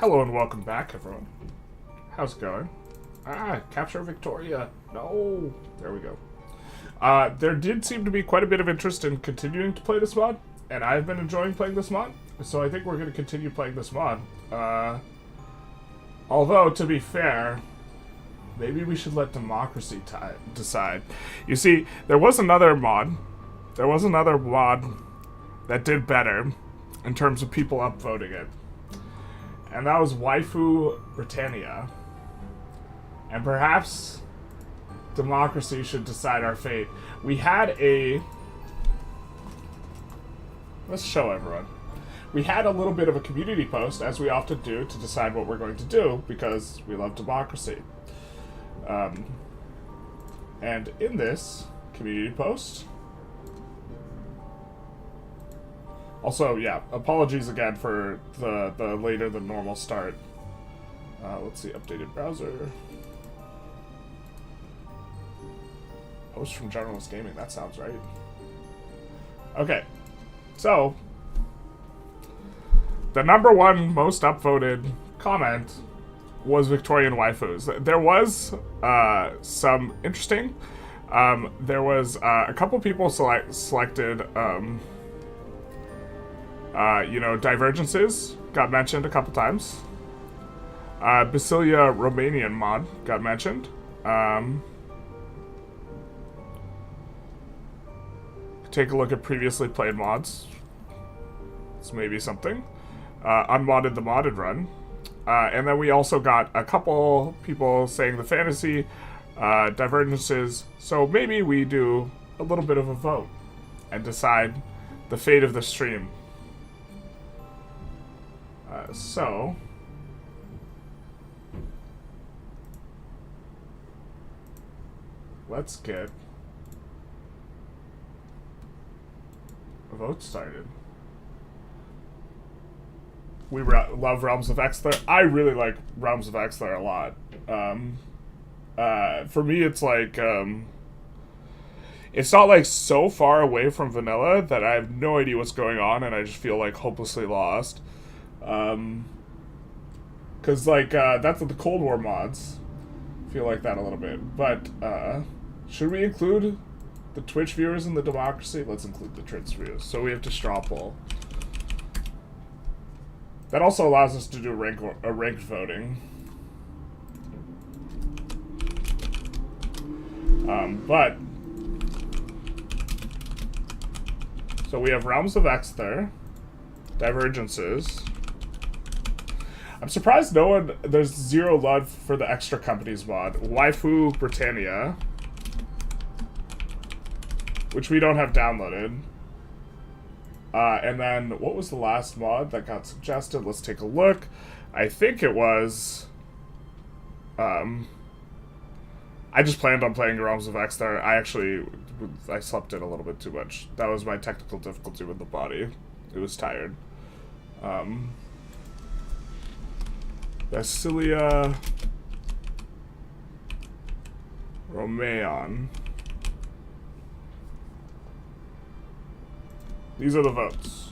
Hello and welcome back, everyone. How's it going? Capture Victoria. No. There we go. There did seem to be quite a bit of interest in continuing to play this mod, and I've been enjoying playing this mod, so I think we're going to continue playing this mod. Although, to be fair, maybe we should let democracy decide. You see, there was another mod that did better in terms of people upvoting it. And that was Waifu Britannia. And perhaps democracy should decide our fate. We had a... Let's show everyone. We had a little bit of a community post, as we often do, to decide what we're going to do, because we love democracy. And in this community post... Also, yeah, apologies again for the later than normal start. Let's see, updated browser. Post from Generalist Gaming, that sounds right. Okay, so the number one most upvoted comment was Victorian waifus. There was some interesting. There was a couple people selected. Divergences got mentioned a couple times. Basilia Romanian mod got mentioned. Take a look at previously played mods. It's maybe something. Unmodded the modded run. And then we also got a couple people saying the fantasy divergences. So maybe we do a little bit of a vote and decide the fate of the stream. So let's get a vote started. We love Realms of Exler. I really like Realms of Exler a lot. For me, it's like it's not like so far away from vanilla that I have no idea what's going on, and I just feel like hopelessly lost. Cause like, that's what the Cold War mods feel like that a little bit, but, should we include the Twitch viewers in the democracy? Let's include the Twitch viewers. So we have to straw poll. That also allows us to do ranked voting. So we have Realms of Exler, Divergences. I'm surprised there's zero love for the Extra Companies mod. Waifu Britannia, which we don't have downloaded. And then, what was the last mod that got suggested? Let's take a look. I think it was... I just planned on playing Realms of Exler. I slept in a little bit too much. That was my technical difficulty with the body. It was tired. Basilia Romaeon. These are the votes.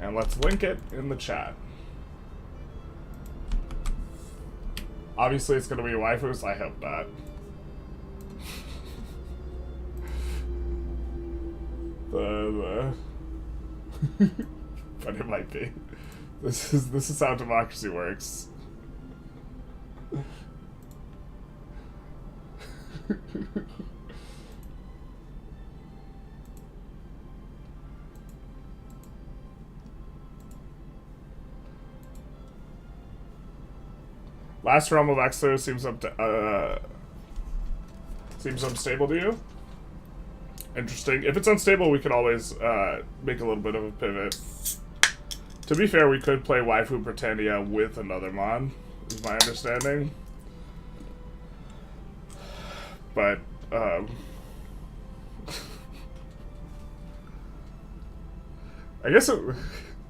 And let's link it in the chat. Obviously it's gonna be waifus, I hope not. But it might be. This is how democracy works. Last Realm of Exler seems unstable to you? Interesting. If it's unstable, we can always make a little bit of a pivot. To be fair, we could play Waifu Britannia with another mod, is my understanding. But, I guess it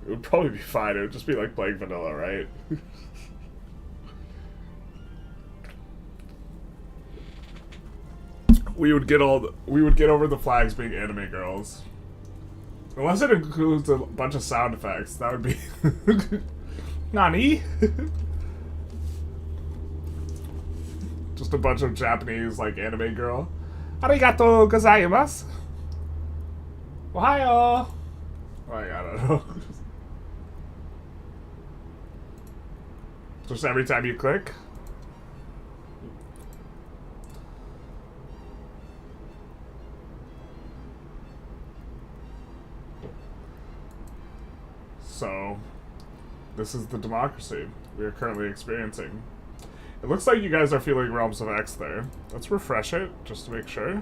would probably be fine. It would just be like playing vanilla, right? we would get over the flags being anime girls. Unless it includes a bunch of sound effects, that would be... Nani? Just a bunch of Japanese, like, anime girl. Arigato gozaimasu. Ohio. Like, I don't know. Just every time you click. So, this is the democracy we are currently experiencing. It looks like you guys are feeling Realms of X there. Let's refresh it, just to make sure.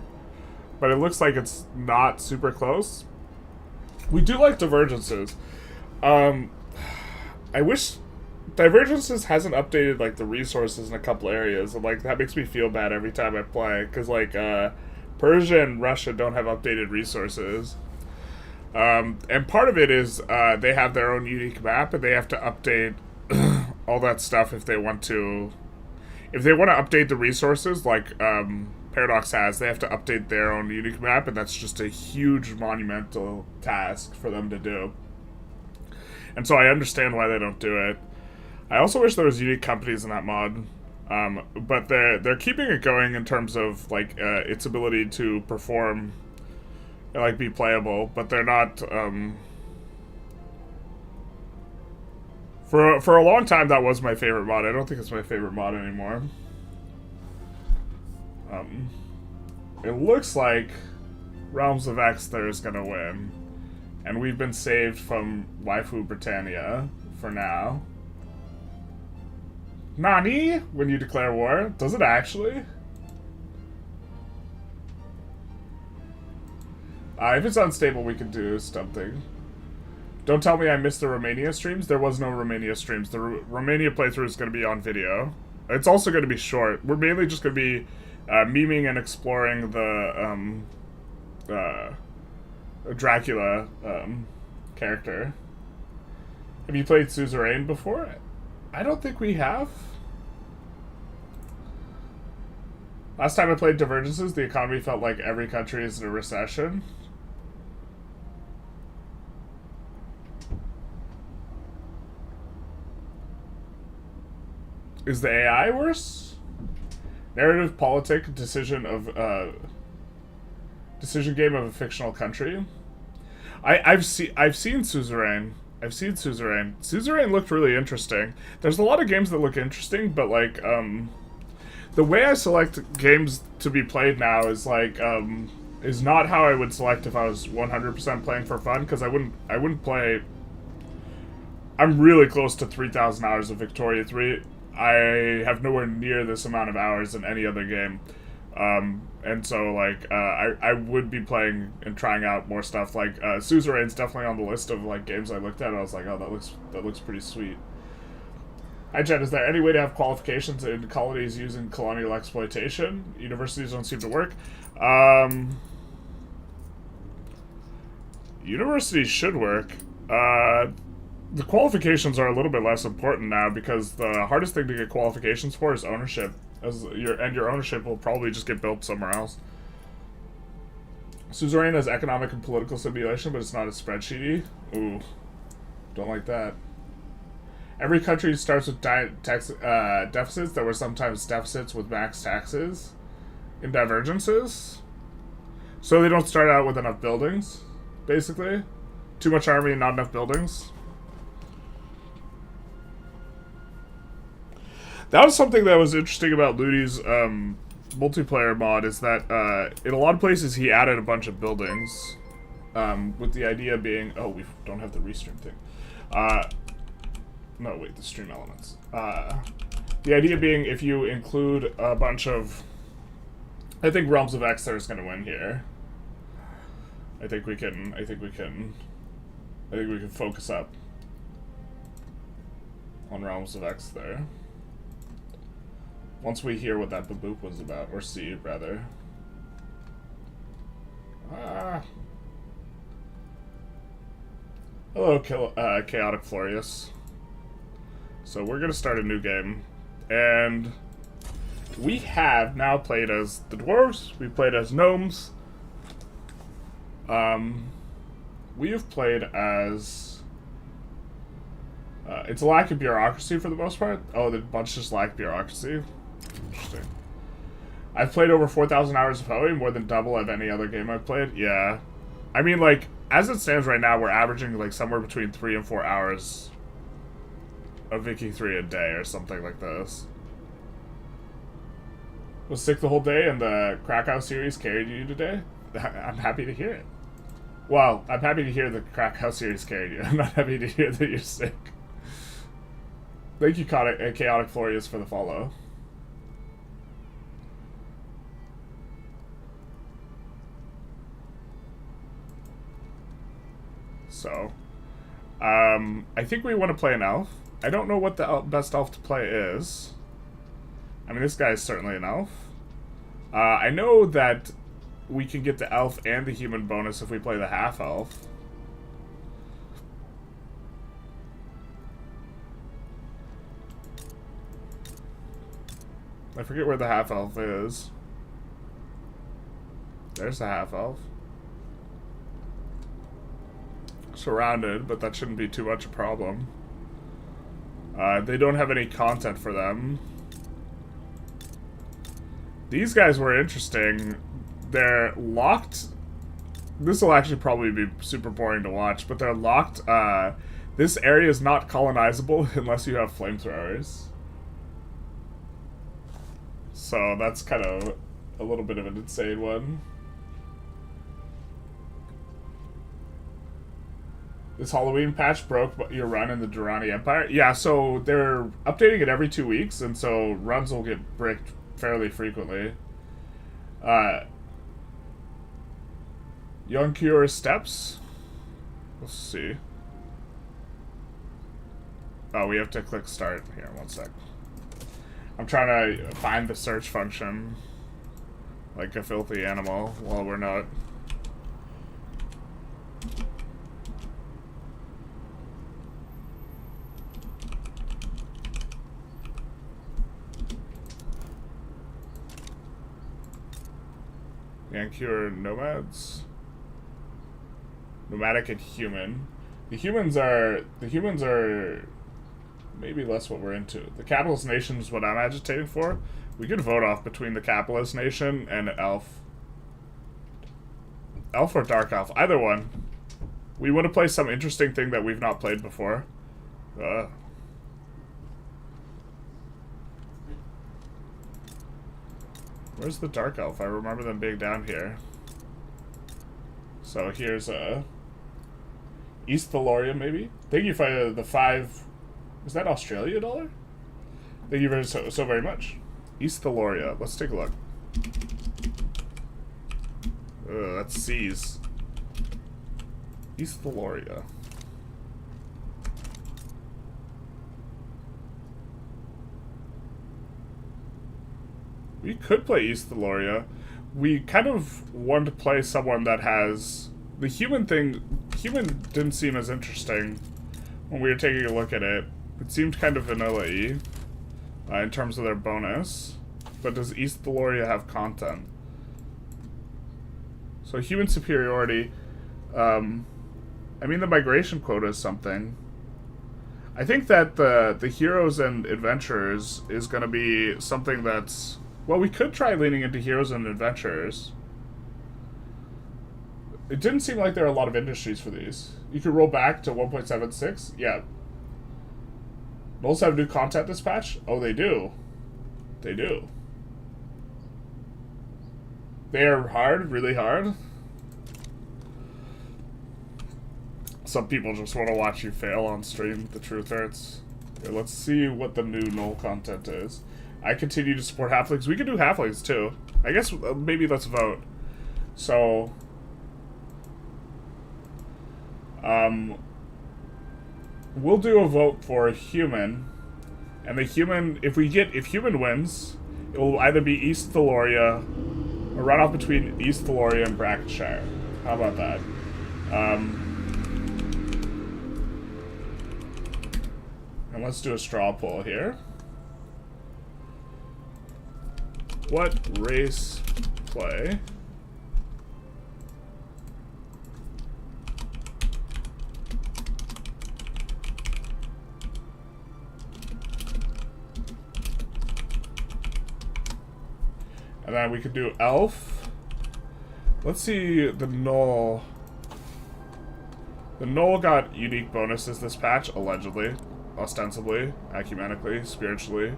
But it looks like it's not super close. We do like Divergences. I wish Divergences hasn't updated, like, the resources in a couple areas. And, like, that makes me feel bad every time I play. Because, like, Persia and Russia don't have updated resources. And part of it is they have their own unique map, and they have to update all that stuff if they want to. If they want to update the resources, like Paradox has, they have to update their own unique map, and that's just a huge monumental task for them to do. And so I understand why they don't do it. I also wish there was unique companies in that mod, but they're keeping it going in terms of like its ability to perform. Like be playable, but they're not. For a long time, that was my favorite mod. I don't think it's my favorite mod anymore. It looks like Realms of X there is gonna win, and we've been saved from Waifu Britannia for now. Nani? When you declare war, does it actually? If it's unstable, we can do something. Don't tell me I missed the Romania streams. There was no Romania streams. The Romania playthrough is going to be on video. It's also going to be short. We're mainly just going to be memeing and exploring the Dracula character. Have you played Suzerain before? I don't think we have. Last time I played Divergences, the economy felt like every country is in a recession. Is the AI worse? Narrative, politic, decision game of a fictional country. I've seen Suzerain. I've seen Suzerain. Suzerain looked really interesting. There's a lot of games that look interesting, but like the way I select games to be played now is like is not how I would select if I was 100% playing for fun, because I wouldn't play. I'm really close to 3,000 hours of Victoria 3. I have nowhere near this amount of hours in any other game. And so, like, I would be playing and trying out more stuff. Like, Suzerain's definitely on the list of, like, games I looked at. I was like, oh, that looks pretty sweet. Hi, Jen. Is there any way to have qualifications in colonies using colonial exploitation? Universities don't seem to work. Universities should work. The qualifications are a little bit less important now because the hardest thing to get qualifications for is ownership. Your ownership will probably just get built somewhere else. Suzerain has economic and political simulation, but it's not as spreadsheety. Ooh, don't like that. Every country starts with deficits that were sometimes deficits with max taxes in Divergences. So they don't start out with enough buildings, basically. Too much army and not enough buildings. That was something that was interesting about Ludi's multiplayer mod, is that in a lot of places he added a bunch of buildings, with the idea being, oh, we don't have the restream thing. No, wait, the stream elements. The idea being, if you include a bunch of, I think Realms of X there is going to win here. I think we can focus up on Realms of X there. Once we hear what that baboop was about, or see, rather. Hello, Chaotic Florius. So we're gonna start a new game, and we have now played as the dwarves. We played as gnomes. we have played as... it's a lack of bureaucracy for the most part. Oh, the bunch just lack bureaucracy. Interesting. I've played over 4,000 hours of RoE, more than double of any other game I've played. Yeah. I mean, like, as it stands right now, we're averaging, like, somewhere between 3 and 4 hours of Viking 3 a day or something like this. Was sick the whole day and the Krakow series carried you today? I'm happy to hear it. Well, I'm happy to hear the Krakow series carried you. I'm not happy to hear that you're sick. Thank you, Chaotic Florius, for the follow. So, I think we want to play an elf. I don't know what the best elf to play is. I mean, this guy is certainly an elf. I know that we can get the elf and the human bonus if we play the half-elf. I forget where the half-elf is. There's the half-elf. Surrounded, but that shouldn't be too much a problem. They don't have any content for them. These guys were interesting. They're locked. This will actually probably be super boring to watch, but they're locked. This area is not colonizable unless you have flamethrowers. So that's kind of a little bit of an insane one. This Halloween patch broke your run in the Durrani Empire? Yeah, so they're updating it every 2 weeks, and so runs will get bricked fairly frequently. Young Cure Steps? Let's see. Oh, we have to click start. Here, one sec. I'm trying to find the search function like a filthy animal while we're not. Yancure nomads, nomadic and human. The humans are maybe less what we're into. The capitalist nation is what I'm agitating for. We could vote off between the capitalist nation and elf. Elf or dark elf, either one. We want to play some interesting thing that we've not played before. Where's the dark elf? I remember them being down here. So here's East Thaloria, maybe? Thank you for the 5... Is that Australia dollar? Thank you so very much. East Thaloria. Let's take a look. That's C's. East Thaloria. We could play East Thaloria. We kind of want to play someone that has... The human thing... Human didn't seem as interesting when we were taking a look at it. It seemed kind of vanilla-y in terms of their bonus. But does East Thaloria have content? So human superiority... I mean, the migration quota is something. I think that the heroes and adventurers is going to be something that's... Well, we could try leaning into heroes and adventurers. It didn't seem like there are a lot of industries for these. You could roll back to 1.76. Yeah. Gnolls have new content this patch? Oh, they do. They do. They are hard, really hard. Some people just want to watch you fail on stream, the truth hurts. Okay, let's see what the new Gnoll content is. I continue to support halflings. We could do halflings too. I guess maybe let's vote. So, we'll do a vote for human, and the human. If human wins, it will either be East Thaloria, or run off between East Thaloria and Brackenshire. How about that? And let's do a straw poll here. What race play And then we could do Elf. Let's see the Null. The Null got unique bonuses this patch, allegedly. Ostensibly, ecumenically, spiritually.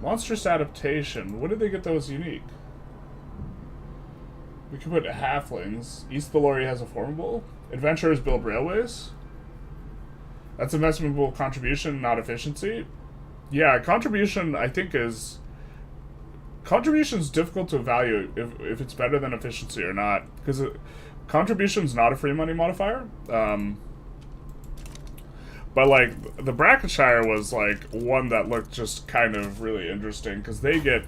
Monstrous Adaptation. When did they get those unique? We could put Halflings. East Valori has a formable. Adventurers build railways. That's investmentable contribution, not efficiency. Yeah, contribution, I think, is... Contribution is difficult to evaluate if it's better than efficiency or not. Because contribution is not a free money modifier. But, like, the Brackenshire was, like, one that looked just kind of really interesting. Because they get,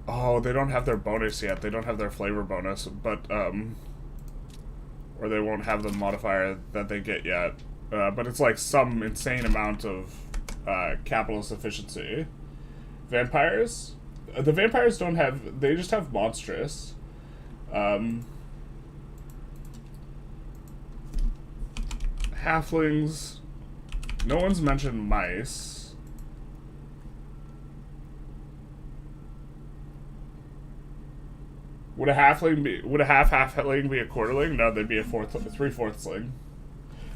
oh, they don't have their bonus yet. They don't have their flavor bonus. But, or they won't have the modifier that they get yet. But it's, like, some insane amount of capitalist efficiency. Vampires? The vampires don't have... They just have monstrous. Halflings. No one's mentioned mice. Would a halfling be... Would a half-halfling be a quarterling? No, they'd be a three-fourthsling.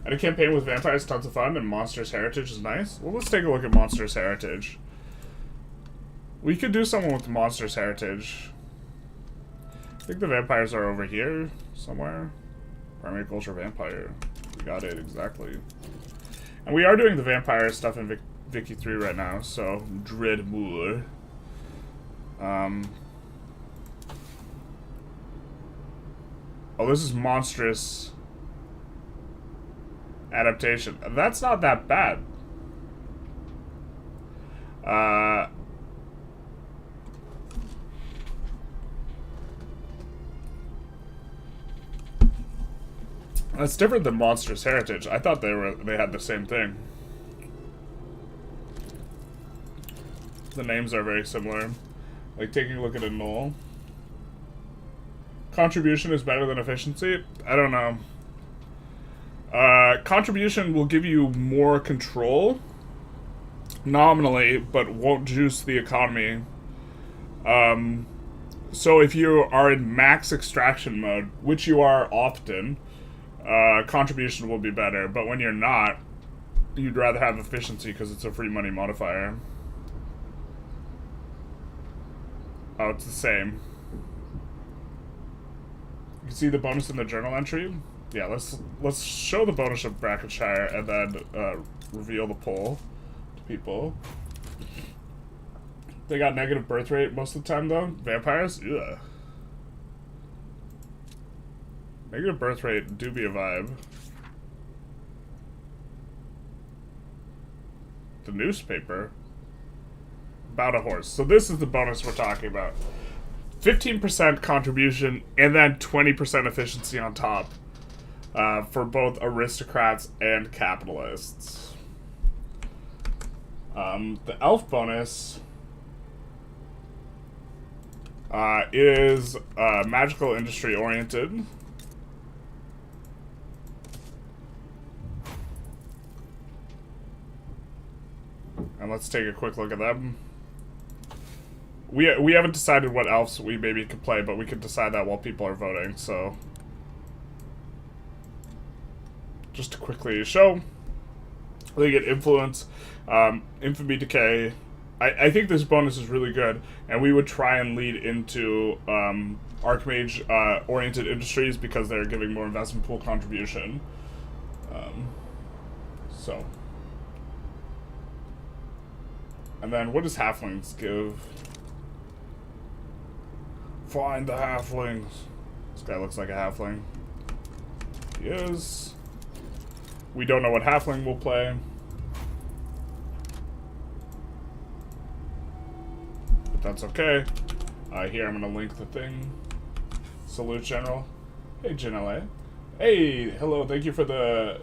And a campaign with vampires, tons of fun, and Monsters Heritage is nice. Well, let's take a look at Monsters Heritage. We could do someone with Monsters Heritage. I think the vampires are over here somewhere. Primary culture vampire. We got it, exactly. And we are doing the vampire stuff in Vicky 3 right now, so dread more. Oh, this is monstrous adaptation. That's not that bad. That's different than Monstrous Heritage. I thought they had the same thing. The names are very similar. Like taking a look at a null. Contribution is better than efficiency? I don't know. Contribution will give you more control nominally, but won't juice the economy. So if you are in max extraction mode, which you are often, contribution will be better, but when you're not, you'd rather have efficiency because it's a free money modifier. Oh, it's the same. You can see the bonus in the journal entry. Yeah, let's show the bonus of Brackenshire and then reveal the poll to people. They got negative birth rate most of the time though. Vampires? Ugh. Negative birth rate do be a vibe. The newspaper. About a horse. So this is the bonus we're talking about. 15% contribution and then 20% efficiency on top. For both aristocrats and capitalists. The elf bonus is magical industry oriented. And let's take a quick look at them. We haven't decided what elves we maybe could play, but we could decide that while people are voting, so. Just to quickly show. They get influence, infamy decay. I think this bonus is really good, and we would try and lead into Archmage oriented industries because they're giving more investment pool contribution. So. And then what does halflings give? Find the halflings. This guy looks like a halfling. He is. We don't know what halfling will play. But that's okay. Here I'm going to link the thing. Salute, General. Hey, Janelle. Hey, hello, thank you for the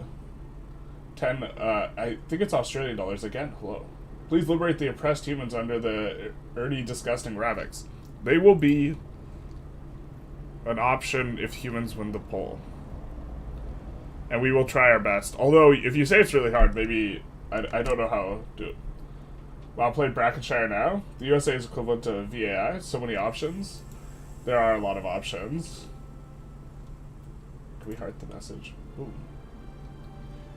10, I think it's Australian dollars again. Hello. Please liberate the oppressed humans under the early disgusting Ravix. They will be an option if humans win the poll. And we will try our best. Although, if you say it's really hard, maybe... I don't know how to do it. Well, I'll play Brackenshire now. The USA is equivalent to VAI. So many options. There are a lot of options. Can we heart the message? Ooh.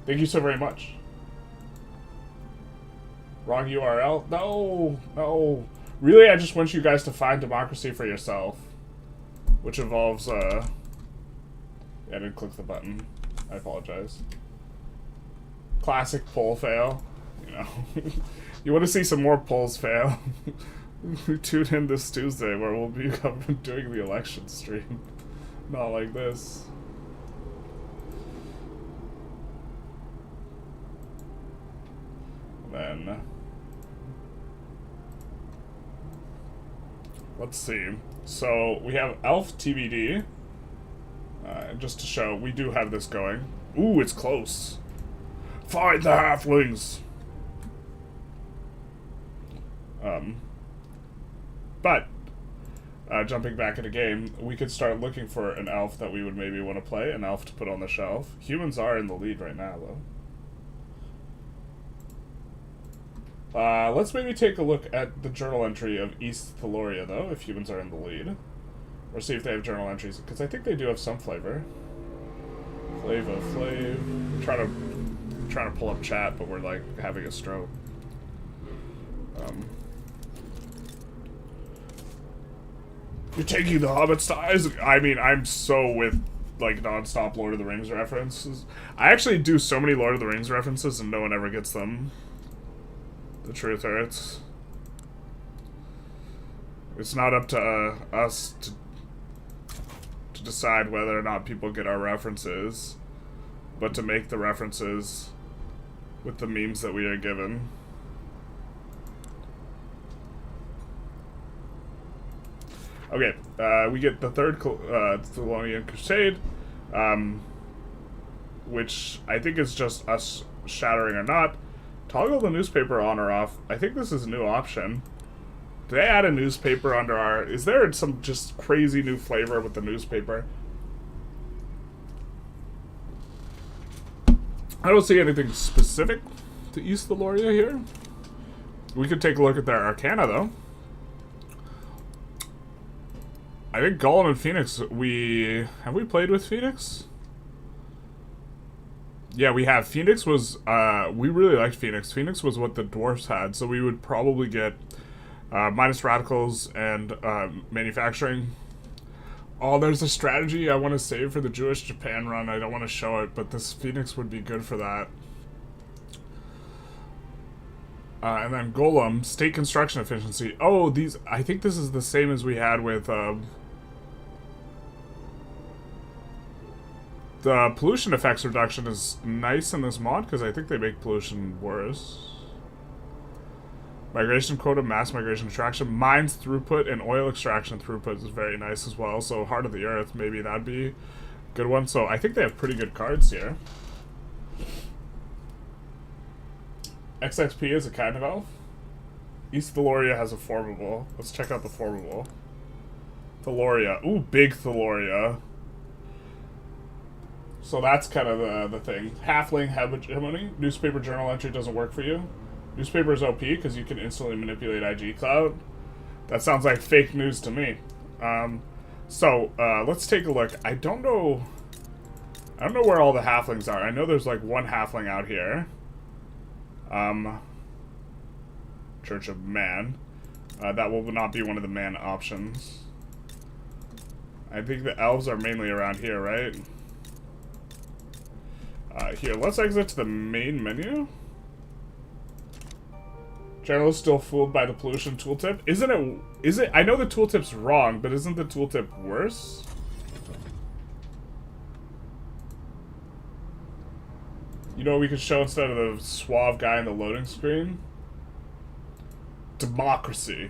Thank you so very much. Wrong URL? No, no. Really, I just want you guys to find democracy for yourself. Which involves, yeah, I didn't click the button. I apologize. Classic poll fail. You know. You want to see some more polls fail? Tune in this Tuesday where we'll be doing the election stream. Not like this. Then let's see. So we have Elf TBD. Just to show, we do have this going. Ooh, it's close. Find the halflings. But jumping back in the game, we could start looking for an elf that we would maybe want to play, an elf to put on the shelf. Humans are in the lead right now, though. Let's maybe take a look at the journal entry of East Theloria, though, if humans are in the lead. Or see if they have journal entries, because I think they do have some flavor. Flav. I'm trying to pull up chat, but we're, like, having a stroke. You're taking the Hobbit's to Isaac. I mean, I'm so with, like, non-stop Lord of the Rings references. I actually do so many Lord of the Rings references, and no one ever gets them. The truth hurts. It's not up to us to decide whether or not people get our references, but to make the references with the memes that we are given. Okay, we get the third Thessalonian Crusade, which I think is just us shattering or not. Toggle the newspaper on or off. I think this is a new option. Did they add a newspaper under our... Is there some just crazy new flavor with the newspaper? I don't see anything specific to East Theloria here. We could take a look at their Arcana, though. I think Gollum and Phoenix, have we played with Phoenix? Yeah, we have. Phoenix was, we really liked Phoenix. Phoenix was what the dwarfs had, so we would probably get minus radicals and manufacturing. Oh, there's a strategy I want to save for the Jewish Japan run. I don't want to show it, but this Phoenix would be good for that. And then Golem, state construction efficiency. Oh, these, I think this is the same as we had with, the pollution effects reduction is nice in this mod, because I think they make pollution worse. Migration quota, mass migration attraction, mines throughput, and oil extraction throughput is very nice as well. So Heart of the Earth, maybe that'd be a good one. So I think they have pretty good cards here. XXP is a kind of elf. East Theloria has a formable. Let's check out the formable. Theloria. Ooh, big Theloria. So that's kind of the thing. Halfling hegemony. Newspaper journal entry doesn't work for you. Newspaper is OP because you can instantly manipulate IG Cloud. That sounds like fake news to me. Let's take a look. I don't know where all the halflings are. I know there's like one halfling out here. Church of Man. That will not be one of the man options. I think the elves are mainly around here, right? Here, let's exit to the main menu. General is still fooled by the pollution tooltip. Is it, I know the tooltip's wrong, but isn't the tooltip worse? You know what we could show instead of the suave guy in the loading screen? Democracy.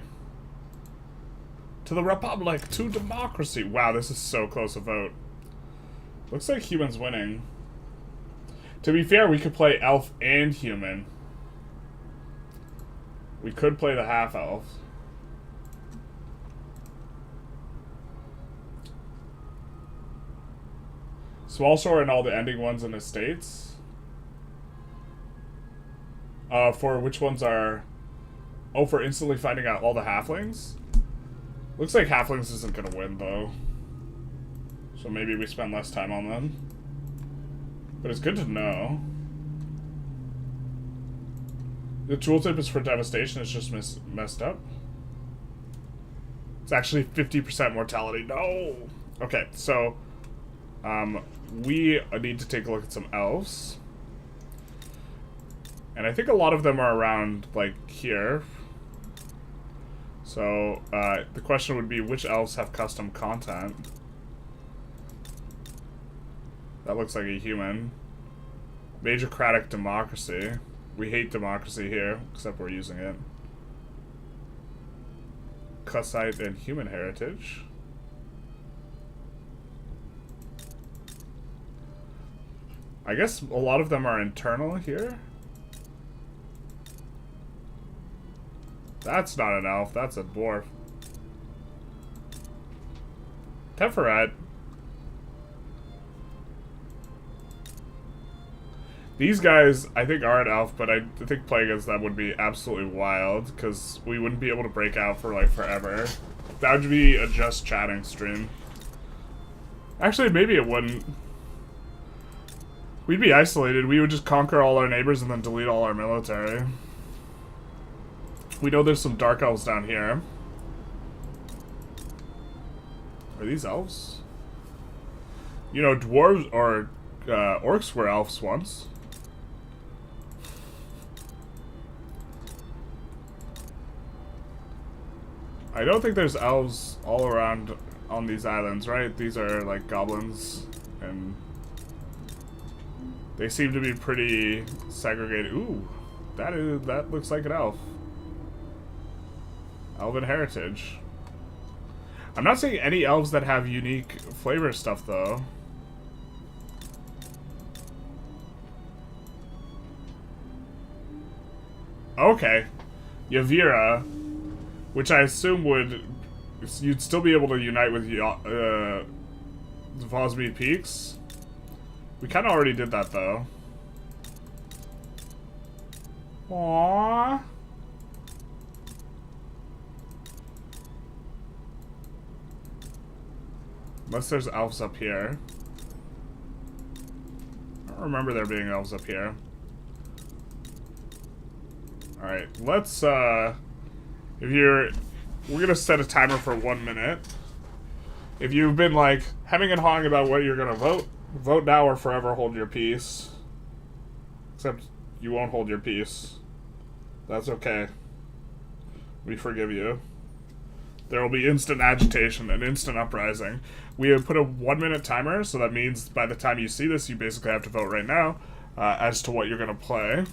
To the Republic, to democracy. Wow, this is so close a vote. Looks like humans winning. To be fair, we could play elf and human. We could play the half-elf. Smallshore and all the ending ones in estates. For which ones are... Oh, for instantly finding out all the halflings? Looks like halflings isn't gonna win, though. So maybe we spend less time on them. But it's good to know. The tooltip is for devastation, it's just messed up. It's actually 50% mortality. No! Okay, so... we need to take a look at some elves. And I think a lot of them are around, like, here. So, the question would be, which elves have custom content? That looks like a human. Majorcratic democracy. We hate democracy here, except we're using it. Cussite and human heritage. I guess a lot of them are internal here. That's not an elf, that's a dwarf. Tepheret. These guys, I think, are an elf, but I think playing against them would be absolutely wild, because we wouldn't be able to break out for, like, forever. That would be a just chatting stream. Actually, maybe it wouldn't. We'd be isolated. We would just conquer all our neighbors and then delete all our military. We know there's some dark elves down here. Are these elves? You know, dwarves or orcs were elves once. I don't think there's elves all around on these islands, right? These are like goblins, and they seem to be pretty segregated. Ooh, that looks like an elf. Elven heritage. I'm not seeing any elves that have unique flavor stuff, though. Okay. Yavira, which I assume you'd still be able to unite with Vosmead Peaks. We kind of already did that, though. Aww. Unless there's elves up here. I don't remember there being elves up here. Alright, let's, we're gonna set a timer for 1 minute. If you've been, like, hemming and hawing about what you're gonna vote now or forever hold your peace. Except you won't hold your peace. That's okay. We forgive you. There will be instant agitation and instant uprising. We have put a 1 minute timer, so that means by the time you see this, you basically have to vote right now as to what you're going to play.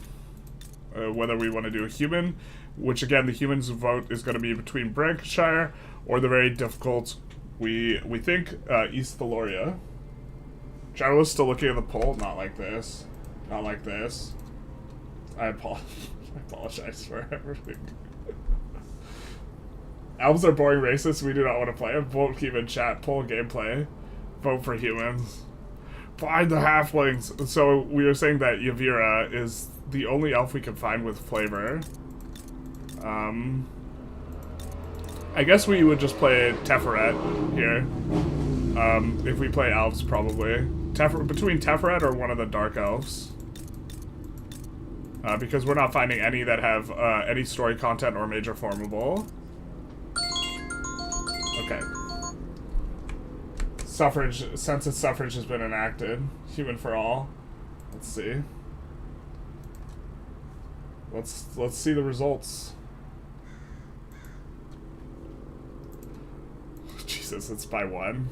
Whether we want to do a human, which again, the humans vote is going to be between Brankenshire or the very difficult, we think, East Thaloria. General's still looking at the poll. Not like this. Not like this. I apologize for everything. Elves are boring racists. We do not want to play them. Vote human chat. Poll gameplay. Vote for humans. Find the halflings. So we were saying that Yavira is the only elf we can find with flavor. I guess we would just play Tepheret here. If we play elves, probably. Between Tepheret or one of the dark elves. Because we're not finding any that have any story content or major formable. Okay. Suffrage, census suffrage has been enacted. Human for all. Let's see. Let's see the results. Jesus, it's by 1.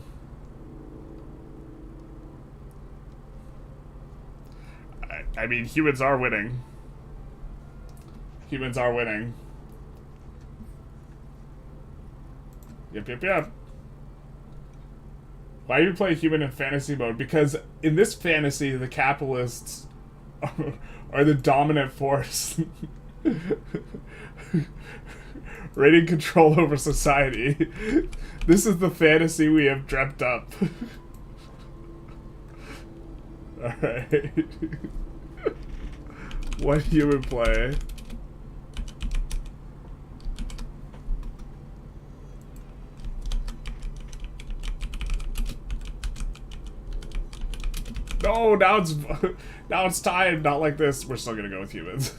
I mean, humans are winning. Humans are winning. Yep. Why do you play human in fantasy mode? Because in this fantasy, the capitalists are the dominant force. Raiding control over society. This is the fantasy we have dreamt up. Alright. What human play? No, now it's now it's time. Not like this. We're still gonna go with humans.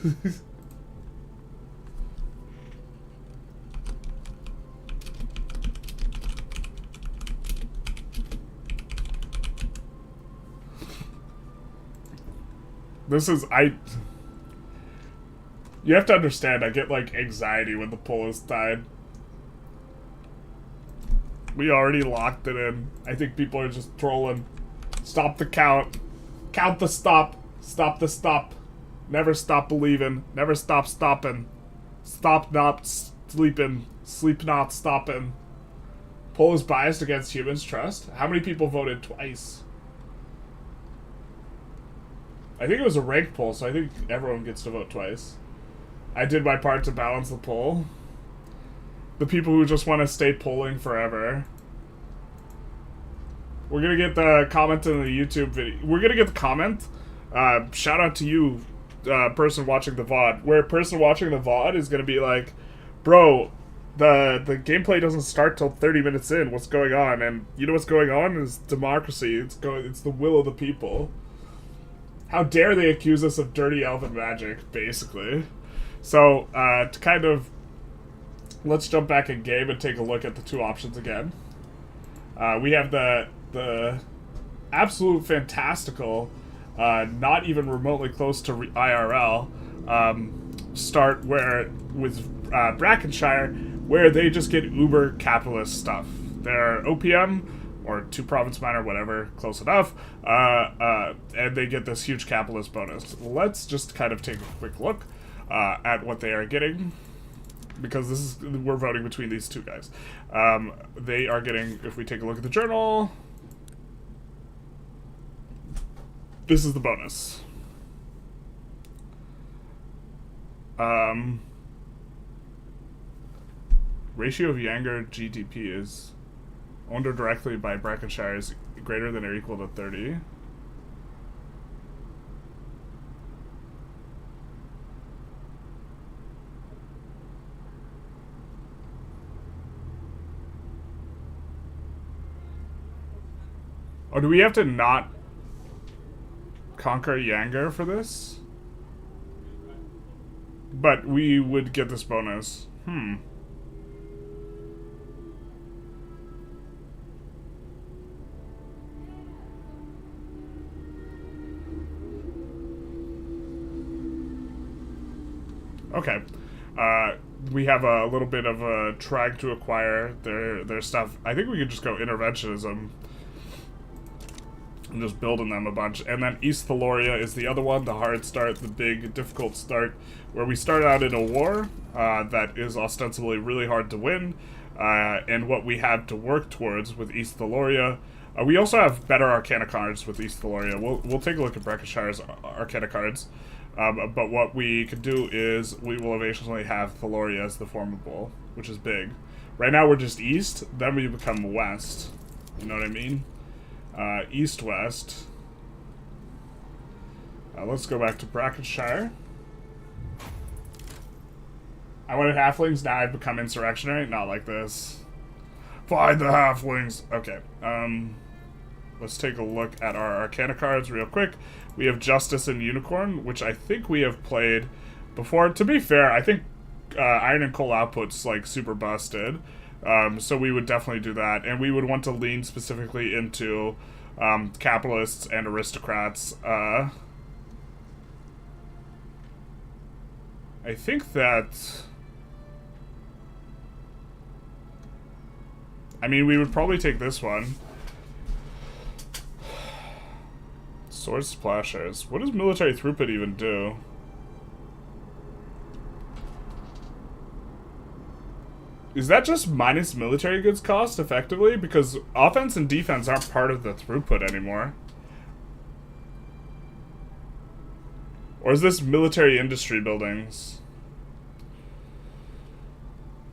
This is you have to understand, I get like anxiety when the poll is tied. We already locked it in. I think people are just trolling. Stop the count. Count the stop. Stop the stop. Never stop believing. Never stop stopping. Stop not sleeping. Sleep not stopping. Poll is biased against humans' trust. How many people voted twice? I think it was a ranked poll, so I think everyone gets to vote twice. I did my part to balance the poll. The people who just want to stay polling forever. We're gonna get the comment in the YouTube video. We're gonna get the comment. Shout out to you, person watching the VOD. Where person watching the VOD is gonna be like, bro, the gameplay doesn't start till 30 minutes in. What's going on? And you know what's going on is democracy. It's the will of the people. How dare they accuse us of dirty elfin magic, basically. So, to kind of... Let's jump back in game and take a look at the two options again. We have the absolute fantastical, not even remotely close to IRL, start where with Brackenshire, where they just get uber capitalist stuff. They're OPM, or 2 province minor, whatever, close enough, and they get this huge capitalist bonus. Let's just kind of take a quick look at what they are getting, because we're voting between these two guys. They are getting, if we take a look at the journal, this is the bonus. Ratio of Younger GDP is owned directly by Brackenshire is greater than or equal to 30. Oh, do we have to not conquer Younger for this? But we would get this bonus. Okay. We have a little bit of a trying to acquire their stuff. I think we could just go interventionism and just building them a bunch. And then East Thaloria is the other one, the hard start, the big, difficult start, where we start out in a war that is ostensibly really hard to win, and what we have to work towards with East Thaloria. We also have better Arcana cards with East Thaloria. We'll take a look at Brackenshire's Arcana cards. But what we could do is we will eventually have Thaloria as the formable, which is big. Right now we're just east, then we become west. You know what I mean? East-west. Let's go back to Brackenshire. I wanted halflings, now I've become insurrectionary. Not like this. Find the halflings! Okay, let's take a look at our Arcana cards real quick. We have Justice and Unicorn, which I think we have played before. To be fair, I think Iron and Coal output's like super busted. So we would definitely do that. And we would want to lean specifically into capitalists and aristocrats. I think that... I mean, we would probably take this one. Sword Splashers. What does military throughput even do? Is that just minus military goods cost, effectively? Because offense and defense aren't part of the throughput anymore. Or is this military industry buildings?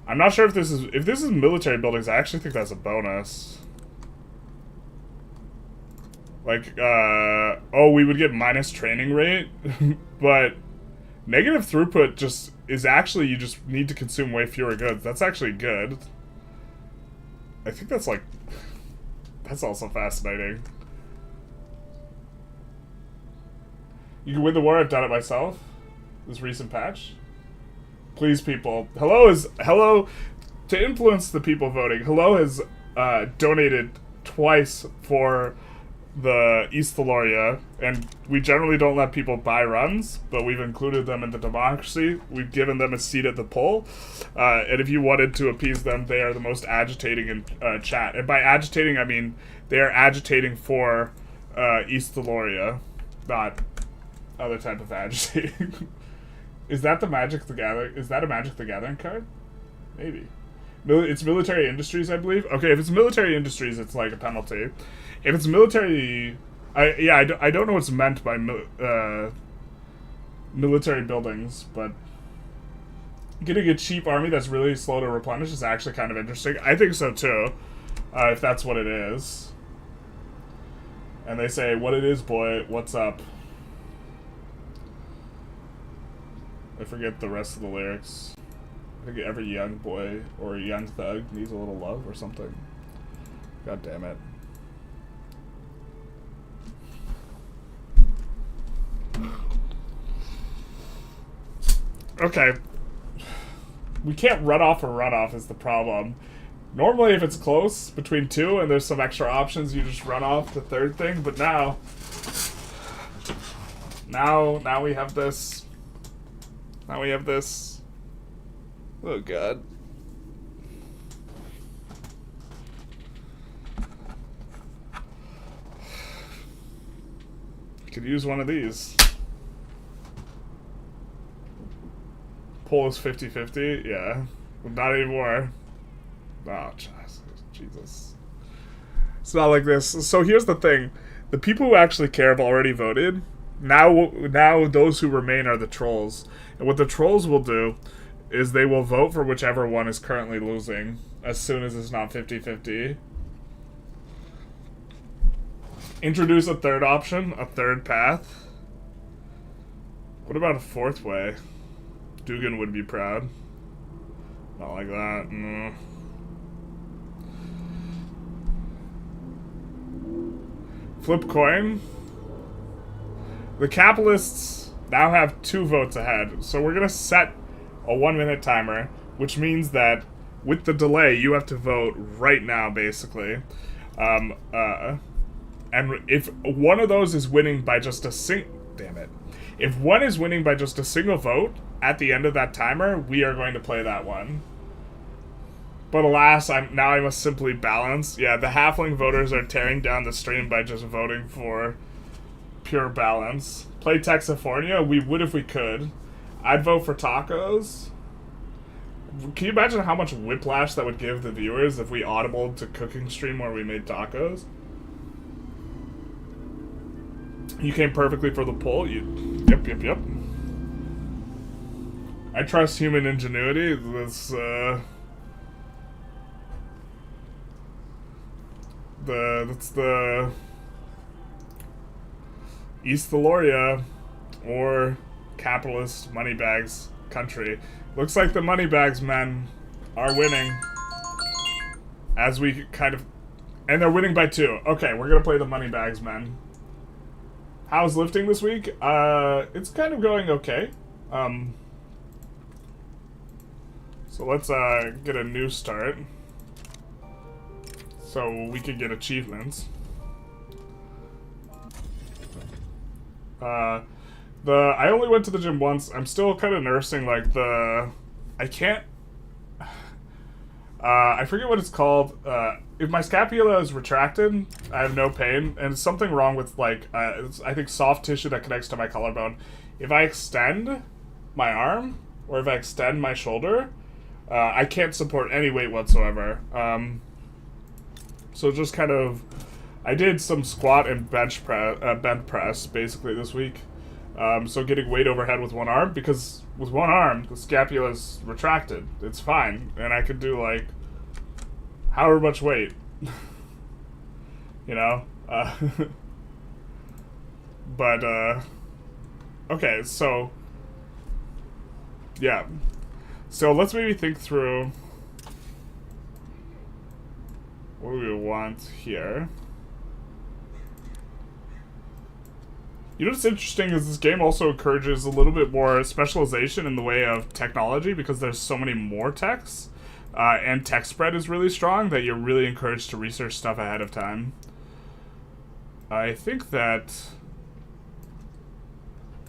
I'm not sure if this is military buildings. I actually think that's a bonus. Like, oh, we would get minus training rate, but negative throughput just is actually, you just need to consume way fewer goods. That's actually good. I think that's like, that's also fascinating. You can win the war. I've done it myself. This recent patch. Please, people. Hello to influence the people voting. Hello has donated twice for the East Thaloria, and we generally don't let people buy runs, but we've included them in the democracy. We've given them a seat at the poll, and if you wanted to appease them, they are the most agitating in chat. And by agitating, I mean they are agitating for East Thaloria, not other type of agitating. Is that the Magic the Gathering? Is that a Magic the Gathering card? Maybe. It's military industries, I believe. Okay, if it's military industries, it's like a penalty. If it's military, I don't know what's meant by military buildings, but getting a cheap army that's really slow to replenish is actually kind of interesting. I think so too, if that's what it is. And they say, "What it is, boy? What's up?" I forget the rest of the lyrics. I think every young boy or young thug needs a little love or something. God damn it. Okay. We can't run off or run off is the problem. Normally if it's close between two and there's some extra options, you just run off the third thing, but now we have this. Now we have this. Oh god. Could use one of these. Poll is 50-50? Yeah. Not anymore. Oh, Jesus. It's not like this. So here's the thing. The people who actually care have already voted. Now those who remain are the trolls. And what the trolls will do is they will vote for whichever one is currently losing as soon as it's not 50-50. Introduce a third option, a third path. What about a fourth way? Dugan would be proud. Not like that. No. Flip coin. The capitalists now have 2 votes ahead. So we're going to set a 1-minute timer, which means that with the delay, you have to vote right now, basically. And if one of those is winning by just a if one is winning by just a single vote at the end of that timer, we are going to play that one. But alas, I must simply balance. Yeah, the halfling voters are tearing down the stream by just voting for pure balance. Play Texafornia? We would if we could. I'd vote for tacos. Can you imagine how much whiplash that would give the viewers if we audibled to cooking stream where we made tacos? You came perfectly for the poll. Yep. I trust human ingenuity. That's the East Thaloria or capitalist moneybags country. Looks like the moneybags men are winning. As we kind of, and they're winning by 2. Okay, we're gonna play the moneybags men. How's lifting this week? It's kind of going okay. So let's get a new start. So we could get achievements. I only went to the gym once. I'm still kind of nursing like I can't. I forget what it's called. If my scapula is retracted, I have no pain, and it's something wrong with like I think soft tissue that connects to my collarbone. If I extend my arm or if I extend my shoulder, I can't support any weight whatsoever. So just kind of, I did some squat and bench press basically this week. So getting weight overhead with one arm, because with one arm the scapula is retracted. It's fine, and I could do like however much weight, you know. But okay, so yeah, so let's maybe think through what we want here. You know what's interesting is this game also encourages a little bit more specialization in the way of technology because there's so many more techs, and tech spread is really strong that you're really encouraged to research stuff ahead of time. I think that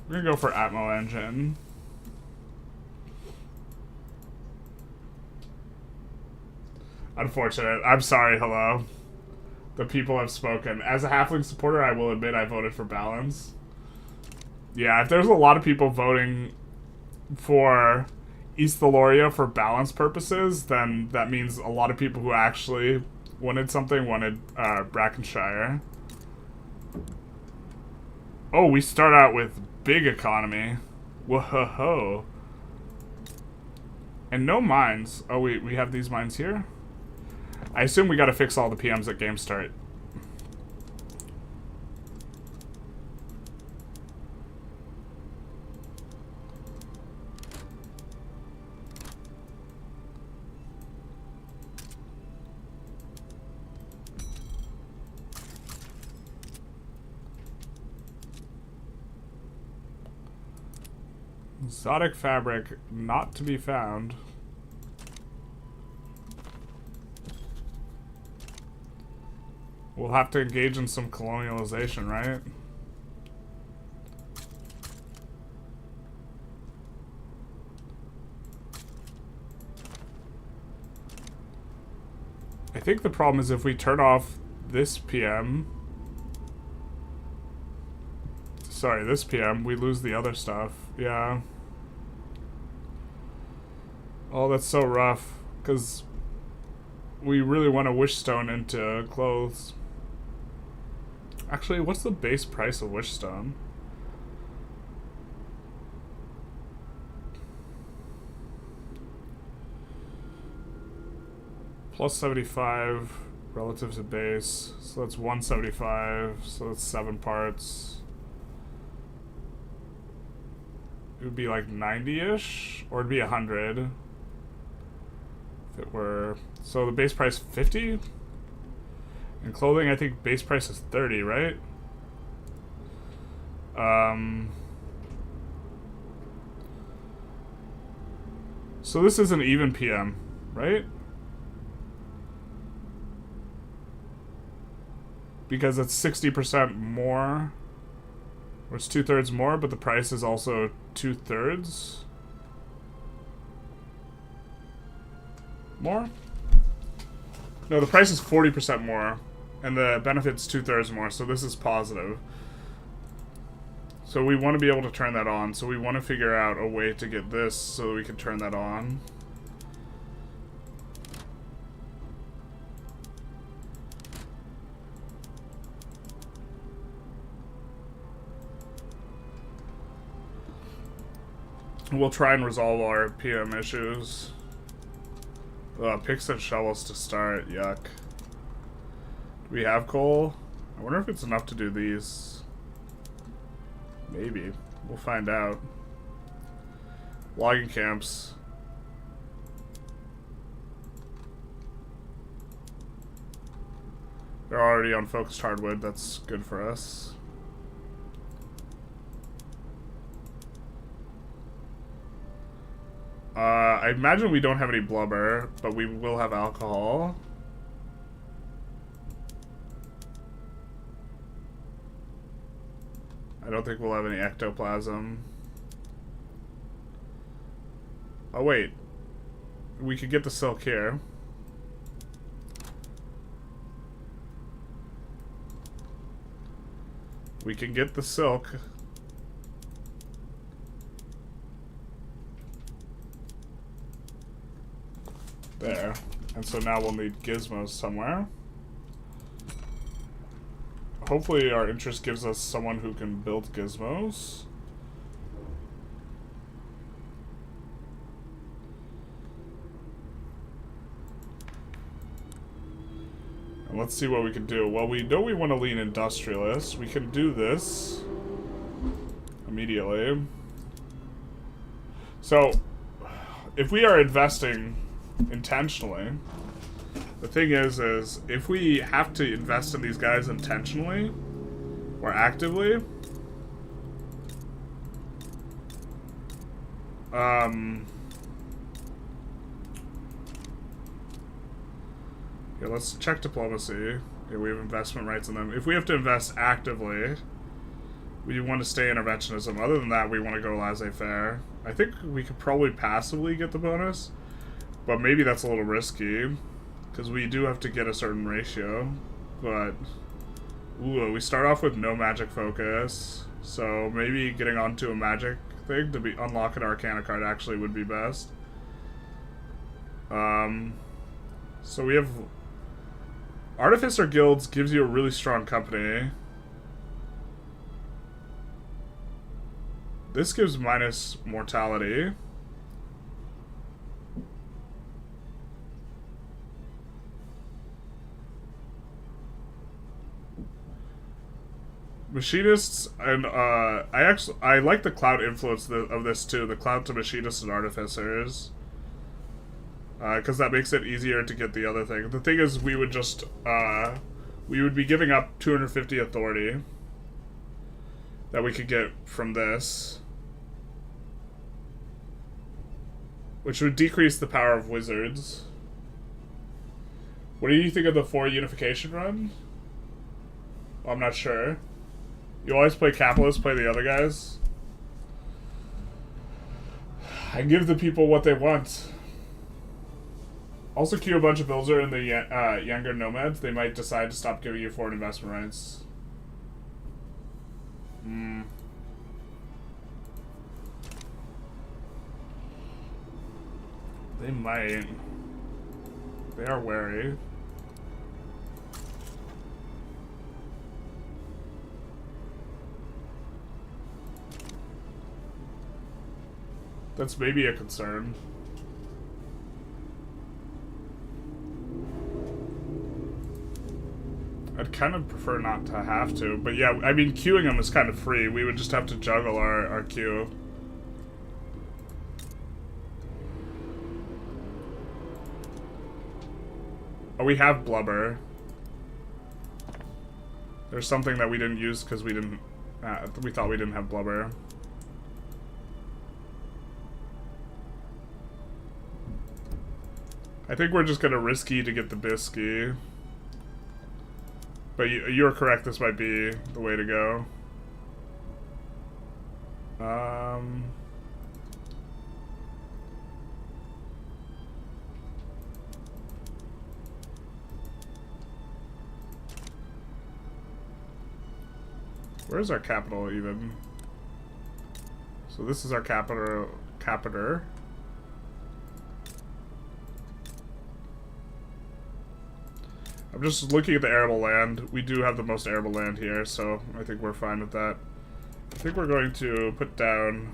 we're gonna go for Atmo engine. Unfortunate. I'm sorry, hello. The people have spoken. As a halfling supporter, I will admit I voted for balance. Yeah, if there's a lot of people voting for East Thaloria for balance purposes, then that means a lot of people who actually wanted something wanted Brackenshire. Oh, we start out with big economy. Whoa-ho-ho. And no mines. Oh, we have these mines here? I assume we gotta fix all the PMs at game start. Exotic fabric not to be found. We'll have to engage in some colonialization, right? I think the problem is if we turn off this PM... Sorry, this PM, we lose the other stuff. Yeah. Oh, that's so rough. Because we really want to wishstone into clothes. Actually, what's the base price of wishstone? Plus 75 relative to base. So that's 175. So that's 7 parts. It would be like 90-ish, or it'd be 100 if it were. So the base price 50, and clothing I think base price is 30, right? So this is an even PM, right? Because it's 60% more. Or it's 2/3 more, but the price is also 2/3 more? No, the price is 40% more, and the benefit's 2/3 more, so this is positive. So we want to be able to turn that on, so we want to figure out a way to get this so that we can turn that on. We'll try and resolve our PM issues. Picks and shovels to start. Yuck. Do we have coal? I wonder if it's enough to do these. Maybe. We'll find out. Logging camps. They're already on focused hardwood. That's good for us. I imagine we don't have any blubber, but we will have alcohol. I don't think we'll have any ectoplasm. Oh wait. We could get the silk here. We can get the silk. There. And so now we'll need gizmos somewhere. Hopefully our interest gives us someone who can build gizmos. And let's see what we can do. Well, we know we want to lean industrialist. We can do this immediately. So, if we are investing intentionally, the thing is if we have to invest in these guys intentionally or actively, Here, let's check diplomacy. Here, we have investment rights in them. If we have to invest actively, we want to stay interventionism. Other than that, we want to go laissez-faire. I think we could probably passively get the bonus, but maybe that's a little risky, because we do have to get a certain ratio. But, ooh, we start off with no magic focus, so maybe getting onto a magic thing to unlock an Arcana card actually would be best. So we have Artificer Guilds gives you a really strong company. This gives minus mortality. Machinists and I like the cloud influence of this too. The cloud to machinists and artificers. Because that makes it easier to get the other thing. The thing is, we would just, we would be giving up 250 authority that we could get from this, which would decrease the power of wizards. What do you think of the 4 unification run? Well, I'm not sure. You always play capitalists, play the other guys. I give the people what they want. Also queue a bunch of builder in the younger nomads. They might decide to stop giving you foreign investment rights. They might. They are wary. That's maybe a concern. I'd kind of prefer not to have to, but yeah, I mean, queuing them is kind of free. We would just have to juggle our queue. Oh, we have blubber. There's something that we didn't use because we didn't, we thought we didn't have blubber. I think we're just gonna risky to get the bisky. But you're correct, this might be the way to go. Where's our capital even? So this is our capiter. I'm just looking at the arable land. We do have the most arable land here, so I think we're fine with that. I think we're going to put down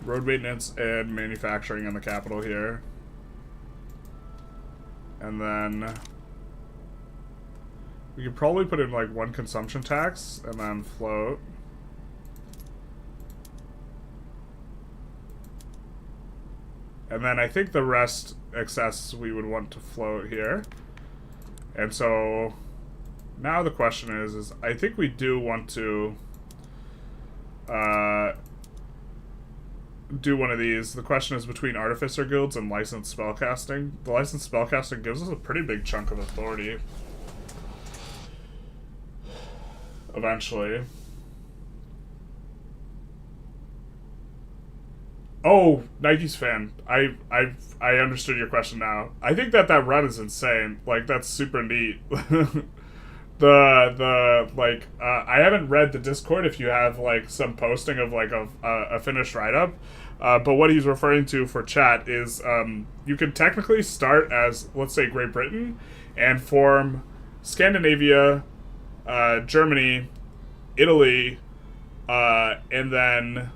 road maintenance and manufacturing in the capital here. And then we could probably put in like 1 consumption tax and then float. And then I think the rest excess we would want to float here. And so now the question is I think we do want to do one of these. The question is between artificer guilds and licensed spellcasting. The licensed spellcasting gives us a pretty big chunk of authority eventually. Oh, Nike's fan. I understood your question now. I think that run is insane. Like, that's super neat. I haven't read the Discord if you have like some posting of like a finished write-up. But what he's referring to for chat is you can technically start as, let's say, Great Britain and form Scandinavia, Germany, Italy, and then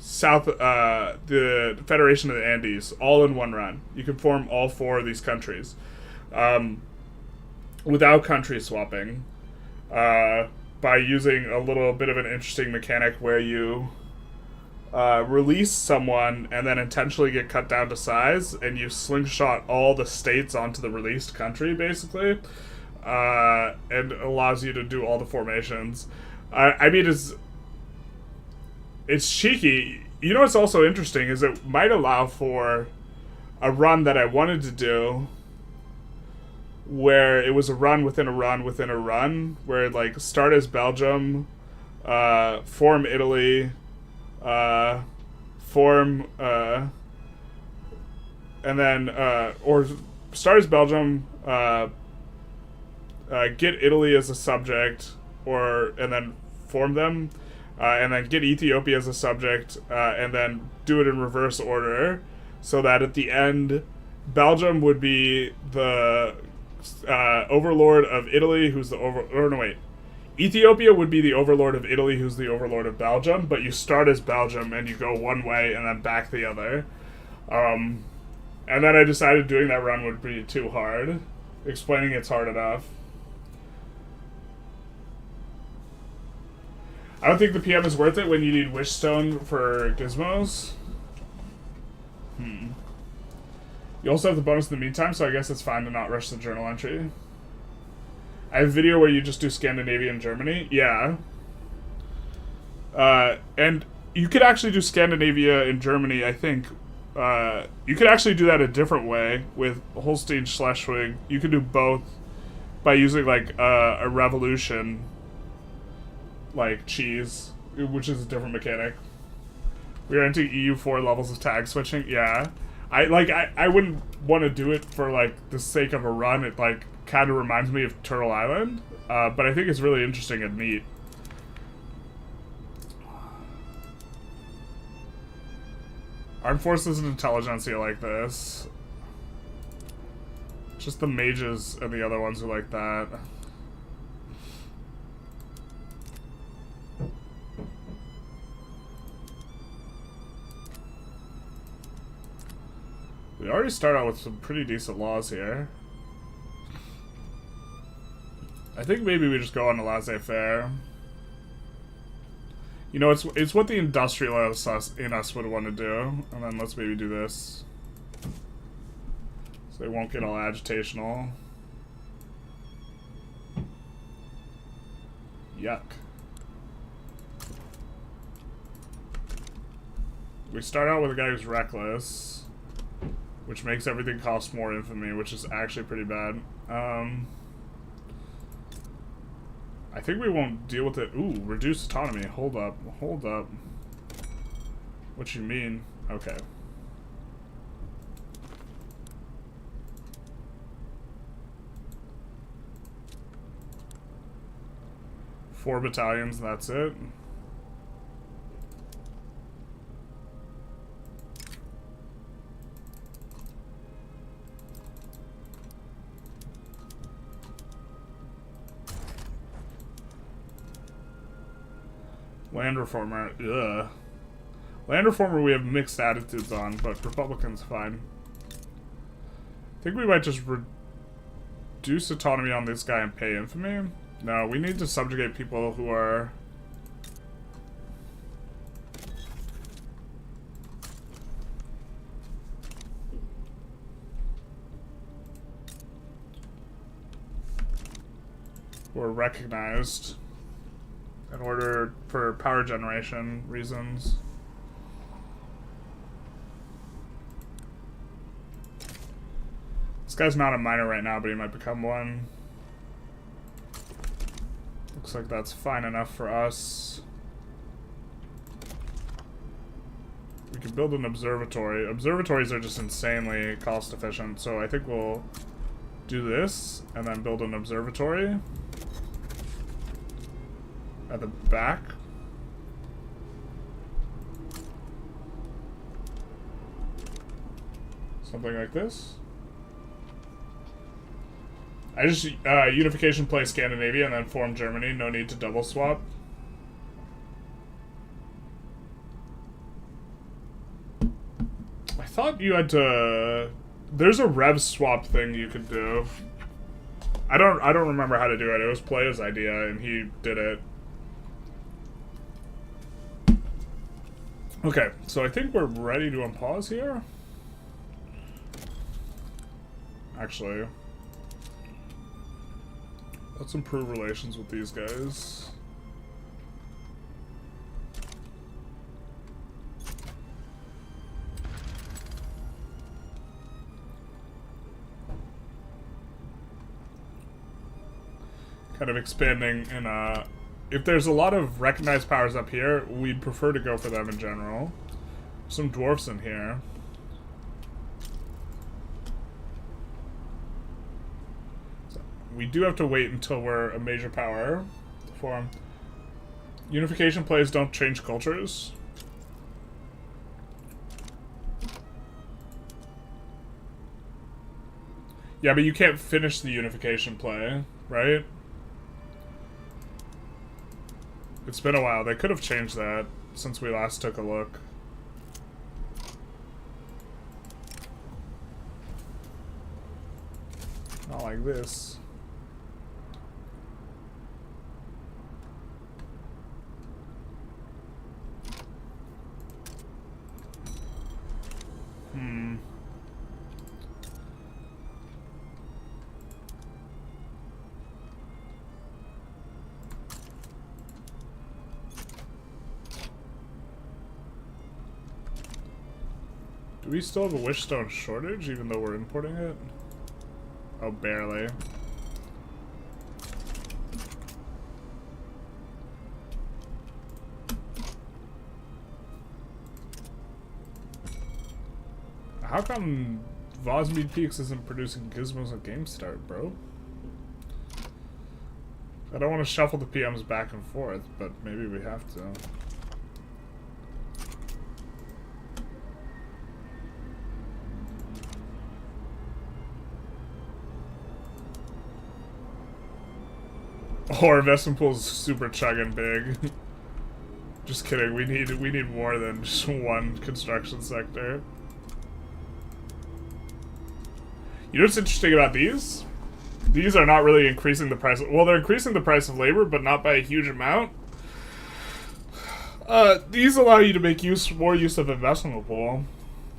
the Federation of the Andes, all in one run. You can form all 4 of these countries without country swapping, by using a little bit of an interesting mechanic where you release someone and then intentionally get cut down to size, and you slingshot all the states onto the released country, basically, and it allows you to do all the formations. I mean, it's cheeky. You know what's also interesting is it might allow for a run that I wanted to do where it was a run within a run within a run, where it, like, start as Belgium, form Italy, form, and then, or start as Belgium, get Italy as a subject, and then form them, and then get Ethiopia as a subject, and then do it in reverse order, so that at the end, Belgium would be the overlord of Italy, who's the Ethiopia would be the overlord of Italy, who's the overlord of Belgium, but you start as Belgium and you go one way and then back the other. And then I decided doing that run would be too hard. Explaining it's hard enough. I don't think the PM is worth it when you need Wishstone for gizmos. You also have the bonus in the meantime, so I guess it's fine to not rush the journal entry. I have a video where you just do Scandinavia and Germany. Yeah. And you could actually do Scandinavia and Germany, I think. You could actually do that a different way with Holstein Schleswig. You could do both by using, like, a revolution, like, cheese, which is a different mechanic. We are into EU4 levels of tag switching. Yeah. I wouldn't want to do it for, like, the sake of a run. It, like, kind of reminds me of Turtle Island. But I think it's really interesting and neat. Armed Forces and Intelligentsia like this. Just the mages and the other ones who like that. We already start out with some pretty decent laws here. I think maybe we just go on a laissez-faire. You know, it's what the industrialists in us would want to do. And then let's maybe do this. So they won't get all agitational. Yuck. We start out with a guy who's reckless, which makes everything cost more infamy, which is actually pretty bad. I think we won't deal with it. Ooh, reduced autonomy. Hold up. Hold up. What you mean? Okay. Four battalions, that's it. Land Reformer, ugh. Land Reformer we have mixed attitudes on, but Republicans fine. I think we might just reduce autonomy on this guy and pay infamy. No, we need to subjugate people who are... recognized. In order for power generation reasons. This guy's not a miner right now, but he might become one. Looks like that's fine enough for us. We could build an observatory. Observatories are just insanely cost efficient, so I think we'll do this and then build an observatory. At the back. Something like this. I just unification play Scandinavia and then form Germany. No need to double swap. I thought you had to... There's a rev swap thing you could do. I don't remember how to do it. It was Play's idea and he did it. Okay, so I think we're ready to unpause here. Actually, let's improve relations with these guys. kind of expanding in if there's a lot of recognized powers up here, we'd prefer to go for them in general. Some dwarfs in here. So we do have to wait until we're a major power to form. Unification plays don't change cultures. Yeah, but you can't finish the unification play, right? It's been a while. They could have changed that since we last took a look. Not like this. Do we still have a wishstone shortage, even though we're importing it? Oh, barely. How come Vosmead Peaks isn't producing gizmos at Game Start, bro? I don't want to shuffle the PMs back and forth, but maybe we have to. Oh, our investment pool's super chugging big. Just kidding. We need more than just one construction sector. You know what's interesting about these? These are not really increasing the price. Well, they're increasing the price of labor, but not by a huge amount. These allow you to make more use of investment pool.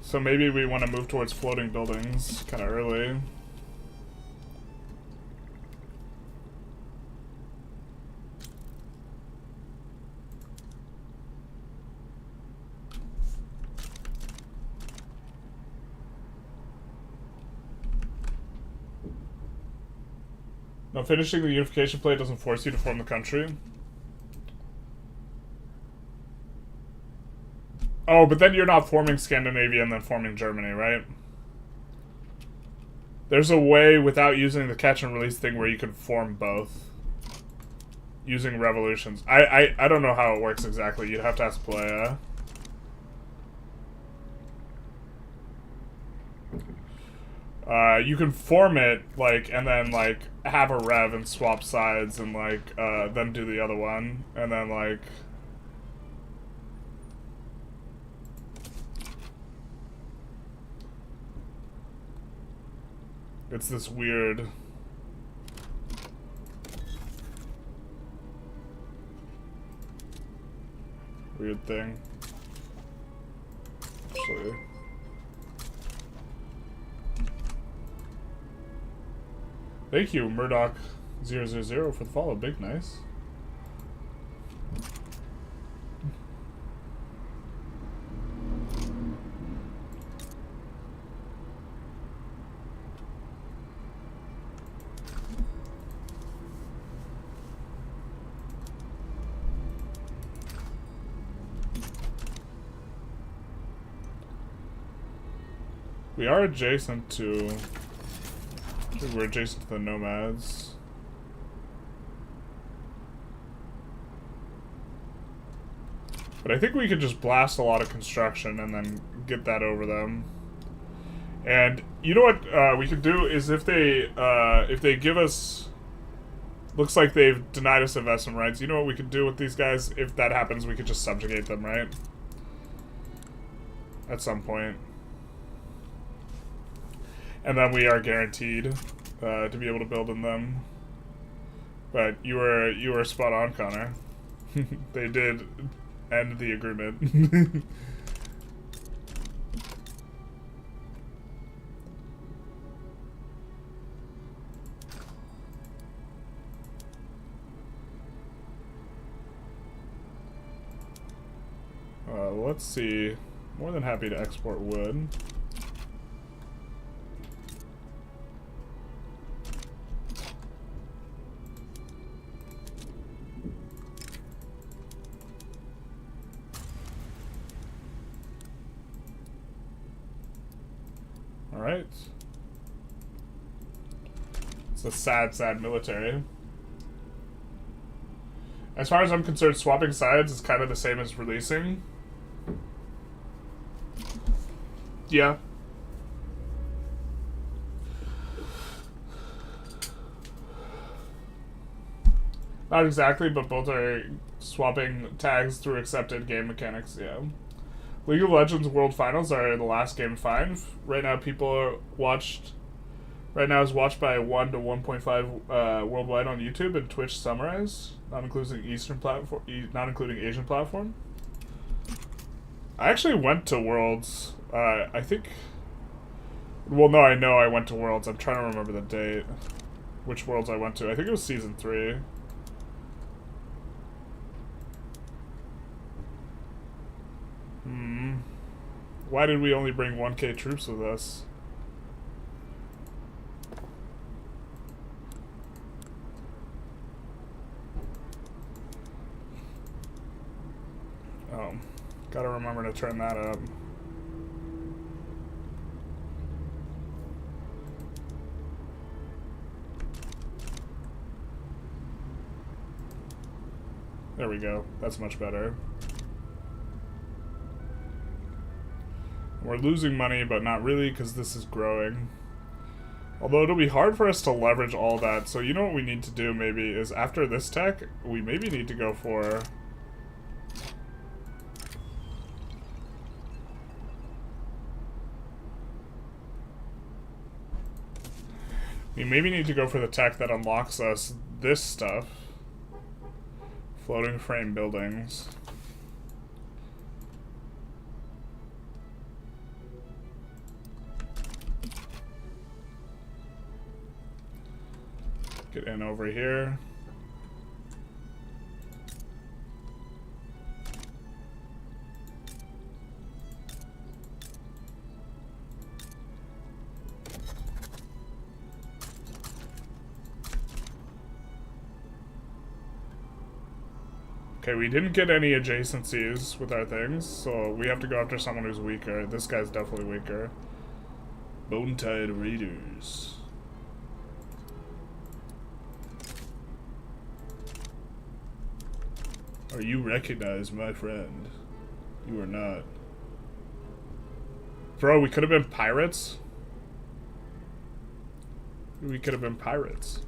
So maybe we want to move towards floating buildings kind of early. No, finishing the unification play doesn't force you to form the country. Oh, but then you're not forming Scandinavia and then forming Germany, right? There's a way without using the catch and release thing where you can form both. Using revolutions. I don't know how it works exactly. You'd have to ask Playa. You can form it, like, and then, like, have a rev and swap sides and, like, then do the other one. And then, like... It's this weird thing. Actually... Thank you, Murdoch000 for the follow. Big nice. We are adjacent to... We're adjacent to the nomads. But I think we could just blast a lot of construction and then get that over them. And you know what we could do is if they give us... Looks like they've denied us investment rights. You know what we could do with these guys? If that happens, we could just subjugate them, right? At some point. And then we are guaranteed to be able to build in them. But you were spot on, Connor. They did end the agreement. Let's see. More than happy to export wood. Alright. It's a sad, sad military. As far as I'm concerned, swapping sides is kind of the same as releasing. Yeah. Not exactly, but both are swapping tags through accepted game mechanics, yeah. League of Legends World Finals are the last game 5. Right now Right now is watched by 1 to 1.5 worldwide on YouTube and Twitch Summarize, not including not including Asian platform. I actually went to Worlds. I think. Well, no, I know I went to Worlds. I'm trying to remember the date. Which Worlds I went to. I think it was season 3. Why did we only bring 1K troops with us? Oh, gotta remember to turn that up. There we go. That's much better. We're losing money, but not really, because this is growing. Although it'll be hard for us to leverage all that, so you know what we need to do maybe is after this tech, we maybe need to go for... We maybe need to go for the tech that unlocks us this stuff. Floating frame buildings. Get in over here. Okay, we didn't get any adjacencies with our things, so we have to go after someone who's weaker. This guy's definitely weaker. Bone-Tide Raiders. Are you recognized, my friend? You are not. Bro, we could have been pirates. We could have been pirates.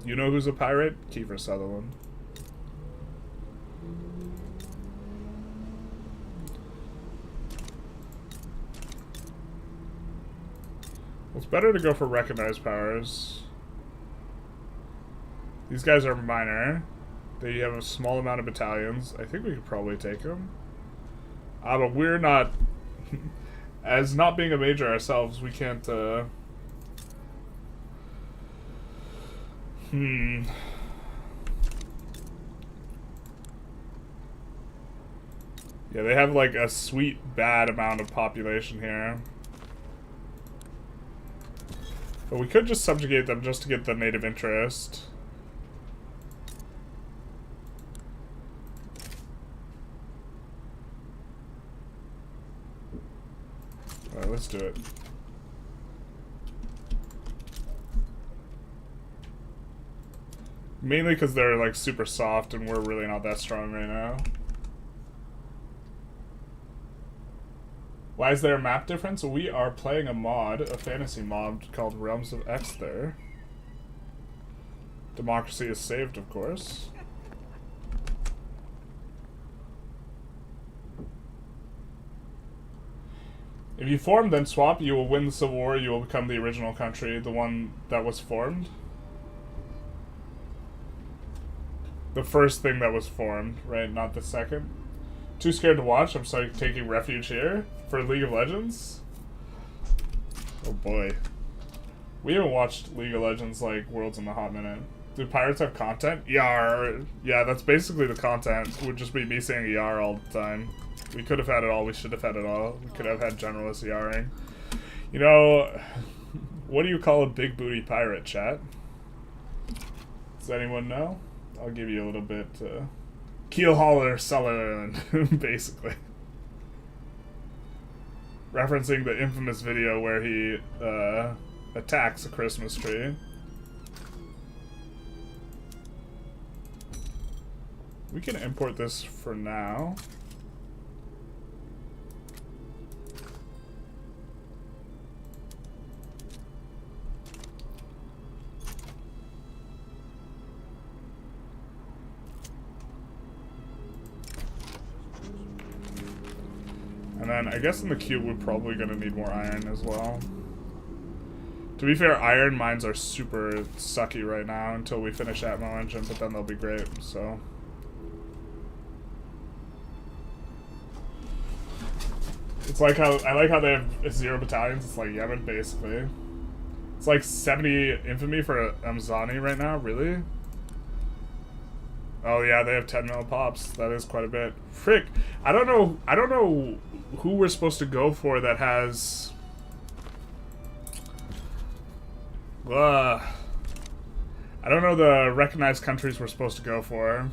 You know who's a pirate? Kiefer Sutherland. Well, it's better to go for recognized powers. These guys are minor. They have a small amount of battalions. I think we could probably take them. But we're not... As not being a major ourselves, we can't, Yeah, they have, like, a sweet, bad amount of population here. But we could just subjugate them just to get the native interest. Alright, let's do it. Mainly because they're like super soft and we're really not that strong right now. Why is there a map difference? We are playing a mod, a fantasy mod called Realms of Exther. Democracy is saved, of course. If you form, then swap, you will win the Civil War, you will become the original country, the one that was formed. The first thing that was formed, right? Not the second. Too scared to watch, I'm sorry, taking refuge here for League of Legends. Oh boy. We haven't watched League of Legends like Worlds in a hot minute. Do pirates have content? Yar. Yeah, that's basically the content. It would just be me saying yar all the time. We could have had it all, we should have had it all. We could have had generalist yarring. You know, what do you call a big booty pirate, chat? Does anyone know? I'll give you a little bit, keel hauler, Sutherland, basically. Referencing the infamous video where he attacks a Christmas tree. We can import this for now. And then I guess in the cube we're probably going to need more iron as well. To be fair, iron mines are super sucky right now until we finish Atmo Engine, but then they'll be great, so. It's like how, I like how they have 0 battalions, it's like Yemen basically. It's like 70 infamy for Amzani right now, really? Oh yeah, they have 10 mil pops. That is quite a bit. Frick, I don't know who we're supposed to go for that has... I don't know the recognized countries we're supposed to go for.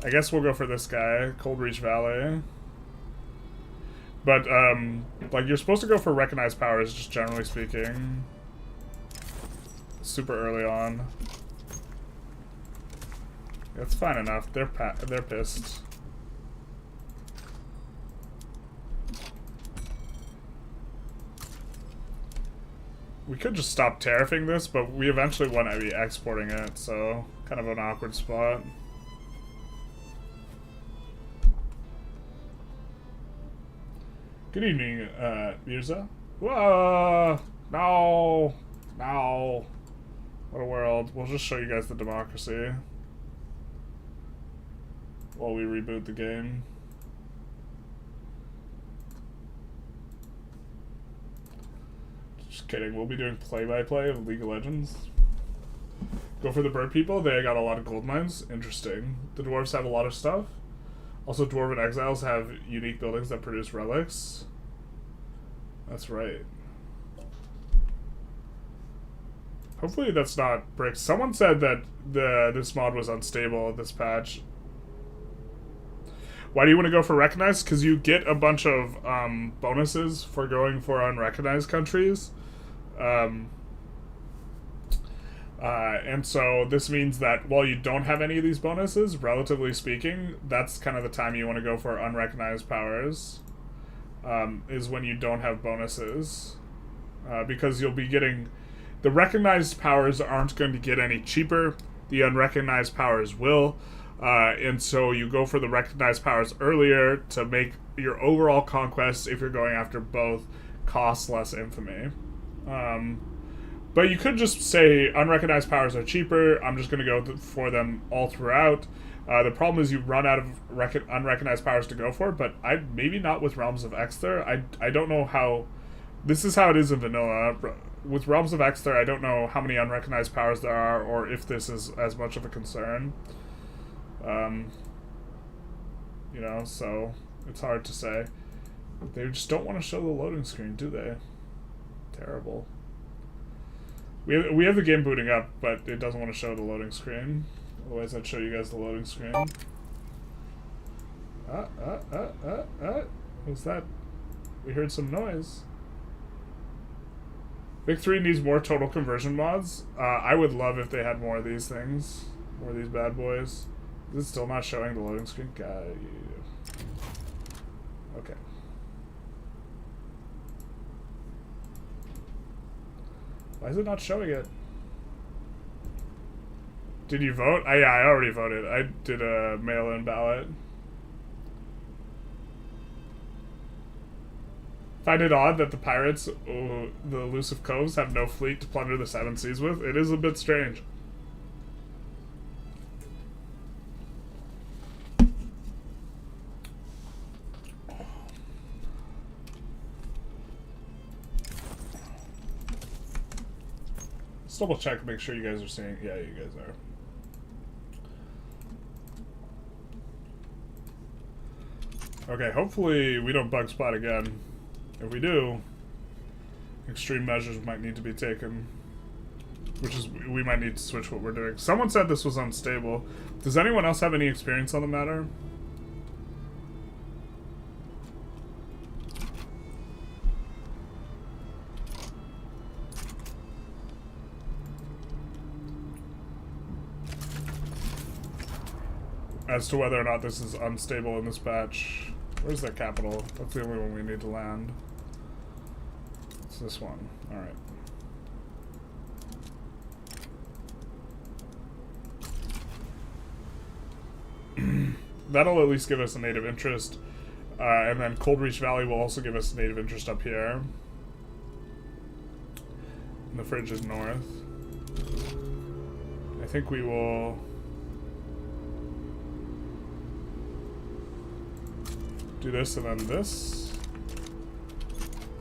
I guess we'll go for this guy, Cold Reach Valley. But, like, you're supposed to go for recognized powers, just generally speaking. Super early on. That's fine enough. They're pissed. We could just stop tariffing this, but we eventually want to be exporting it, so kind of an awkward spot. Good evening, Mirza. Whoa! No! No! What a world. We'll just show you guys the democracy while we reboot the game. Just kidding. We'll be doing play-by-play of League of Legends. Go for the bird people. They got a lot of gold mines. Interesting. The dwarves have a lot of stuff. Also, Dwarven Exiles have unique buildings that produce relics. That's right. Hopefully that's not bricks. Someone said that this mod was unstable, this patch. Why do you want to go for recognized? Because you get a bunch of bonuses for going for unrecognized countries. And so this means that while you don't have any of these bonuses, relatively speaking, that's kind of the time you want to go for unrecognized powers, is when you don't have bonuses. Because you'll be getting... The recognized powers aren't going to get any cheaper. The unrecognized powers will. And so you go for the recognized powers earlier to make your overall conquest, if you're going after both, cost less infamy. But you could just say unrecognized powers are cheaper. I'm just going to go for them all throughout. The problem is you run out of unrecognized powers to go for, but maybe not with Realms of Exther. I don't know how... This is how it is in vanilla. With Realms of Exther, I don't know how many unrecognized powers there are, or if this is as much of a concern. You know, so it's hard to say. They just don't want to show the loading screen, do they? Terrible. We have the game booting up, but it doesn't want to show the loading screen. Otherwise, I'd show you guys the loading screen. What's that? We heard some noise. Vic 3 needs more total conversion mods. I would love if they had more of these things. More of these bad boys. Is it still not showing the loading screen? God, okay. Why is it not showing it? Did you vote? Yeah, I already voted. I did a mail-in ballot. Find it odd that the pirates, the elusive coves, have no fleet to plunder the Seven Seas with. It is a bit strange. Let's double check, make sure you guys are seeing. Yeah, you guys are. Okay, hopefully we don't bug spot again. If we do, extreme measures might need to be taken. which is we might need to switch what we're doing. Someone said this was unstable. Does anyone else have any experience on the matter? As to whether or not this is unstable in this patch. Where's their capital? That's the only one we need to land. It's this one. Alright. That'll at least give us a native interest. And then Cold Reach Valley will also give us native interest up here. And the fridge is north. I think we will... do this and then this.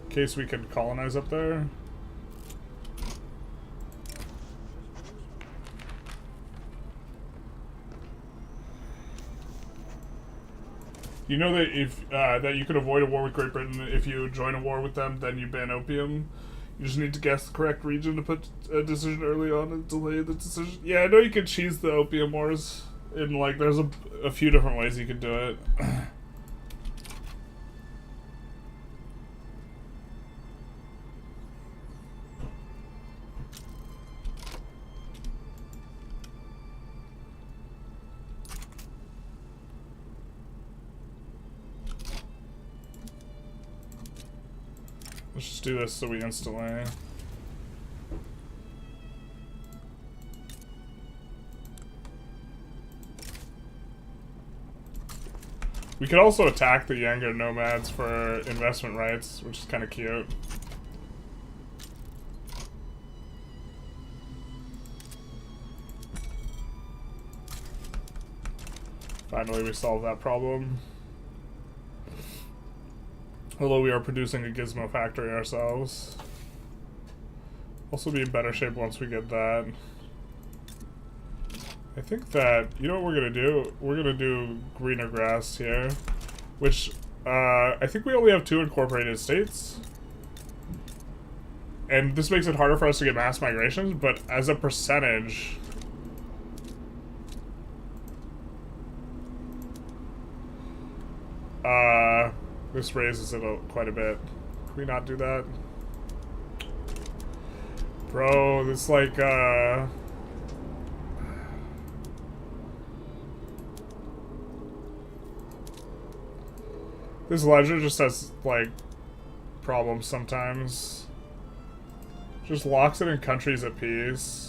In case we can colonize up there. You know that if that you can avoid a war with Great Britain if you join a war with them, then you ban opium. You just need to guess the correct region to put a decision early on and delay the decision. Yeah, I know you can cheese the opium wars in like there's a few different ways you can do it. Let's just do this so we instantly... We could also attack the younger nomads for investment rights, which is kind of cute. Finally, we solved that problem. Although we are producing a gizmo factory ourselves. Also be in better shape once we get that. I think that, you know what we're gonna do? We're gonna do greener grass here. Which, I think we only have 2 incorporated states. And this makes it harder for us to get mass migrations, but as a percentage... this raises it quite a bit. Can we not do that? Bro, this like, this ledger just has, like, problems sometimes. Just locks it in countries at peace.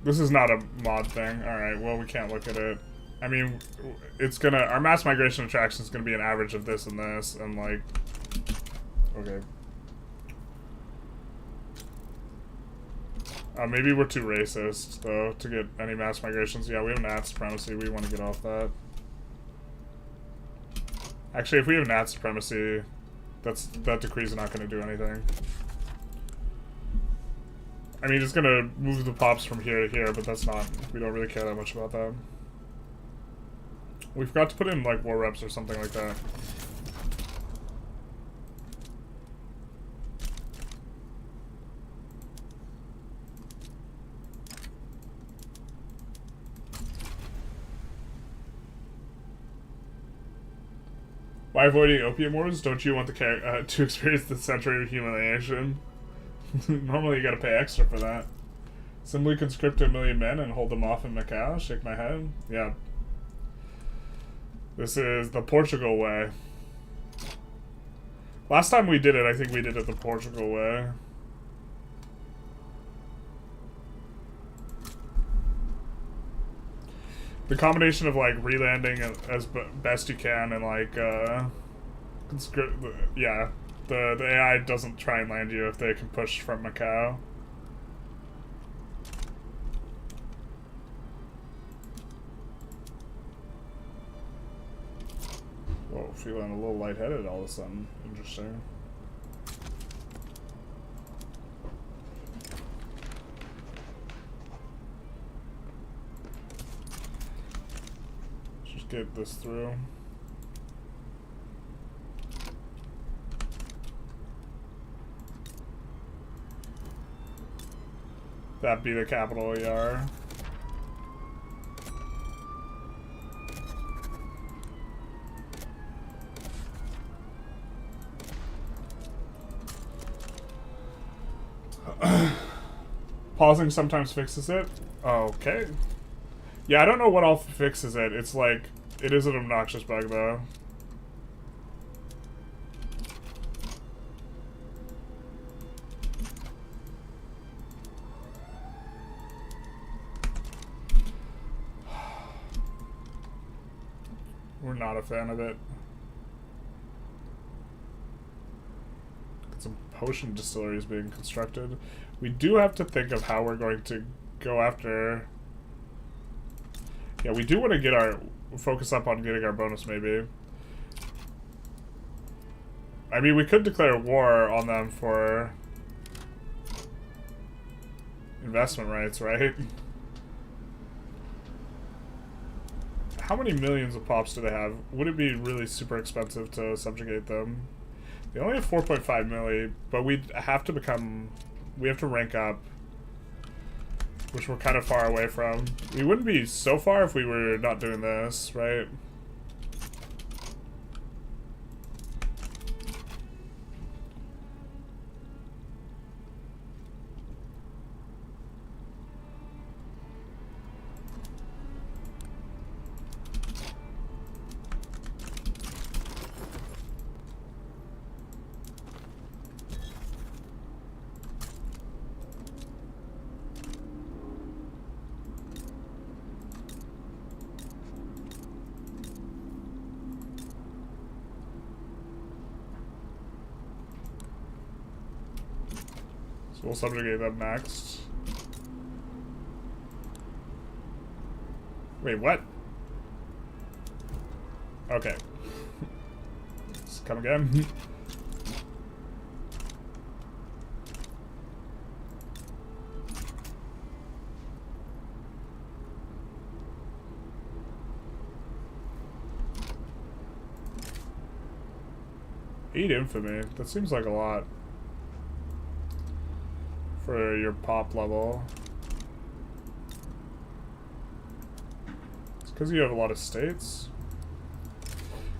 This is not a mod thing. Alright, well, we can't look at it. I mean, it's gonna... Our mass migration attraction is gonna be an average of this and this, and like... Okay. Maybe we're too racist, though, to get any mass migrations. Yeah, we have Nat supremacy. We want to get off that. Actually, if we have Nat supremacy, that decree's not gonna do anything. I mean, it's gonna move the pops from here to here, but that's not... We don't really care that much about that. We forgot to put in, like, war reps or something like that. Why avoiding opium wars? Don't you want the to experience the century of humiliation? Normally you gotta pay extra for that. Simply conscript 1 million men and hold them off in Macau? Shake my head? Yeah. This is the Portugal way. Last time we did it, I think we did it the Portugal way. The combination of, like, relanding as best you can and, like, yeah. The AI doesn't try and land you if they can push from Macau. Whoa, feeling a little lightheaded all of a sudden. Interesting. get this through. That be the capital ER. Pausing sometimes fixes it. Okay. Yeah, I don't know what all fixes it. It's like, it is an obnoxious bug though. We're not a fan of it. Some potion distilleries being constructed. We do have to think of how we're going to go after... Yeah, we do want to get our... focus up on getting our bonus, maybe. I mean, we could declare war on them for... investment rights, right? How many millions of pops do they have? Would it be really super expensive to subjugate them? They only have 4.5 milli, but we have to become... we have to rank up, which we're kind of far away from. We wouldn't be so far if we were not doing this, right? We'll subjugate them next. Wait, what? Okay. Let's come again. Eight infamy. That seems like a lot. For your pop level. It's because you have a lot of states.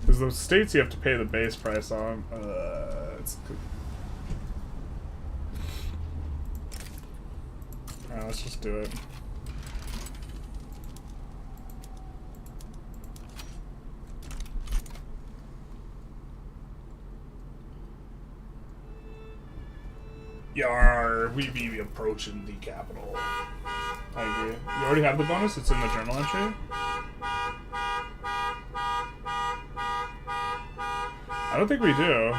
Because those states you have to pay the base price on. It's good. Alright, let's just do it. Yar, we be approaching the capital. I agree. You already have the bonus? It's in the journal entry? I don't think we do.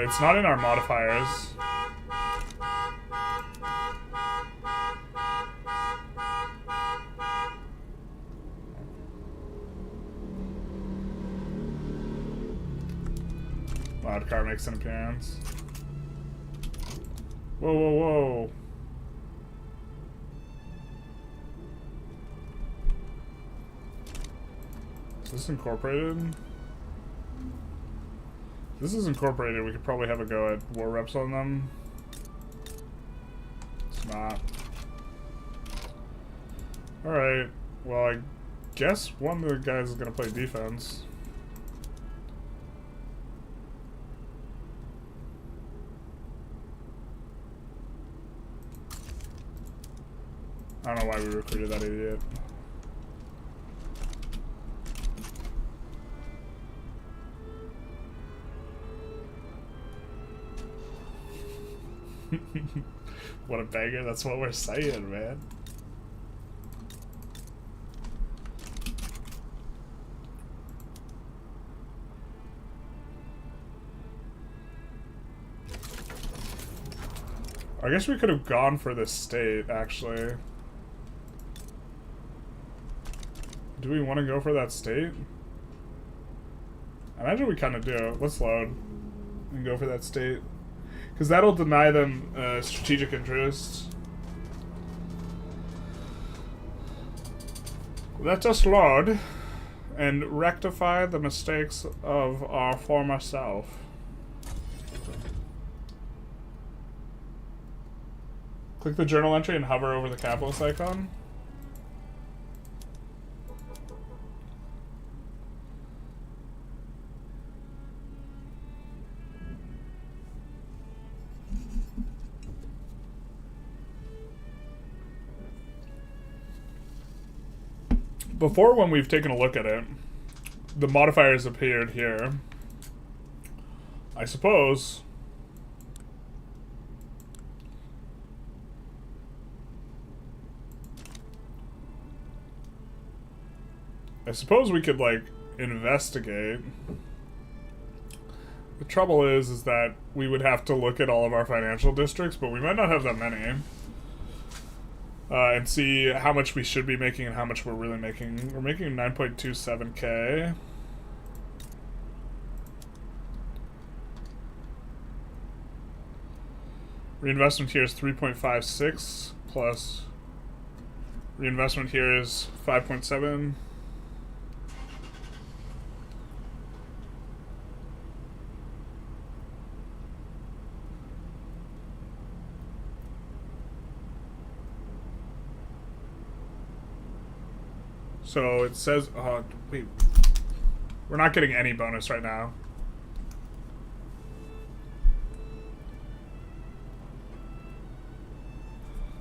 It's not in our modifiers. Loud car makes an appearance. Whoa, whoa, whoa. Is this incorporated? This is incorporated. We could probably have a go at war reps on them. It's not. Alright. Well, I guess one of the guys is going to play defense. I don't know why we recruited that idiot. What a banger, that's what we're saying, man. I guess we could have gone for this state, actually. Do we want to go for that state? I imagine we kind of do. Let's load and go for that state. Because that'll deny them strategic interest. Let us load and rectify the mistakes of our former self. Click the journal entry and hover over the capitalist icon. Before, when we've taken a look at it, the modifiers appeared here. I suppose we could, like, investigate. The trouble is that we would have to look at all of our financial districts, but we might not have that many. And see how much we should be making and how much we're really making. We're making 9.27k. Reinvestment here is 3.56 plus reinvestment here is 5.7. So it says, oh, wait, we're not getting any bonus right now.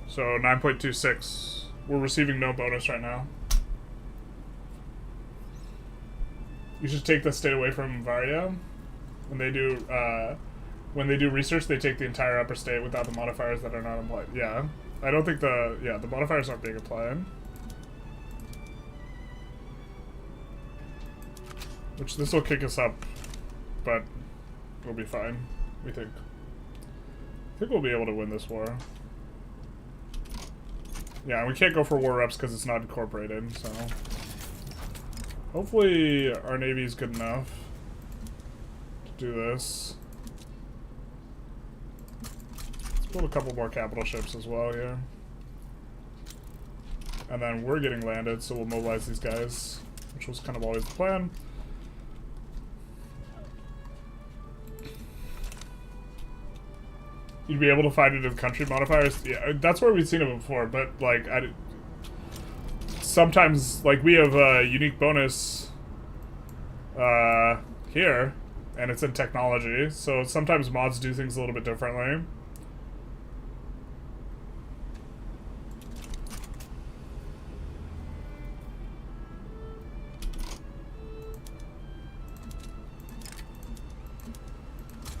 So 9.26, we're receiving no bonus right now. You should take the state away from Varia. When they do research, they take the entire upper state without the modifiers that are not applied. Yeah, I don't think the modifiers aren't being applied. Which this will kick us up, but we'll be fine, we think. I think we'll be able to win this war. Yeah, we can't go for war reps because it's not incorporated, so... Hopefully our navy is good enough to do this. Let's build a couple more capital ships as well here. And then we're getting landed, so we'll mobilize these guys, which was kind of always the plan. You'd be able to find it in country modifiers? Yeah, that's where we've seen it before, but, like, sometimes, like, we have a unique bonus here, and it's in technology, so sometimes mods do things a little bit differently.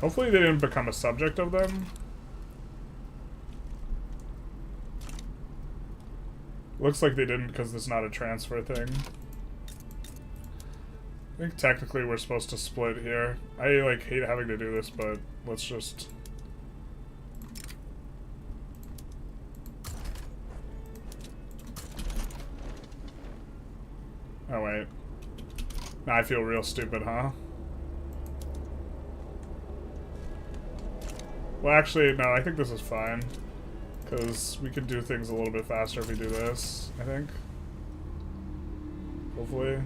Hopefully they didn't become a subject of them. Looks like they didn't because it's not a transfer thing. I think technically we're supposed to split here. I, like, hate having to do this, but let's just... Oh, wait. Now I feel real stupid, huh? Well, actually, no, I think this is fine. Because we can do things a little bit faster if we do this, I think. Hopefully.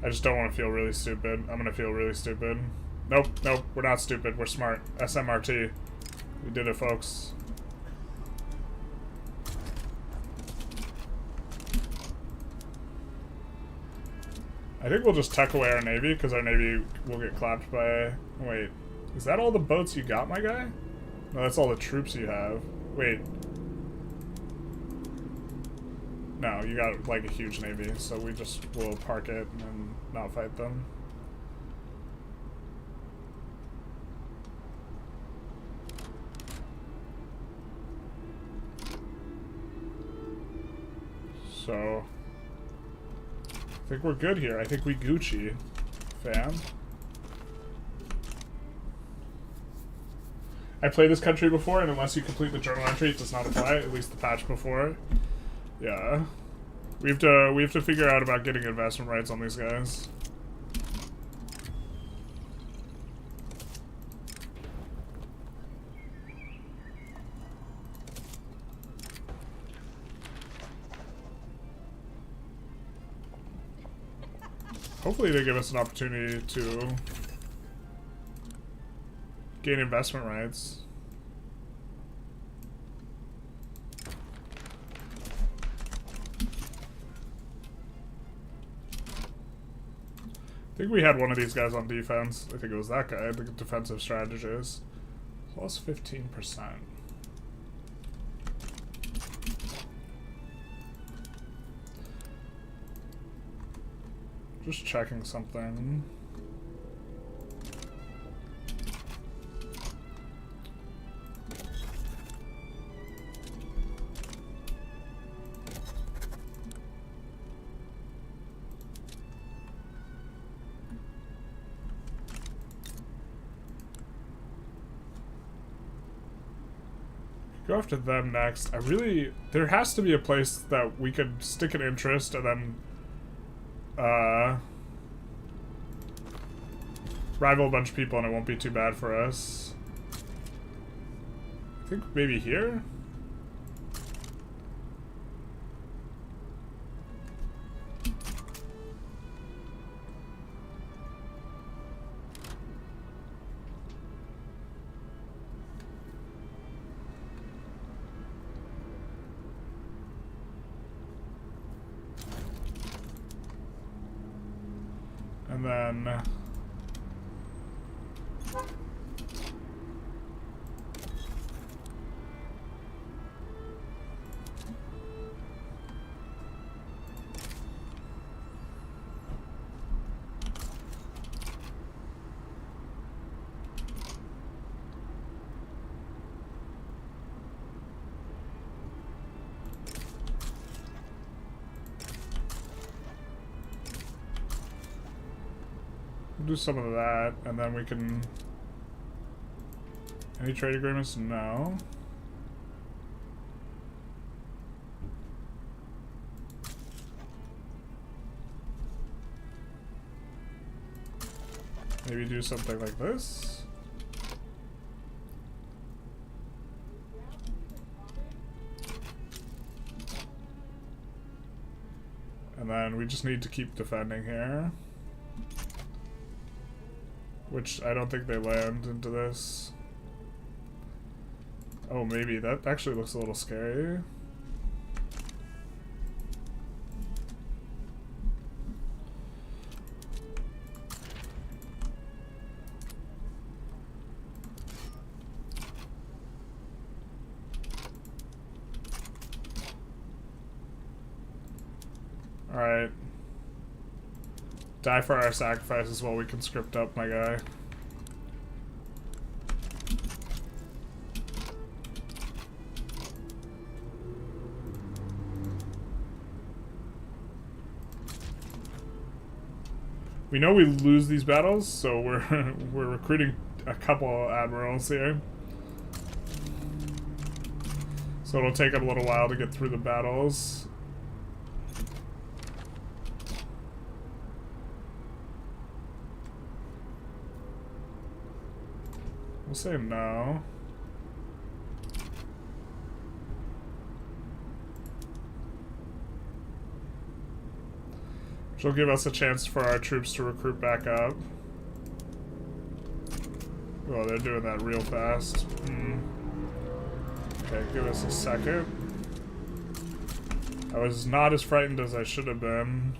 I just don't want to feel really stupid. I'm going to feel really stupid. Nope, nope, we're not stupid. We're smart. SMRT. We did it, folks. I think we'll just tuck away our navy, because our navy will get clapped by... Wait, is that all the boats you got, my guy? No, that's all the troops you have. Wait. No, you got, like, a huge navy, so we just will park it and not fight them. So... I think we're good here. I think we Gucci, fam. I played this country before, and unless you complete the journal entry, it does not apply. At least the patch before. Yeah, we have to figure out about getting investment rights on these guys. Hopefully they give us an opportunity to gain investment rights. I think we had one of these guys on defense. I think it was that guy, the defensive strategist. Plus 15%. Just checking something. Go after them next. There has to be a place that we could stick an interest and then rival a bunch of people and it won't be too bad for us. I think maybe here? And then do some of that, and then we can... Any trade agreements? No. Maybe do something like this. And then we just need to keep defending here. Which I don't think they land into this. Oh, maybe. That actually looks a little scary. Alright. Die for our sacrifices while we conscript up my guy. We know we lose these battles, so we're recruiting a couple admirals here. So it'll take a little while to get through the battles. We'll say no. Which will give us a chance for our troops to recruit back up. Oh, they're doing that real fast. Okay, give us a second. I was not as frightened as I should have been.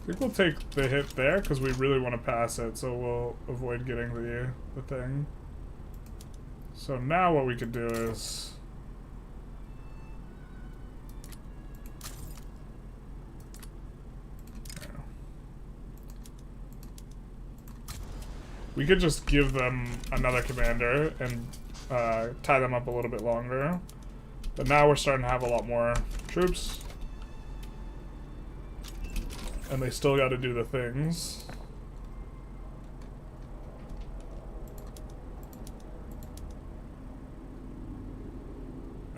I think we'll take the hit there because we really want to pass it, so we'll avoid getting the thing. So now what we could do is we could just give them another commander and tie them up a little bit longer. But now we're starting to have a lot more troops. And they still got to do the things.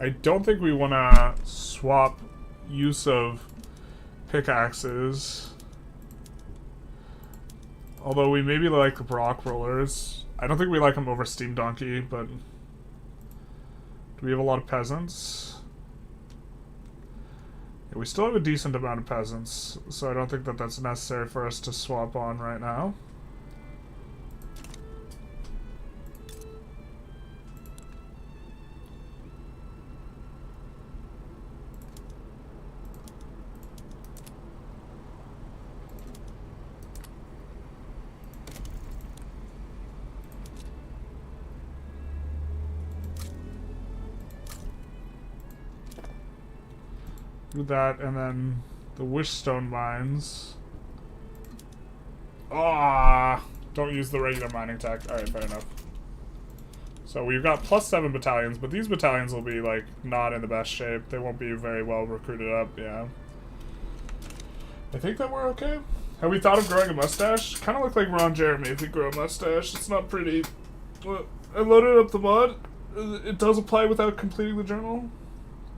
I don't think we want to swap use of pickaxes. Although we maybe like rock rollers. I don't think we like them over Steam Donkey, but... Do we have a lot of peasants? Yeah, we still have a decent amount of peasants, so I don't think that that's necessary for us to swap on right now. Do that, and then the Wishstone mines. Ah, don't use the regular mining tech. Alright, fair enough. So we've got +7 battalions, but these battalions will be, like, not in the best shape. They won't be very well recruited up, yeah. I think that we're okay. Have we thought of growing a mustache? Kind of look like Ron Jeremy if we grow a mustache. It's not pretty. I loaded up the mod. It does apply without completing the journal.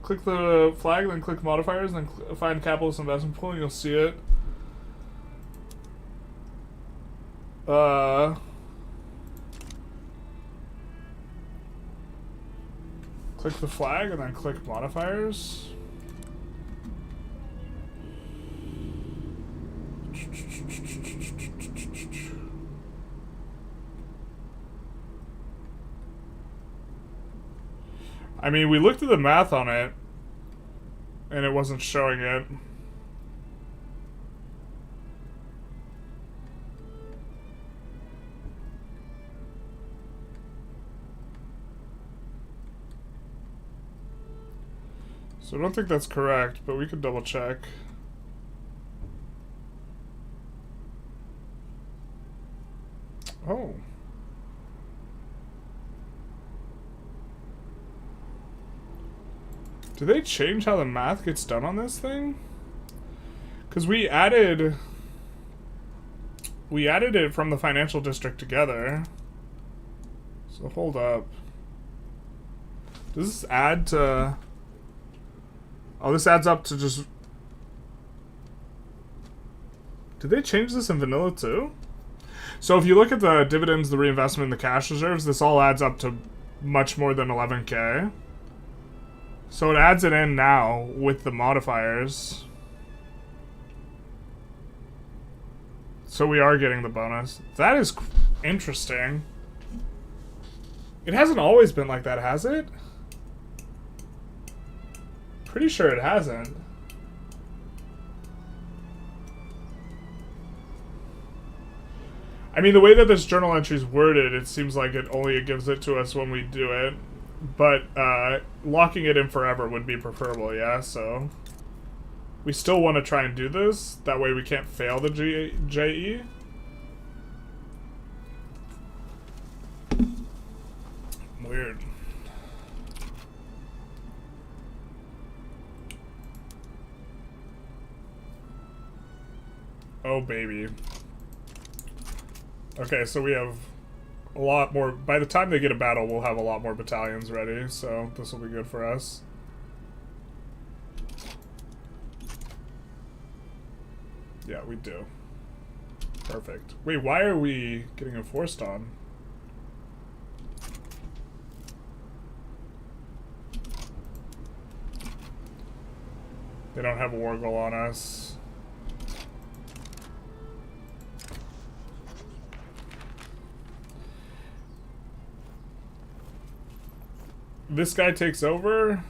Click the flag, then click modifiers, then find capitalist investment pool, and you'll see it. Click the flag, and then click modifiers. I mean, we looked at the math on it, and it wasn't showing it. So I don't think that's correct, but we could double check. Oh. Do they change how the math gets done on this thing? Because we added it from the financial district together. So hold up. Does this add to... Oh, this adds up to just... Did they change this in vanilla too? So if you look at the dividends, the reinvestment, and the cash reserves, this all adds up to much more than 11k. So it adds it in now with the modifiers. So we are getting the bonus. That is interesting. It hasn't always been like that, has it? Pretty sure it hasn't. I mean, the way that this journal entry is worded, it seems like it gives it to us when we do it. But locking it in forever would be preferable, yeah? So we still want to try and do this. That way we can't fail the JE. Weird. Oh, baby. Okay, so we have a lot more. By the time they get a battle, we'll have a lot more battalions ready, so this will be good for us. Yeah, we do. Perfect. Wait, why are we getting enforced on? They don't have a war goal on us. This guy takes over.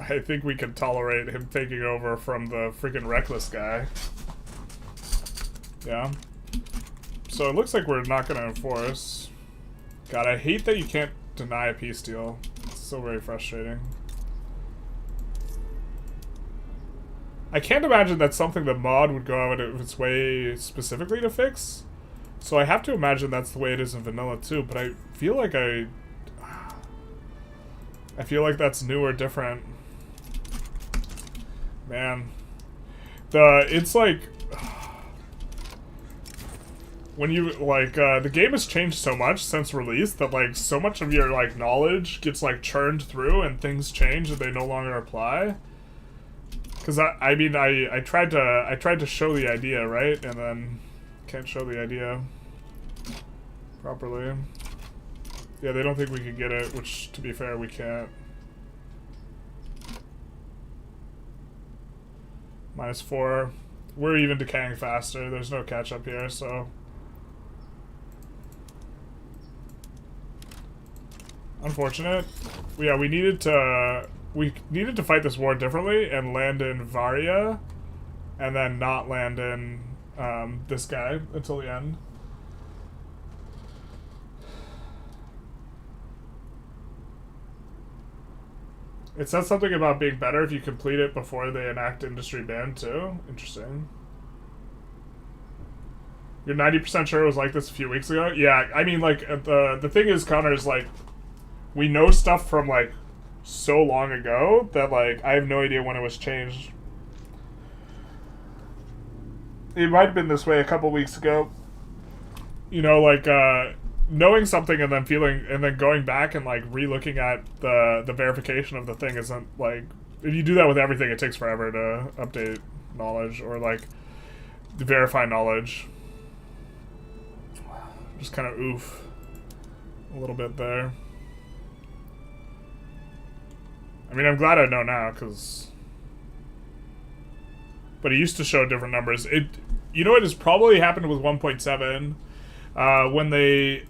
I think we can tolerate him taking over from the freaking reckless guy. Yeah. So it looks like we're not going to enforce. God, I hate that you can't deny a peace deal. It's so very frustrating. I can't imagine that's something the mod would go out of its way specifically to fix. So I have to imagine that's the way it is in vanilla too, but I feel like that's new or different. Man. It's like... When you, like, the game has changed so much since release that, like, so much of your, like, knowledge gets, like, churned through and things change and they no longer apply. I mean, I tried to show the idea, right? And then can't show the idea properly. Yeah, they don't think we could get it, which, to be fair, we can't. -4. We're even decaying faster. There's no catch up here, so. Unfortunate. Yeah, we needed to fight this war differently and land in Varia, and then not land in this guy until the end. It says something about being better if you complete it before they enact industry ban too. Interesting. You're 90% sure it was like this a few weeks ago? Yeah, I mean, like, the thing is, Connor, is like, we know stuff from like so long ago that like I have no idea when it was changed. It might have been this way a couple weeks ago. You know, like knowing something and then going back and like re-looking at the verification of the thing isn't like, if you do that with everything, it takes forever to update knowledge or like verify knowledge. Just kind of oof a little bit there. I mean, I'm glad I know now, but it used to show different numbers. You know what has probably happened with 1.7, when they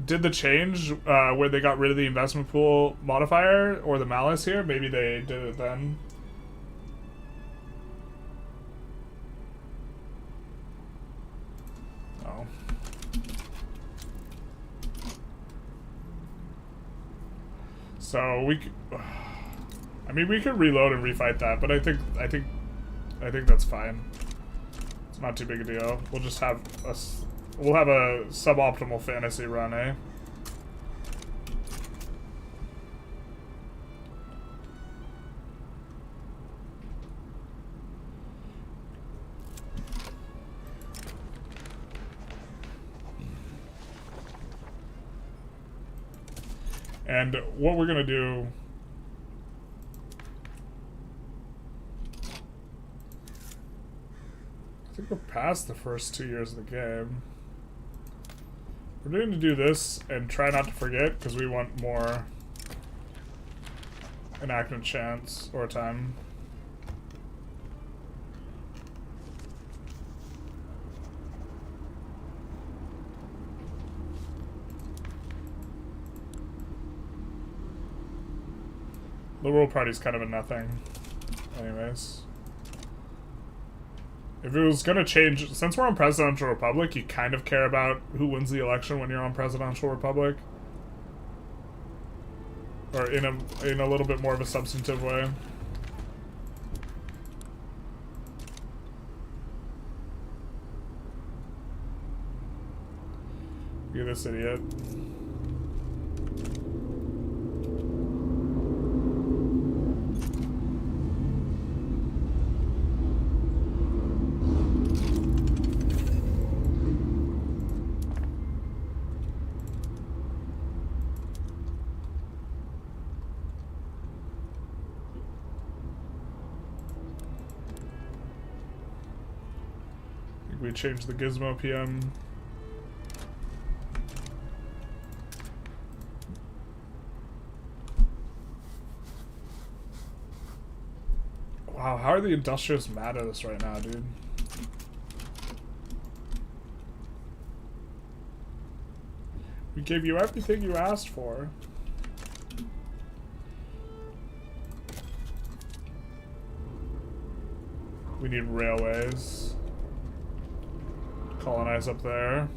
did the change, where they got rid of the investment pool modifier, or the malice here, maybe they did it then. Oh. So we could... I mean, we could reload and refight that, but I think that's fine. It's not too big a deal. We'll just have a suboptimal fantasy run, eh? And what we're gonna do... I think we're past the first 2 years of the game. We're going to do this and try not to forget, because we want more enactment chance or time. Liberal Party's kind of a nothing. Anyways. If it was gonna change, since we're on Presidential Republic, you kind of care about who wins the election when you're on Presidential Republic. Or in a little bit more of a substantive way. Look at this idiot. We changed the Gizmo PM. Wow, how are the Industrialists mad at us right now, dude? We gave you everything you asked for. We need railways. Colonize up there.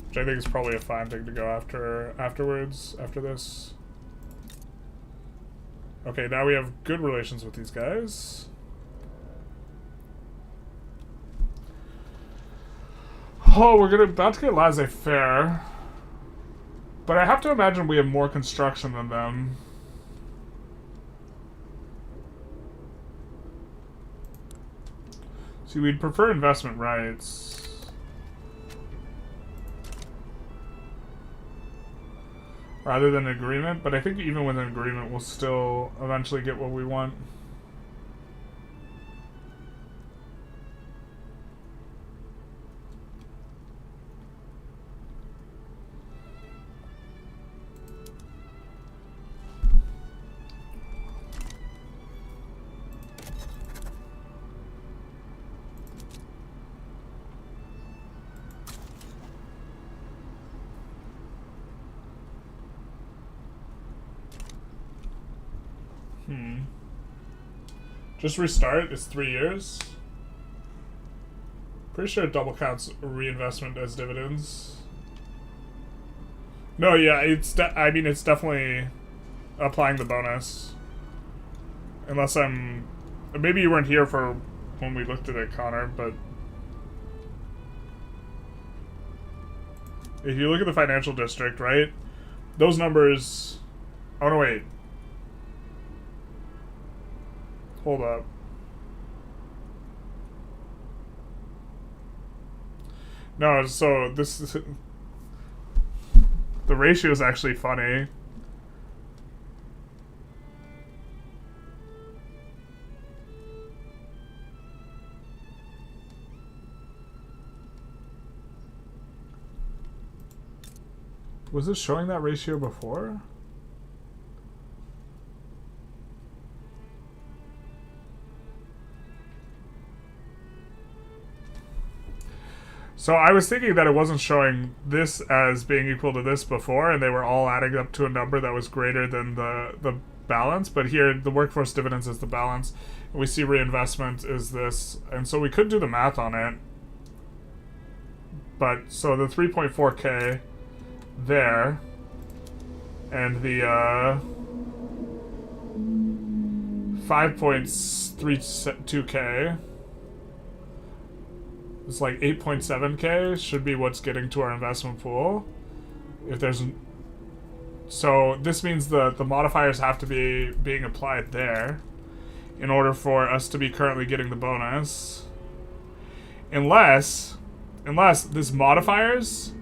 Which I think is probably a fine thing to go afterwards, after this. Okay, now we have good relations with these guys. Oh, we're about to get laissez-faire. But I have to imagine we have more construction than them. So See, we'd prefer investment rights. Rather than agreement, but I think even with an agreement, we'll still eventually get what we want. Just restart, it's 3 years. Pretty sure it double counts reinvestment as dividends. No, yeah, I mean, it's definitely applying the bonus. Unless maybe you weren't here for when we looked at it, Connor, but if you look at the financial district, right? Those numbers... Oh, no, wait. Hold up. No, so this is... The ratio is actually funny. Was it showing that ratio before? So I was thinking that it wasn't showing this as being equal to this before, and they were all adding up to a number that was greater than the balance. But here, the workforce dividends is the balance. And we see reinvestment is this. And so we could do the math on it. But, so the 3.4K there, and the 5.32K... It's like 8.7K should be what's getting to our investment pool. If there's... So this means the modifiers have to be being applied there in order for us to be currently getting the bonus. Unless this modifiers...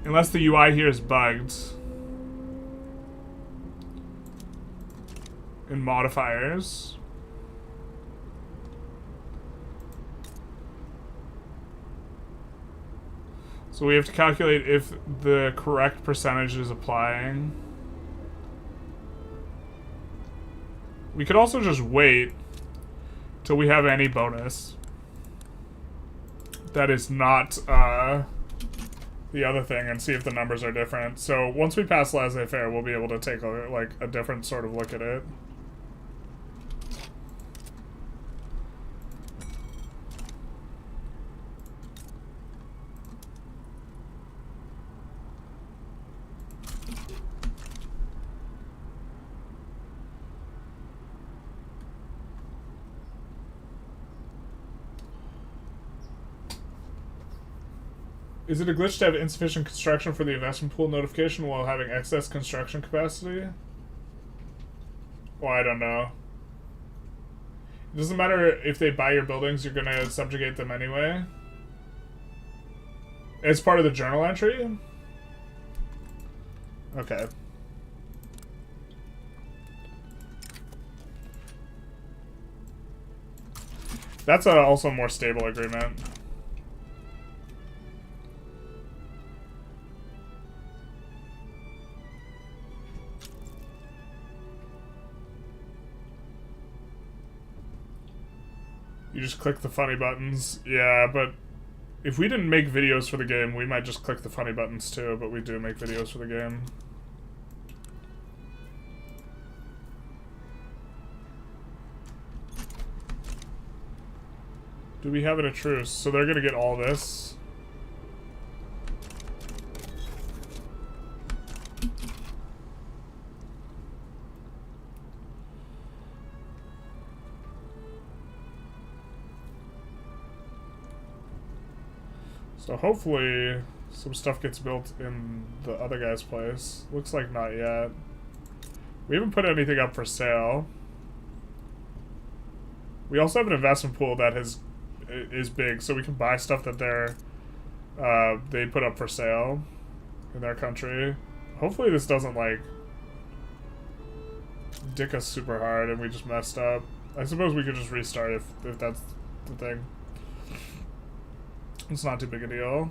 Unless the UI here is bugged. In modifiers... So we have to calculate if the correct percentage is applying. We could also just wait till we have any bonus that is not the other thing and see if the numbers are different. So once we pass laissez-faire, we'll be able to take a different sort of look at it. Is it a glitch to have insufficient construction for the investment pool notification while having excess construction capacity? Well, I don't know. It doesn't matter if they buy your buildings, you're gonna subjugate them anyway. It's part of the journal entry? Okay. That's also a more stable agreement. You just click the funny buttons. Yeah, but if we didn't make videos for the game, we might just click the funny buttons too, but we do make videos for the game. Do we have it a truce? So they're gonna get all this. So hopefully some stuff gets built in the other guy's place. Looks like not yet. We haven't put anything up for sale. We also have an investment pool that is big, so we can buy stuff that they put up for sale in their country. Hopefully this doesn't, like, dick us super hard and we just messed up. I suppose we could just restart if that's the thing. It's not too big a deal.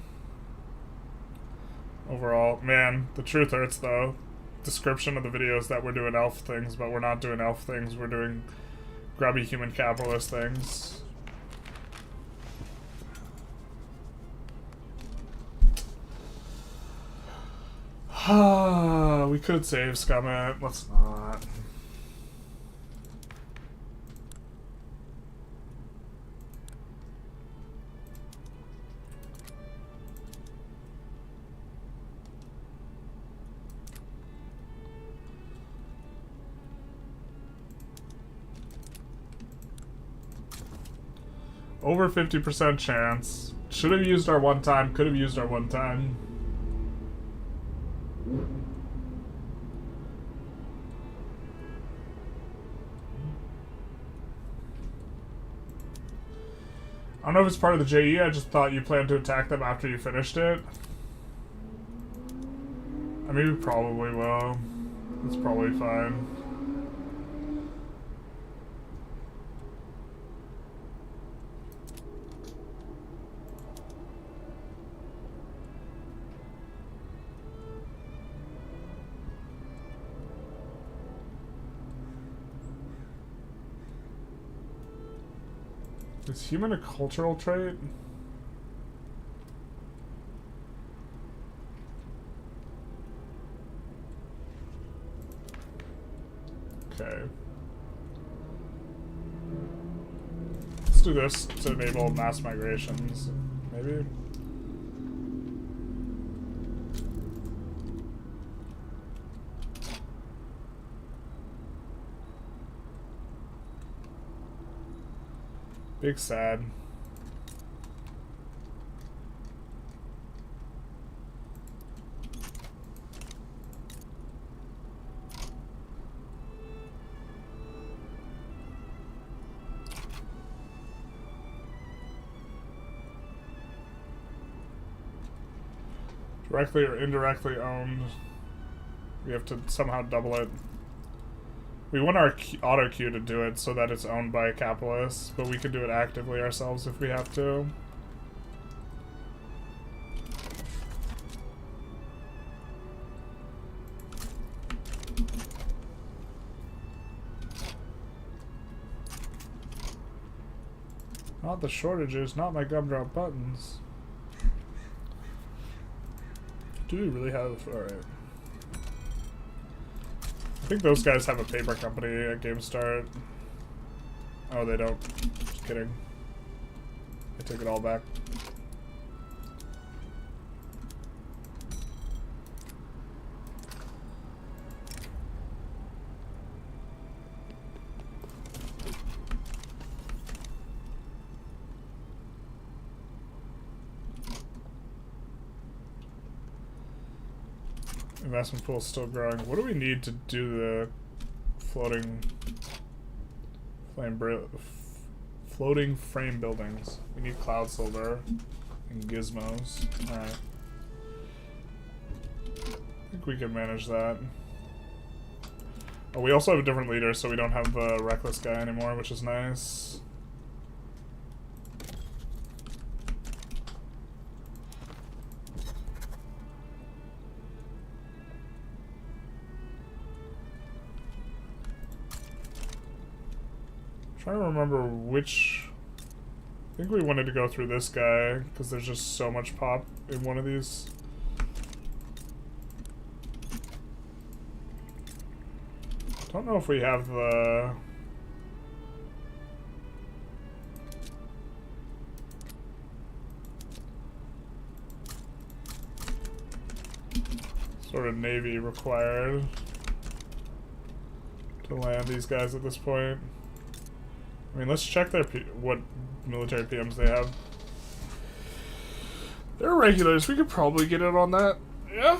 Overall, man, the truth hurts though. Description of the video is that we're doing elf things, but we're not doing elf things. We're doing grubby human capitalist things. We could save Scummit. Let's not. Over 50% chance. Should have used our one time. Could have used our one time. I don't know if it's part of the JE. I just thought you planned to attack them after you finished it. I mean, we probably will. It's probably fine. Is human a cultural trait? Okay. Let's do this to enable mass migrations, maybe? Big sad. Directly or indirectly owned. We have to somehow double it. We want our auto queue to do it so that it's owned by a capitalist, but we can do it actively ourselves if we have to. Not the shortages, not my gumdrop buttons. Do we really have... Alright. I think those guys have a paper company at Game Start. Oh, they don't. Just kidding. I take it all back. Investment pool is still growing. What do we need to do the floating frame buildings? We need cloud silver and gizmos. Alright. I think we can manage that. Oh, we also have a different leader, so we don't have the reckless guy anymore, which is nice. Trying to remember which... I think we wanted to go through this guy, because there's just so much pop in one of these. Don't know if we have the... sort of navy required to land these guys at this point. I mean, let's check their what military PMs they have. They're regulars. We could probably get in on that. Yeah.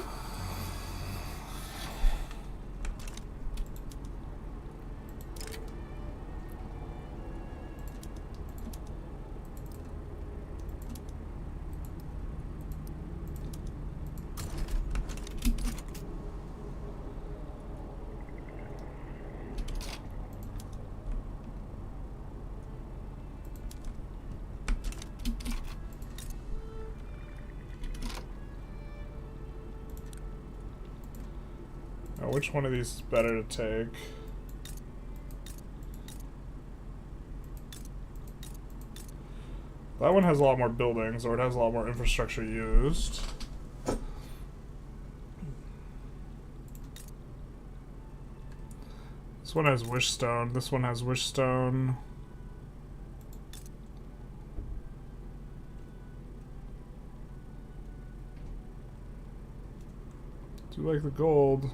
Now, which one of these is better to take? That one has a lot more buildings, or it has a lot more infrastructure used. This one has wishstone. This one has wishstone. Do like the gold.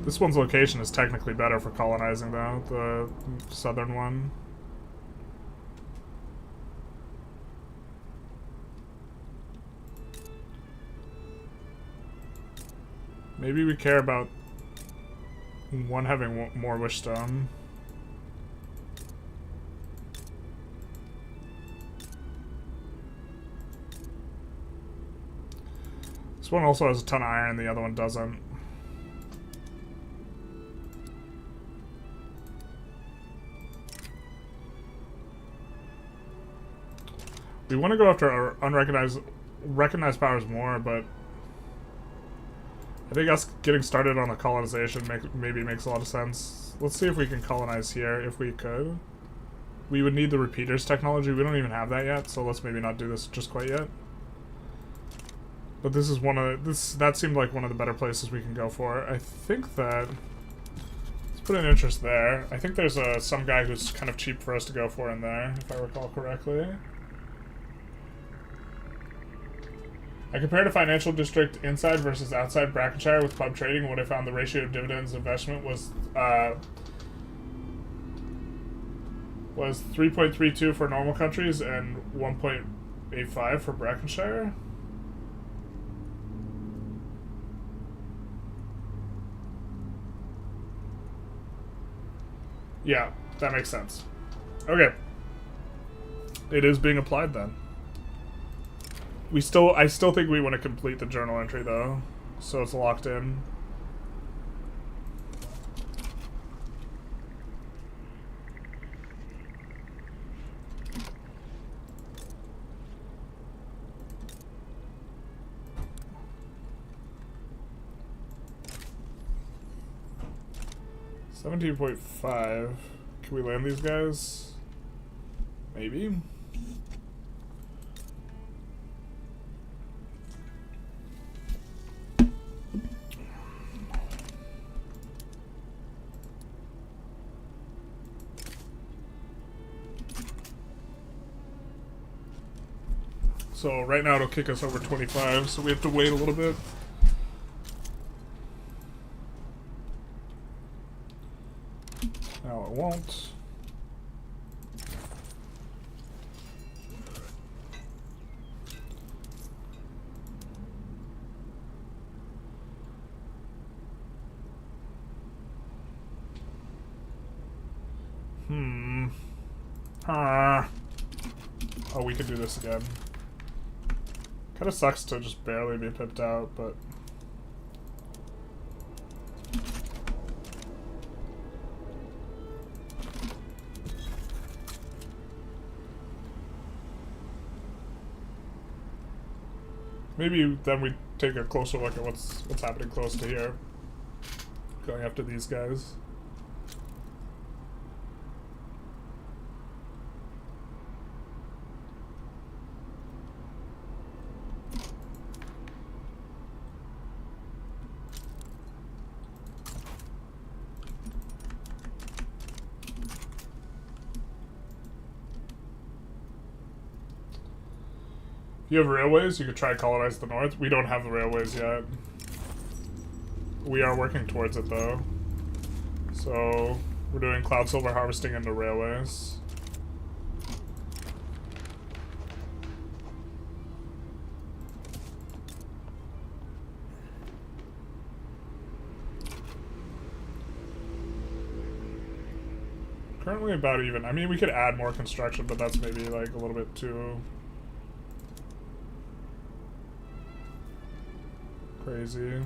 This one's location is technically better for colonizing, though, the southern one. Maybe we care about one having more wishstone. This one also has a ton of iron, the other one doesn't. We want to go after our recognized powers more, but I think us getting started on the colonization maybe makes a lot of sense. Let's see if we can colonize here, if we could. We would need the repeaters technology. We don't even have that yet, so let's maybe not do this just quite yet. But this is that seemed like one of the better places we can go for. I think that, let's put an interest there. I think there's some guy who's kind of cheap for us to go for in there, if I recall correctly. I compared a financial district inside versus outside Brackenshire with pub trading. What I found the ratio of dividends investment was 3.32 for normal countries and 1.85 for Brackenshire. Yeah, that makes sense. Okay. It is being applied then. I still think we want to complete the journal entry though, so it's locked in. $17.5. Can we land these guys? Maybe. So right now it'll kick us over 25, so we have to wait a little bit. Now it won't. Oh, we could do this again. Kind of sucks to just barely be pipped out, but maybe then we take a closer look at what's happening close to here. Going after these guys. You have railways, you could try to colonize the north. We don't have the railways yet. We are working towards it though. So we're doing cloud silver harvesting into railways. Currently about even. I mean, we could add more construction, but that's maybe like a little bit too crazy.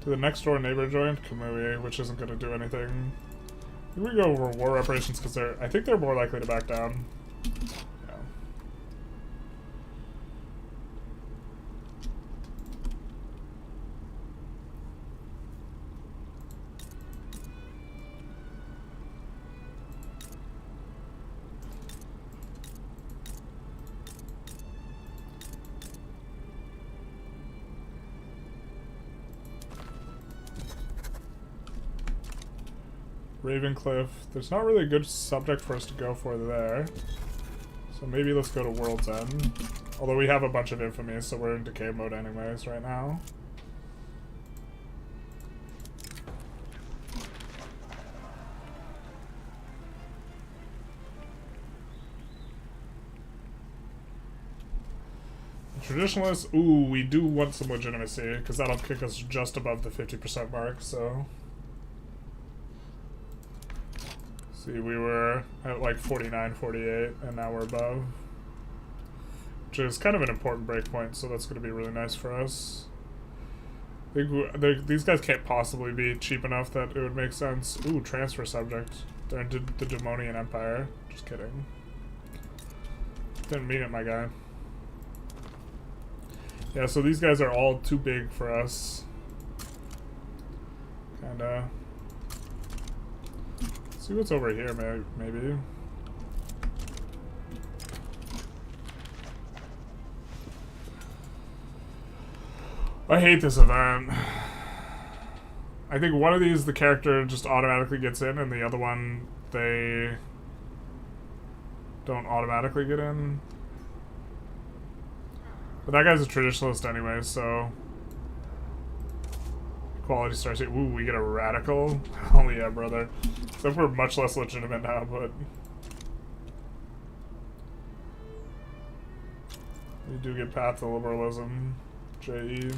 To the next door neighbor joined Kamui, which isn't going to do anything. Here we go over war reparations because I think they're more likely to back down. Yeah. Ravencliff. There's not really a good subject for us to go for there. So maybe let's go to World's End. Although we have a bunch of infamy, so we're in decay mode anyways right now. Traditionalists, ooh, we do want some legitimacy, because that'll kick us just above the 50% mark, so... See, we were at like 49, 48, and now we're above. Which is kind of an important breakpoint, so that's going to be really nice for us. I think these guys can't possibly be cheap enough that it would make sense. Ooh, transfer subject. They're in the Demonian Empire. Just kidding. Didn't mean it, my guy. Yeah, so these guys are all too big for us. Kinda. Let's see what's over here, maybe. I hate this event. I think one of these, the character just automatically gets in, and the other one, they don't automatically get in. But that guy's a traditionalist anyway, so... Equality starts here. Ooh, we get a radical? Oh yeah, brother. Except we're much less legitimate now, but... We do get path to liberalism. J.E.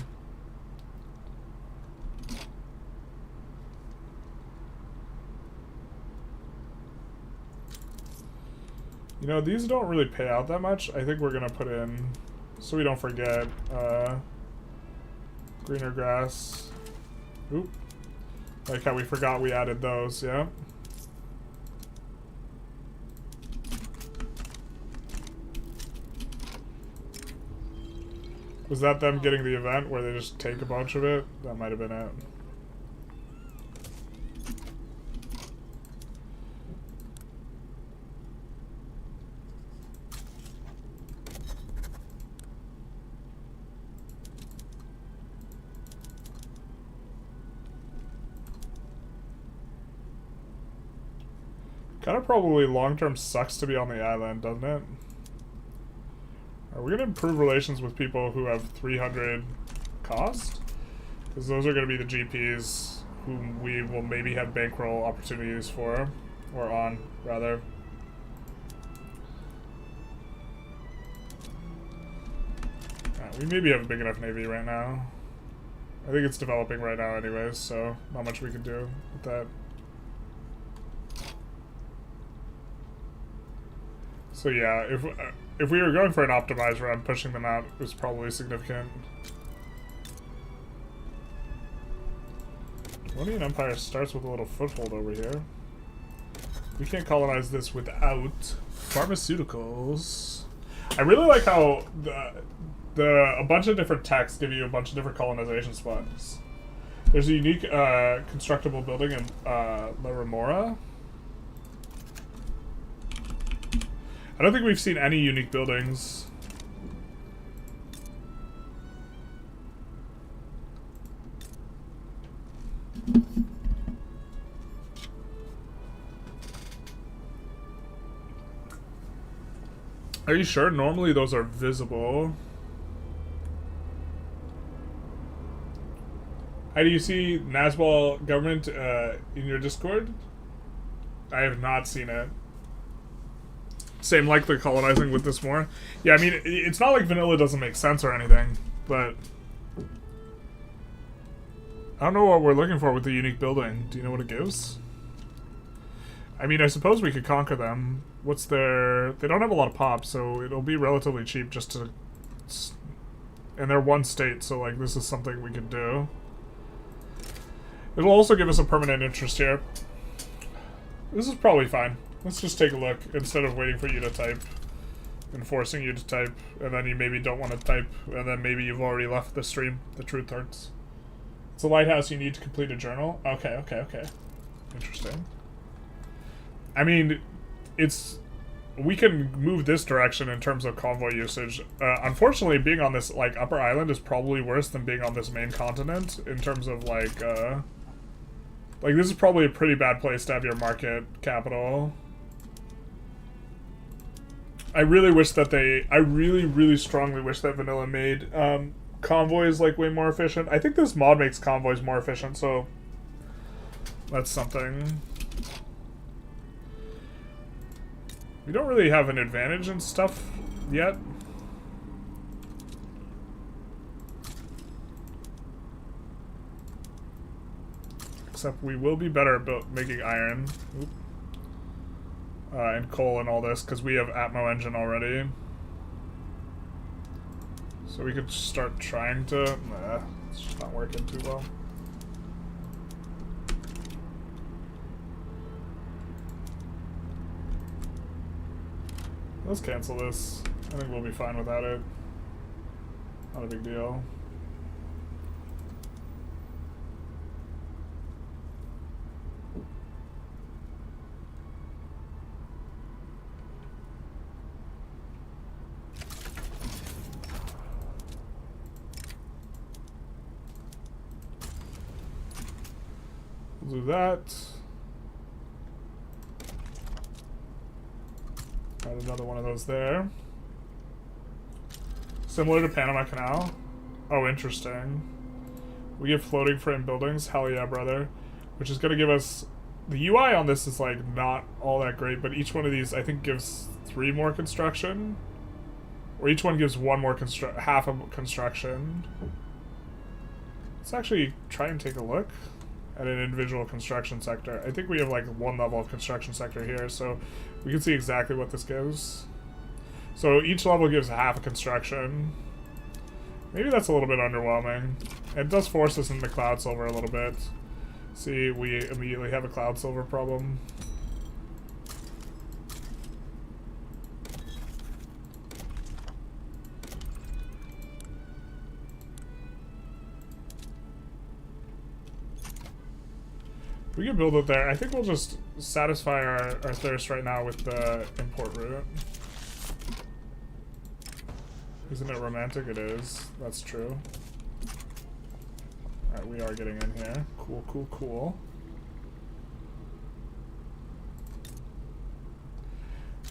You know, these don't really pay out that much. I think we're gonna put in... So we don't forget, greener grass. Oop. Like how we forgot we added those, yeah. Was that them getting the event where they just take a bunch of it? That might have been it. Kind of probably long-term sucks to be on the island, doesn't it? Are we going to improve relations with people who have 300 cost? Because those are going to be the GPs whom we will maybe have bankroll opportunities for. Or on, rather. We maybe have a big enough navy right now. I think it's developing right now anyways, so not much we can do with that. So yeah, if we were going for an optimized run, pushing them out was probably significant. Demonian Empire starts with a little foothold over here. We can't colonize this without pharmaceuticals. I really like how a bunch of different texts give you a bunch of different colonization spots. There's a unique constructible building in La Remora. I don't think we've seen any unique buildings. Are you sure? Normally those are visible. How do you see Nazbal government in your Discord? I have not seen it. Same like the colonizing with this more. Yeah, I mean, it's not like vanilla doesn't make sense or anything, but... I don't know what we're looking for with the unique building. Do you know what it gives? I mean, I suppose we could conquer them. What's their... They don't have a lot of pop, so it'll be relatively cheap just to... And they're one state, so like this is something we could do. It'll also give us a permanent interest here. This is probably fine. Let's just take a look instead of waiting for you to type and forcing you to type, and then you maybe don't want to type, and then maybe you've already left the stream. The truth hurts. It's a lighthouse. You need to complete a journal. Okay, okay, okay. Interesting. I mean, it's... We can move this direction in terms of convoy usage. Unfortunately, being on this, like, upper island is probably worse than being on this main continent in terms of, like, Like, this is probably a pretty bad place to have your market capital. I really wish that I really strongly wish that vanilla made convoys like way more efficient. I think this mod makes convoys more efficient, so that's something. We don't really have an advantage in stuff yet. Except we will be better about making iron. Oop. And coal and all this, because we have Atmo engine already. So we could start trying to... Nah, it's just not working too well. Let's cancel this. I think we'll be fine without it. Not a big deal. We'll do that. Add another one of those there. Similar to Panama Canal. Oh, interesting. We get floating frame buildings. Hell yeah, brother. Which is going to give us... The UI on this is, like, not all that great, but each one of these, I think, gives 3 more construction. Or each one gives 1 more half of construction. Let's actually try and take a look at an individual construction sector. I think we have like 1 level of construction sector here, so we can see exactly what this gives. So each level gives half a construction. Maybe that's a little bit underwhelming. It does force us into cloud silver a little bit. See, we immediately have a cloud silver problem. We can build it there. I think we'll just satisfy our thirst right now with the import route. Isn't it romantic? It is. That's true. Alright, we are getting in here. Cool, cool, cool.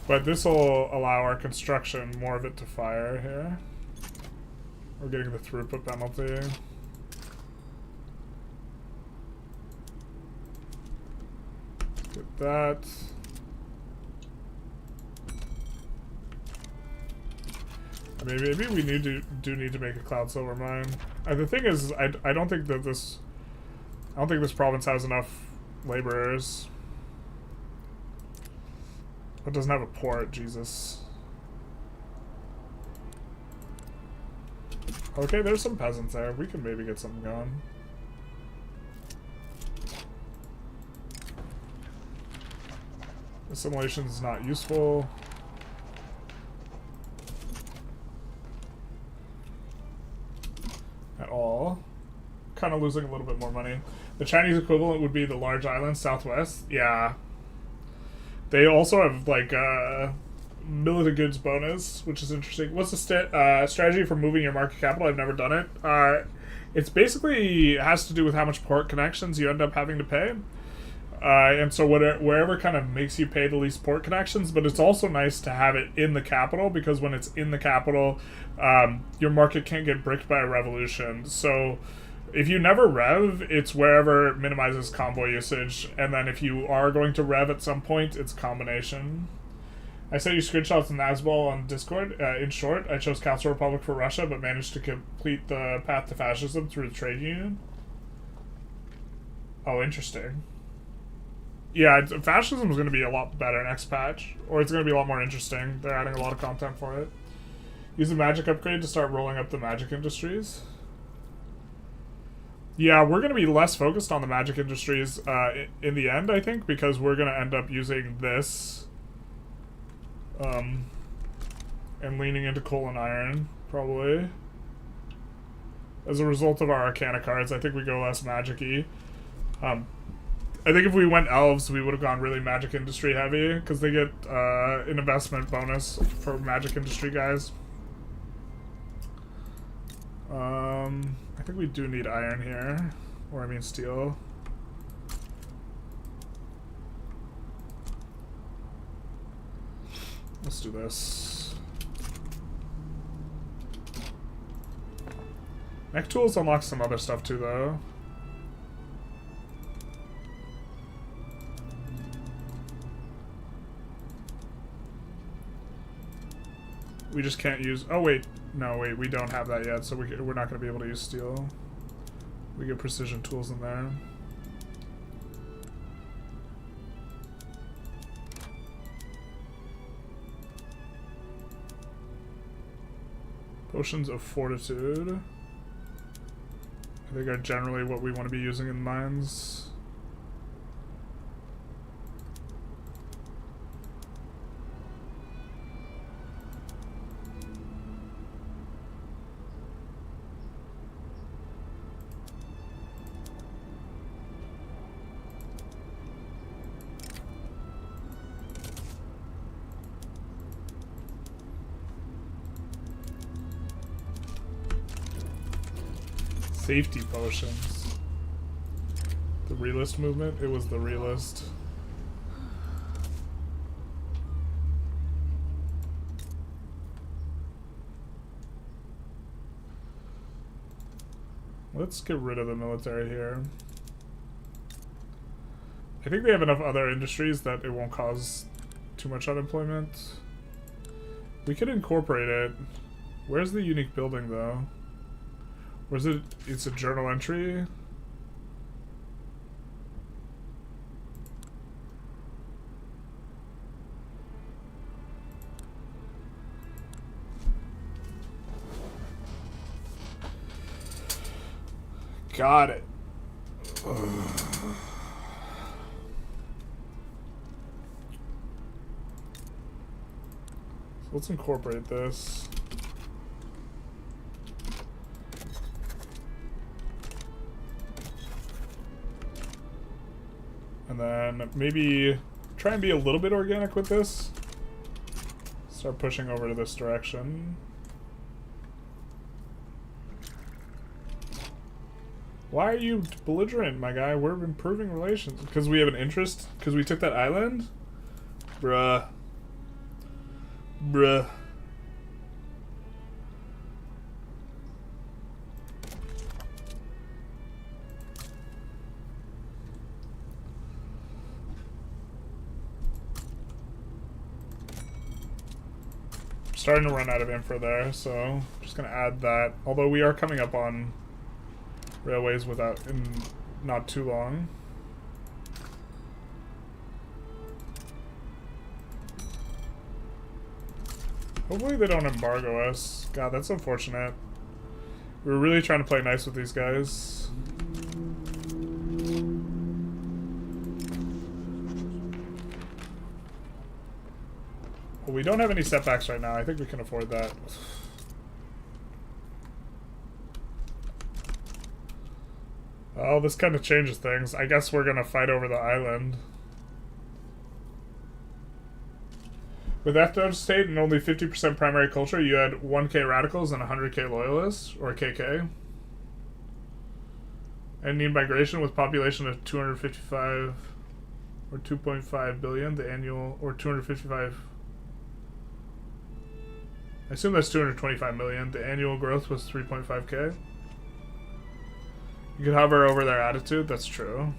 But this will allow our construction, more of it to fire here. We're getting the throughput penalty. Get that. I mean, maybe we do need to make a cloud silver mine. The thing is, I don't think that this province has enough laborers. It doesn't have a port, Jesus. Okay, there's some peasants there. We can maybe get something going. Assimilation is not useful. At all. Kind of losing a little bit more money. The Chinese equivalent would be the large islands southwest. Yeah. They also have like militant goods bonus, which is interesting. What's the strategy for moving your market capital? I've never done it. It's basically has to do with how much port connections you end up having to pay. And so wherever kind of makes you pay the least port connections, but it's also nice to have it in the capital, because when it's in the capital, your market can't get bricked by a revolution. So if you never rev, it's wherever it minimizes convoy usage, and then if you are going to rev at some point, it's a combination. I sent you screenshots of Nazbol on Discord. In short, I chose Council Republic for Russia, but managed to complete the path to fascism through the trade union. Oh, interesting. Yeah, fascism is going to be a lot better next patch, or it's going to be a lot more interesting. They're adding a lot of content for it. Use the magic upgrade to start rolling up the magic industries. Yeah, we're going to be less focused on the magic industries in the end, I think, because we're going to end up using this and leaning into coal and iron, probably. As a result of our Arcana cards, I think we go less magic-y. I think if we went elves, we would have gone really magic industry heavy, because they get an investment bonus for magic industry guys. I think we do need iron here, or I mean steel. Let's do this. Mech tools unlock some other stuff too, though. We just can't use... Oh, wait. No, wait. We don't have that yet, so we're not going to be able to use steel. We get precision tools in there. Potions of fortitude. I think are generally what we want to be using in mines. Safety potions. The realist movement? It was the realist. Let's get rid of the military here. I think they have enough other industries that it won't cause too much unemployment. We could incorporate it. Where's the unique building though? Was it? It's a journal entry. Got it. So let's incorporate this. And then maybe try and be a little bit organic with this. Start pushing over to this direction. Why are you belligerent, my guy? We're improving relations. Because we have an interest? Because we took that island? Bruh. Bruh. Starting to run out of infra there, so just gonna add that. Although we are coming up on railways in not too long. Hopefully they don't embargo us. God, that's unfortunate. We were really trying to play nice with these guys. Well, we don't have any setbacks right now. I think we can afford that. Oh, this kind of changes things. I guess we're gonna fight over the island. With ethno state and only 50% primary culture, you had 1k radicals and 100k loyalists, or KK. And need migration with population of 255 or 2.5 billion, the annual, or 255. I assume that's 225 million. The annual growth was 3.5k. You could hover over their attitude, that's true.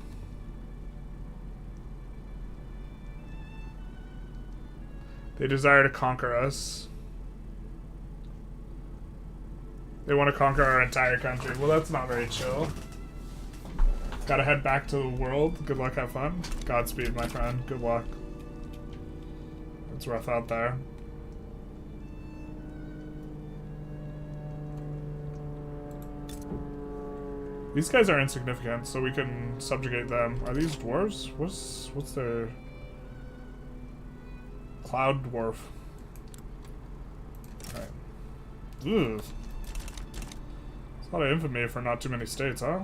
They desire to conquer us. They want to conquer our entire country. Well, that's not very chill. Gotta head back to the world. Good luck, have fun. Godspeed, my friend. Good luck. It's rough out there. These guys are insignificant, so we can subjugate them. Are these dwarves? What's their... Cloud dwarf. Alright. Ugh. It's a lot of infamy for not too many states, huh?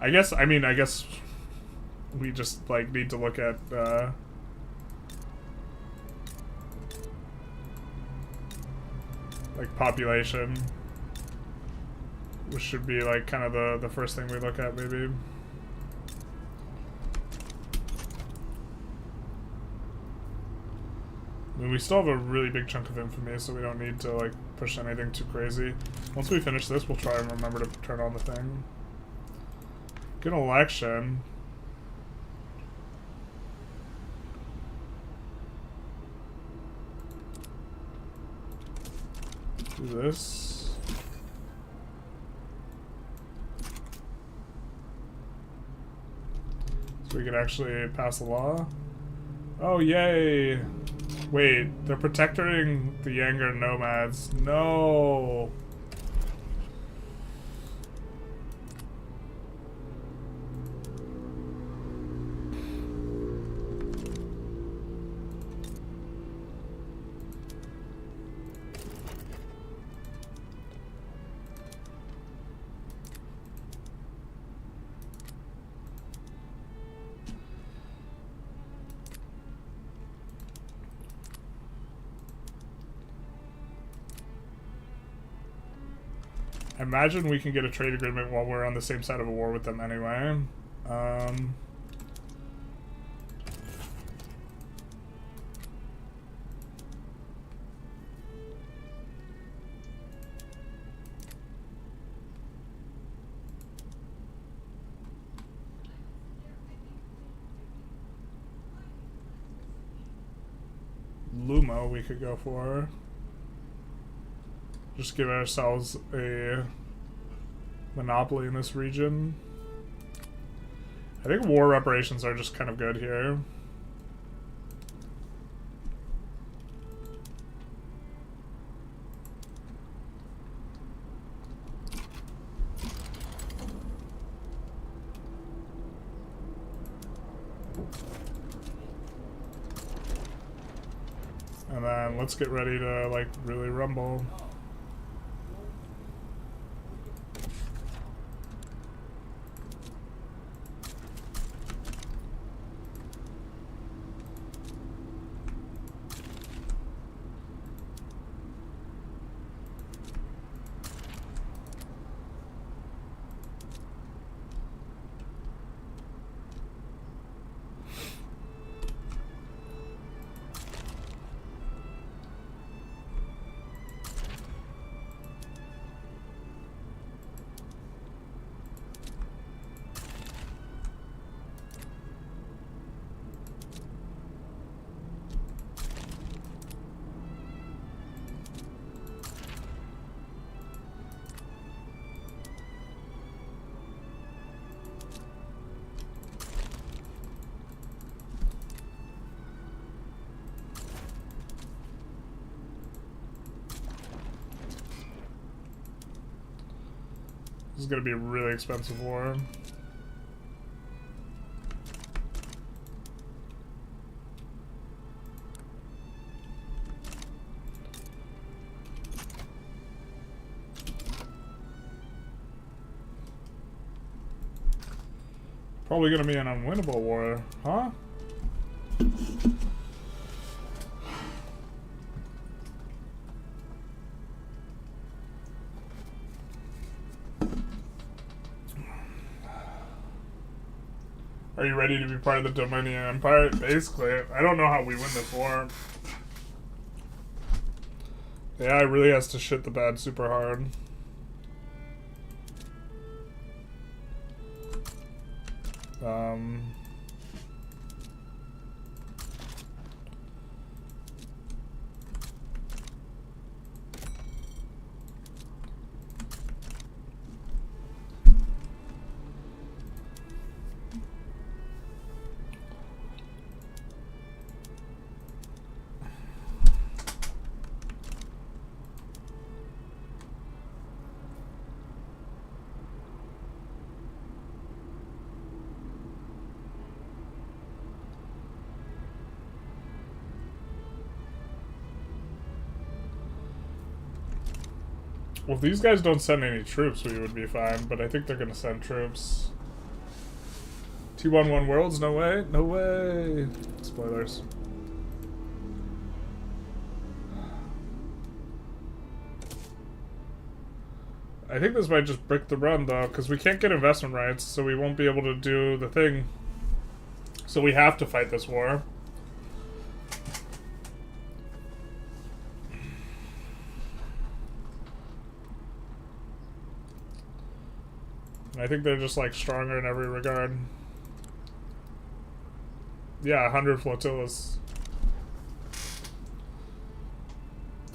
I guess we just, like, need to look at, like, population. Which should be, like, kind of the first thing we look at, maybe. I mean, we still have a really big chunk of infamy, so we don't need to, like, push anything too crazy. Once we finish this, we'll try and remember to turn on the thing. Good election. Do this. So we can actually pass a law. Oh, yay! Wait, they're protecting the Younger nomads. No! I imagine we can get a trade agreement while we're on the same side of a war with them anyway. Luma we could go for. Just give ourselves a monopoly in this region. I think war reparations are just kind of good here. And then let's get ready to, like, really rumble. This is going to be a really expensive war. Probably going to be an unwinnable war, huh? Are you ready to be part of the Dominion Empire? Basically, I don't know how we win this war. The AI really has to shit the bed super hard. Well, if these guys don't send any troops, we would be fine, but I think they're gonna send troops. T11 Worlds? No way? No way! Spoilers. I think this might just brick the run, though, because we can't get investment rights, so we won't be able to do the thing. So we have to fight this war. I think they're just like stronger in every regard. Yeah, 100 flotillas.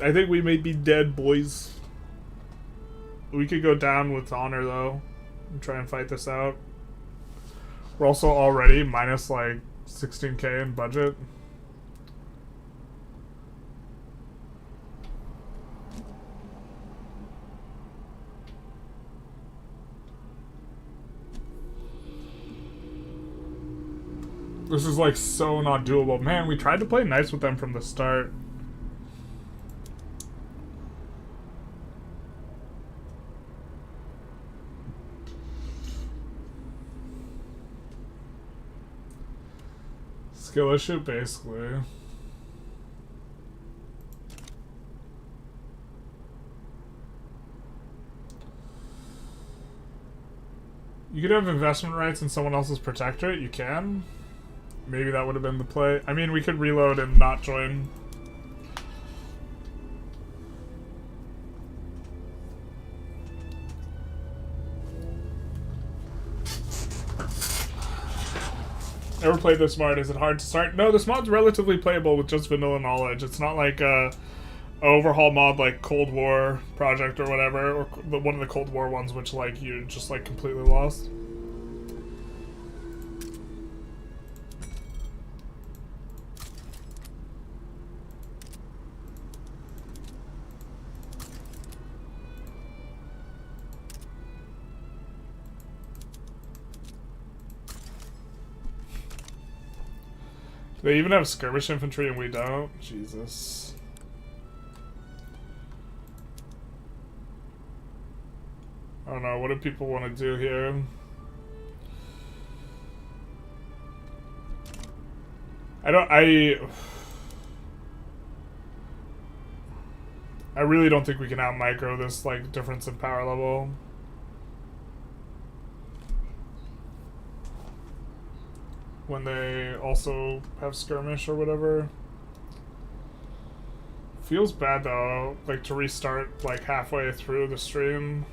I think we may be dead, boys. We could go down with honor, though, and try and fight this out. We're also already minus, like, 16k in budget. This is, like, so not doable. Man, we tried to play nice with them from the start. Skill issue, basically. You could have investment rights in someone else's protectorate. You can. Maybe that would have been the play. I mean, we could reload and not join. Ever played this mod? Is it hard to start? No, this mod's relatively playable with just vanilla knowledge. It's not like a overhaul mod like Cold War Project or whatever, or one of the Cold War ones, which like you're just like completely lost. They even have skirmish infantry and we don't? Jesus. I don't know, what do people want to do here? I really don't think we can out-micro this, like, difference in power level. When they also have skirmish or whatever. Feels bad though, like to restart like halfway through the stream.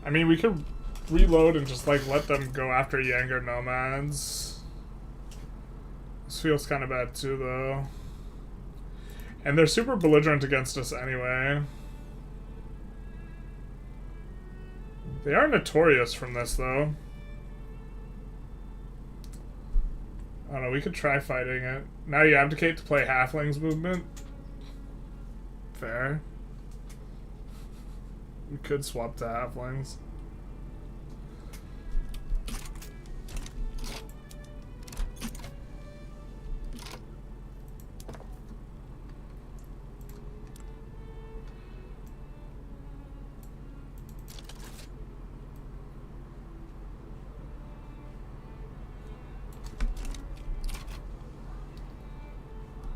I mean, we could reload and just like let them go after Yanger nomads. This feels kind of bad too though. And they're super belligerent against us anyway. They are notorious from this though. I don't know, we could try fighting it. Now you abdicate to play Halflings movement? Fair. We could swap to Halflings.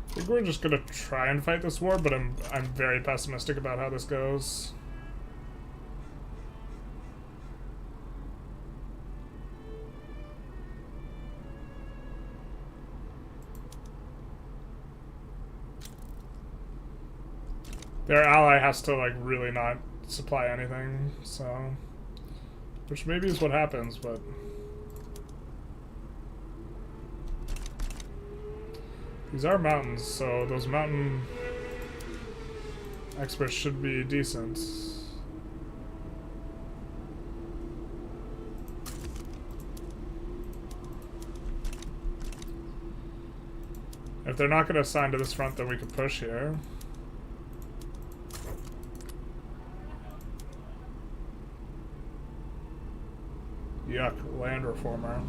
I think we're just gonna try and fight this war, but I'm very pessimistic about how this goes. Their ally has to like really not supply anything, so which maybe is what happens, but these are mountains, so those mountain experts should be decent. If they're not going to assign to this front, then we can push here. Yuck, land reformer.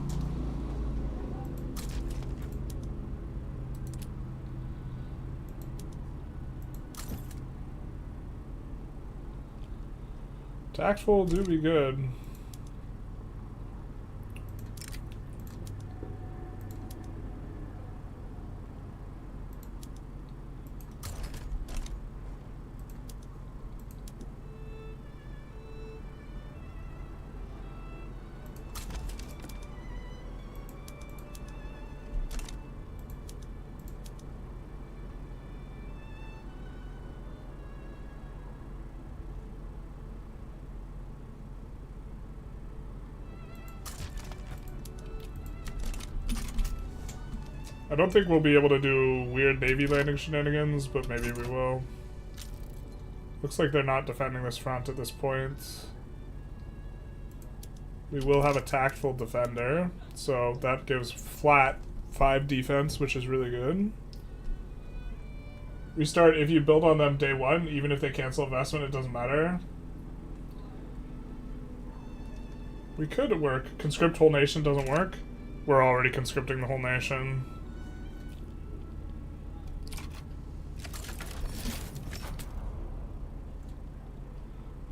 Tactful do be good. I don't think we'll be able to do weird Navy landing shenanigans, but maybe we will. Looks like they're not defending this front at this point. We will have a tactful defender, so that gives flat 5 defense, which is really good. Restart, if you build on them day 1, even if they cancel investment, it doesn't matter. We could work. Conscript whole nation doesn't work. We're already conscripting the whole nation.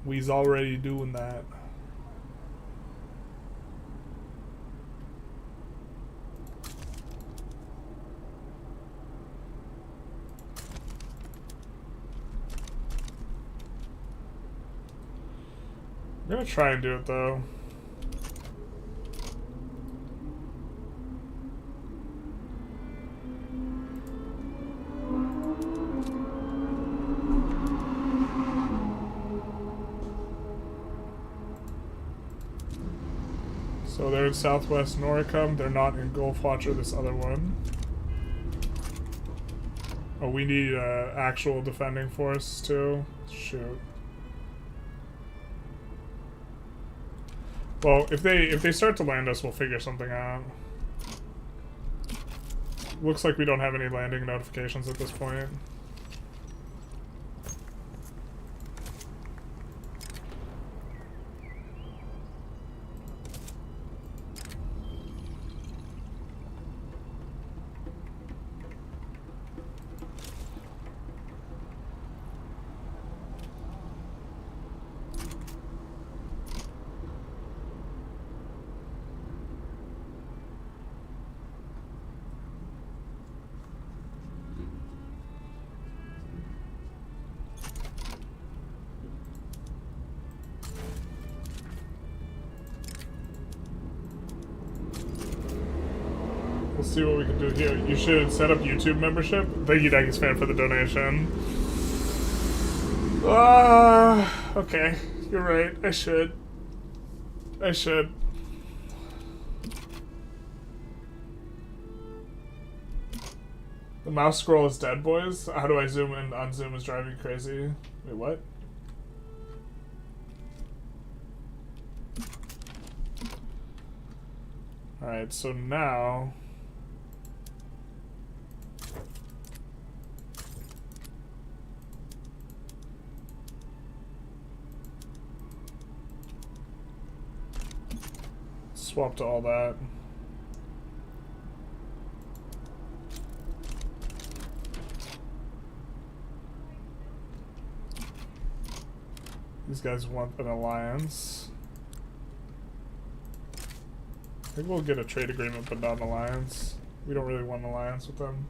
We's already doing that. I'm gonna try and do it though. So they're in Southwest Noricum. They're not in Gulf Watcher, this other one. Oh, we need actual defending force too. Shoot. Well, if they start to land us, we'll figure something out. Looks like we don't have any landing notifications at this point. We'll see what we can do here. You should set up YouTube membership. Thank you, Daggis fan, for the donation. Okay. You're right. I should. The mouse scroll is dead, boys. How do I zoom and unzoom is driving me crazy. Wait, what? Alright, so now... swap to all that. These guys want an alliance. I think we'll get a trade agreement, but not an alliance. We don't really want an alliance with them.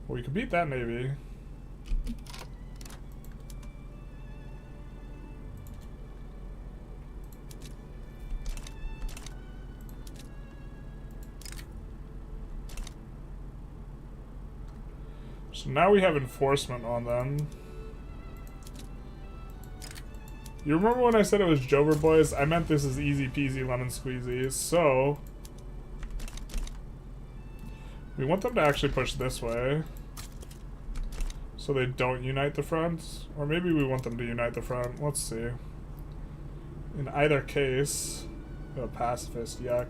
Well, we could beat that maybe. So now we have enforcement on them. You remember when I said it was Jover boys? I meant this is easy peasy lemon squeezy. So we want them to actually push this way so they don't unite the front. Or maybe we want them to unite the front. Let's see. In either case, a pacifist, yuck.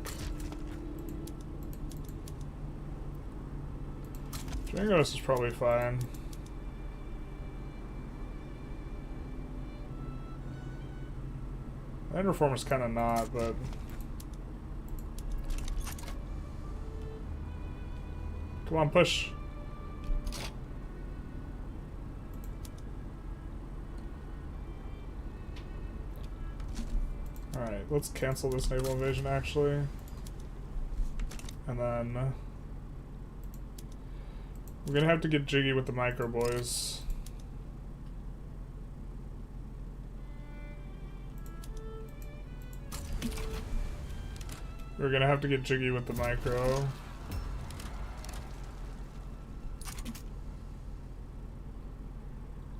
Drangos is probably fine. Land Reformer's kind of not, but... Come on, push. Alright, let's cancel this naval invasion, actually. And then... we're gonna have to get jiggy with the micro boys. We're gonna have to get jiggy with the micro.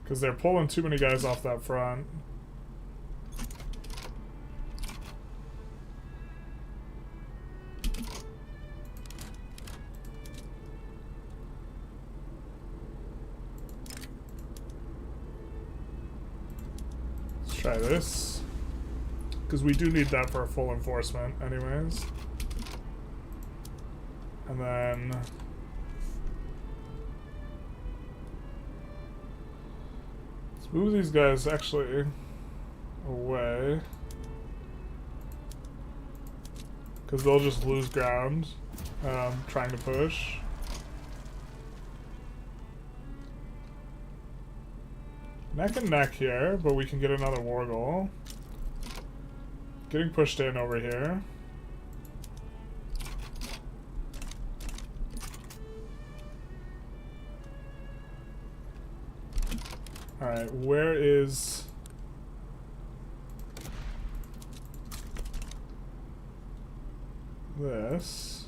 Because they're pulling too many guys off that front. try this. Because we do need that for full enforcement anyways. And then... let's move these guys actually away. Because they'll just lose ground trying to push. Neck and neck here, but we can get another war goal. Getting pushed in over here. Alright, where is... this?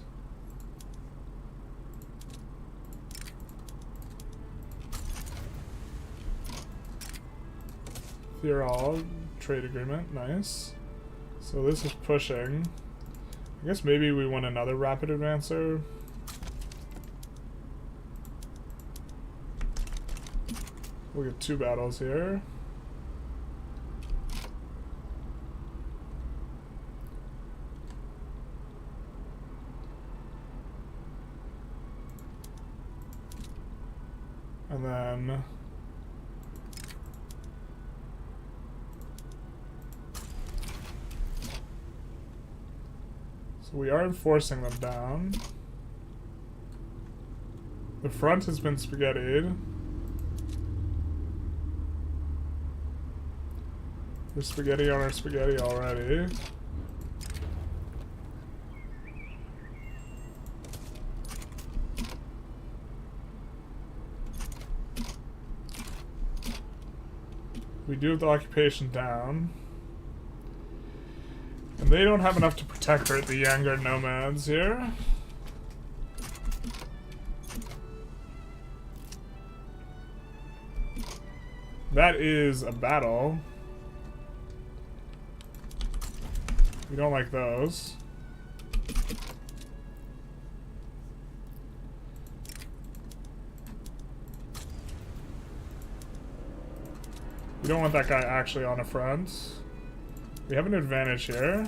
Theorol trade agreement, nice. So this is pushing. I guess maybe we want another rapid advancer. We'll get 2 battles here. And then... so we are enforcing them down. The front has been spaghettied. There's spaghetti on our spaghetti already. We do have the occupation down. And they don't have enough to protect the younger nomads here. That is a battle. We don't like those. We don't want that guy actually on the front. We have an advantage here.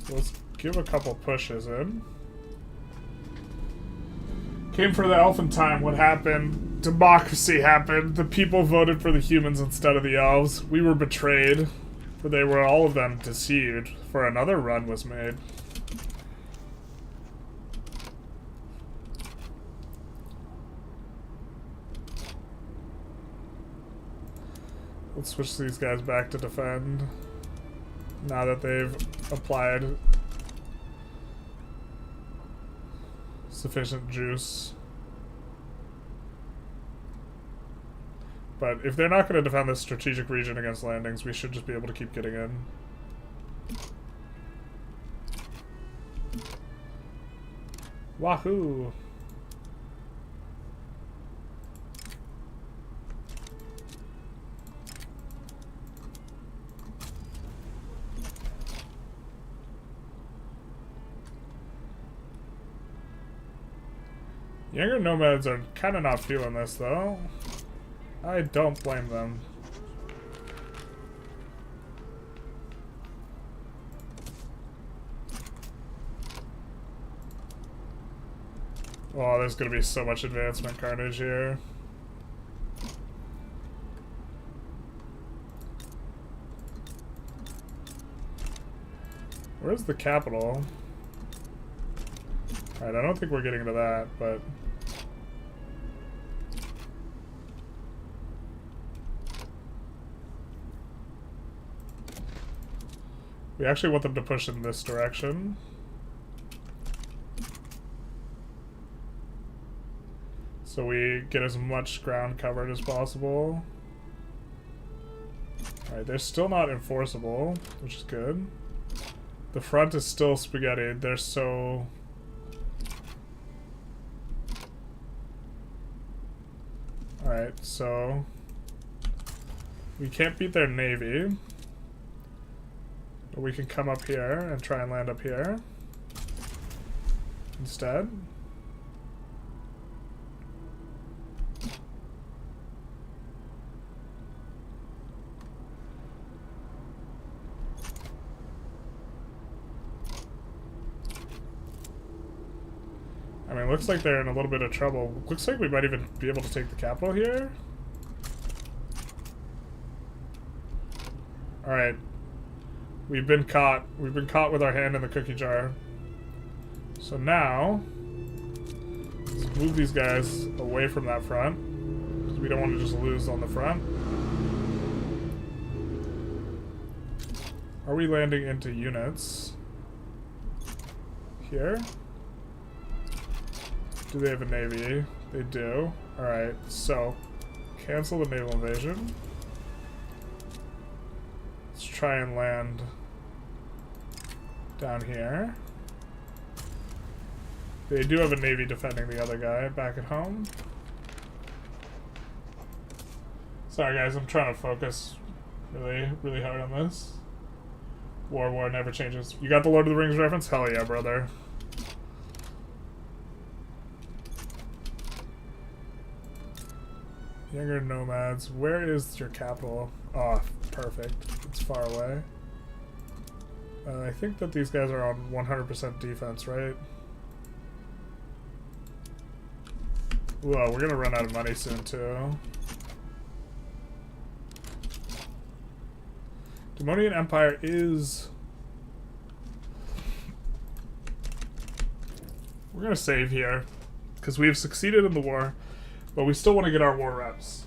So let's give a couple pushes in. Came for the Elfin time. What happened? Democracy happened. The people voted for the humans instead of the elves. We were betrayed. For they were all of them deceived. For another run was made. Let's switch these guys back to defend. Now that they've applied sufficient juice. But if they're not going to defend this strategic region against landings, we should just be able to keep getting in. Wahoo! Younger nomads are kind of not feeling this, though. I don't blame them. Oh, there's gonna be so much advancement carnage here. Where's the capital? Alright, I don't think we're getting to that, but... we actually want them to push in this direction. So we get as much ground covered as possible. Alright, they're still not enforceable, which is good. The front is still spaghettied. They're so... alright, so... we can't beat their navy. But we can come up here and try and land up here instead. I mean, looks like they're in a little bit of trouble. Looks like we might even be able to take the capital here. Alright. We've been caught. We've been caught with our hand in the cookie jar. So now, let's move these guys away from that front, because we don't want to just lose on the front. Are we landing into units? Here? Do they have a navy? They do. Alright, so cancel the naval invasion. Let's try and land down here. They do have a navy defending the other guy back at home. Sorry guys, I'm trying to focus really hard on this. War never changes. You got the Lord of the Rings reference? Hell yeah, brother. Younger nomads. Where is your capital? Oh, perfect. It's far away. I think that these guys are on 100% defense, right? Whoa, we're gonna run out of money soon, too. Demonian Empire is... We're gonna save here, because we have succeeded in the war, but we still want to get our war reps.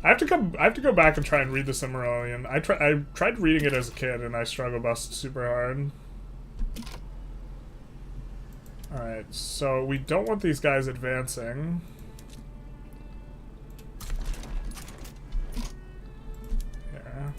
I have to go back and try and read the Silmarillion. I tried reading it as a kid, and I struggle bust super hard. Alright, so we don't want these guys advancing. Here.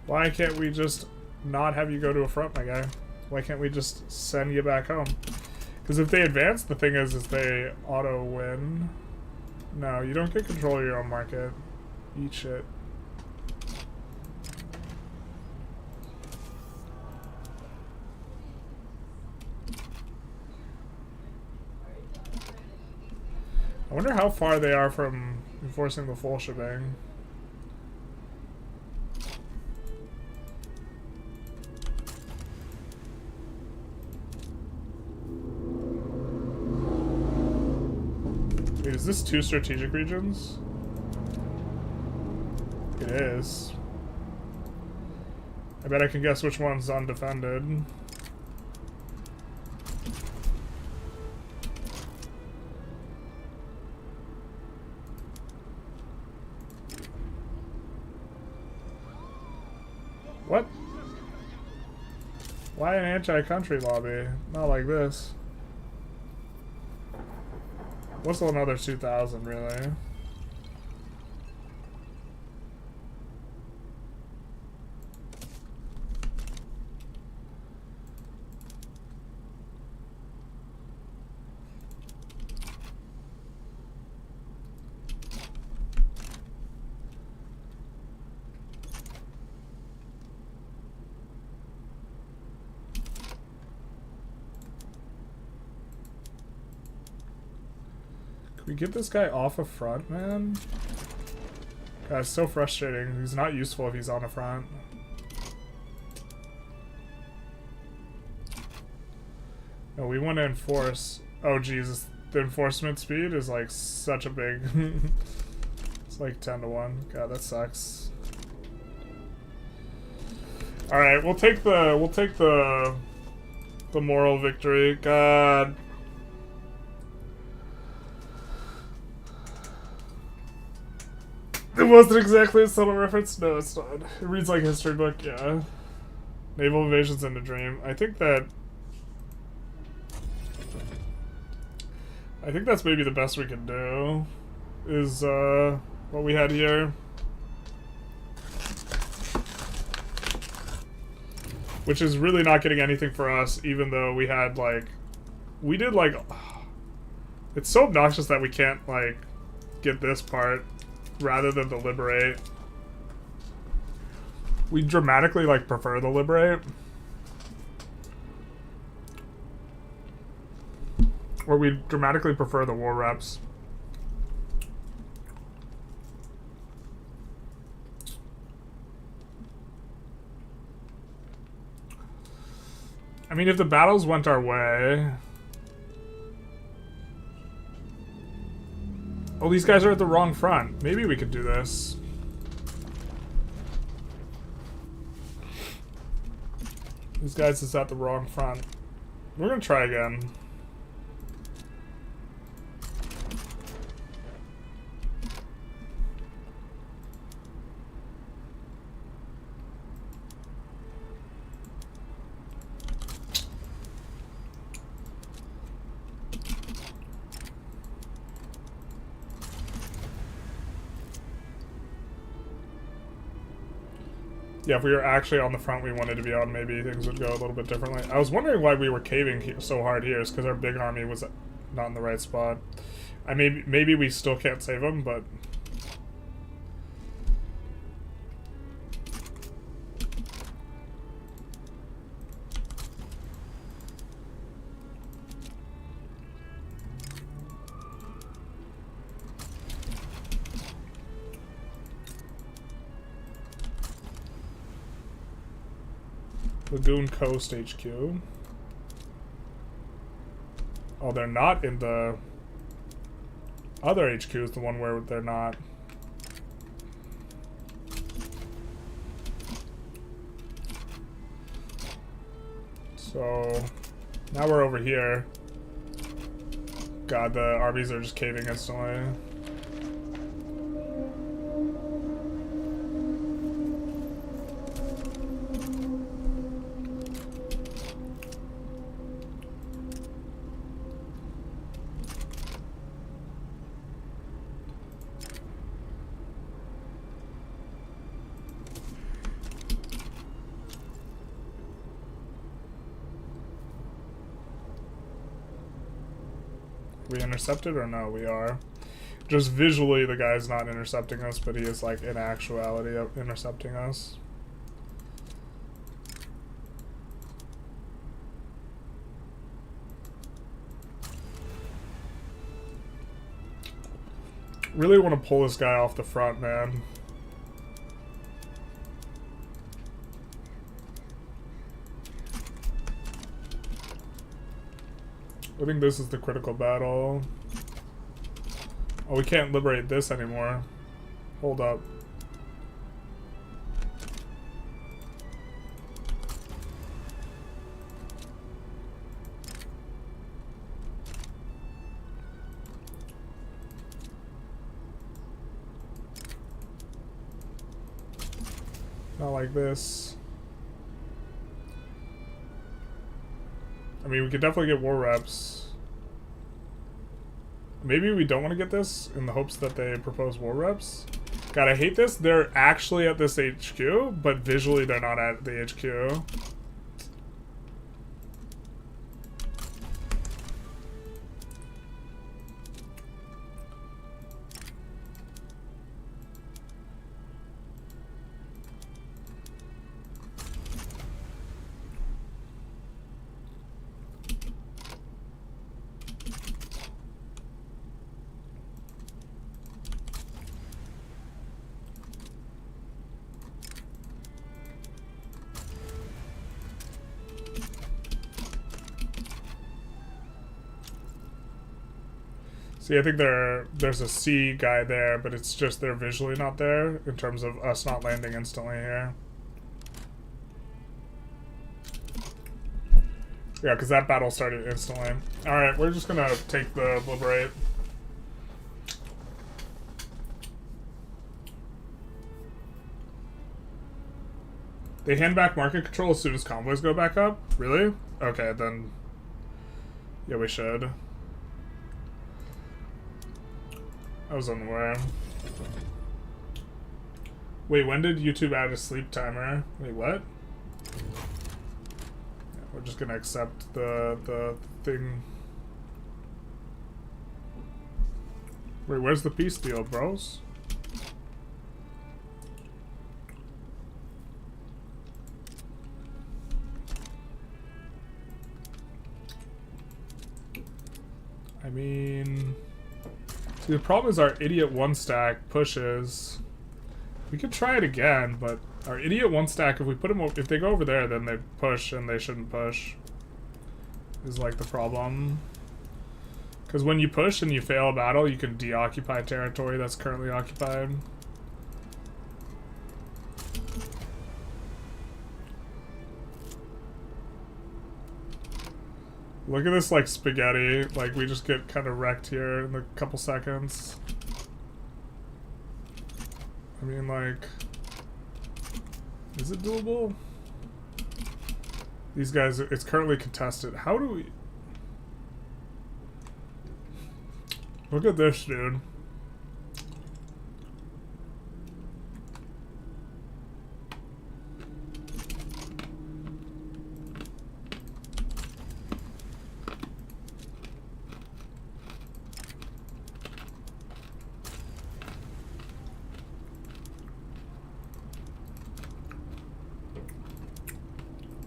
Why can't we just not have you go to a front, my guy? Why can't we just send you back home? Because if they advance, the thing is they auto-win. No, you don't get control of your own market. Eat shit. I wonder how far they are from enforcing the full shebang. Wait, is this 2 strategic regions? It is. I bet I can guess which one's undefended. What? Why an anti-country lobby? Not like this. What's another 2,000, really? We get this guy off a front, man. God, it's so frustrating. He's not useful if he's on a front. No, we want to enforce. Oh, Jesus. The enforcement speed is like such a big... It's like 10 to 1. God, that sucks. Alright, we'll take the moral victory. God. It wasn't exactly a subtle reference. No, it's not. It reads like a history book, yeah. Naval invasion's in a dream. I think that's maybe the best we can do. Is, what we had here. Which is really not getting anything for us, even though we had, like... We did, like... It's so obnoxious that we can't, like, get this part rather than the liberate. We dramatically, like, prefer the liberate. Or we dramatically prefer the war reps. I mean, if the battles went our way... Oh, these guys are at the wrong front. Maybe we could do this. These guys is at the wrong front. We're gonna try again. Yeah, if we were actually on the front we wanted to be on, maybe things would go a little bit differently. I was wondering why we were caving so hard here. It's because our big army was not in the right spot. Maybe we still can't save them, but... Lagoon Coast HQ. Oh, they're not in the other HQ is the one where they're not. So now we're over here. God, the armies are just caving instantly. We intercepted or no? We are. Just visually, the guy's not intercepting us, but he is, like, in actuality intercepting us. Really want to pull this guy off the front, man. I think this is the critical battle. Oh, we can't liberate this anymore. Hold up. Not like this. I mean, we could definitely get war reps. Maybe we don't want to get this in the hopes that they propose war reps. God, I hate this. They're actually at this HQ, but visually they're not at the HQ. See, I think there's a C guy there, but it's just they're visually not there in terms of us not landing instantly here. Yeah, because that battle started instantly. Alright, we're just gonna take the liberate. They hand back market control as soon as convoys go back up? Really? Okay, then... Yeah, we should. I was unaware. Wait, when did YouTube add a sleep timer? Wait, what? We're just gonna accept the thing. Wait, where's the peace deal, bros? I mean, see, the problem is our idiot one stack pushes. We could try it again, but our idiot one stack, if we put them, if they go over there, then they push and they shouldn't push. Is like the problem. Because when you push and you fail a battle, you can deoccupy territory that's currently occupied. Look at this, like, spaghetti. Like, we just get kind of wrecked here in a couple seconds. I mean, like... Is it doable? These guys, it's currently contested. How do we... Look at this, dude.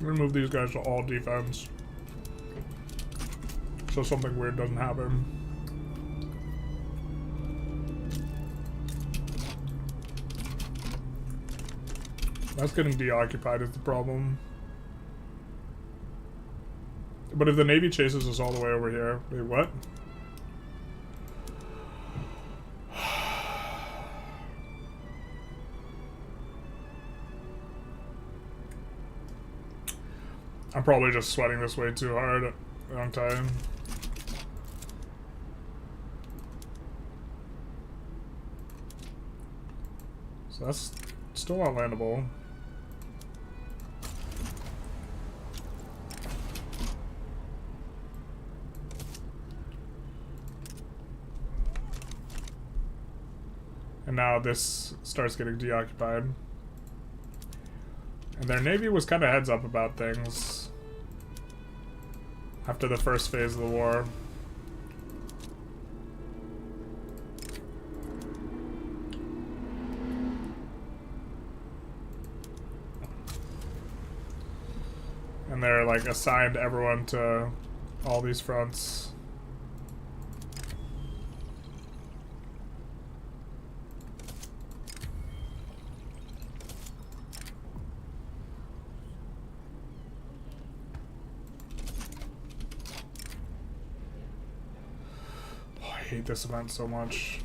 I'm gonna move these guys to all defense, so something weird doesn't happen. That's getting deoccupied is the problem. But if the Navy chases us all the way over here... Wait, what? I'm probably just sweating this way too hard on time. So that's still not landable. And now this starts getting deoccupied. And their navy was kind of heads up about things after the first phase of the war. And they're like assigned everyone to all these fronts. I hate this event so much.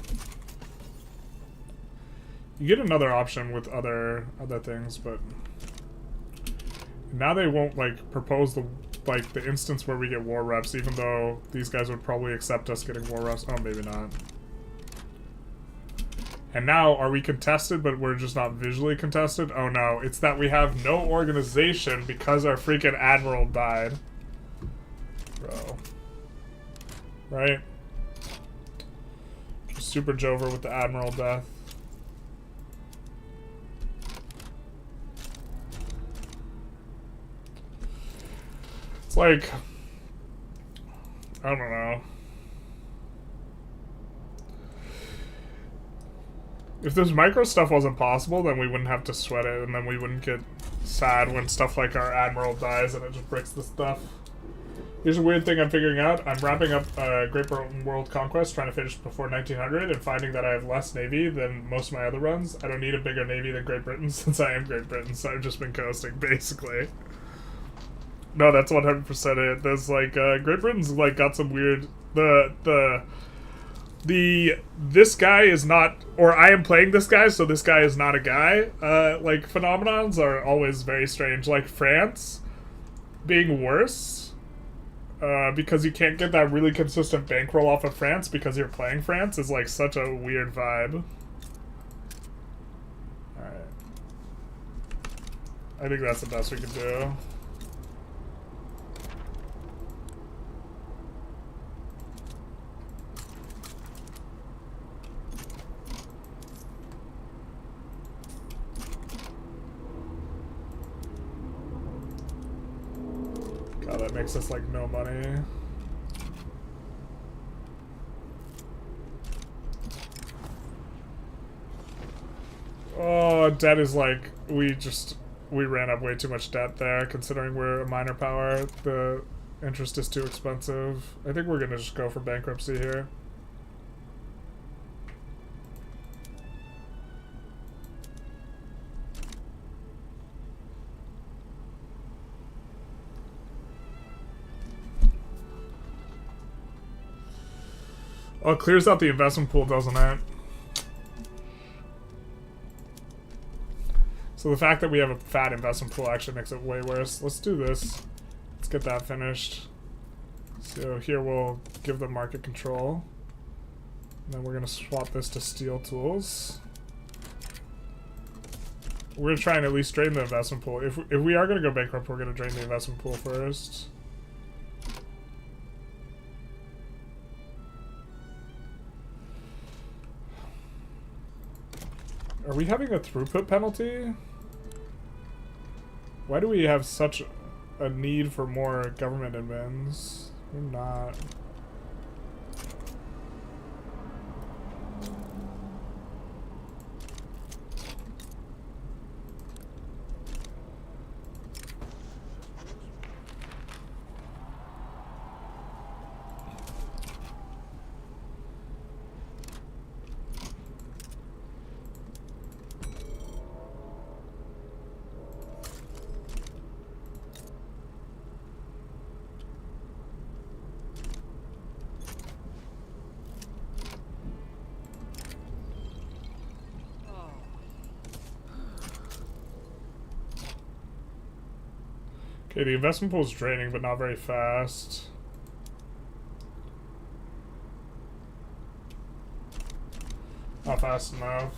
You get another option with other things, but now they won't like propose the instance where we get war reps, even though these guys would probably accept us getting war reps. Oh, maybe not. And now, are we contested, but we're just not visually contested? Oh no, it's that we have no organization because our freaking admiral died. Bro. Right? Super Jover with the admiral death. It's like, I don't know. If this micro stuff wasn't possible, then we wouldn't have to sweat it, and then we wouldn't get sad when stuff like our admiral dies and it just breaks the stuff. Here's a weird thing I'm figuring out. I'm wrapping up Great Britain World Conquest, trying to finish before 1900, and finding that I have less navy than most of my other runs. I don't need a bigger navy than Great Britain since I am Great Britain, so I've just been coasting, basically. No, that's 100% it. There's like, Great Britain's like got some weird, this guy is not, or I am playing this guy, so this guy is not a guy, like phenomenons are always very strange. Like France being worse, because you can't get that really consistent bankroll off of France because you're playing France is like such a weird vibe. Alright. I think that's the best we can do. makes us like no money. Oh, debt is like, we ran up way too much debt there, considering we're a minor power. The interest is too expensive. I think we're gonna just go for bankruptcy here. Oh, it clears out the investment pool, doesn't it? So the fact that we have a fat investment pool actually makes it way worse. Let's do this. Let's get that finished. So here we'll give them market control. And then we're going to swap this to steel tools. We're going to try and at least drain the investment pool. If we are going to go bankrupt, we're going to drain the investment pool first. Are we having a throughput penalty? Why do we have such a need for more government admins? We're not. Okay, the investment pool is draining, but not very fast. Not fast enough.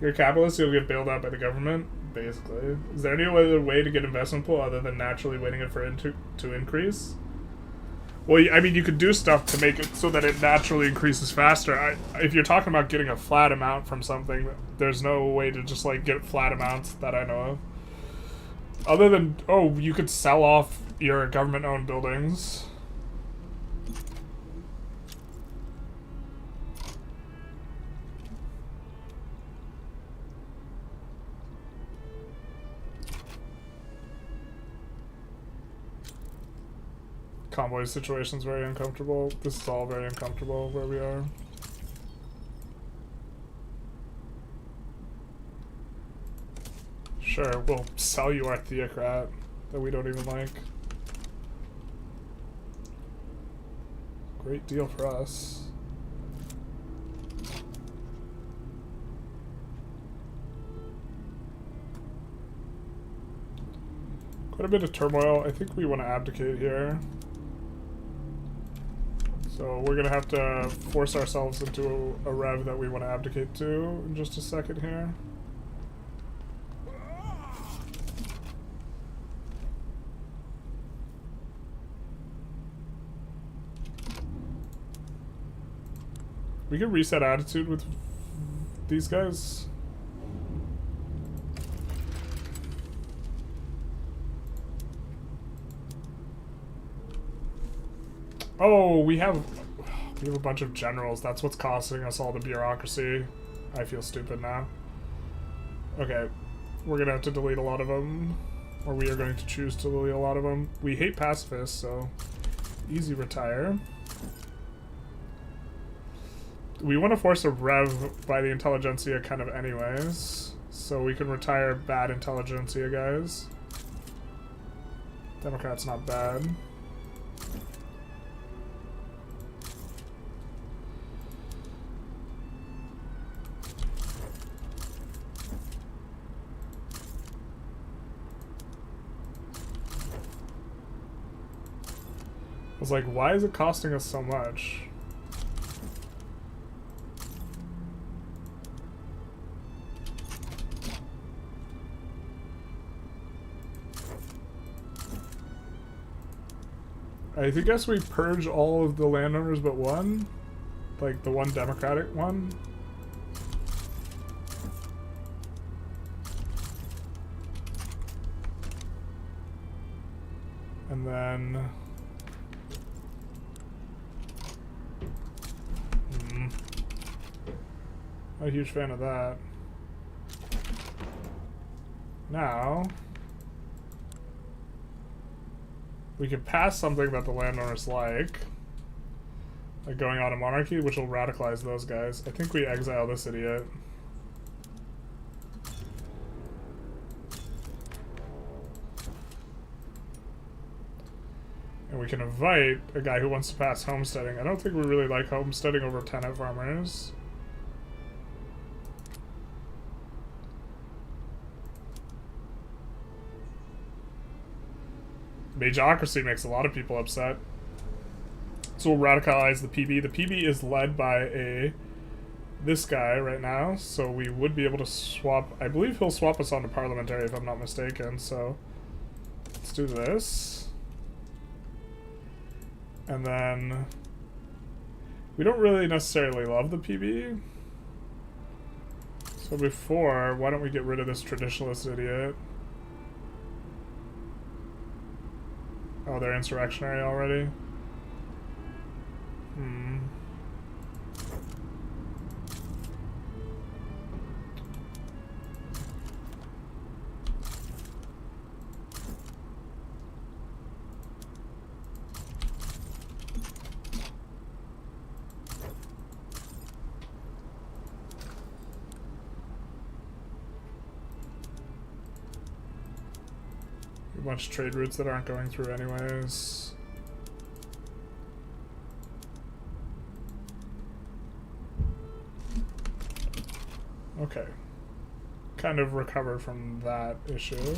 You're a capitalist, you'll get bailed out by the government, basically. Is there any other way to get investment pool other than naturally waiting it for it to increase? Well, I mean, you could do stuff to make it so that it naturally increases faster. If you're talking about getting a flat amount from something, there's no way to just, like, get flat amounts that I know of. Other than, oh, you could sell off your government-owned buildings. Convoy situation's very uncomfortable. This is all very uncomfortable where we are. Sure, we'll sell you our theocrat that we don't even like. Great deal for us. Quite a bit of turmoil. I think we want to abdicate here. So we're going to have to force ourselves into a rev that we want to abdicate to in just a second here. We can reset attitude with these guys. Oh, we have a bunch of generals. That's what's costing us all the bureaucracy. I feel stupid now. Okay, we're gonna have to delete a lot of them, or we are going to choose to delete a lot of them. We hate pacifists, so easy retire. We want to force a rev by the Intelligentsia kind of anyways, so we can retire bad Intelligentsia guys. Democrats not bad. I was like, why is it costing us so much? I guess we purge all of the landowners but one. Like the one democratic one. And then... Not a huge fan of that. Now... we could pass something that the landowners like going on a monarchy, which will radicalize those guys. I think we exile this idiot. And we can invite a guy who wants to pass homesteading. I don't think we really like homesteading over tenant farmers. Mageocracy makes a lot of people upset. So we'll radicalize the PB. The PB is led by this guy right now, so we would be able to swap. I believe he'll swap us onto parliamentary if I'm not mistaken, so let's do this. And then we don't really necessarily love the PB. So before, why don't we get rid of this traditionalist idiot? Oh, they're insurrectionary already? A bunch of trade routes that aren't going through anyways. Okay. Kind of recovered from that issue.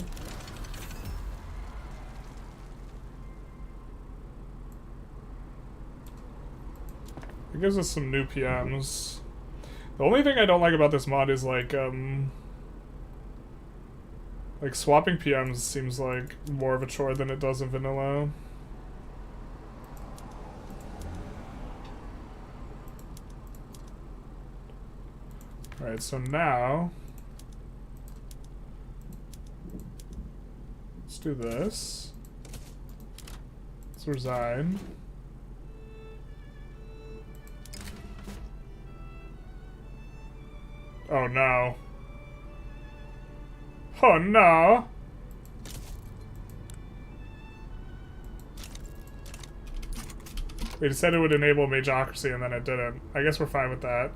It gives us some new PMs. The only thing I don't like about this mod is like swapping PMs seems like more of a chore than it does in vanilla. Alright, so now let's do this. Let's resign. Oh no. Oh no! It said it would enable mageocracy and then it didn't. I guess we're fine with that.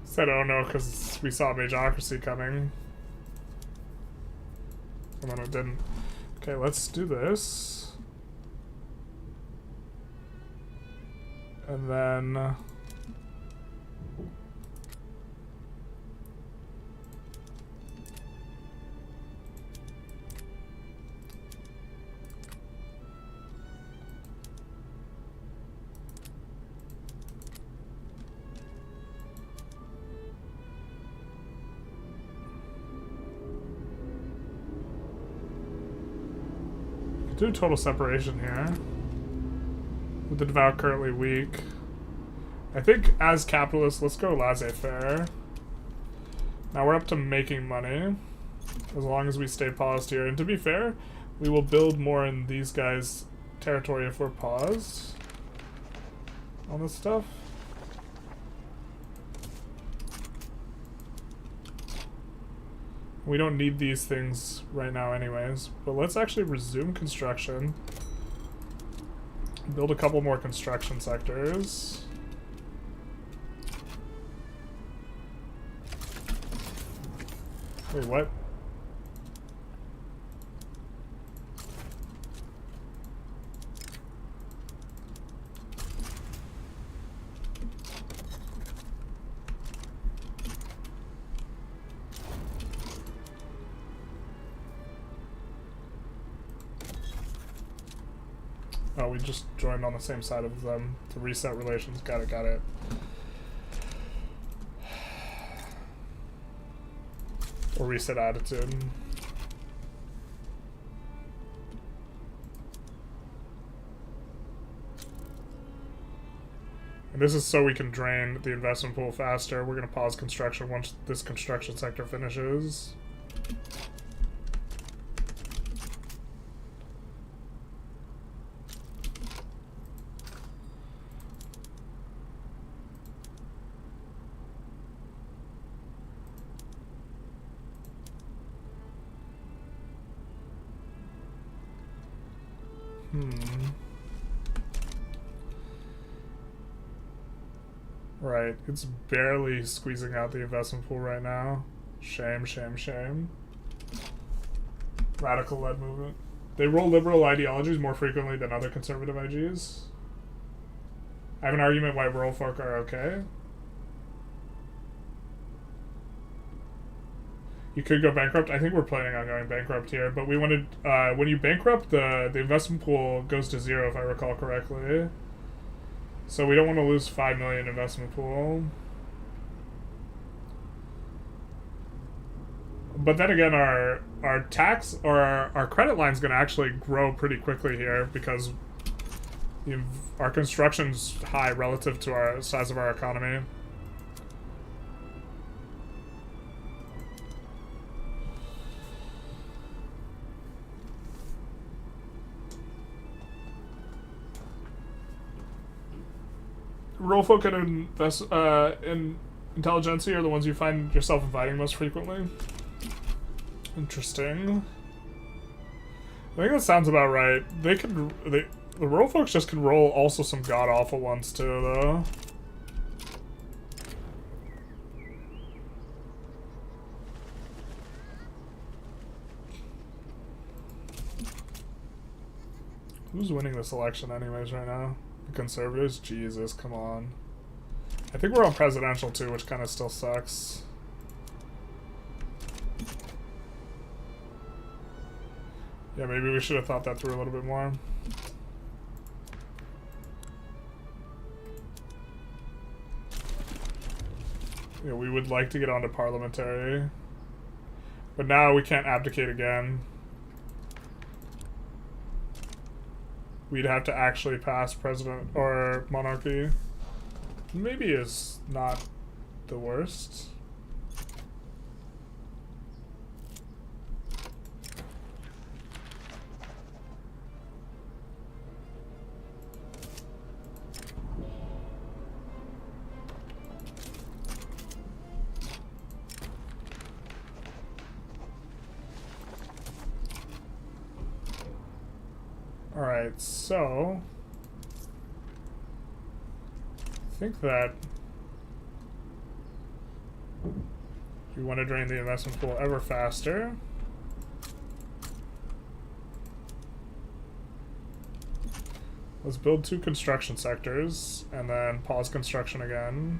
Said oh no because we saw mageocracy coming. And then it didn't. Okay, let's do this. And then do total separation here. With the devout currently weak. I think as capitalists, let's go laissez-faire. Now we're up to making money. As long as we stay paused here. And to be fair, we will build more in these guys' territory if we're paused on this stuff. We don't need these things right now anyways. But let's actually resume construction. Build a couple more construction sectors. Wait, what? Oh, we just joined on the same side of them to reset relations. Got it. Or reset attitude. And this is so we can drain the investment pool faster. We're going to pause construction once this construction sector finishes. Right, it's barely squeezing out the investment pool right now. Shame, shame, shame. Radical-led movement. They roll liberal ideologies more frequently than other conservative IGs. I have an argument why rural folk are okay. You could go bankrupt. I think we're planning on going bankrupt here, but we wanted, when you bankrupt, the investment pool goes to 0, if I recall correctly. So we don't want to lose 5 million investment pool. But then again, our tax, or our credit line is going to actually grow pretty quickly here because our construction's high relative to our size of our economy. Rural folk and in Intelligentsia are the ones you find yourself inviting most frequently. Interesting. I think that sounds about right. The rural folks just can roll also some god-awful ones too, though. Who's winning this election anyways right now? The Conservatives? Jesus, come on. I think we're on presidential too, which kind of still sucks. Yeah, maybe we should have thought that through a little bit more. Yeah, we would like to get onto parliamentary. But now we can't abdicate again. We'd have to actually pass president or monarchy. Maybe is not the worst. Alright, so I think that we want to drain the investment pool ever faster. Let's build 2 construction sectors and then pause construction again.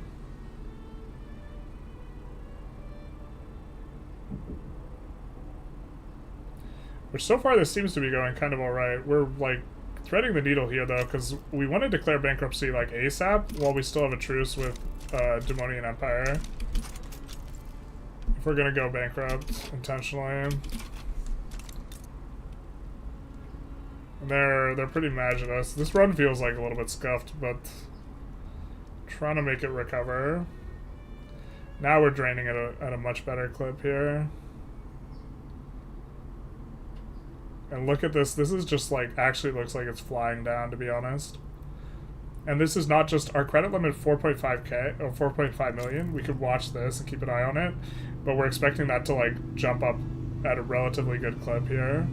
Which so far this seems to be going kind of alright. We're like threading the needle here though, because we want to declare bankruptcy like ASAP while we still have a truce with Demonian Empire. If we're gonna go bankrupt intentionally. And they're pretty mad at us. This run feels like a little bit scuffed, but trying to make it recover. Now we're draining it at a much better clip here. And look at this. This is just like, actually looks like it's flying down, to be honest. And this is not just, our credit limit 4.5k, or 4.5 million. We could watch this and keep an eye on it. But we're expecting that to like jump up at a relatively good clip here.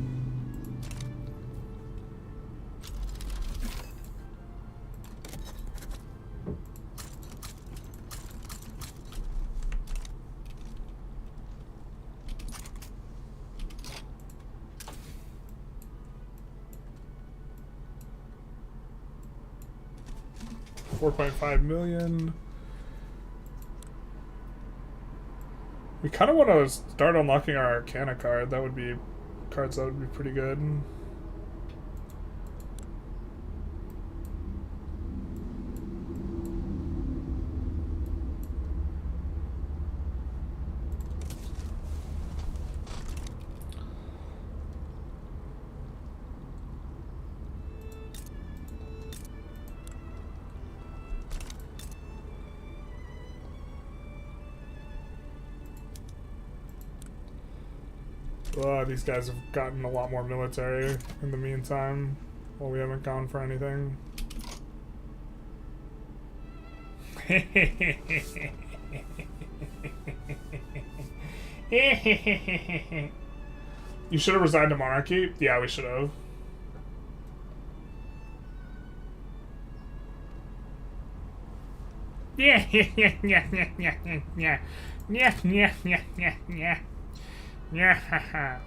$4.5 million. We kind of want to start unlocking our Arcana card. That would be cards that would be pretty good. These guys have gotten a lot more military in the meantime, while we haven't gone for anything. You should have resigned to monarchy? Yeah, we should have. Yeah, yeah, yeah, yeah, yeah, yeah, yeah, yeah, yeah, yeah, yeah, yeah, yeah, haha.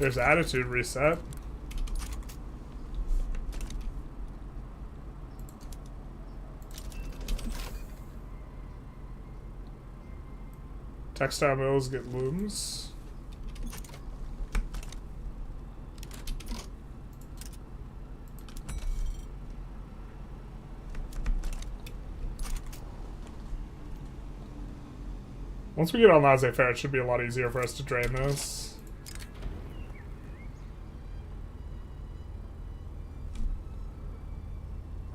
There's attitude reset. Textile mills get looms. Once we get on laissez-faire, it should be a lot easier for us to drain this.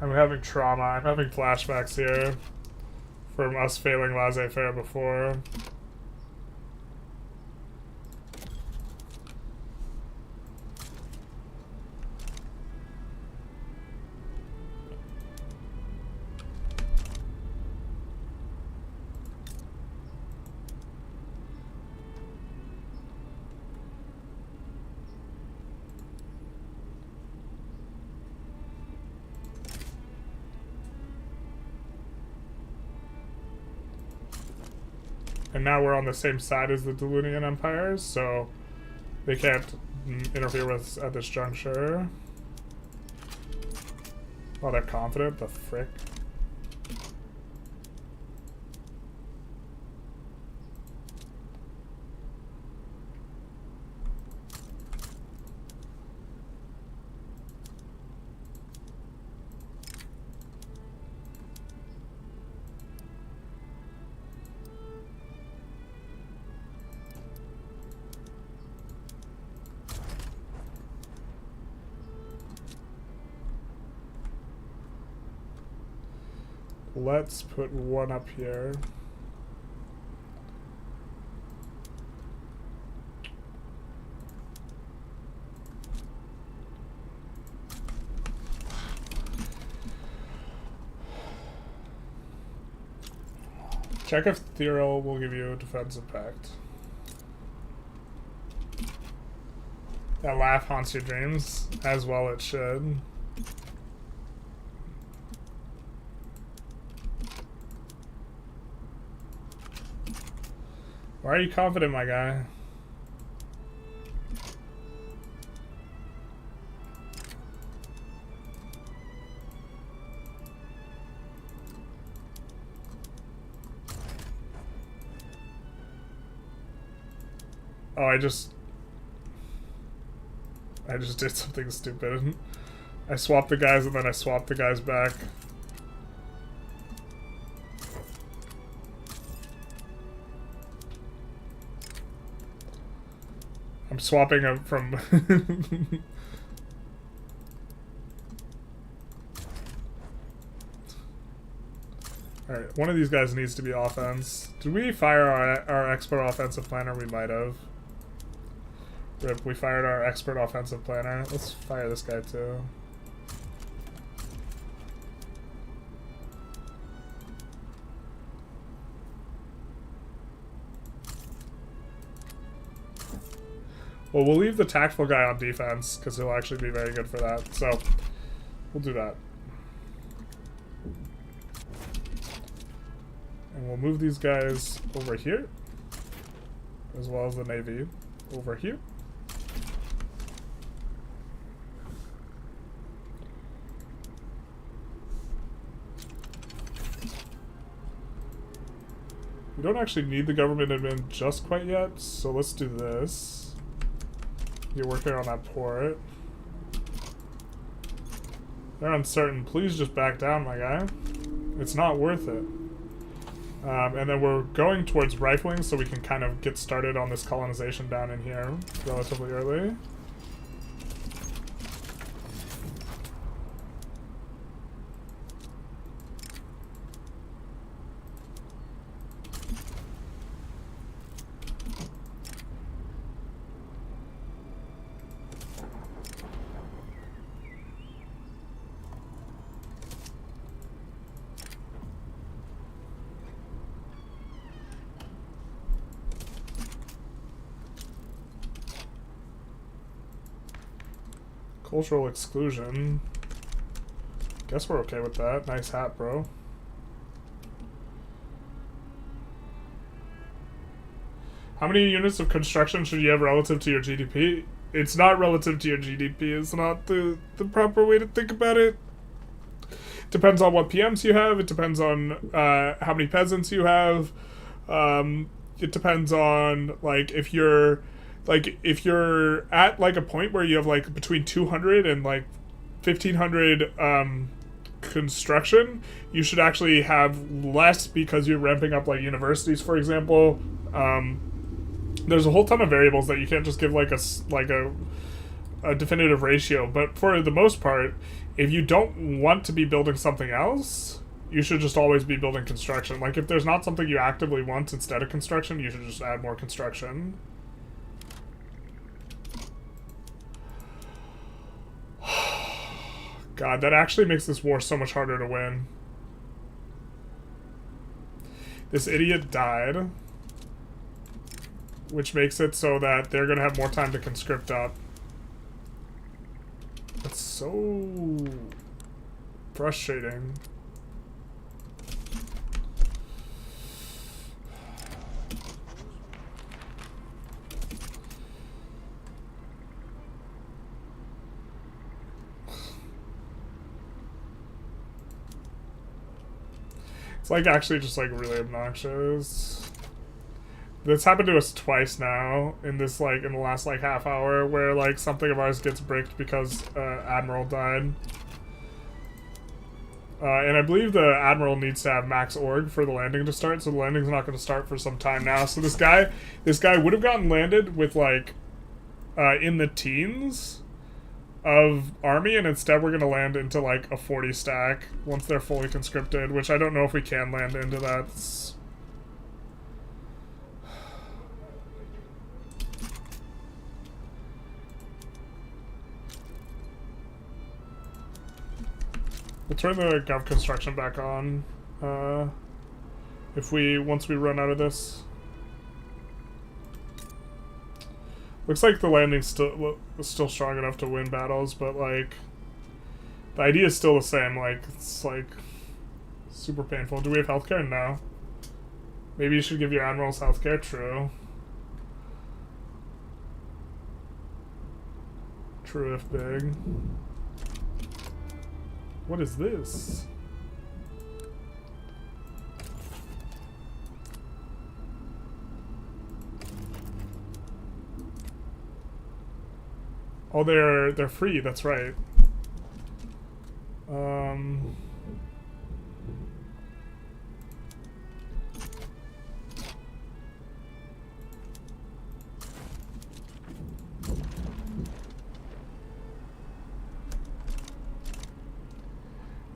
I'm having trauma. I'm having flashbacks here from us failing laissez-faire before. And now we're on the same side as the Delunian empires, so they can't interfere with us at this juncture. Oh, they're confident? The frick? Let's put one up here. Check if Thero will give you a defensive pact. That laugh haunts your dreams, as well it should. Why are you confident, my guy? Oh, I just did something stupid. I swapped the guys and then I swapped the guys back. I'm swapping them from... Alright, one of these guys needs to be offense. Did we fire our expert offensive planner? We might have. Rip, we fired our expert offensive planner. Let's fire this guy too. Well, we'll leave the tactful guy on defense, because he'll actually be very good for that. So, we'll do that. And we'll move these guys over here, as well as the Navy over here. We don't actually need the government admin just quite yet, so let's do this. You're working on that port. They're uncertain. Please just back down, my guy. It's not worth it. And then we're going towards rifling so we can kind of get started on this colonization down in here relatively early. Cultural exclusion. Guess we're okay with that. Nice hat, bro. How many units of construction should you have relative to your GDP? It's not relative to your GDP. It's not the proper way to think about it. Depends on what PMs you have. It depends on how many peasants you have. It depends on, like, if you're at like a point where you have like between 200 and like 1500 construction, you should actually have less because you're ramping up like universities, for example. There's a whole ton of variables that you can't just give like a definitive ratio, but for the most part, if you don't want to be building something else, you should just always be building construction. Like if there's not something you actively want instead of construction, you should just add more construction. God, that actually makes this war so much harder to win. This idiot died, which makes it so that they're gonna have more time to conscript up. That's so frustrating. It's like actually just like really obnoxious. This happened to us twice now in this like in the last like half hour where like something of ours gets bricked because Admiral died. And I believe the Admiral needs to have max org for the landing to start, so the landing's not going to start for some time now. So this guy would have gotten landed with like in the teens of army, and instead we're going to land into like a 40 stack once they're fully conscripted, which I don't know if we can land into that. We'll turn the gov construction back on once we run out of this. Looks like the landing's still strong enough to win battles, but like the idea is still the same. Like it's like super painful. Do we have healthcare? No. Maybe you should give your admirals healthcare. True. True if big. What is this? Oh, they're free. That's right.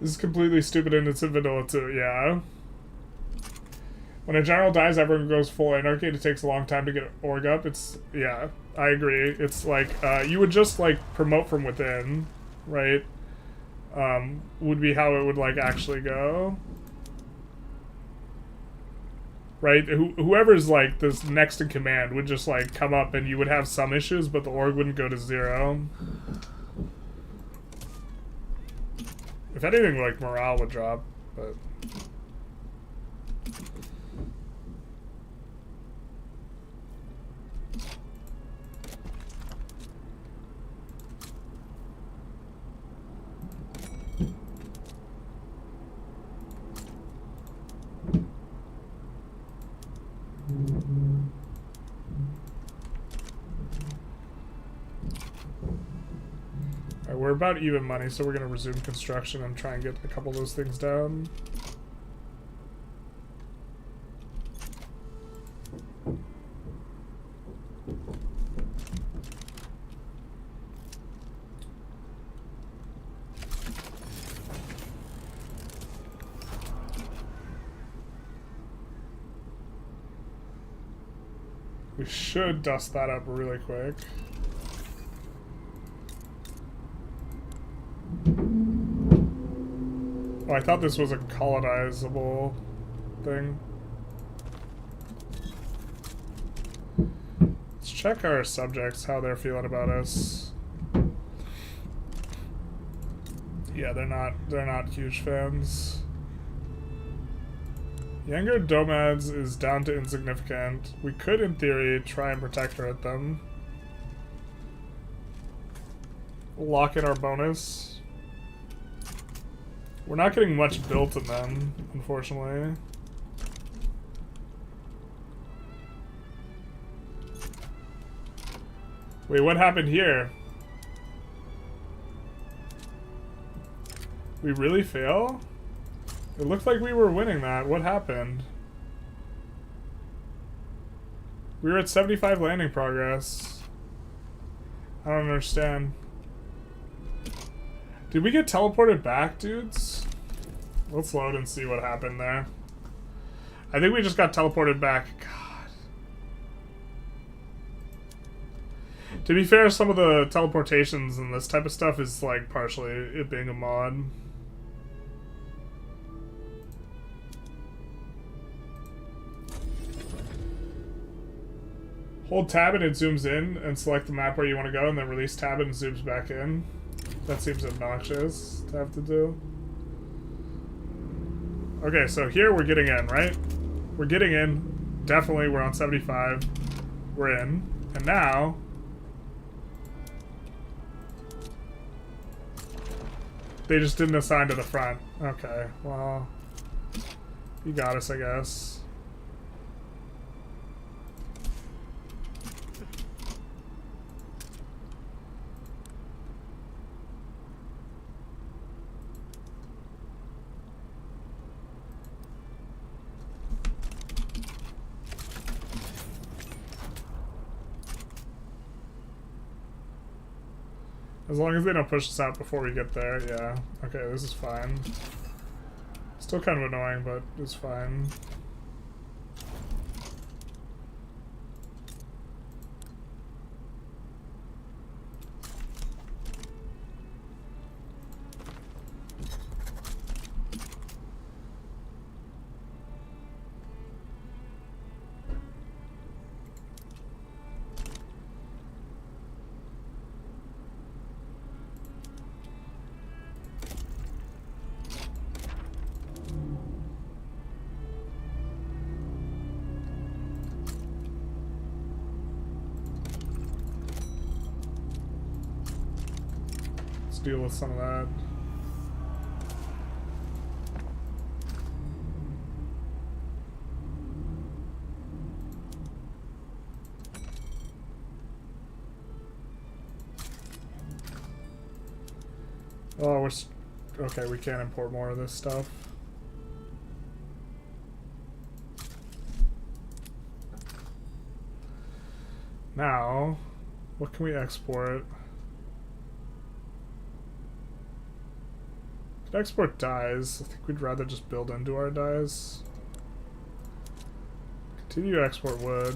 This is completely stupid and it's in vanilla too. Yeah. When a general dies, everyone goes full anarchy. It takes a long time to get org up. It's, yeah, I agree. It's like, you would just, like, promote from within, right? Would be how it would, like, actually go. Right? Whoever's, like, this next in command would just, like, come up and you would have some issues, but the org wouldn't go to 0. If anything, like, morale would drop, but... we're about even money, so we're gonna resume construction and try and get a couple of those things down. We should dust that up really quick. Oh, I thought this was a colonizable thing. Let's check our subjects, how they're feeling about us. Yeah, they're not huge fans. Younger Domads is down to insignificant. We could, in theory, try and protect her at them. Lock in our bonus. We're not getting much built in them, unfortunately. Wait, what happened here? We really fail? It looked like we were winning that. What happened? We were at 75 landing progress. I don't understand. Did we get teleported back, dudes? Let's load and see what happened there. I think we just got teleported back. God. To be fair, some of the teleportations and this type of stuff is like partially it being a mod. Hold tab and it zooms in and select the map where you want to go and then release tab and it zooms back in. That seems obnoxious to have to do. Okay, so here we're getting in, right? We're getting in. Definitely we're on 75. We're in. And now... they just didn't assign to the front. Okay, well... you got us, I guess. As long as they don't push us out before we get there, yeah. Okay, this is fine. Still kind of annoying, but it's fine. Deal with some of that. Oh, we're okay. We can't import more of this stuff. Now, what can we export? Export dyes. I think we'd rather just build into our dyes. Continue to export wood.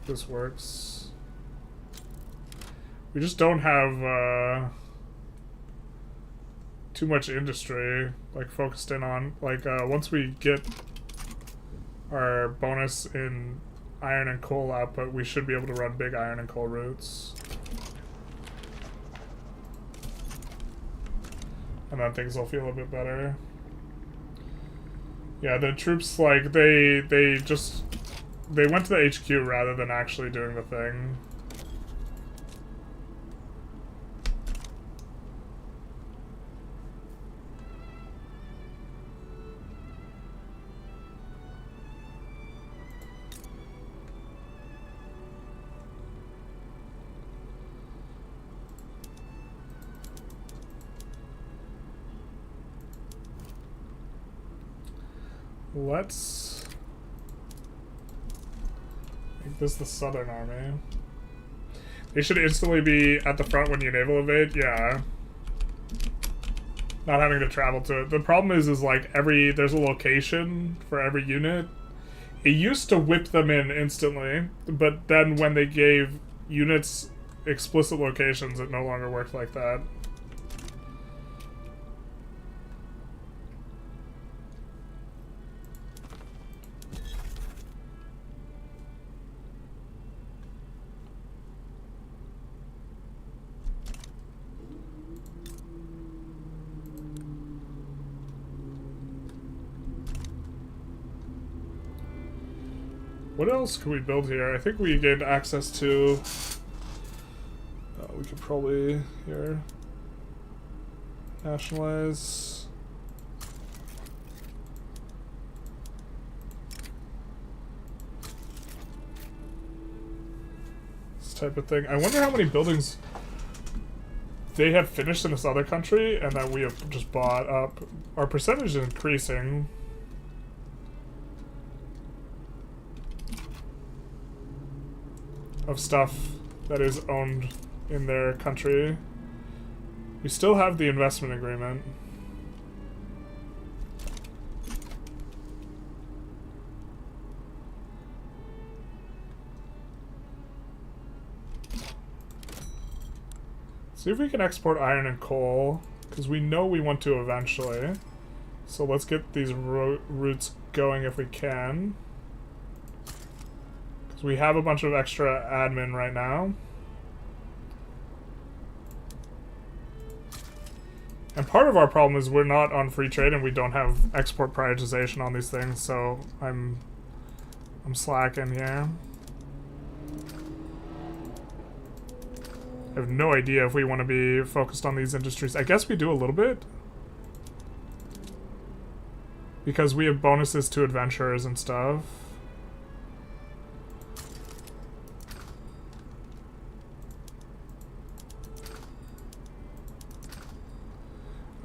This works. We just don't have too much industry like focused in on. Like once we get our bonus in iron and coal output, we should be able to run big iron and coal routes. And then things will feel a bit better. Yeah, the troops, like, they went to the HQ rather than actually doing the thing. let's make this the Southern Army. They should instantly be at the front when you naval evade, yeah. Not having to travel to it. The problem is like there's a location for every unit. It used to whip them in instantly, but then when they gave units explicit locations, it no longer worked like that. What else can we build here? I think we gained access to... we could probably, here, nationalize. This type of thing. I wonder how many buildings they have finished in this other country and that we have just bought up. Our percentage is increasing. Of stuff that is owned in their country. We still have the investment agreement. See if we can export iron and coal, because we know we want to eventually. So let's get these routes going if we can. We have a bunch of extra admin right now. And part of our problem is we're not on free trade and we don't have export prioritization on these things, so I'm slacking here. I have no idea if we want to be focused on these industries. I guess we do a little bit. Because we have bonuses to adventurers and stuff.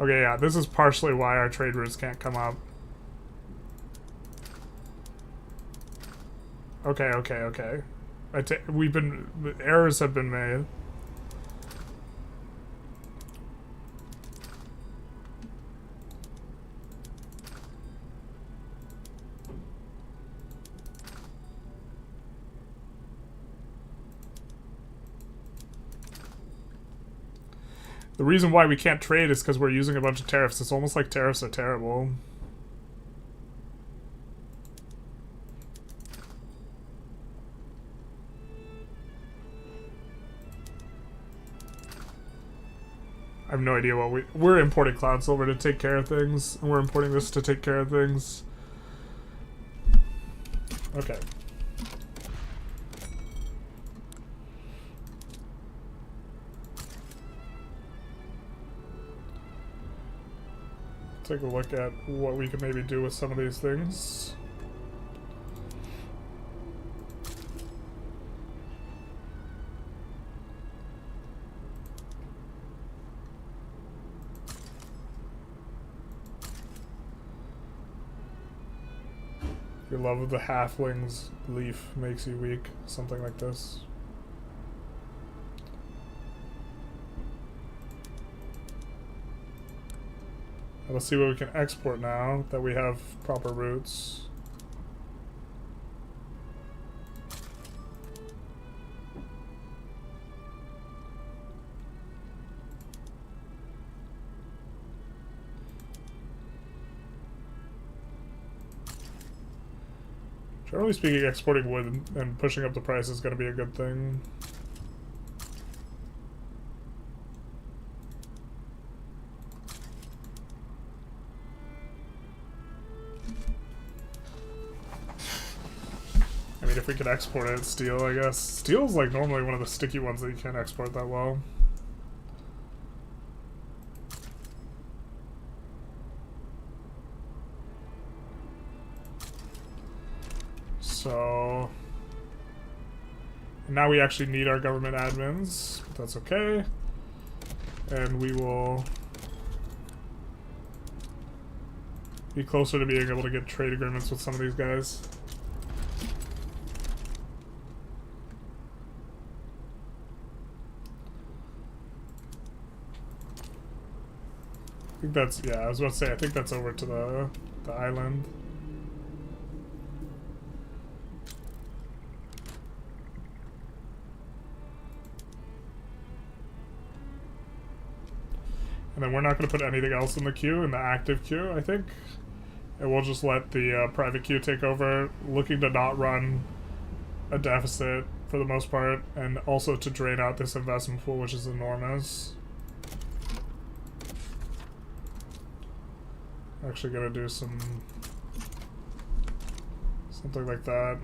Okay, yeah, this is partially why our trade routes can't come up. Okay. Errors have been made. The reason why we can't trade is because we're using a bunch of tariffs. It's almost like tariffs are terrible. I have no idea what we're importing cloud silver to take care of things, and we're importing this to take care of things. Okay. Take a look at what we can maybe do with some of these things. Your love of the halfling's leaf makes you weak. Something like this. Let's see what we can export now that we have proper routes. Generally speaking, exporting wood and pushing up the price is going to be a good thing. If we could export it, steel, I guess. Steel is like normally one of the sticky ones that you can't export that well. So now we actually need our government admins, but that's okay. And we will Be closer to being able to get trade agreements with some of these guys. I think that's, yeah, I was about to say, I think that's over to the island. And then we're not going to put anything else in the queue, in the active queue, I think. And we'll just let the private queue take over, looking to not run a deficit for the most part, and also to drain out this investment pool, which is enormous. Actually gonna do something like that.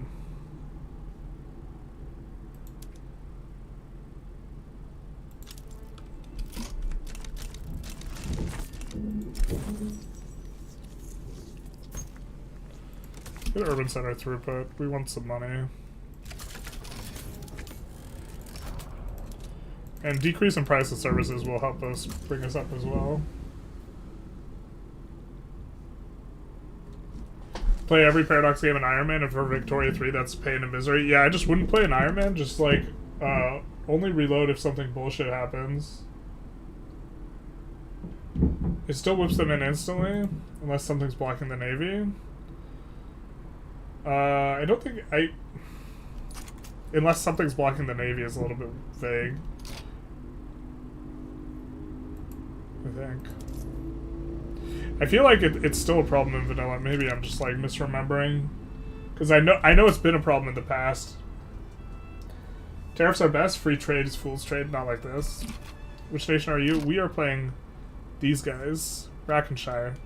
Get urban center throughput. We want some money. And decrease in price of services will help us bring us up as well. Play every Paradox game in Iron Man, and for Victoria 3, that's pain and misery. Yeah, I just wouldn't play an Iron Man, just like, only reload if something bullshit happens. It still whips them in instantly, unless something's blocking the Navy. I don't think unless something's blocking the Navy is a little bit vague. I think. I feel like it's still a problem in vanilla. Maybe I'm just like misremembering, because I know it's been a problem in the past. Tariffs are best. Free trade is fool's trade. Not like this. Which nation are you? We are playing these guys, Brackenshire,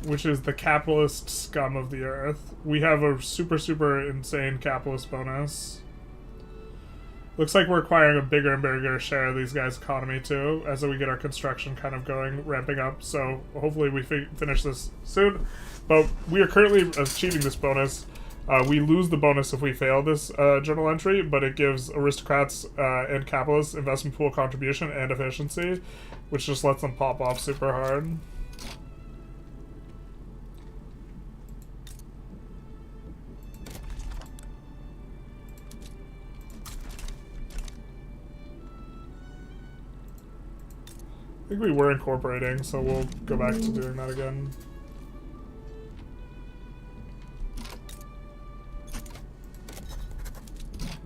which is the capitalist scum of the earth. We have a super insane capitalist bonus. Looks like we're acquiring a bigger and bigger share of these guys' economy too, as we get our construction kind of going, ramping up. So hopefully we finish this soon. But we are currently achieving this bonus. We lose the bonus if we fail this journal entry, but it gives aristocrats and capitalists investment pool contribution and efficiency, which just lets them pop off super hard. I think we were incorporating, so we'll go back to doing that again.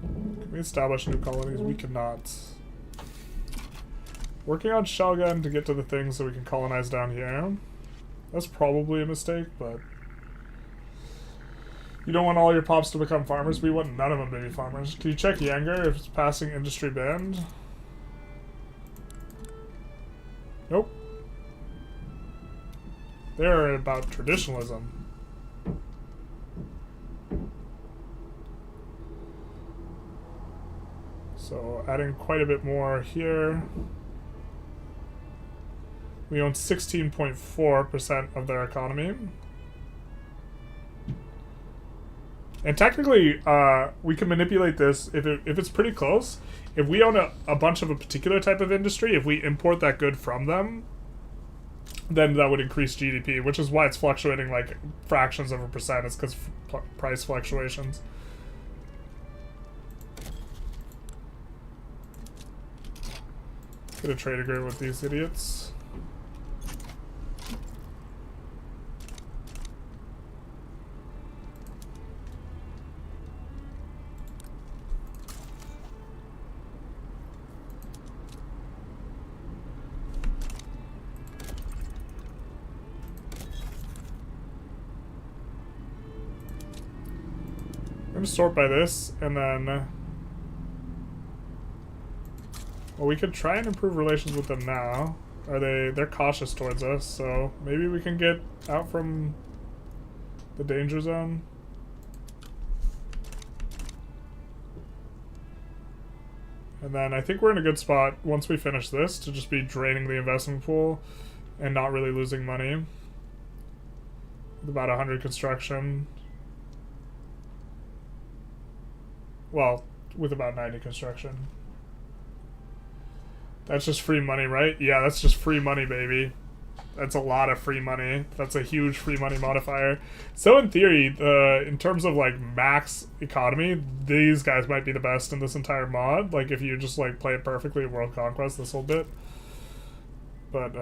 Can we establish new colonies? We cannot. Working on Shellgun to get to the things so we can colonize down here. That's probably a mistake, but... You don't want all your pops to become farmers? We want none of them to be farmers. Can you check Yanger if it's passing industry band? Nope. They're about traditionalism. So adding quite a bit more here. We own 16.4% of their economy. And technically, we can manipulate this if it's pretty close. If we own a bunch of a particular type of industry, if we import that good from them, then that would increase GDP, which is why it's fluctuating like fractions of a percent. It's because price fluctuations. Get a trade agreement with these idiots. I'm gonna sort by this, and then... well, we could try and improve relations with them now. They're cautious towards us, so maybe we can get out from the danger zone. And then I think we're in a good spot once we finish this to just be draining the investment pool and not really losing money. With about 100 construction. Well, with about 90 construction. That's just free money, right? Yeah, that's just free money, baby. That's a lot of free money. That's a huge free money modifier. So in theory, in terms of like max economy, these guys might be the best in this entire mod. Like if you just like play it perfectly in World Conquest, this whole bit. But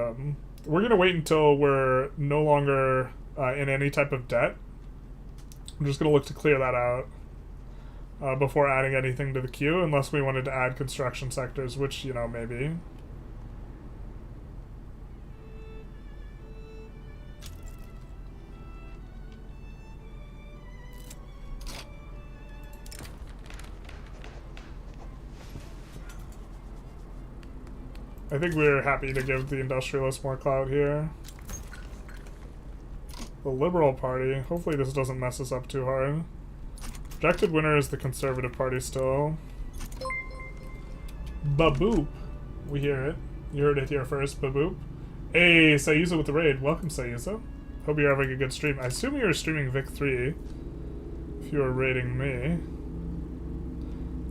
we're gonna wait until we're no longer in any type of debt. I'm just gonna look to clear that out before adding anything to the queue, unless we wanted to add construction sectors, which, you know, maybe. I think we're happy to give the Industrialists more clout here. The Liberal Party. Hopefully this doesn't mess us up too hard. Projected winner is the Conservative Party still. Baboop. We hear it. You heard it here first, Baboop. Hey, Sayuza with the raid. Welcome, Sayuza. Hope you're having a good stream. I assume you're streaming Vic 3. If you are raiding me.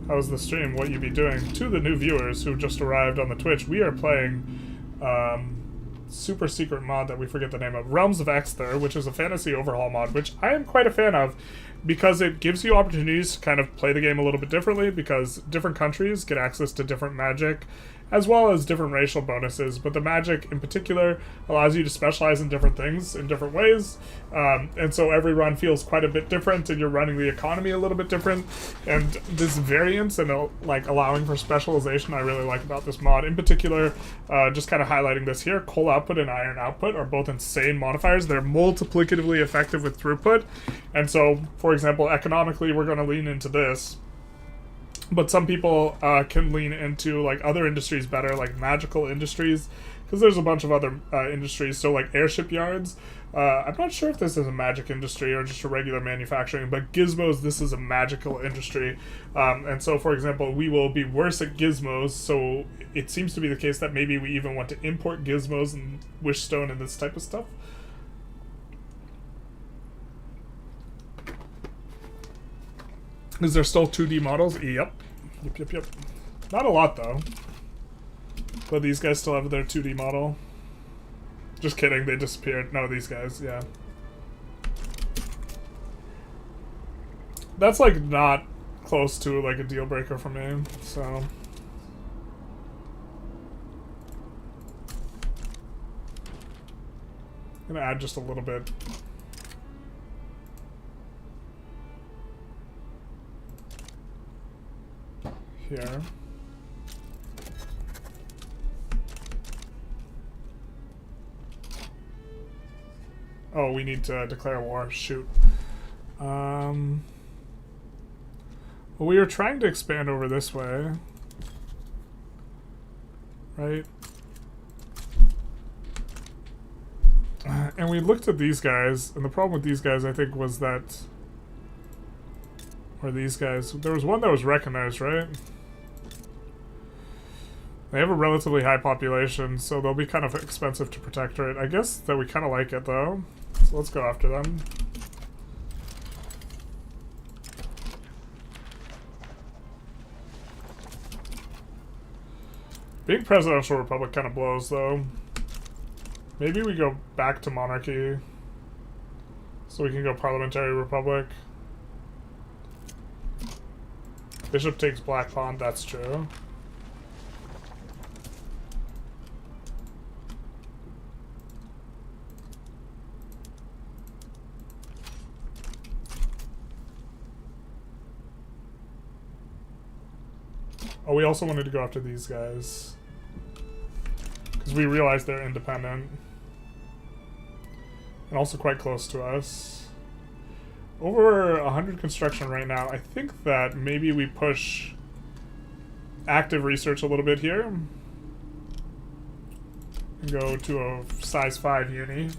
How's the stream? What you be doing? To the new viewers who just arrived on the Twitch, we are playing super secret mod that we forget the name of, Realms of Exther, which is a fantasy overhaul mod, which I am quite a fan of because it gives you opportunities to kind of play the game a little bit differently, because different countries get access to different magic as well as different racial bonuses, but the magic in particular allows you to specialize in different things in different ways, and so every run feels quite a bit different, and you're running the economy a little bit different, and this variance and like allowing for specialization I really like about this mod. In particular, just kind of highlighting this here, coal output and iron output are both insane modifiers. They're multiplicatively effective with throughput, and so, for example, economically we're going to lean into this. But some people can lean into like other industries better, like magical industries, because there's a bunch of other industries. So like airship yards. I'm not sure if this is a magic industry or just a regular manufacturing, but gizmos, this is a magical industry. And so, for example, we will be worse at gizmos. So it seems to be the case that maybe we even want to import gizmos and wishstone and this type of stuff. Is there still 2D models? Yep. Yep. Not a lot, though. But these guys still have their 2D model. Just kidding, they disappeared. No, these guys, yeah. That's, like, not close to, like, a deal breaker for me, so... I'm gonna add just a little bit. Here. Oh, we need to declare war. Shoot. Well, we were trying to expand over this way. Right? And we looked at these guys, and the problem with these guys, I think, was that... Or these guys. There was one that was recognized, right? They have a relatively high population, so they'll be kind of expensive to protect, right? I guess that we kind of like it, though. So let's go after them. Being presidential republic kind of blows, though. Maybe we go back to monarchy, so we can go parliamentary republic. Bishop takes black pawn, that's true. Oh, we also wanted to go after these guys, because we realized they're independent. And also quite close to us. Over 100 construction right now. I think that maybe we push active research a little bit here. And go to a size 5 uni.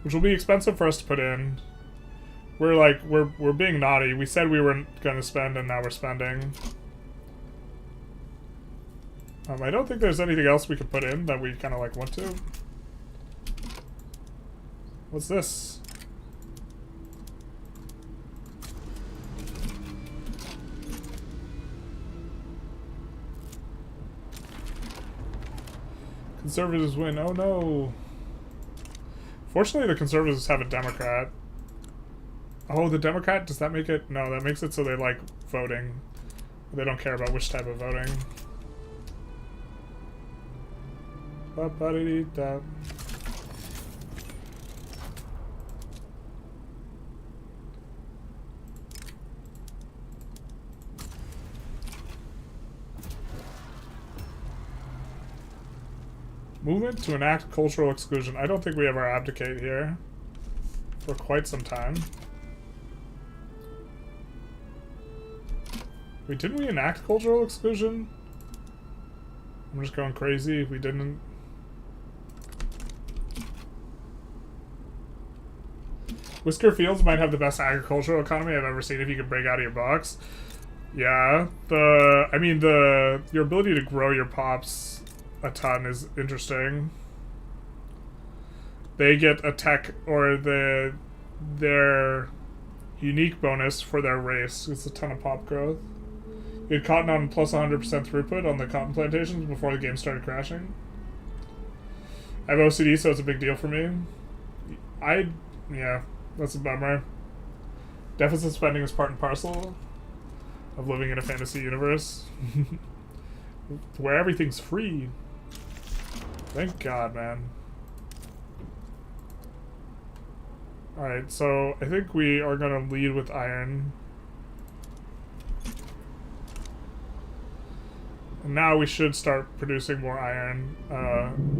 Which will be expensive for us to put in. We're being naughty. We said we weren't gonna spend and now we're spending. I don't think there's anything else we could put in that we kind of like want to. What's this? Conservatives win. Oh no. Fortunately, the Conservatives have a Democrat. Oh, the Democrat, does that make it? No, that makes it so they like voting. They don't care about which type of voting. Ba-ba-dee-dee-da. Movement to enact cultural exclusion. I don't think we ever abdicate here for quite some time. Wait, didn't we enact cultural exclusion? I'm just going crazy if we didn't. Whisker Fields might have the best agricultural economy I've ever seen if you can break out of your box. Yeah, your ability to grow your pops a ton is interesting. They get a tech or their unique bonus for their race. It's a ton of pop growth. You had cotton on plus 100% throughput on the cotton plantations before the game started crashing. I have OCD, so it's a big deal for me. Yeah, that's a bummer. Deficit spending is part and parcel of living in a fantasy universe where everything's free. Thank God, man. Alright, so I think we are going to lead with iron. And now we should start producing more iron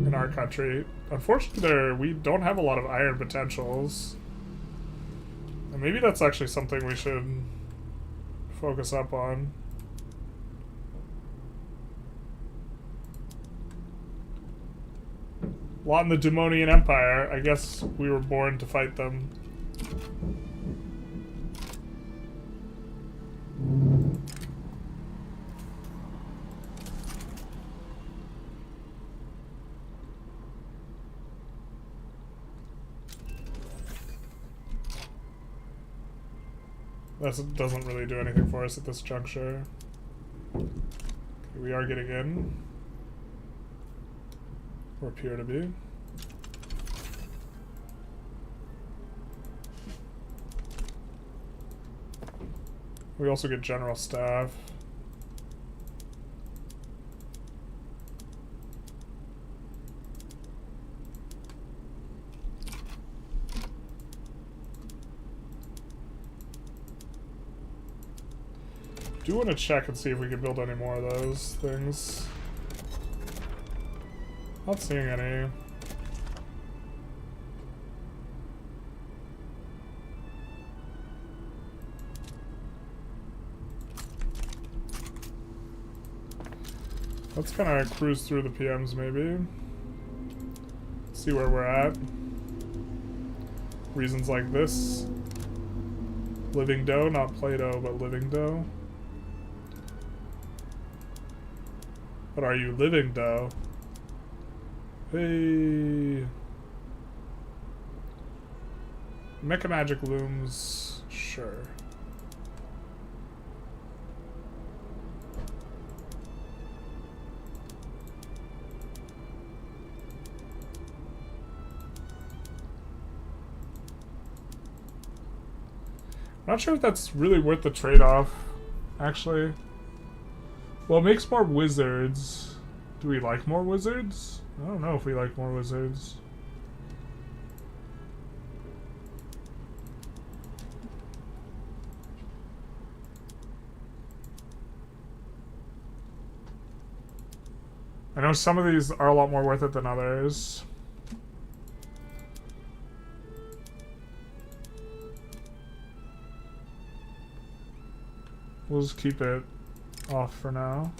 in our country. Unfortunately, we don't have a lot of iron potentials. And maybe that's actually something we should focus up on. A lot in the Demonian Empire. I guess we were born to fight them. That doesn't really do anything for us at this juncture. Okay, we are getting in. Or appear to be. We also get general staff. Do want to check and see if we can build any more of those things. Not seeing any. Let's kind of cruise through the PMs maybe. See where we're at. Reasons like this. Living dough, not Play-Doh, but living dough. But are you living dough? Hey. Mecha Magic looms, sure. I'm not sure if that's really worth the trade-off, actually. Well, it makes more wizards. Do we like more wizards? I don't know if we like more wizards. I know some of these are a lot more worth it than others. We'll just keep it off for now.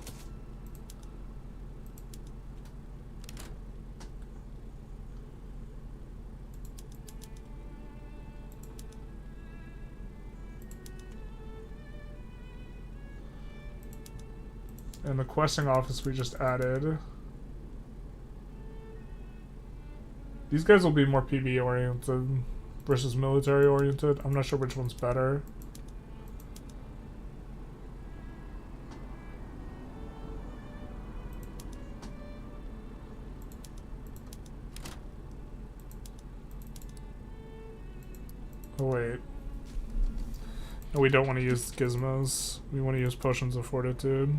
And the questing office we just added. These guys will be more PB oriented versus military oriented. I'm not sure which one's better. Oh, wait. No, we don't want to use gizmos. We want to use potions of fortitude.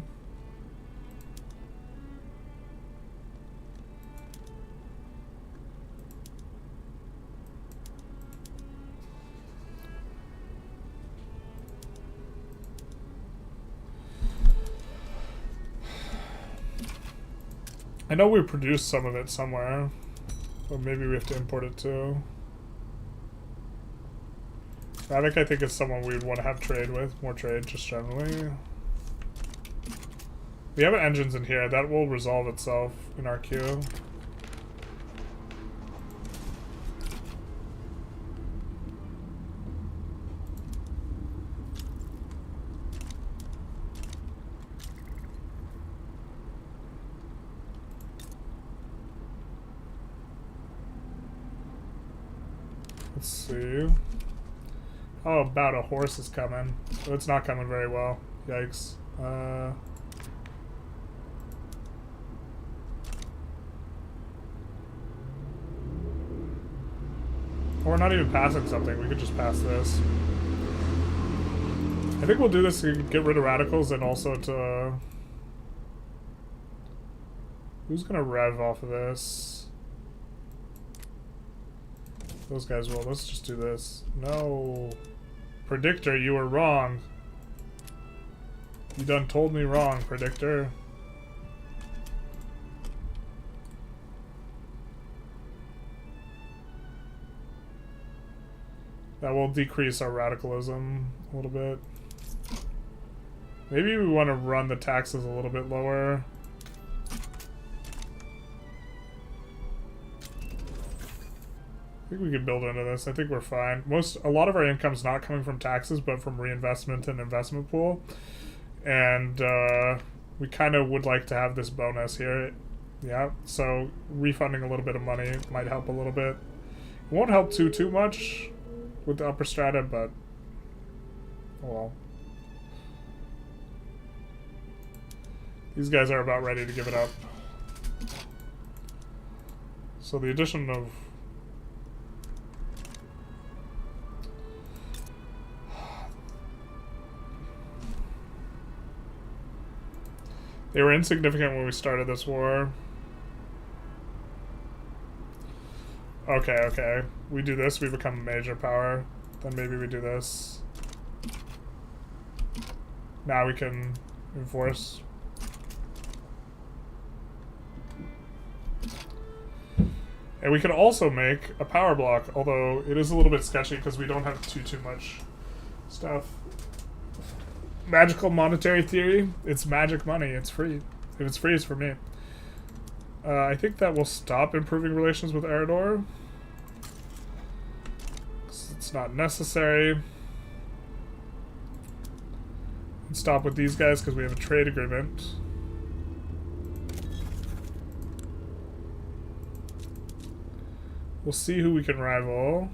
I know we produced some of it somewhere, but maybe we have to import it too. Ravic, I think, is someone we'd want to have trade with. More trade, just generally. We have engines in here. That will resolve itself in our queue. Let's see. Oh, about a horse is coming. So it's not coming very well. Yikes. We're not even passing something. We could just pass this. I think we'll do this to get rid of radicals and also to... Who's gonna rev off of this? Those guys will. Let's just do this. No. Predictor, you were wrong. You done told me wrong, Predictor. That will decrease our radicalism a little bit. Maybe we want to run the taxes a little bit lower. I think we could build into this. I think we're fine. A lot of our income's not coming from taxes, but from reinvestment and investment pool. And we kind of would like to have this bonus here. Yeah, so refunding a little bit of money might help a little bit. It won't help too much with the upper strata, but oh well. These guys are about ready to give it up. So the addition of they were insignificant when we started this war. Okay. We do this, we become a major power. Then maybe we do this. Now we can enforce. And we can also make a power block, although it is a little bit sketchy because we don't have too much stuff. Magical monetary theory. It's magic money. It's free. If it's free, it's for me. I think that will stop improving relations with Eridor. It's not necessary. And stop with these guys because we have a trade agreement. We'll see who we can rival.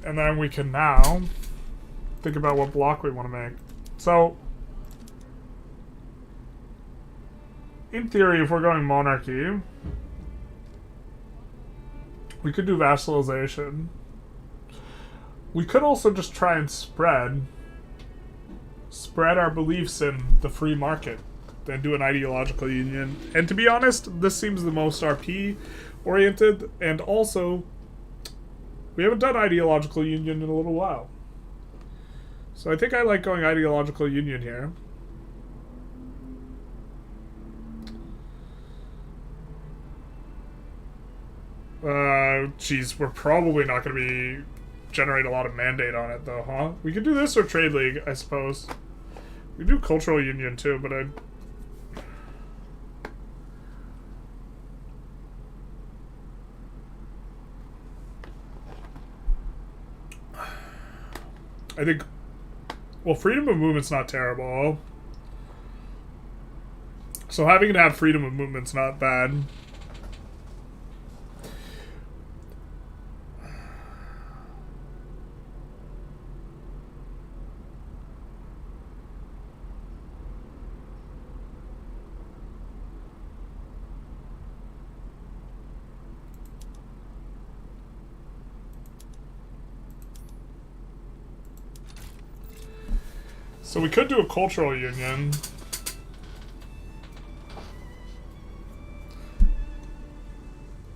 And then we can now think about what block we want to make. So, in theory, if we're going monarchy, we could do vassalization. We could also just try and spread our beliefs in the free market and do an ideological union. And to be honest, this seems the most RP oriented, and also we haven't done ideological union in a little while. So I think I like going ideological union here. Geez, we're probably not going to be generate a lot of mandate on it though, huh? We could do this or trade league, I suppose. We do cultural union too, but I think, well, freedom of movement's not terrible. So having to have freedom of movement's not bad. So we could do a cultural union.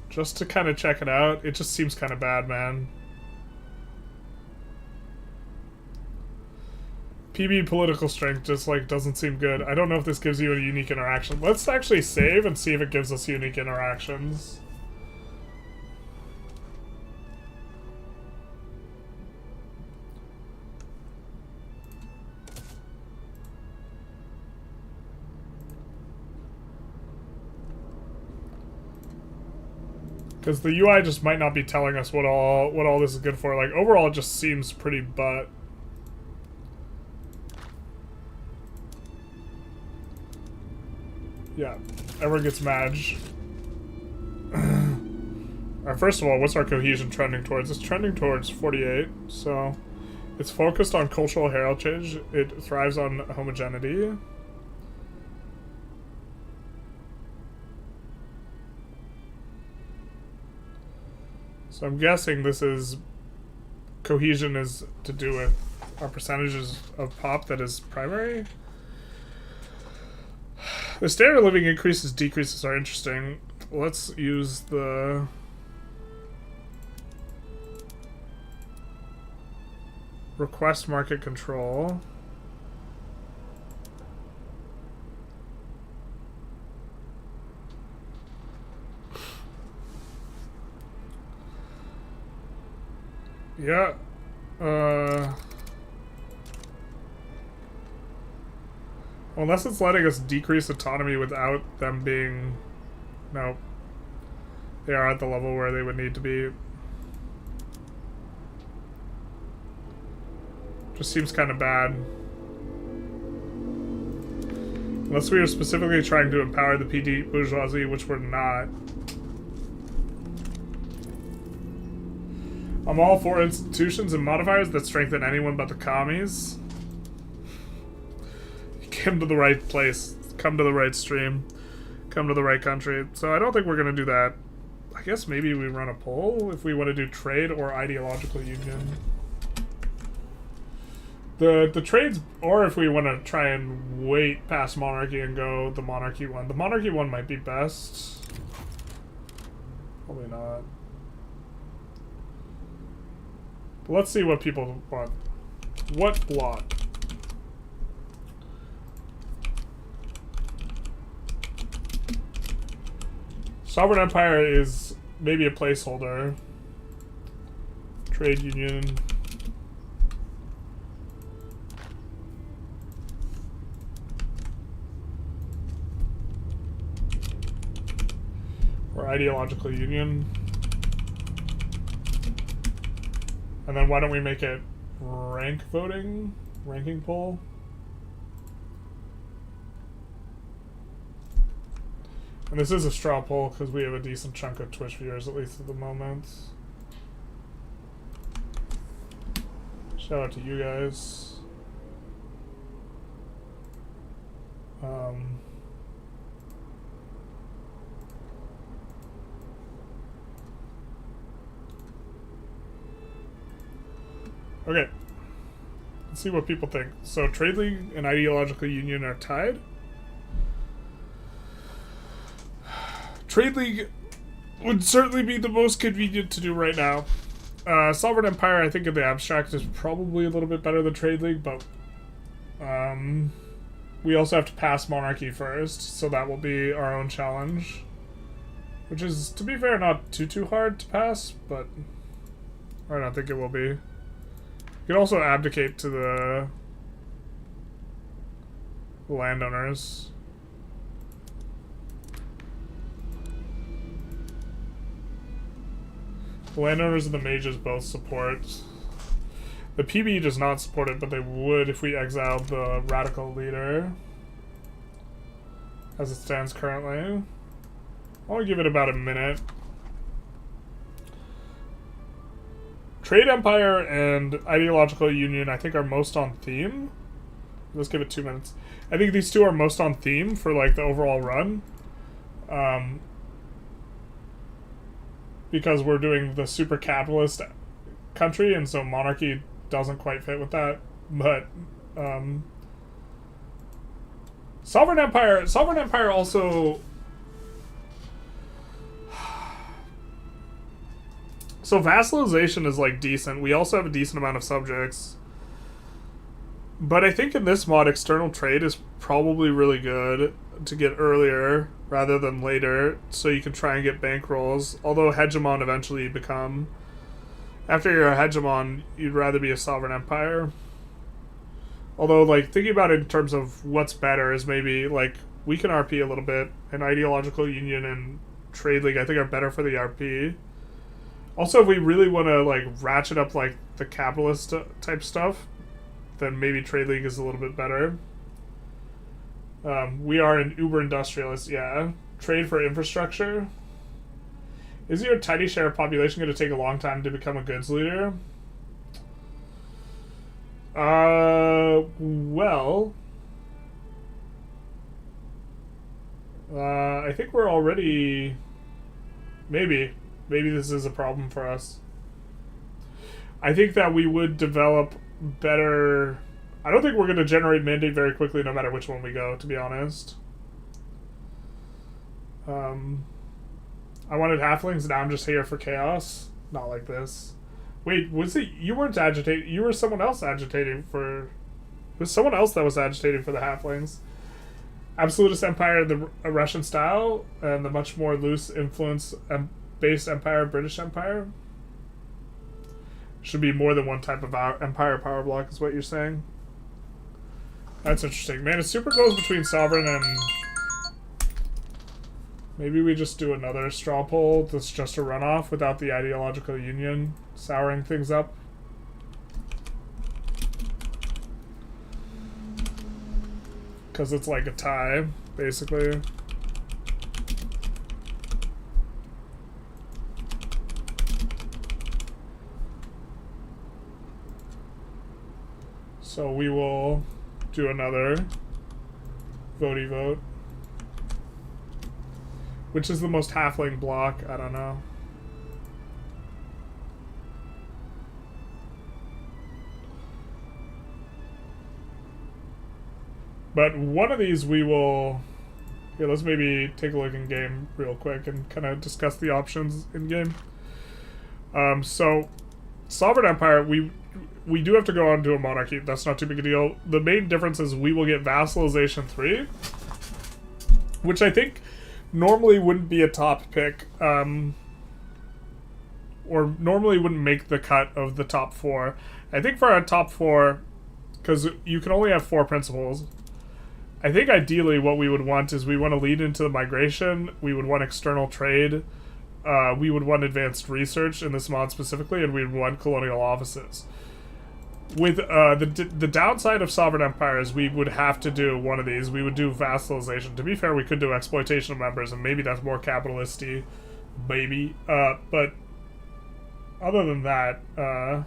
Just to kind of check it out. It just seems kind of bad, man. PB political strength just, like, doesn't seem good. I don't know if this gives you a unique interaction. Let's actually save and see if it gives us unique interactions. Because the UI just might not be telling us what all this is good for. Like, overall, it just seems pretty butt. Yeah, everyone gets Madge. Alright, first of all, what's our cohesion trending towards? It's trending towards 48, so it's focused on cultural heritage. It thrives on homogeneity. So I'm guessing this is cohesion is to do with our percentages of pop that is primary. The standard of living increases, decreases are interesting. Let's use the request market control. Yeah. Unless it's letting us decrease autonomy without them being... No. They are at the level where they would need to be. Just seems kind of bad. Unless we are specifically trying to empower the PD bourgeoisie, which we're not. I'm all for institutions and modifiers that strengthen anyone but the commies. Come to the right place. Come to the right stream. Come to the right country. So I don't think we're going to do that. I guess maybe we run a poll if we want to do trade or ideological union. The trades, or if we want to try and wait past monarchy and go the monarchy one. The monarchy one might be best. Probably not. But let's see what people want. What block? Sovereign Empire is maybe a placeholder. Trade union. Or ideological union. And then why don't we make it rank voting? Ranking poll? And this is a straw poll because we have a decent chunk of Twitch viewers, at least at the moment. Shout out to you guys. Okay. Let's see what people think. So Trade League and Ideological Union are tied. Trade League would certainly be the most convenient to do right now. Sovereign Empire, I think in the abstract, is probably a little bit better than Trade League, but we also have to pass monarchy first, so that will be our own challenge. Which is, to be fair, not too hard to pass, but I don't think it will be. You can also abdicate to the landowners. The landowners and the mages both support. The PB does not support it, but they would if we exiled the radical leader. As it stands currently. I'll give it about a minute. Trade Empire and Ideological Union, I think, are most on theme. Let's give it 2 minutes. I think these two are most on theme for, like, the overall run. Because we're doing the super capitalist country, and so monarchy doesn't quite fit with that. But Sovereign Empire also... So vassalization is like decent. We also have a decent amount of subjects. But I think in this mod, external trade is probably really good to get earlier rather than later, so you can try and get bankrolls. Although hegemon eventually you become. After you're a hegemon, you'd rather be a sovereign empire. Although, like, thinking about it in terms of what's better is maybe, like, we can RP a little bit. An ideological union and trade league, I think, are better for the RP. Also, if we really want to, like, ratchet up, like, the capitalist type stuff, then maybe trade league is a little bit better. We are an uber industrialist, yeah. Trade for infrastructure. Is your tiny share of population going to take a long time to become a goods leader? Well... I think we're already... Maybe this is a problem for us. I think that we would develop better... I don't think we're going to generate mandate very quickly no matter which one we go, to be honest. I wanted halflings, now I'm just here for chaos. Not like this. Wait, was it... You weren't agitating... You were someone else agitating for... It was someone else that was agitating for the halflings. Absolutist empire, the Russian style, and the much more loose influence based empire, British Empire. Should be more than one type of empire power block, is what you're saying. That's interesting. Man, it's super close between sovereign and... Maybe we just do another straw poll that's just a runoff without the ideological union souring things up. Because it's like a tie, basically. So we will do another votey vote. Which is the most halfling block? I don't know. But one of these we will... Here, let's maybe take a look in game real quick and kind of discuss the options in game. So, Sovereign Empire, we do have to go on to a monarchy. That's not too big a deal. The main difference is we will get Vassalization 3, which I think normally wouldn't be a top pick, or normally wouldn't make the cut of the top 4. I think for our top 4, because you can only have 4 principles, I think ideally what we would want is we want to lead into the migration, we would want external trade, we would want advanced research in this mod specifically, and we would want colonial offices. With the downside of Sovereign Empire is we would have to do one of these. We would do vassalization. To be fair, we could do exploitation of members, and maybe that's more capitalist-y, maybe. But other than that, I'm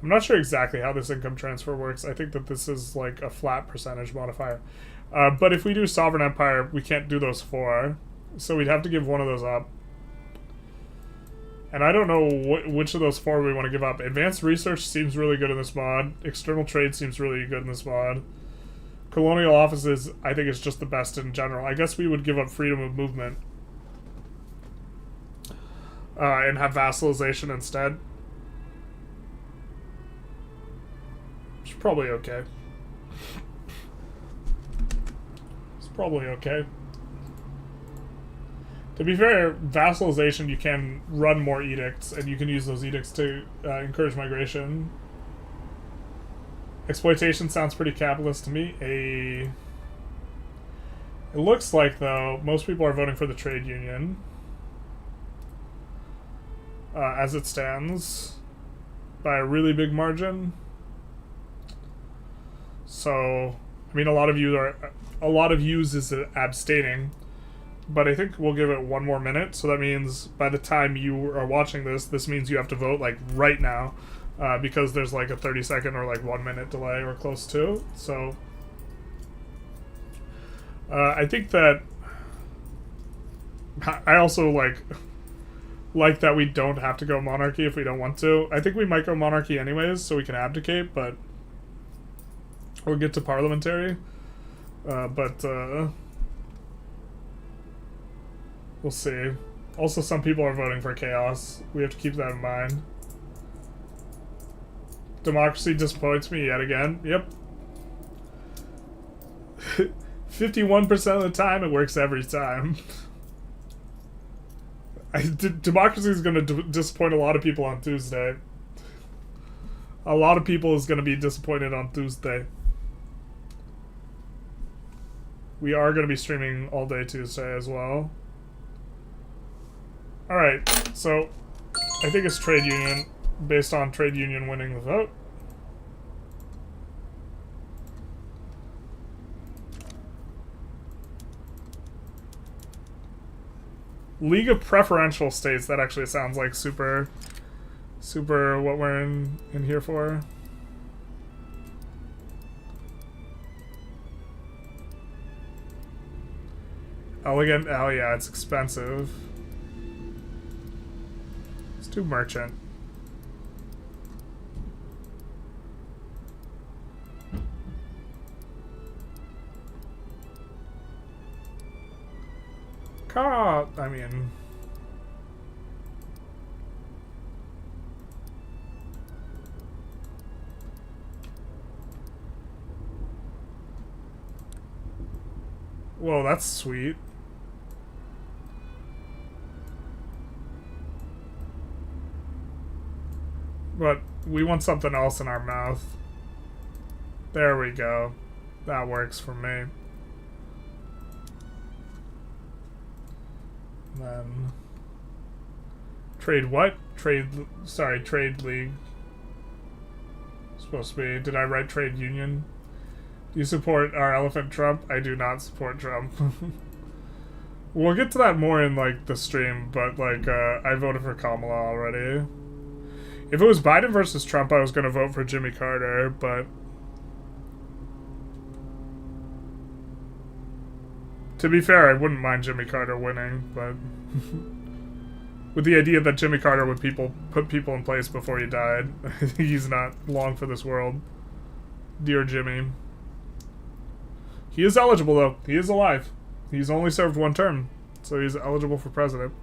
not sure exactly how this income transfer works. I think that this is like a flat percentage modifier. But if we do Sovereign Empire, we can't do those 4. So we'd have to give one of those up. And I don't know which of those 4 we want to give up. Advanced Research seems really good in this mod. External Trade seems really good in this mod. Colonial Offices, I think, is just the best in general. I guess we would give up Freedom of Movement. And have Vassalization instead. Which is probably okay. Probably okay. To be fair, vassalization, you can run more edicts, and you can use those edicts to encourage migration. Exploitation sounds pretty capitalist to me. It looks like, though, most people are voting for the trade union. As it stands. By a really big margin. So, I mean, a lot of yous is abstaining, but I think we'll give it one more minute. So that means by the time you are watching this means you have to vote like right now, because there's like a 30-second or like 1 minute delay or close to. So I think that I also like like that we don't have to go monarchy if we don't want to. I think we might go monarchy anyways, so we can abdicate, but we'll get to parliamentary. But we'll see. Also, some people are voting for chaos. We have to keep that in mind. Democracy disappoints me yet again. Yep. 51% of the time, it works every time. Democracy is going to disappoint a lot of people on Tuesday. A lot of people is going to be disappointed on Tuesday. We are going to be streaming all day Tuesday as well. Alright, so I think it's trade union, based on trade union winning the vote. League of Preferential States, that actually sounds like super what we're in here for. Elegant, oh yeah, it's expensive. Let's do merchant. I mean... Whoa, that's sweet. But we want something else in our mouth. There we go. That works for me. Then trade what? Trade league. Supposed to be. Did I write trade union? Do you support our elephant Trump? I do not support Trump. We'll get to that more in like the stream, but like I voted for Kamala already. If it was Biden versus Trump, I was gonna vote for Jimmy Carter, but to be fair, I wouldn't mind Jimmy Carter winning, but with the idea that Jimmy Carter would put people in place before he died, he's not long for this world. Dear Jimmy. He is eligible, though. He is alive. He's only served one term, so he's eligible for president.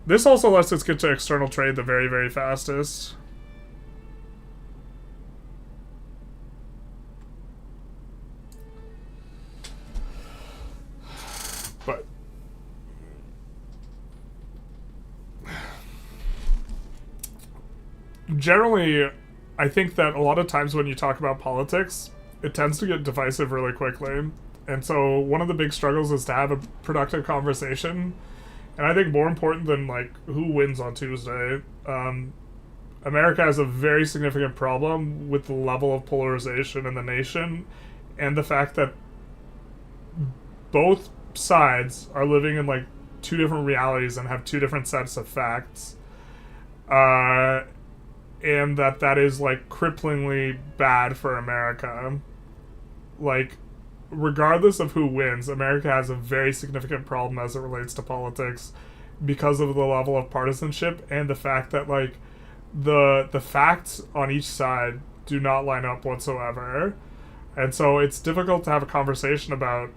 This also lets us get to external trade the very, very fastest. But generally, I think that a lot of times when you talk about politics, it tends to get divisive really quickly. And so one of the big struggles is to have a productive conversation. And I think more important than like who wins on Tuesday, America has a very significant problem with the level of polarization in the nation and the fact that both sides are living in like two different realities and have two different sets of facts. And that is like cripplingly bad for America. Like, regardless of who wins, America has a very significant problem as it relates to politics because of the level of partisanship and the fact that like the facts on each side do not line up whatsoever. And so it's difficult to have a conversation about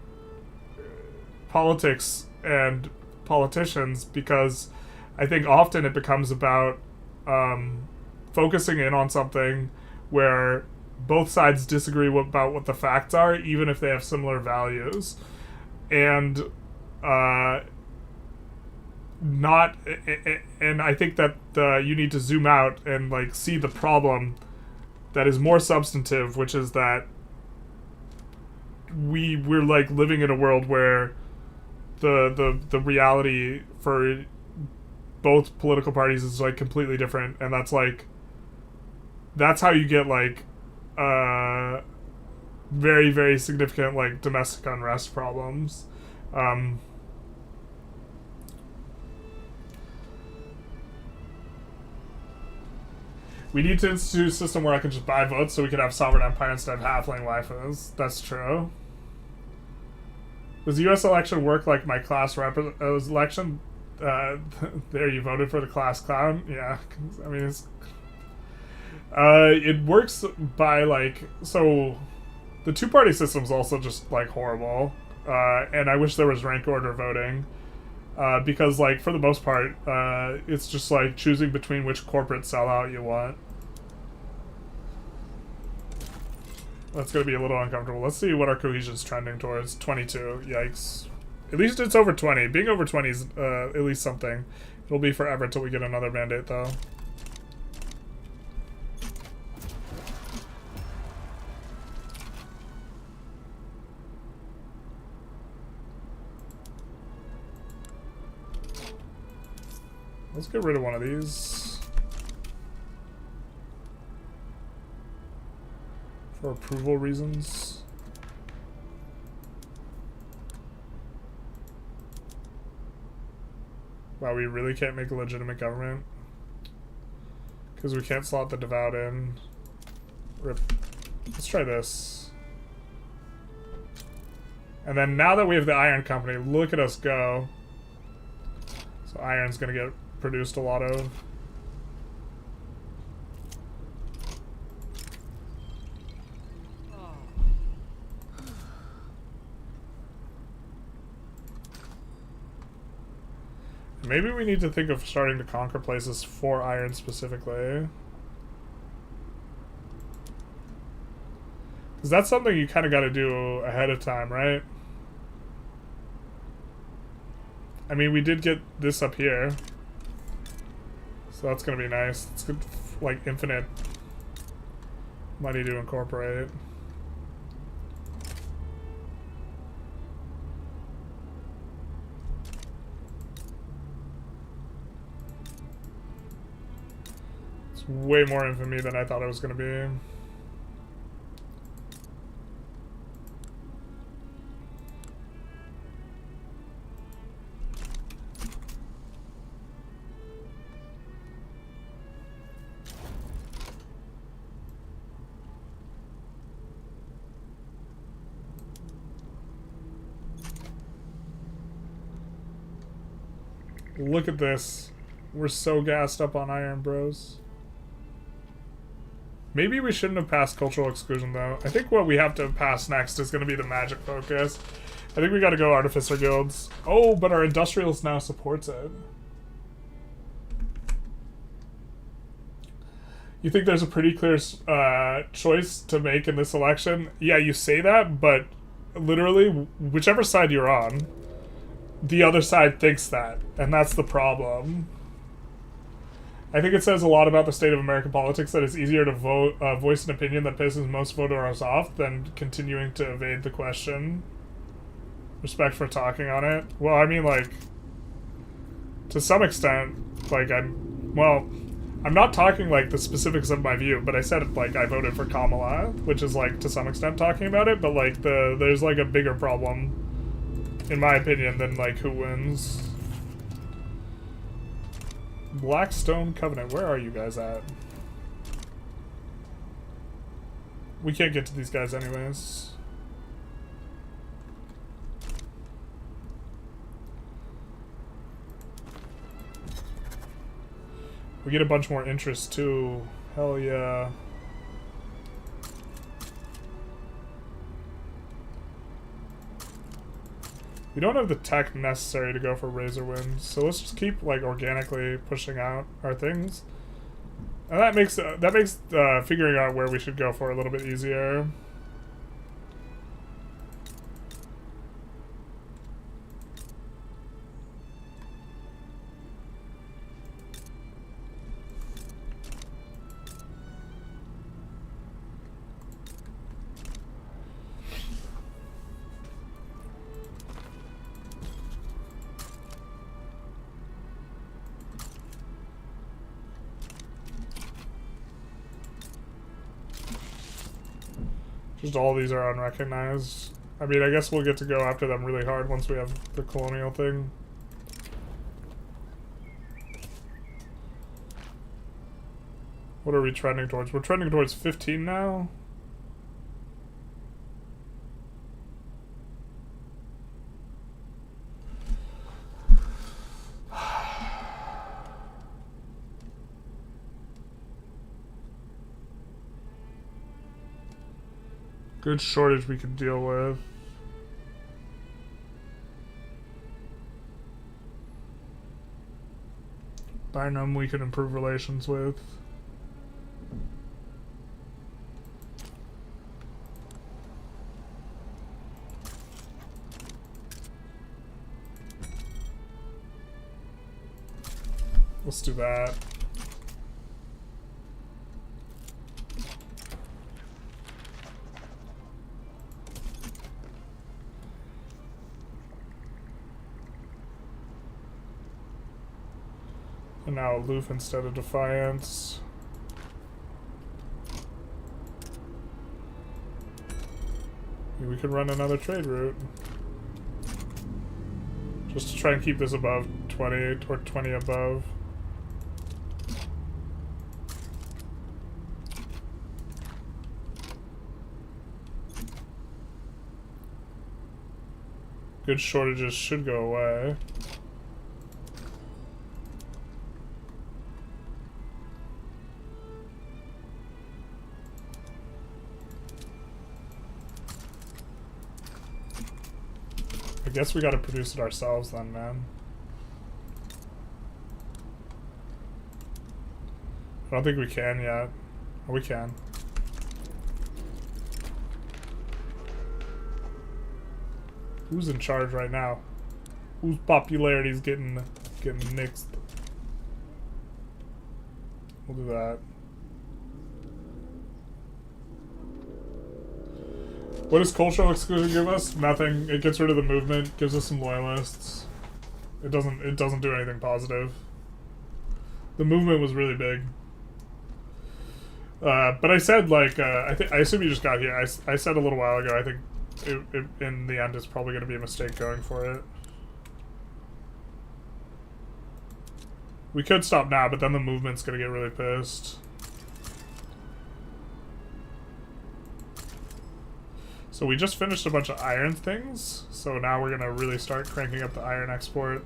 politics and politicians because I think often it becomes about focusing in on something where both sides disagree about what the facts are, even if they have similar values. And I think that you need to zoom out and like see the problem that is more substantive, which is that we're like living in a world where the reality for both political parties is like completely different, and that's how you get like very, very significant like domestic unrest problems. We need to institute a system where I can just buy votes so we can have sovereign empire instead of halfling waifus. That's true. Does the U.S. election work like my class election? There, you voted for the class clown. Yeah, I mean, it works by like, so the two-party system's also just like horrible, and I wish there was rank order voting, because like for the most part, it's just like choosing between which corporate sellout you want. That's gonna be a little uncomfortable. Let's see what our cohesion's trending towards. 22. Yikes. At least it's over 20. Being over 20 is at least something. It'll be forever until we get another mandate, though. Let's get rid of one of these. For approval reasons. Wow, we really can't make a legitimate government? Because we can't slot the devout in. Rip. Let's try this. And then now that we have the iron company, look at us go. So iron's gonna get produced a lot of. Maybe we need to think of starting to conquer places for iron specifically. Because that's something you kind of got to do ahead of time, right? I mean, we did get this up here. So that's going to be nice. It's good, like infinite money to incorporate. Way more infamy than I thought it was going to be. Look at this. We're so gassed up on iron, bros. Maybe we shouldn't have passed cultural exclusion, though. I think what we have to pass next is going to be the magic focus. I think we got to go artificer guilds. Oh, but our industrialist now supports it. You think there's a pretty clear choice to make in this election? Yeah, you say that, but literally, whichever side you're on, the other side thinks that, and that's the problem. I think it says a lot about the state of American politics that it's easier to voice an opinion that pisses most voters off than continuing to evade the question. Respect for talking on it. Well, I mean, like, to some extent, like, I'm not talking, like, the specifics of my view, but I said, like, I voted for Kamala, which is, like, to some extent talking about it, but, like, there's, like, a bigger problem, in my opinion, than, like, who wins. Blackstone Covenant, where are you guys at? We can't get to these guys anyways. We get a bunch more interest too. Hell yeah. We don't have the tech necessary to go for Razor Wind, so let's just keep like organically pushing out our things, and that makes figuring out where we should go for a little bit easier. Just all these are unrecognized. I mean, I guess we'll get to go after them really hard once we have the colonial thing. What are we trending towards? We're trending towards 15 now? Good shortage we can deal with. Barnum we can improve relations with. Let's do that. And now aloof instead of defiance. Maybe we could run another trade route. Just to try and keep this above 20 or 20 above. Good shortages should go away. I guess we gotta produce it ourselves then, man. I don't think we can yet. Oh, we can. Who's in charge right now? Whose popularity's getting mixed? We'll do that. What does cultural exclusion give us? Nothing. It gets rid of the movement, gives us some loyalists. It doesn't do anything positive. The movement was really big. But I said, like, I assume you just got here. I said a little while ago, I think it, in the end, it's probably going to be a mistake going for it. We could stop now, but then the movement's going to get really pissed. So we just finished a bunch of iron things, so now we're going to really start cranking up the iron export.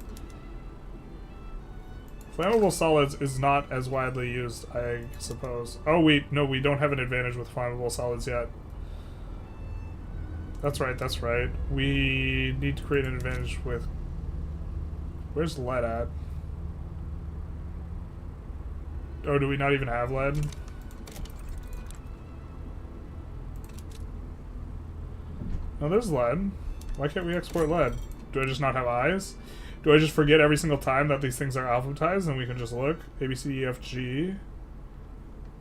Flammable solids is not as widely used, I suppose. Oh, no, we don't have an advantage with flammable solids yet. That's right, that's right. We need to create an advantage with... Where's lead at? Oh, do we not even have lead? No, there's lead. Why can't we export lead? Do I just not have eyes? Do I just forget every single time that these things are alphabetized and we can just look? A, B, C, E, F, G.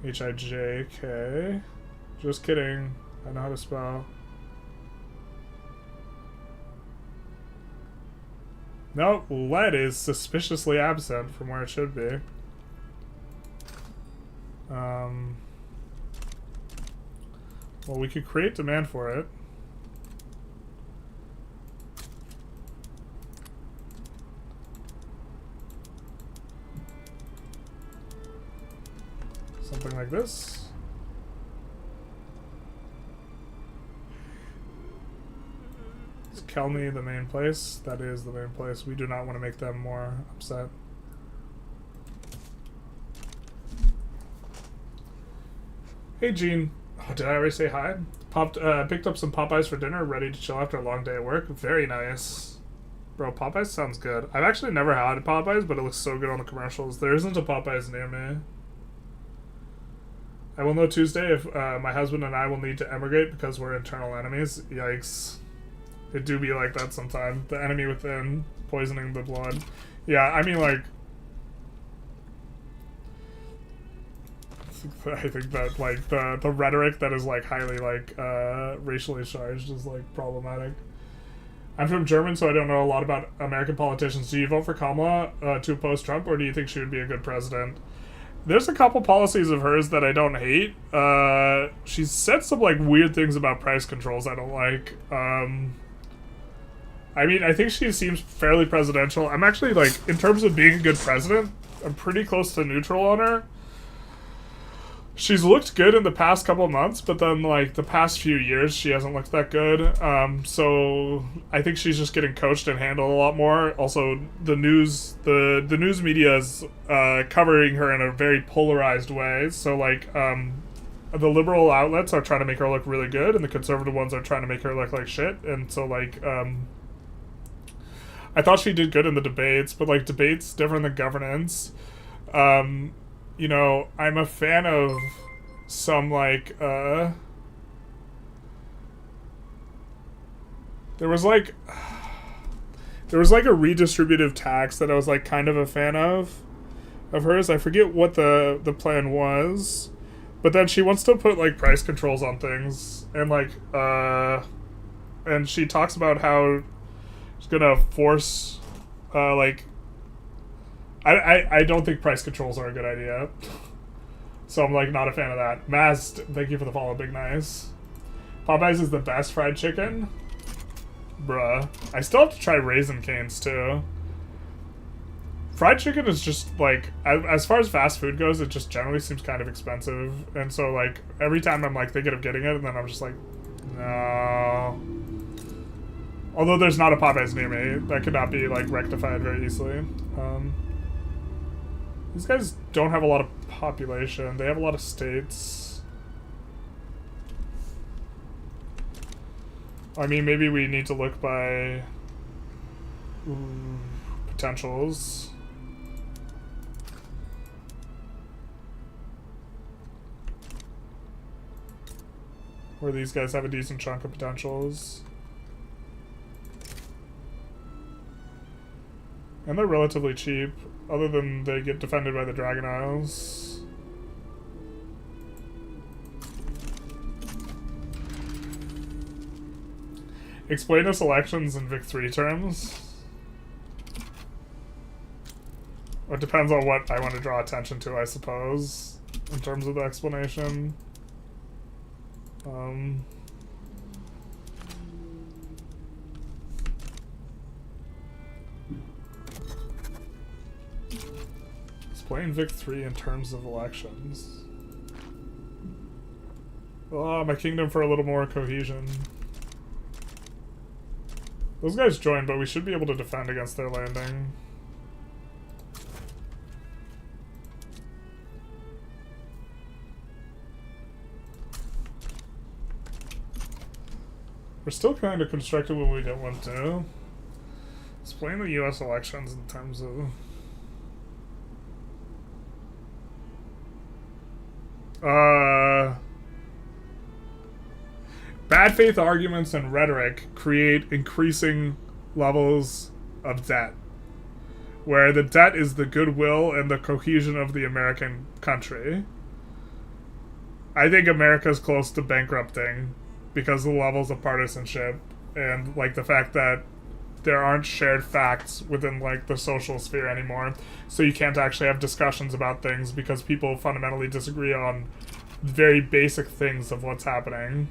H, I, J, K. Just kidding. I know how to spell. No, lead is suspiciously absent from where it should be. Well, we could create demand for it. Something like this. Is Kelney the main place? That is the main place. We do not want to make them more upset. Hey, Gene. Oh, did I already say hi? Picked up some Popeyes for dinner, ready to chill after a long day at work. Very nice. Bro, Popeyes sounds good. I've actually never had Popeyes, but it looks so good on the commercials. There isn't a Popeyes near me. I will know Tuesday if my husband and I will need to emigrate because we're internal enemies. Yikes. It do be like that sometimes. The enemy within, poisoning the blood. Yeah, I mean, like... I think that, like, the rhetoric that is, like, highly, like, racially charged is, like, problematic. I'm from Germany, so I don't know a lot about American politicians. Do you vote for Kamala to oppose Trump, or do you think she would be a good president? There's a couple policies of hers that I don't hate. She's said some, like, weird things about price controls I don't like. I mean, I think she seems fairly presidential. I'm actually, like, in terms of being a good president, I'm pretty close to neutral on her. She's looked good in the past couple of months, but then, like, the past few years, she hasn't looked that good. So I think she's just getting coached and handled a lot more. Also, the news media is covering her in a very polarized way. So, like, the liberal outlets are trying to make her look really good, and the conservative ones are trying to make her look like shit. And so, like, I thought she did good in the debates, but, like, debates different than governance. You know, I'm a fan of some, like, there was like a redistributive tax that I was, like, kind of a fan of hers. I forget what the plan was, but then she wants to put, like, price controls on things, and, like, and she talks about how she's gonna force, like, I don't think price controls are a good idea. So I'm, like, not a fan of that. Mast, thank you for the follow, Big Nice. Popeyes is the best fried chicken? Bruh. I still have to try Raisin Canes, too. Fried chicken is just, like, as far as fast food goes, it just generally seems kind of expensive. And so, like, every time I'm, like, thinking of getting it, and then I'm just like, no. Although there's not a Popeyes near me. That could not be, like, rectified very easily. These guys don't have a lot of population. They have a lot of states. I mean, maybe we need to look by potentials. Where these guys have a decent chunk of potentials. And they're relatively cheap, other than they get defended by the Dragon Isles. Explain us elections in Vic 3 terms. Or it depends on what I want to draw attention to, I suppose, in terms of the explanation. Explain Vic 3 in terms of elections. Oh, my kingdom for a little more cohesion. Those guys joined, but we should be able to defend against their landing. We're still kind of constructive when we don't want to. Explain the US elections in terms of... Bad faith arguments and rhetoric create increasing levels of debt, where the debt is the goodwill and the cohesion of the American country. I think America's close to bankrupting because of the levels of partisanship and, like, the fact that there aren't shared facts within, like, the social sphere anymore, so you can't actually have discussions about things because people fundamentally disagree on very basic things of what's happening.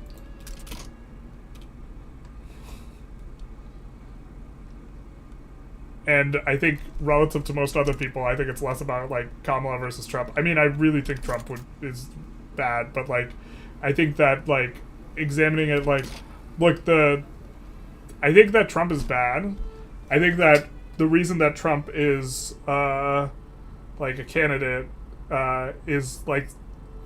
And I think, relative to most other people, I think it's less about, like, Kamala versus Trump. I mean, I really think Trump is bad, but, like, I think that, like, examining it, like, look, I think that Trump is bad. I think that the reason that Trump is, like, a candidate, is, like,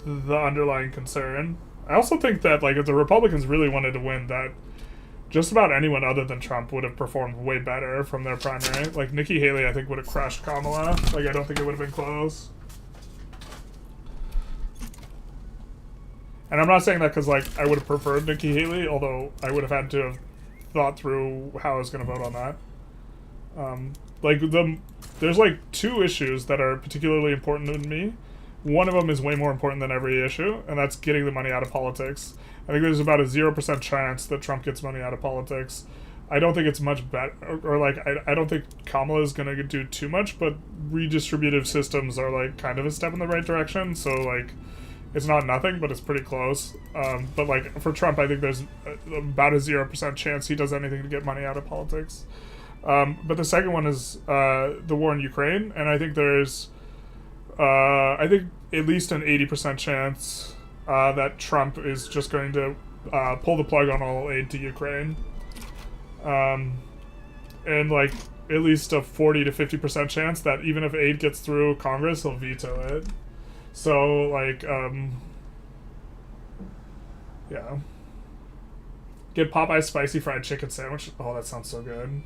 the underlying concern. I also think that, like, if the Republicans really wanted to win, that just about anyone other than Trump would have performed way better from their primary. Like, Nikki Haley, I think, would have crushed Kamala. Like, I don't think it would have been close. And I'm not saying that because, like, I would have preferred Nikki Haley, although I would have had to have thought through how I was going to vote on that. Like, there's, like, two issues that are particularly important to me. One of them is way more important than every issue, and that's getting the money out of politics. I think there's about a 0% chance that Trump gets money out of politics. I don't think it's much better, or like, I don't think Kamala is going to do too much, but redistributive systems are, like, kind of a step in the right direction, so, like, it's not nothing, but it's pretty close. But, like, for Trump, I think there's about a 0% chance he does anything to get money out of politics. But the second one is the war in Ukraine, and I think there's, I think at least an 80% chance that Trump is just going to pull the plug on all aid to Ukraine. And, like, at least a 40 to 50% chance that even if aid gets through Congress, he'll veto it. So, like, Yeah. Get Popeye's spicy fried chicken sandwich. Oh, that sounds so good.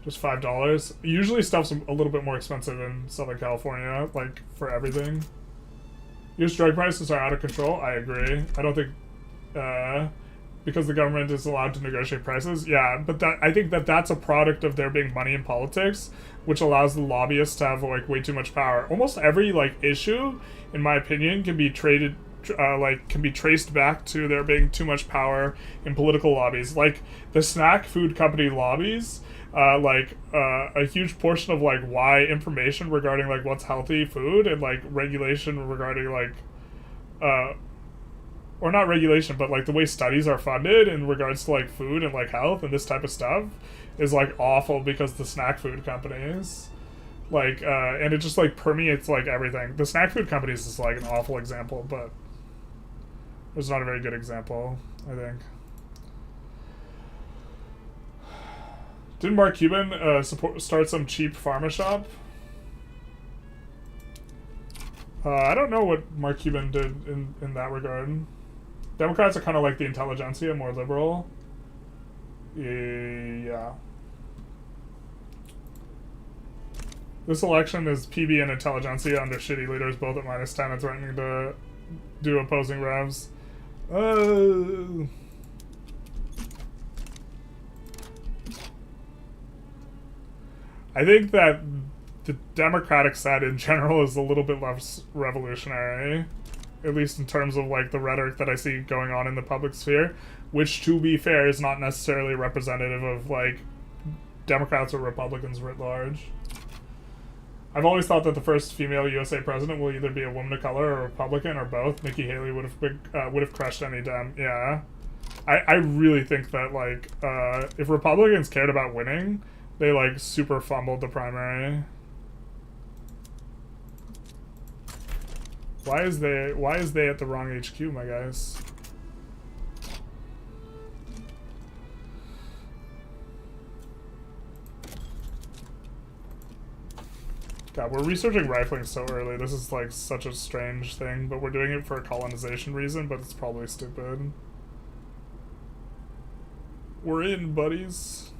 Just $5. Usually stuff's a little bit more expensive in Southern California, like, for everything. Used drug prices are out of control. I agree. I don't think, because the government is allowed to negotiate prices. Yeah, but I think that's a product of there being money in politics, which allows the lobbyists to have, like, way too much power. Almost every, like, issue, in my opinion, can be traced back to there being too much power in political lobbies. Like, the snack food company lobbies, a huge portion of, like, why information regarding, like, what's healthy food and, like, regulation regarding, like, or not regulation, but, like, the way studies are funded in regards to, like, food and, like, health and this type of stuff is, like, awful because the snack food companies, like, and it just, like, permeates, like, everything. The snack food companies is, like, an awful example, but it's not a very good example, I think. Didn't Mark Cuban start some cheap pharma shop? I don't know what Mark Cuban did in that regard. Democrats are kind of like the Intelligentsia, more liberal. Yeah. This election is PB and Intelligentsia under shitty leaders, both at -10 and threatening to do opposing revs. I think that the Democratic side in general is a little bit less revolutionary, at least in terms of, like, the rhetoric that I see going on in the public sphere, which, to be fair, is not necessarily representative of, like, Democrats or Republicans writ large. I've always thought that the first female USA president will either be a woman of color or a Republican or both. Nikki Haley would have crushed any Dem. Yeah, I really think that, like, if Republicans cared about winning, they, like, super fumbled the primary. Why is they at the wrong HQ, my guys? God, we're researching rifling so early. This is, like, such a strange thing, but we're doing it for a colonization reason, but it's probably stupid. We're in, buddies.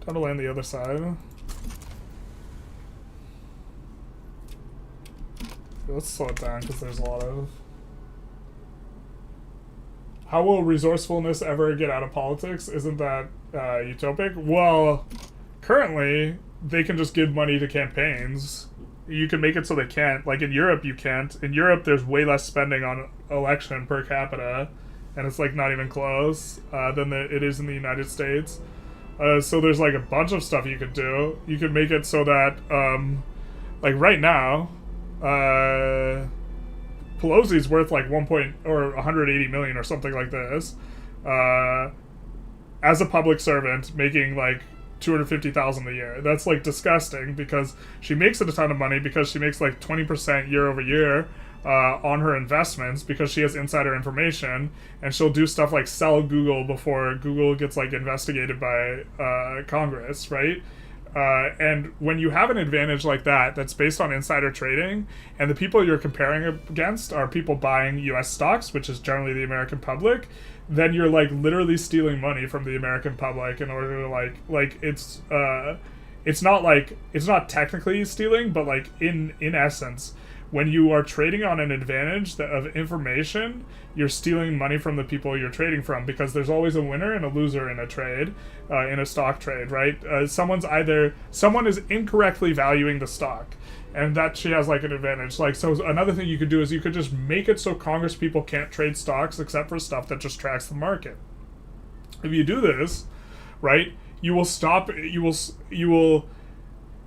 Time to land the other side. Let's slow it down because there's a lot of... How will resourcefulness ever get out of politics? Isn't that utopic? Well, currently, they can just give money to campaigns. You can make it so they can't. Like, in Europe, you can't. In Europe, there's way less spending on election per capita, and it's, like, not even close, than it is in the United States. So there's, like, a bunch of stuff you could do. You could make it so that, like, right now, Pelosi's worth, like, 180 million or something like this, as a public servant, making, like, 250,000 a year. That's, like, disgusting because she makes it a ton of money because she makes, like, 20% year over year on her investments because she has insider information, and she'll do stuff like sell Google before Google gets, like, investigated by Congress, right? And when you have an advantage like that that's based on insider trading, and the people you're comparing against are people buying US stocks, which is generally the American public, then you're, like, literally stealing money from the American public in order to, like it's not technically stealing, but, like, in essence, when you are trading on an advantage of information, you're stealing money from the people you're trading from, because there's always a winner and a loser in a trade, in a stock trade, right? Someone is incorrectly valuing the stock, and that she has, like, an advantage. Like, so another thing you could do is you could just make it so Congress people can't trade stocks except for stuff that just tracks the market. If you do this, right,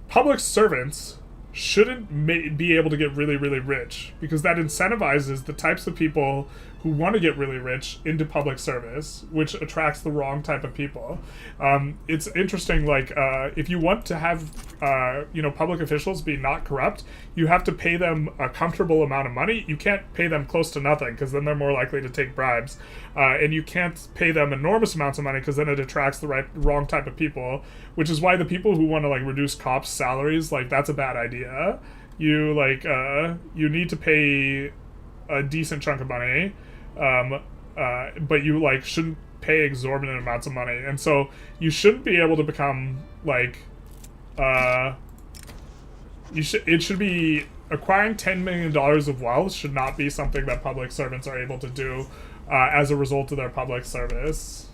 public servants shouldn't be able to get really, really rich, because that incentivizes the types of people who want to get really rich into public service, which attracts the wrong type of people. It's interesting, like, if you want to have, public officials be not corrupt, you have to pay them a comfortable amount of money. You can't pay them close to nothing, because then they're more likely to take bribes. And you can't pay them enormous amounts of money, because then it attracts the wrong type of people, which is why the people who want to, like, reduce cops' salaries, like, that's a bad idea. you like you need to pay a decent chunk of money, but you like shouldn't pay exorbitant amounts of money, and so you shouldn't be able to become like it should be acquiring $10 million of wealth should not be something that public servants are able to do as a result of their public service.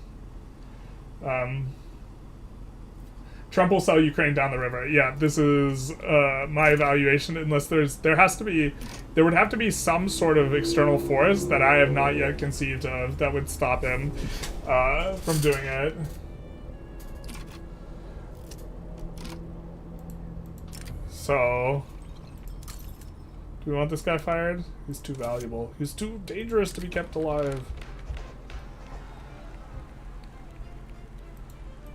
Trump will sell Ukraine down the river. Yeah, this is my evaluation. Unless there would have to be some sort of external force that I have not yet conceived of that would stop him from doing it. So, do we want this guy fired? He's too valuable. He's too dangerous to be kept alive.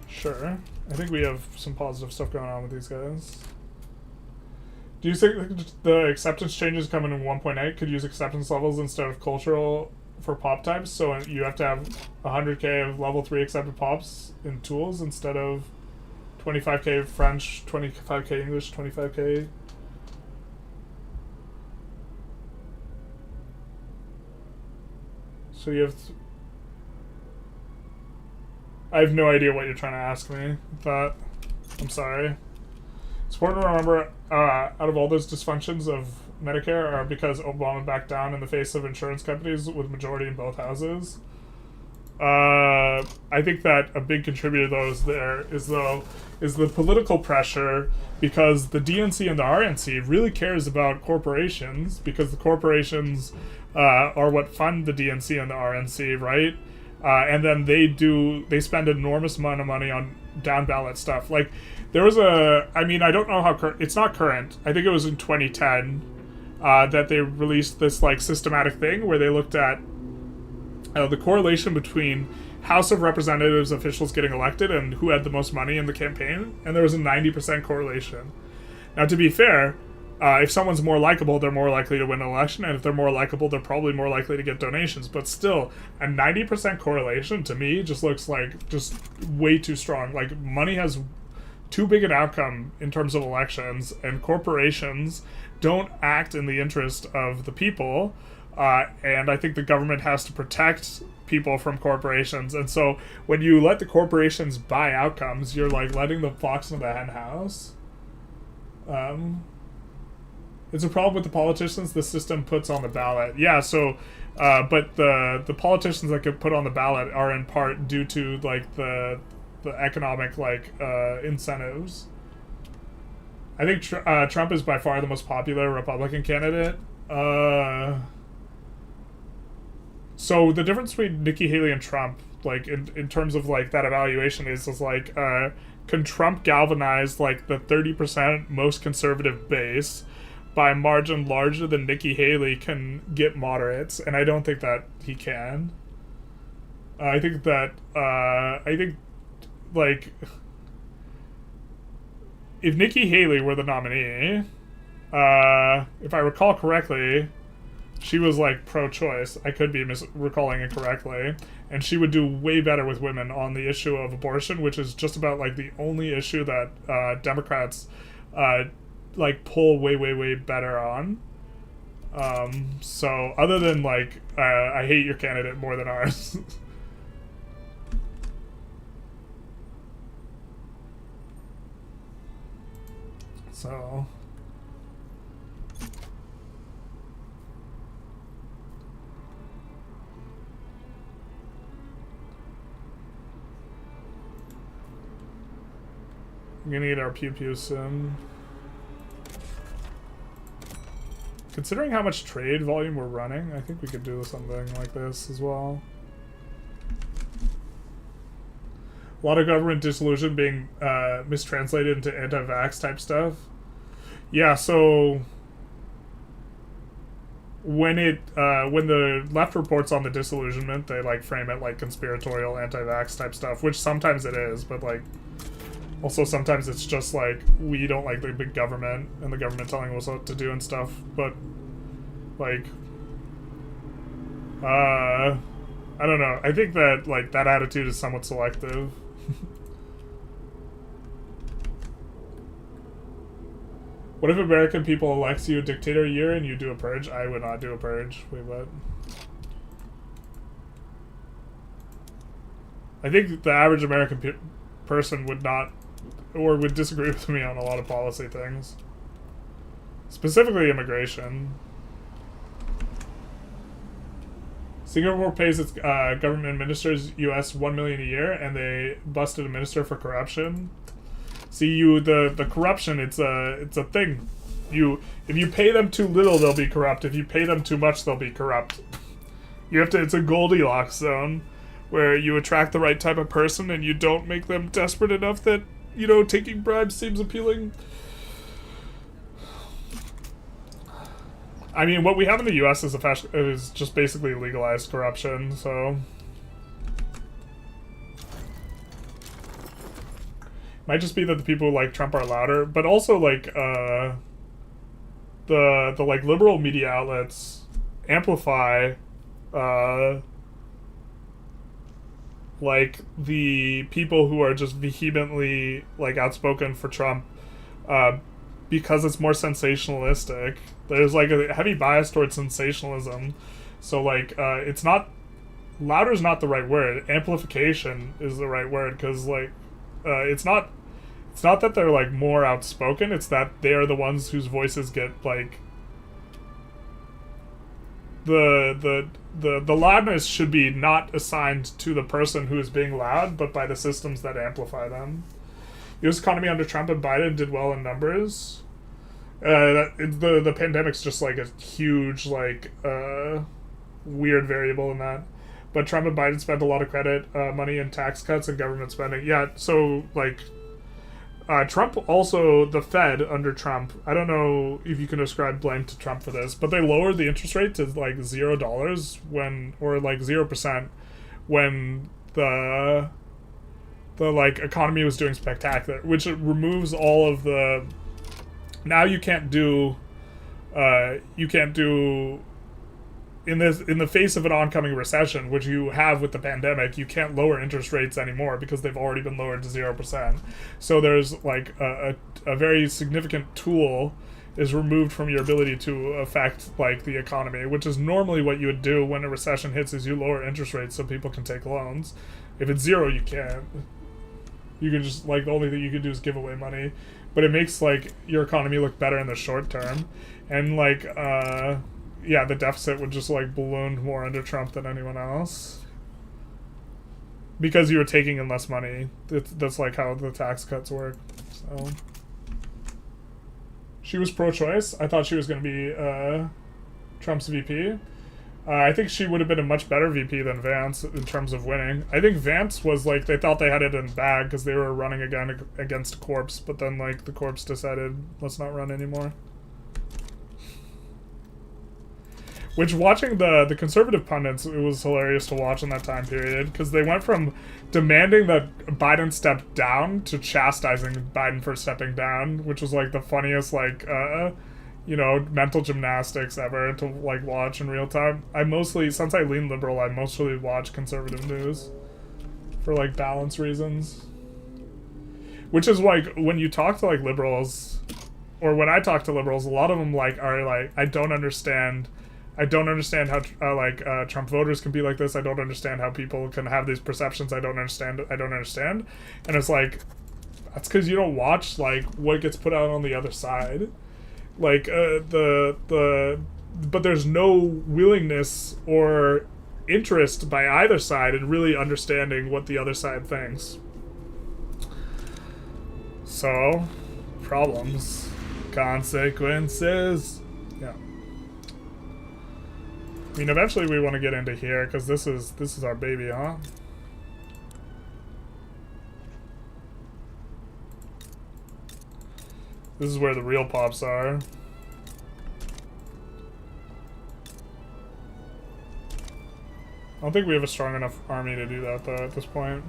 Sure. I think we have some positive stuff going on with these guys. Do you think the acceptance changes coming in 1.8 could use acceptance levels instead of cultural for pop types? So you have to have 100k of level 3 accepted pops in tools instead of 25k French, 25k English, 25k. So you have... I have no idea what you're trying to ask me with that. I'm sorry. It's important to remember, out of all those dysfunctions of Medicare are because Obama backed down in the face of insurance companies with majority in both houses. I think that a big contributor to those there is the political pressure, because the DNC and the RNC really cares about corporations, because the corporations are what fund the DNC and the RNC, right? And then they spend an enormous amount of money on down ballot stuff. Like there was I don't know how it's not current. I think it was in 2010 that they released this like systematic thing where they looked at the correlation between House of Representatives officials getting elected and who had the most money in the campaign, and there was a 90% correlation. Now, to be fair, if someone's more likable, they're more likely to win an election, and if they're more likable, they're probably more likely to get donations. But still, a 90% correlation to me just looks like just way too strong. Like, money has too big an outcome in terms of elections, and corporations don't act in the interest of the people. And I think the government has to protect people from corporations. And so when you let the corporations buy outcomes, you're like letting the fox in the hen house. It's a problem with the politicians the system puts on the ballot. Yeah, so but the politicians that get put on the ballot are in part due to like the economic like incentives. I think Trump is by far the most popular Republican candidate. So the difference between Nikki Haley and Trump, like in terms of like that evaluation, is like can Trump galvanize like the 30% most conservative base by a margin larger than Nikki Haley can get moderates, and I don't think that he can. I think like if Nikki Haley were the nominee, if I recall correctly, she was like pro-choice. I could be recalling it correctly. And she would do way better with women on the issue of abortion, which is just about like the only issue that Democrats like pull way better on. So other than like I hate your candidate more than ours. So we're gonna get our pew soon. Considering how much trade volume we're running, I think we could do something like this as well. A lot of government disillusion being mistranslated into anti-vax type stuff. Yeah, so when the left reports on the disillusionment, they like frame it like conspiratorial anti-vax type stuff, which sometimes it is, but like also sometimes it's just like we don't like the big government and the government telling us what to do and stuff. But like I don't know. I think that like that attitude is somewhat selective. What if American people elects you a dictator a year and you do a purge? I would not do a purge. Wait, what? I think the average American person would not, or would disagree with me on a lot of policy things. Specifically immigration. Singapore pays its government ministers US $1 million a year, and they busted a minister for corruption. See, the corruption, it's a thing. If you pay them too little, they'll be corrupt. If you pay them too much, they'll be corrupt. You have to. It's a Goldilocks zone, where you attract the right type of person, and you don't make them desperate enough that taking bribes seems appealing. I mean, what we have in the U.S. is just basically legalized corruption, so... Might just be that the people who like Trump are louder, but also, like, the liberal media outlets amplify, like, the people who are just vehemently, like, outspoken for Trump, because it's more sensationalistic. There's like a heavy bias towards sensationalism. So like it's not, louder is not the right word. Amplification is the right word, because like it's not that they're like more outspoken, it's that they are the ones whose voices get like the loudness should be not assigned to the person who is being loud, but by the systems that amplify them. U.S. economy under Trump and Biden did well in numbers. The pandemic's just like a huge like weird variable in that. But Trump and Biden spent a lot of credit money in tax cuts and government spending. Yeah, so like Trump also, the Fed under Trump, I don't know if you can ascribe blame to Trump for this, but they lowered the interest rate to like $0 when, or like 0% when the like economy was doing spectacular, which removes all of the, now you can't do in the face of an oncoming recession, which you have with the pandemic, you can't lower interest rates anymore because they've already been lowered to 0%. So there's like a very significant tool is removed from your ability to affect like the economy, which is normally what you would do when a recession hits, is you lower interest rates so people can take loans. If it's 0, you can't. You can just, like, the only thing you can do is give away money. But it makes, like, your economy look better in the short term. And, like, yeah, the deficit would just, like, balloon more under Trump than anyone else. Because you were taking in less money. That's, like, how the tax cuts work. So. She was pro-choice. I thought she was going to be Trump's VP. I think she would have been a much better VP than Vance in terms of winning. I think Vance was like, they thought they had it in bag because they were running again against a corpse, but then like the corpse decided, let's not run anymore. Which, watching the conservative pundits, it was hilarious to watch in that time period, because they went from demanding that Biden step down to chastising Biden for stepping down, which was like the funniest like mental gymnastics ever to like watch in real time. I mostly, since I lean liberal, I mostly watch conservative news for like balance reasons. Which is like, when you talk to like liberals, or when I talk to liberals, a lot of them like are like, I don't understand how Trump voters can be like this. I don't understand how people can have these perceptions. I don't understand. And it's like, that's because you don't watch like what gets put out on the other side. Like but there's no willingness or interest by either side in really understanding what the other side thinks. So, problems, consequences. Yeah. I mean, eventually we want to get into here because this is our baby, huh? This is where the real pops are. I don't think we have a strong enough army to do that, though, at this point.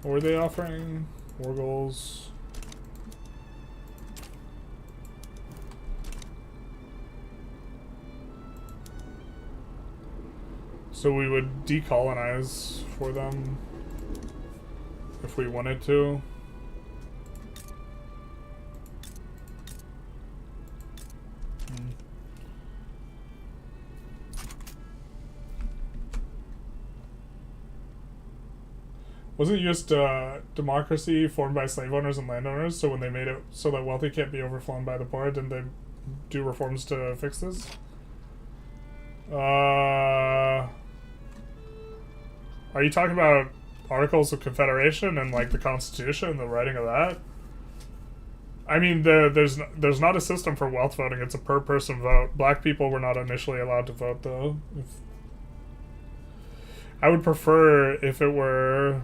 What were they offering? War goals. So we would decolonize for them if we wanted to. Wasn't just democracy formed by slave owners and landowners, so when they made it so that wealthy can't be overflown by the poor, didn't they do reforms to fix this? Are you talking about Articles of Confederation and like the Constitution, the writing of that? I mean, there's not a system for wealth voting. It's a per person vote. Black people were not initially allowed to vote, though. I would prefer if it were,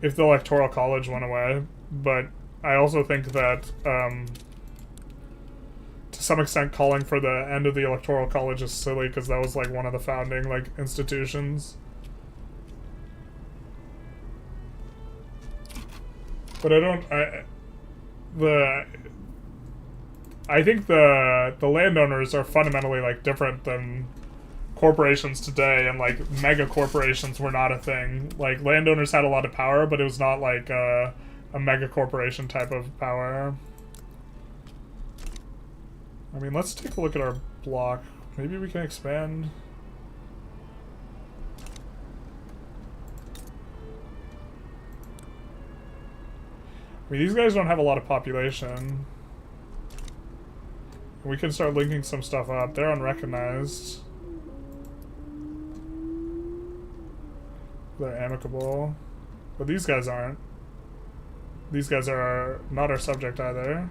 if the Electoral College went away, but I also think that, to some extent, calling for the end of the Electoral College is silly, because that was, like, one of the founding, like, institutions. But I think the landowners are fundamentally, like, different than corporations today, and, like, mega corporations were not a thing. Like, landowners had a lot of power, but it was not, like, a mega corporation type of power. I mean, let's take a look at our block. Maybe we can expand. I mean, these guys don't have a lot of population. We can start linking some stuff up. They're unrecognized. They're amicable. But these guys aren't. These guys are not our subject either.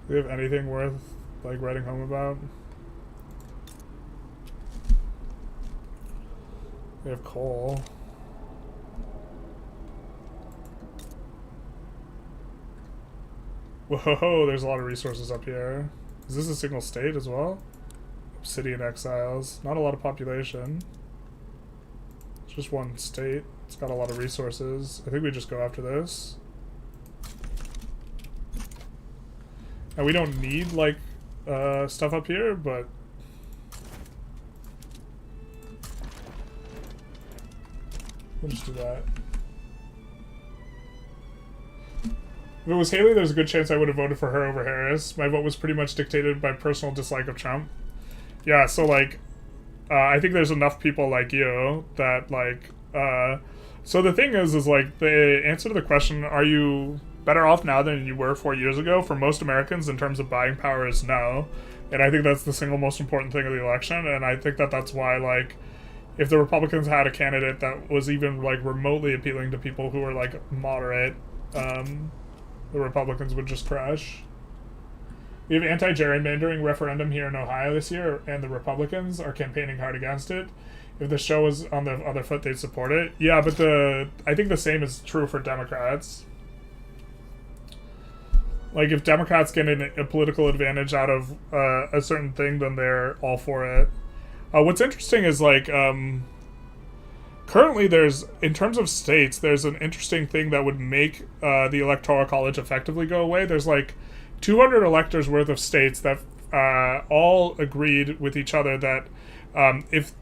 Do we have anything worth, like, writing home about? We have coal. Whoa, there's a lot of resources up here. Is this a single state as well? Obsidian exiles. Not a lot of population. It's just one state. It's got a lot of resources. I think we just go after this. And we don't need, like, stuff up here, but... we'll just do that. If it was Haley, there's a good chance I would have voted for her over Harris. My vote was pretty much dictated by personal dislike of Trump. Yeah, so, like, I think there's enough people like you that, like, so the thing is, like, the answer to the question, are you better off now than you were 4 years ago, for most Americans in terms of buying power, is no. And I think that's the single most important thing of the election, and I think that that's why, like, if the Republicans had a candidate that was even, like, remotely appealing to people who were, like, moderate, the Republicans would just crash. We have anti-gerrymandering referendum here in Ohio this year, and the Republicans are campaigning hard against it. If the show was on the other foot, they'd support it. Yeah, but I think the same is true for Democrats. Like, if Democrats get a political advantage out of a certain thing, then they're all for it. What's interesting is, like, currently there's, in terms of states, there's an interesting thing that would make the Electoral College effectively go away. There's, like, 200 electors worth of states that all agreed with each other that if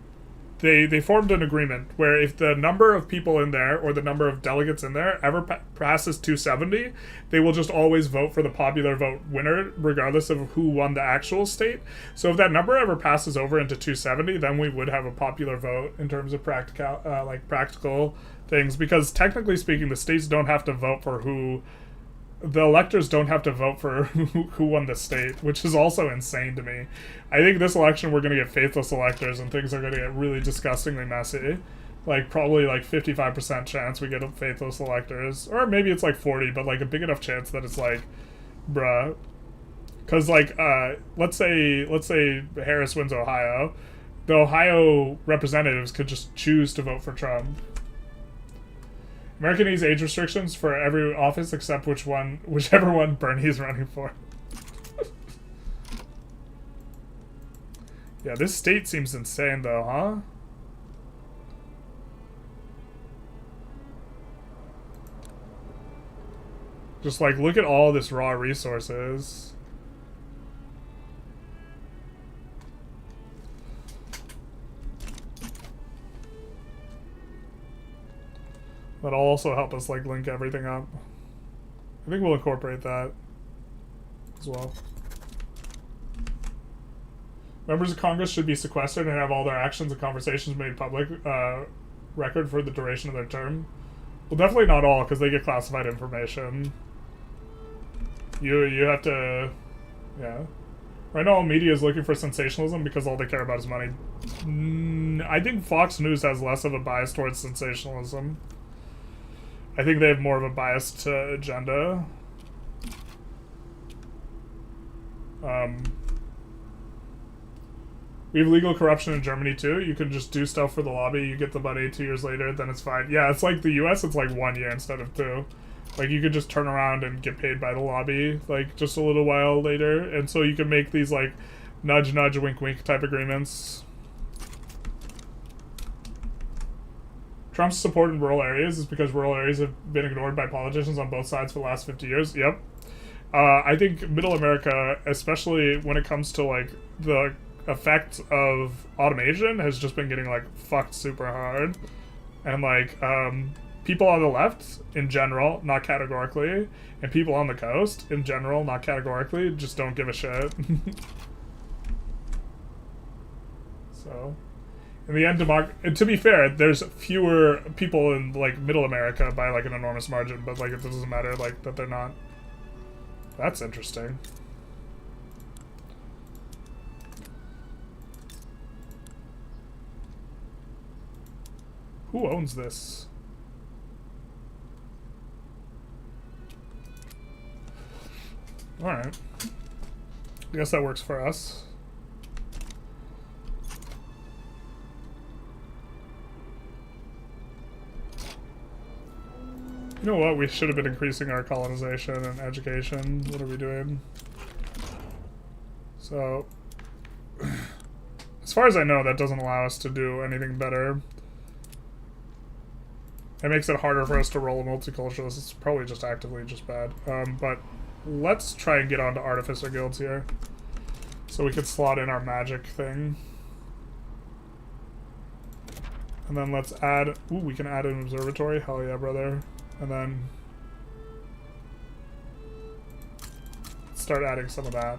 they formed an agreement where if the number of people in there, or the number of delegates in there, ever passes 270, they will just always vote for the popular vote winner, regardless of who won the actual state. So if that number ever passes over into 270, then we would have a popular vote in terms of practical things, because technically speaking, the states don't have to vote for who... the electors don't have to vote for who won the state, which is also insane to me. I think this election we're going to get faithless electors, and things are going to get really disgustingly messy. Like, probably like 55% chance we get faithless electors. Or maybe it's like 40, but like a big enough chance that it's like, bruh. Because, like, let's say Harris wins Ohio. The Ohio representatives could just choose to vote for Trump. America needs age restrictions for every office except whichever one Bernie's running for. Yeah, this state seems insane though, huh? Just like, look at all this raw resources. That'll also help us like link everything up. I think we'll incorporate that as well. Members of Congress should be sequestered and have all their actions and conversations made public record for the duration of their term. Well, definitely not all, because they get classified information. You have to... Yeah. Right now, all media is looking for sensationalism because all they care about is money. I think Fox News has less of a bias towards sensationalism. I think they have more of a biased agenda. We have legal corruption in Germany too. You can just do stuff for the lobby, you get the money 2 years later, then it's fine. Yeah, it's like the US, it's like 1 year instead of 2. Like, you could just turn around and get paid by the lobby, like, just a little while later. And so you can make these, like, nudge, nudge, wink, wink type agreements. Trump's support in rural areas is because rural areas have been ignored by politicians on both sides for the last 50 years. Yep. I think middle America, especially when it comes to, like, the effect of automation, has just been getting, like, fucked super hard. And, like, people on the left, in general, not categorically, and people on the coast, in general, not categorically, just don't give a shit. So, in the end, to be fair, there's fewer people in, like, middle America by, like, an enormous margin, but, like, it doesn't matter, like, that they're not. That's interesting. Who owns this? Alright. I guess that works for us. You know what? We should have been increasing our colonization and education. What are we doing? So, as far as I know, that doesn't allow us to do anything better. It makes it harder for us to roll a multiculturalist. It's probably just actively just bad. But let's try and get onto Artificer Guilds here. So we could slot in our magic thing. And then let's add... Ooh, we can add an observatory. Hell yeah, brother. And then... start adding some of that.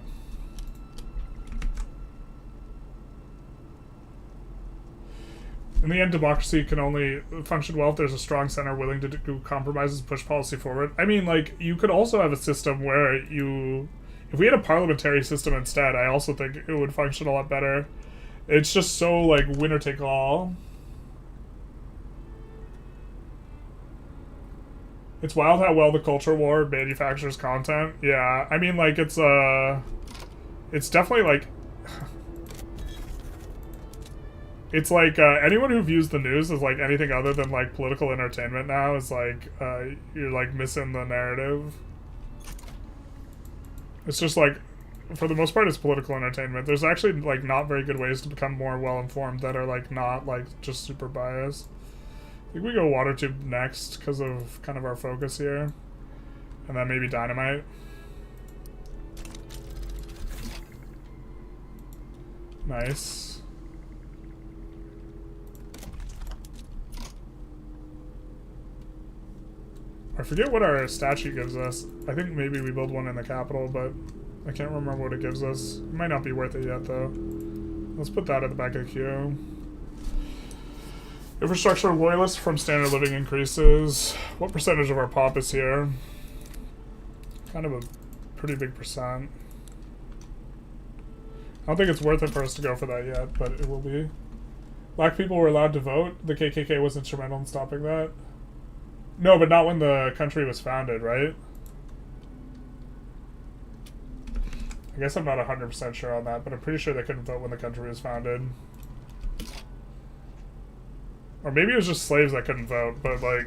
In the end, democracy can only function well if there's a strong center willing to do compromises and push policy forward. I mean, like, you could also have a system where you... If we had a parliamentary system instead, I also think it would function a lot better. It's just so, like, winner take all. It's wild how well the culture war manufactures content. Yeah, I mean, like, it's definitely, like... It's like, anyone who views the news as, like, anything other than, like, political entertainment now is, like, you're, like, missing the narrative. It's just, like, for the most part, it's political entertainment. There's actually, like, not very good ways to become more well-informed that are, like, not, like, just super biased. I think we go water tube next because of kind of our focus here. And then maybe dynamite. Nice. I forget what our statue gives us. I think maybe we build one in the capital, but I can't remember what it gives us. It might not be worth it yet, though. Let's put that at the back of the queue. Infrastructure loyalists from standard living increases. What percentage of our pop is here? Kind of a pretty big percent. I don't think it's worth it for us to go for that yet, but it will be. Black people were allowed to vote. The KKK was instrumental in stopping that. No, but not when the country was founded, right? I guess I'm not 100% sure on that, but I'm pretty sure they couldn't vote when the country was founded. Or maybe it was just slaves that couldn't vote, but, like...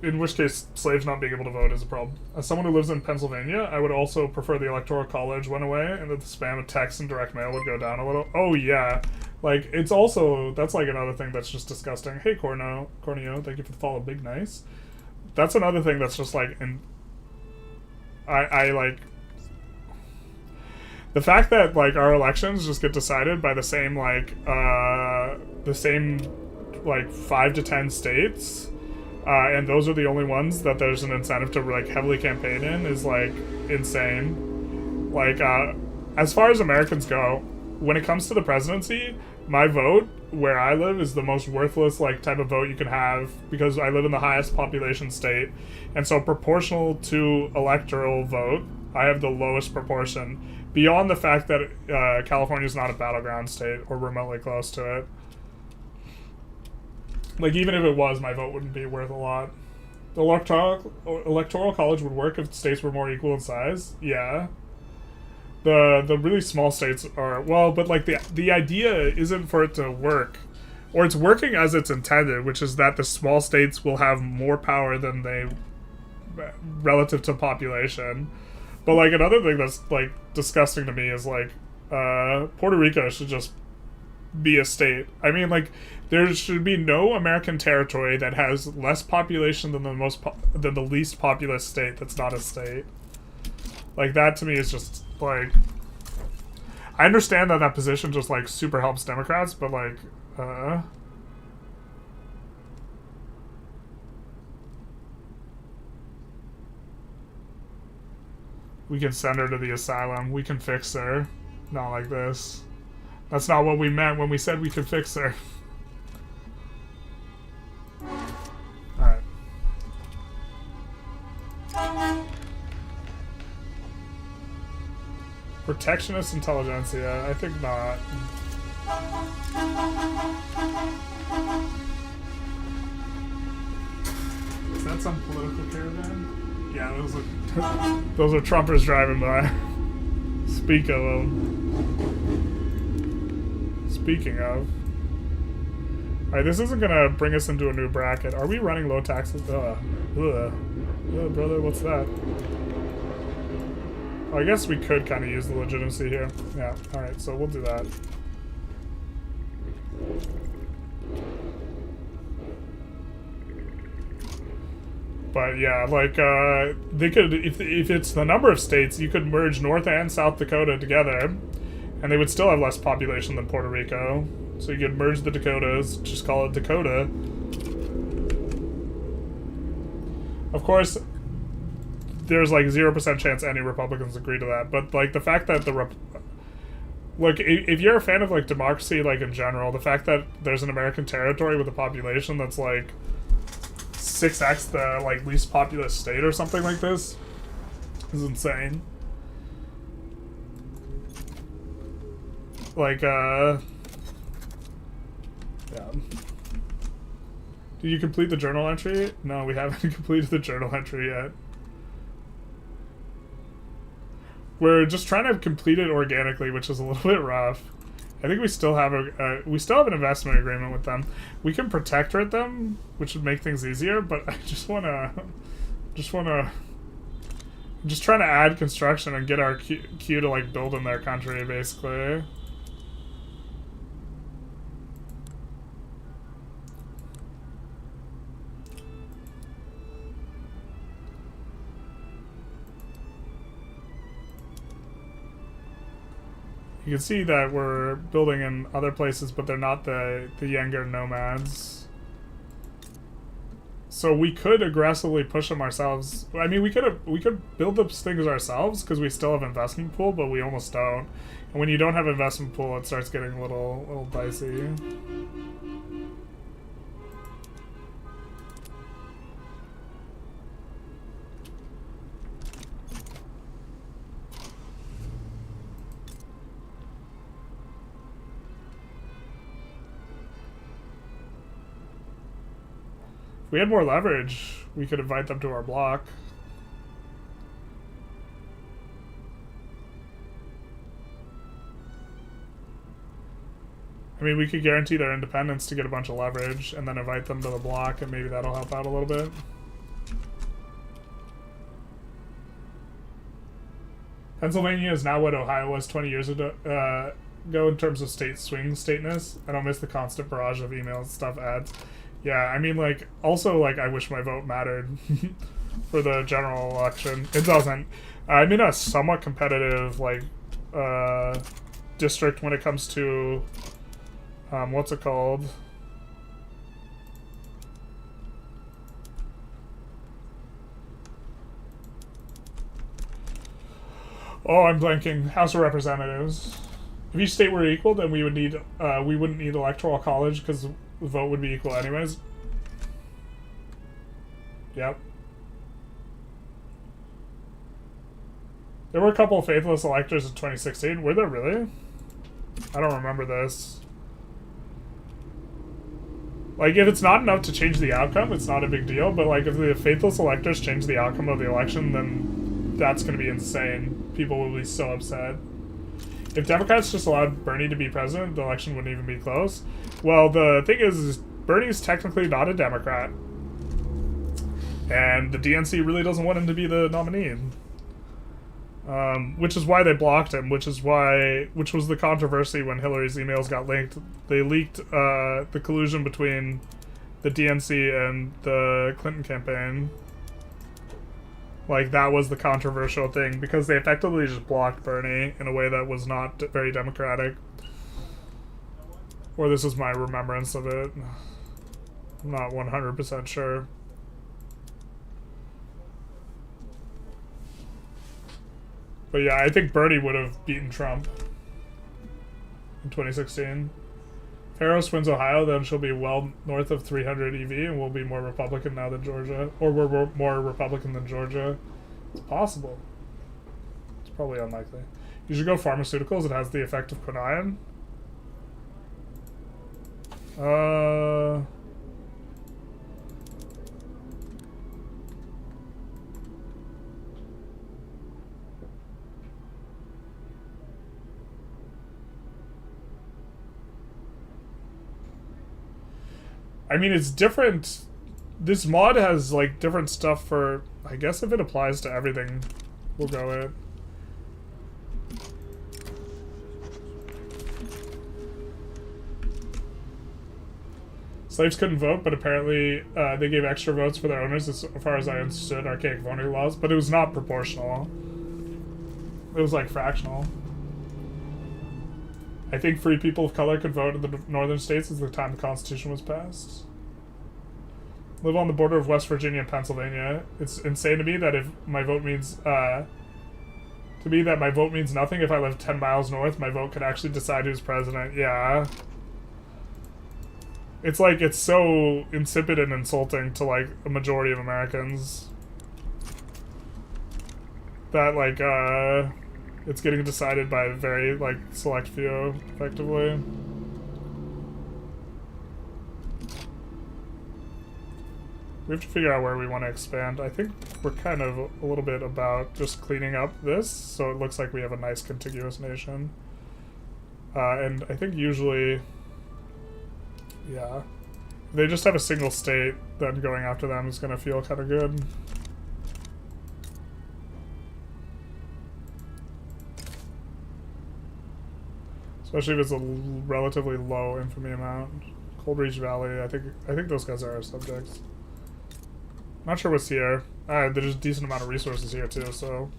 in which case slaves not being able to vote is a problem. As someone who lives in Pennsylvania, I would also prefer the Electoral College went away and that the spam of text and direct mail would go down a little. Oh yeah, like it's also, that's like another thing that's just disgusting. Hey Corneo, thank you for the follow, big nice. That's another thing that's just like, I like the fact that like our elections just get decided by the same like 5 to 10 states, and those are the only ones that there's an incentive to like heavily campaign in is like insane. Like as far as Americans go, when it comes to the presidency, my vote where I live is the most worthless like type of vote you can have because I live in the highest population state, and so proportional to electoral vote, I have the lowest proportion. Beyond the fact that California is not a battleground state or remotely close to it. Like, even if it was, my vote wouldn't be worth a lot. The electoral college would work if states were more equal in size. Yeah. The really small states are, well, but like the idea isn't for it to work. Or it's working as it's intended, which is that the small states will have more power than they relative to population. But like another thing that's like disgusting to me is like Puerto Rico should just be a state. I mean, like there should be no American territory that has less population than the least populous state that's not a state. Like that to me is just like, I understand that that position just like super helps Democrats, but like we can send her to the asylum. We can fix her. Not like this. That's not what we meant when we said we could fix her. Alright. Protectionist intelligentsia? I think not. Is that some political caravan? Yeah, those are Trumpers driving by. Speaking of. Alright, this isn't gonna bring us into a new bracket. Are we running low taxes? Brother, what's that? Oh, I guess we could kind of use the legitimacy here. Yeah, alright, so we'll do that. But yeah, like, they could, if it's the number of states, you could merge North and South Dakota together, and they would still have less population than Puerto Rico. So you could merge the Dakotas, just call it Dakota. Of course, there's like 0% chance any Republicans agree to that, but like the fact that like, if you're a fan of like democracy, like in general, the fact that there's an American territory with a population that's like 6x the like least populous state or something like this is insane. Like yeah. Did you complete the journal entry? No, we haven't completed the journal entry yet. We're just trying to complete it organically, which is a little bit rough. I think we still have an investment agreement with them. We can protect them, which would make things easier. But I just trying to add construction and get our queue to like build in their country, basically. You can see that we're building in other places, but they're not the younger nomads. So we could aggressively push them ourselves. I mean, we could build those things ourselves because we still have investment pool, but we almost don't. And when you don't have investment pool, it starts getting a little dicey. If we had more leverage, we could invite them to our block. I mean, we could guarantee their independence to get a bunch of leverage and then invite them to the block, and maybe that'll help out a little bit. Pennsylvania is now what Ohio was 20 years ago in terms of state swing stateness. I don't miss the constant barrage of emails, stuff, ads. Yeah, I mean, like, also, like, I wish my vote mattered for the general election. It doesn't. I'm in a somewhat competitive, like, district when it comes to, what's it called? Oh, I'm blanking. House of Representatives. If each state were equal, then we wouldn't need electoral college because the vote would be equal anyways. Yep. There were a couple of faithless electors in 2016. Were there really? I don't remember this. Like, if it's not enough to change the outcome, it's not a big deal. But, like, if the faithless electors change the outcome of the election, then that's going to be insane. People will be so upset. If Democrats just allowed Bernie to be president, the election wouldn't even be close. Well, the thing is Bernie's technically not a Democrat. And the DNC really doesn't want him to be the nominee. Which is why they blocked him, which was the controversy when Hillary's emails got leaked. They leaked the collusion between the DNC and the Clinton campaign. Like, that was the controversial thing, because they effectively just blocked Bernie in a way that was not very democratic. Or this is my remembrance of it. I'm not 100% sure. But yeah, I think Bernie would have beaten Trump in 2016. If Harris wins Ohio, then she'll be well north of 300 EV and we'll be more Republican now than Georgia. Or we're more Republican than Georgia. It's possible. It's probably unlikely. You should go pharmaceuticals. It has the effect of quinine. I mean, it's different. This mod has, like, different stuff for... I guess if it applies to everything, we'll go it. Slaves couldn't vote, but apparently they gave extra votes for their owners, as far as I understood archaic voting laws. But it was not proportional. It was, like, fractional. I think free people of color could vote in the northern states at the time the Constitution was passed. Live on the border of West Virginia and Pennsylvania. It's insane to me that if my vote means nothing. If I live 10 miles north, my vote could actually decide who's president. Yeah. It's like, it's so insipid and insulting to, like, a majority of Americans that, like, it's getting decided by a very, like, select few, effectively. We have to figure out where we want to expand. I think we're kind of a little bit about just cleaning up this, so it looks like we have a nice contiguous nation. And I think usually, yeah, if they just have a single state, then going after them is going to feel kind of good. Especially if it's a relatively low infamy amount. Cold Reach Valley, I think those guys are our subjects. Not sure what's here. There's a decent amount of resources here too, so.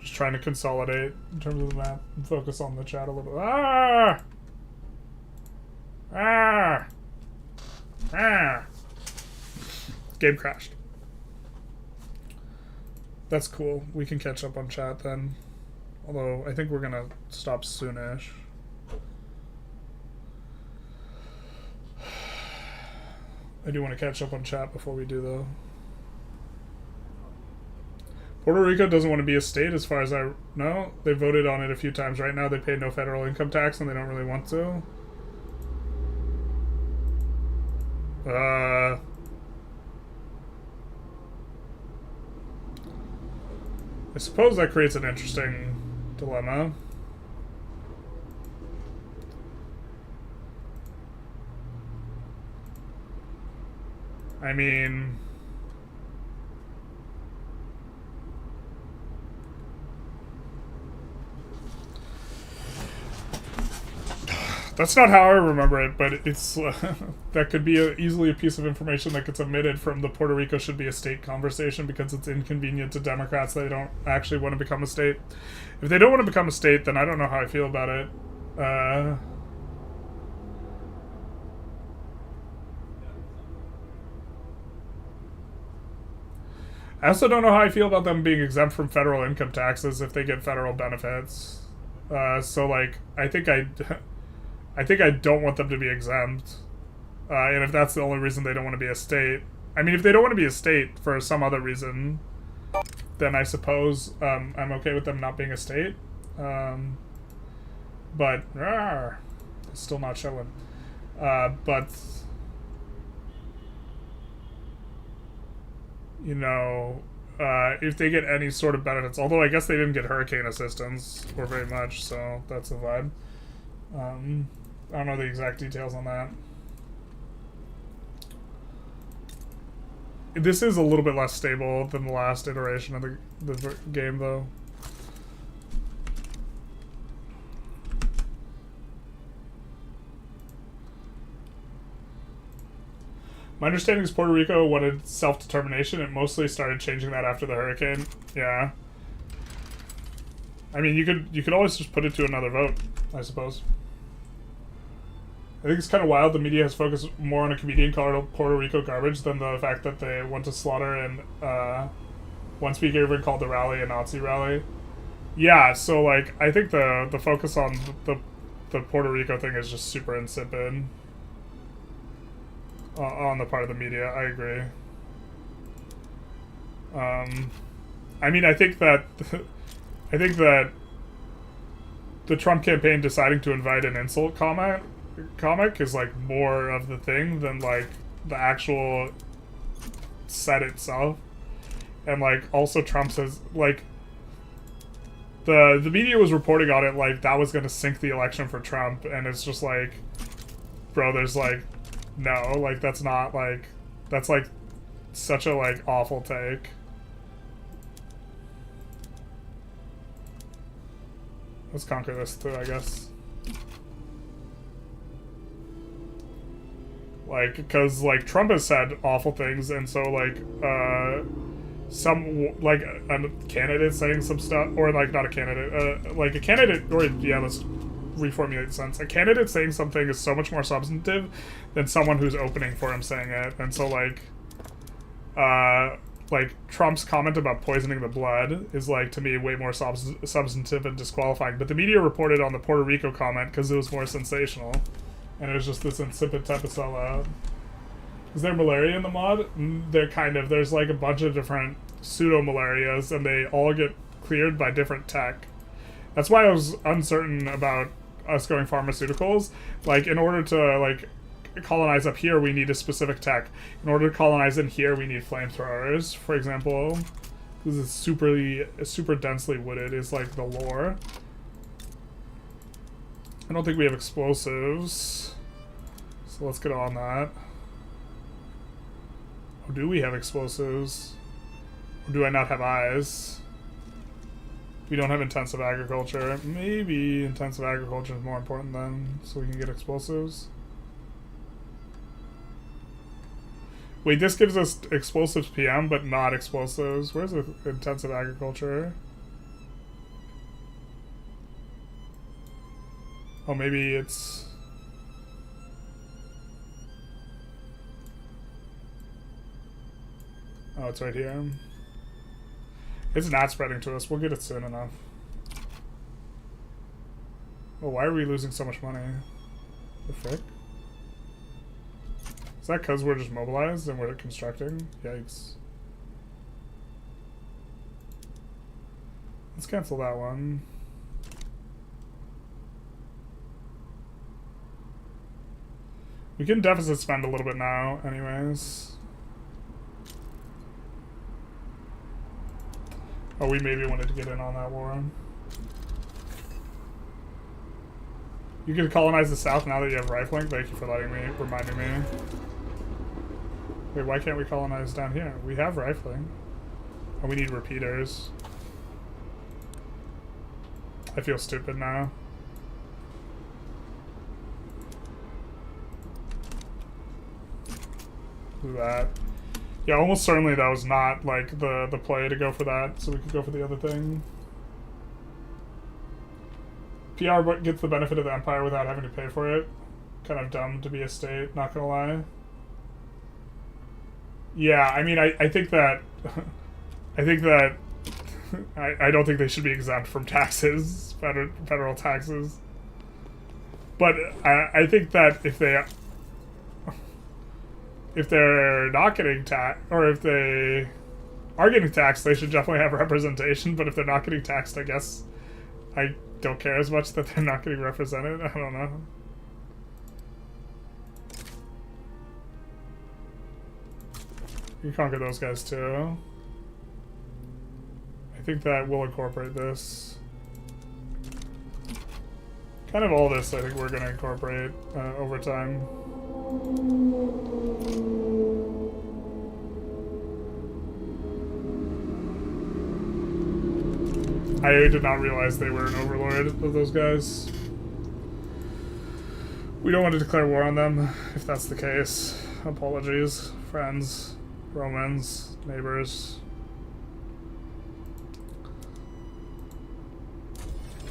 Just trying to consolidate in terms of the map and focus on the chat a little bit. Ah! Ah! Ah! Game crashed. That's cool. We can catch up on chat then. Although, I think we're gonna stop soonish. I do want to catch up on chat before we do, though. Puerto Rico doesn't want to be a state, as far as I know. They voted on it a few times. Right now, they pay no federal income tax, and they don't really want to. I suppose that creates an interesting dilemma. I mean, That's not how I remember it, but it's that could be easily a piece of information that gets omitted from the Puerto Rico should be a state conversation because it's inconvenient to Democrats that they don't actually want to become a state. If they don't want to become a state, then I don't know how I feel about it. I also don't know how I feel about them being exempt from federal income taxes if they get federal benefits. So like, I think I don't want them to be exempt. And if that's the only reason they don't want to be a state, I mean, if they don't want to be a state for some other reason, then I suppose I'm okay with them not being a state. But it's still not showing. But you know, if they get any sort of benefits, although I guess they didn't get hurricane assistance or very much, so that's a vibe. I don't know the exact details on that. This is a little bit less stable than the last iteration of the game, though. My understanding is Puerto Rico wanted self-determination. It mostly started changing that after the hurricane. Yeah. I mean, you could always just put it to another vote, I suppose. I think it's kind of wild the media has focused more on a comedian called Puerto Rico garbage than the fact that they went to slaughter and one speaker even called the rally a Nazi rally. Yeah, so like I think the focus on the Puerto Rico thing is just super insipid on the part of the media. I agree. I mean, I think that the Trump campaign deciding to invite an insult comic is like more of the thing than like the actual set itself. And like also Trump says like the media was reporting on it like that was gonna sink the election for Trump, and it's just like, bro, there's like no, like that's not like, that's like such a like awful take. Let's conquer this too, I guess. Like, because, like, Trump has said awful things, and so, like, some, like, a candidate saying some stuff, or, like, not a candidate, like, a candidate, or, yeah, let's reformulate the sentence. A candidate saying something is so much more substantive than someone who's opening for him saying it, and so, like, Trump's comment about poisoning the blood is, like, to me, way more substantive and disqualifying, but the media reported on the Puerto Rico comment because it was more sensational. And it was just this insipid type of sellout. Is there malaria in the mod? They're kind of. There's like a bunch of different pseudo-malarias, and they all get cleared by different tech. That's why I was uncertain about us going pharmaceuticals. Like, in order to, like, colonize up here, we need a specific tech. In order to colonize in here, we need flamethrowers, for example. Because it's super densely wooded, is, like, the lore. I don't think we have explosives, so let's get on that. Or do we have explosives? Or do I not have eyes? We don't have intensive agriculture. Maybe intensive agriculture is more important then, so we can get explosives. Wait, this gives us explosives PM, but not explosives. Where's the intensive agriculture? Oh, maybe it's... Oh, it's right here. It's not spreading to us. We'll get it soon enough. Oh, why are we losing so much money? The frick? Is that because we're just mobilized and we're constructing? Yikes. Let's cancel that one. We can deficit spend a little bit now, anyways. Oh, we maybe wanted to get in on that war. You can colonize the south now that you have rifling. Thank you for reminding me. Wait, why can't we colonize down here? We have rifling. Oh, we need repeaters. I feel stupid now. Do that. Yeah, almost certainly that was not, like, the play to go for that, so we could go for the other thing. PR gets the benefit of the empire without having to pay for it. Kind of dumb to be a state, not gonna lie. Yeah, I mean, I think that... I think that... I don't think they should be exempt from taxes, federal taxes. But I think that if they're not getting taxed, or if they are getting taxed, they should definitely have representation. But if they're not getting taxed, I guess I don't care as much that they're not getting represented. I don't know. You conquer those guys too. I think that will incorporate this. Kind of all this I think we're going to incorporate over time. I did not realize they were an overlord of those guys. We don't want to declare war on them, if that's the case. Apologies, friends, Romans, neighbors.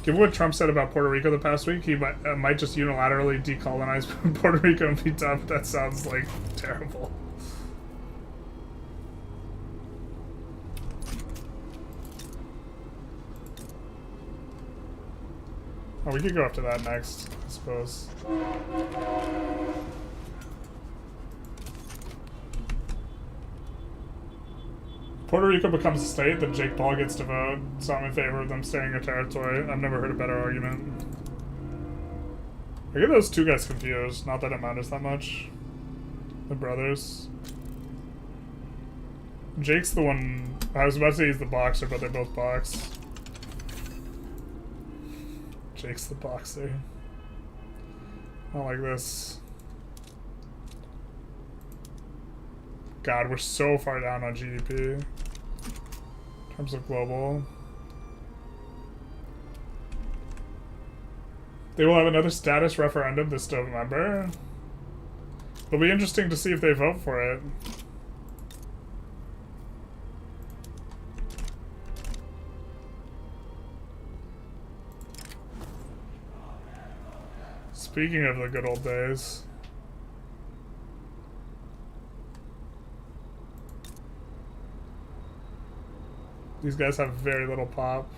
Given what Trump said about Puerto Rico the past week, he might just unilaterally decolonize Puerto Rico and be done. That sounds like terrible. Oh, we could go after that next, I suppose. Puerto Rico becomes a state, then Jake Paul gets to vote, so I'm in favor of them staying in territory. I've never heard a better argument. I get those two guys confused, not that it matters that much. The brothers. Jake's the one... I was about to say he's the boxer, but they're both box. Jake's the boxer. I don't like this. God, we're so far down on GDP. In terms of global. They will have another status referendum this November. It'll be interesting to see if they vote for it. Speaking of the good old days. These guys have very little pop.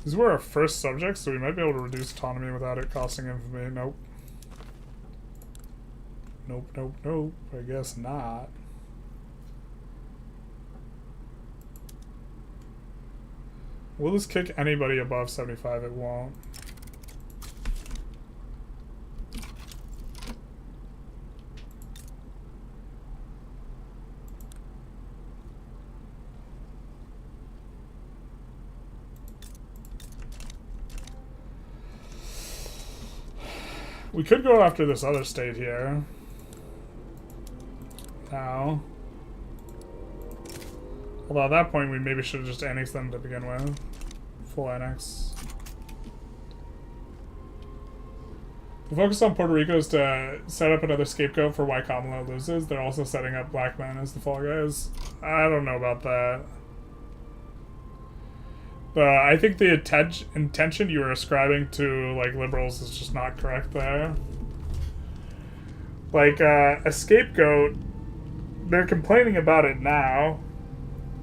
These were our first subjects, so we might be able to reduce autonomy without it costing infamy. Nope. Nope, nope, nope. I guess not. Will this kick anybody above 75? It won't. We could go after this other state here. Now. Although at that point we maybe should have just annexed them to begin with. Full annex. The focus on Puerto Rico is to set up another scapegoat for why Kamala loses. They're also setting up black men as the fall guys. I don't know about that. I think the intention you were ascribing to like liberals is just not correct there. Like a scapegoat, they're complaining about it now,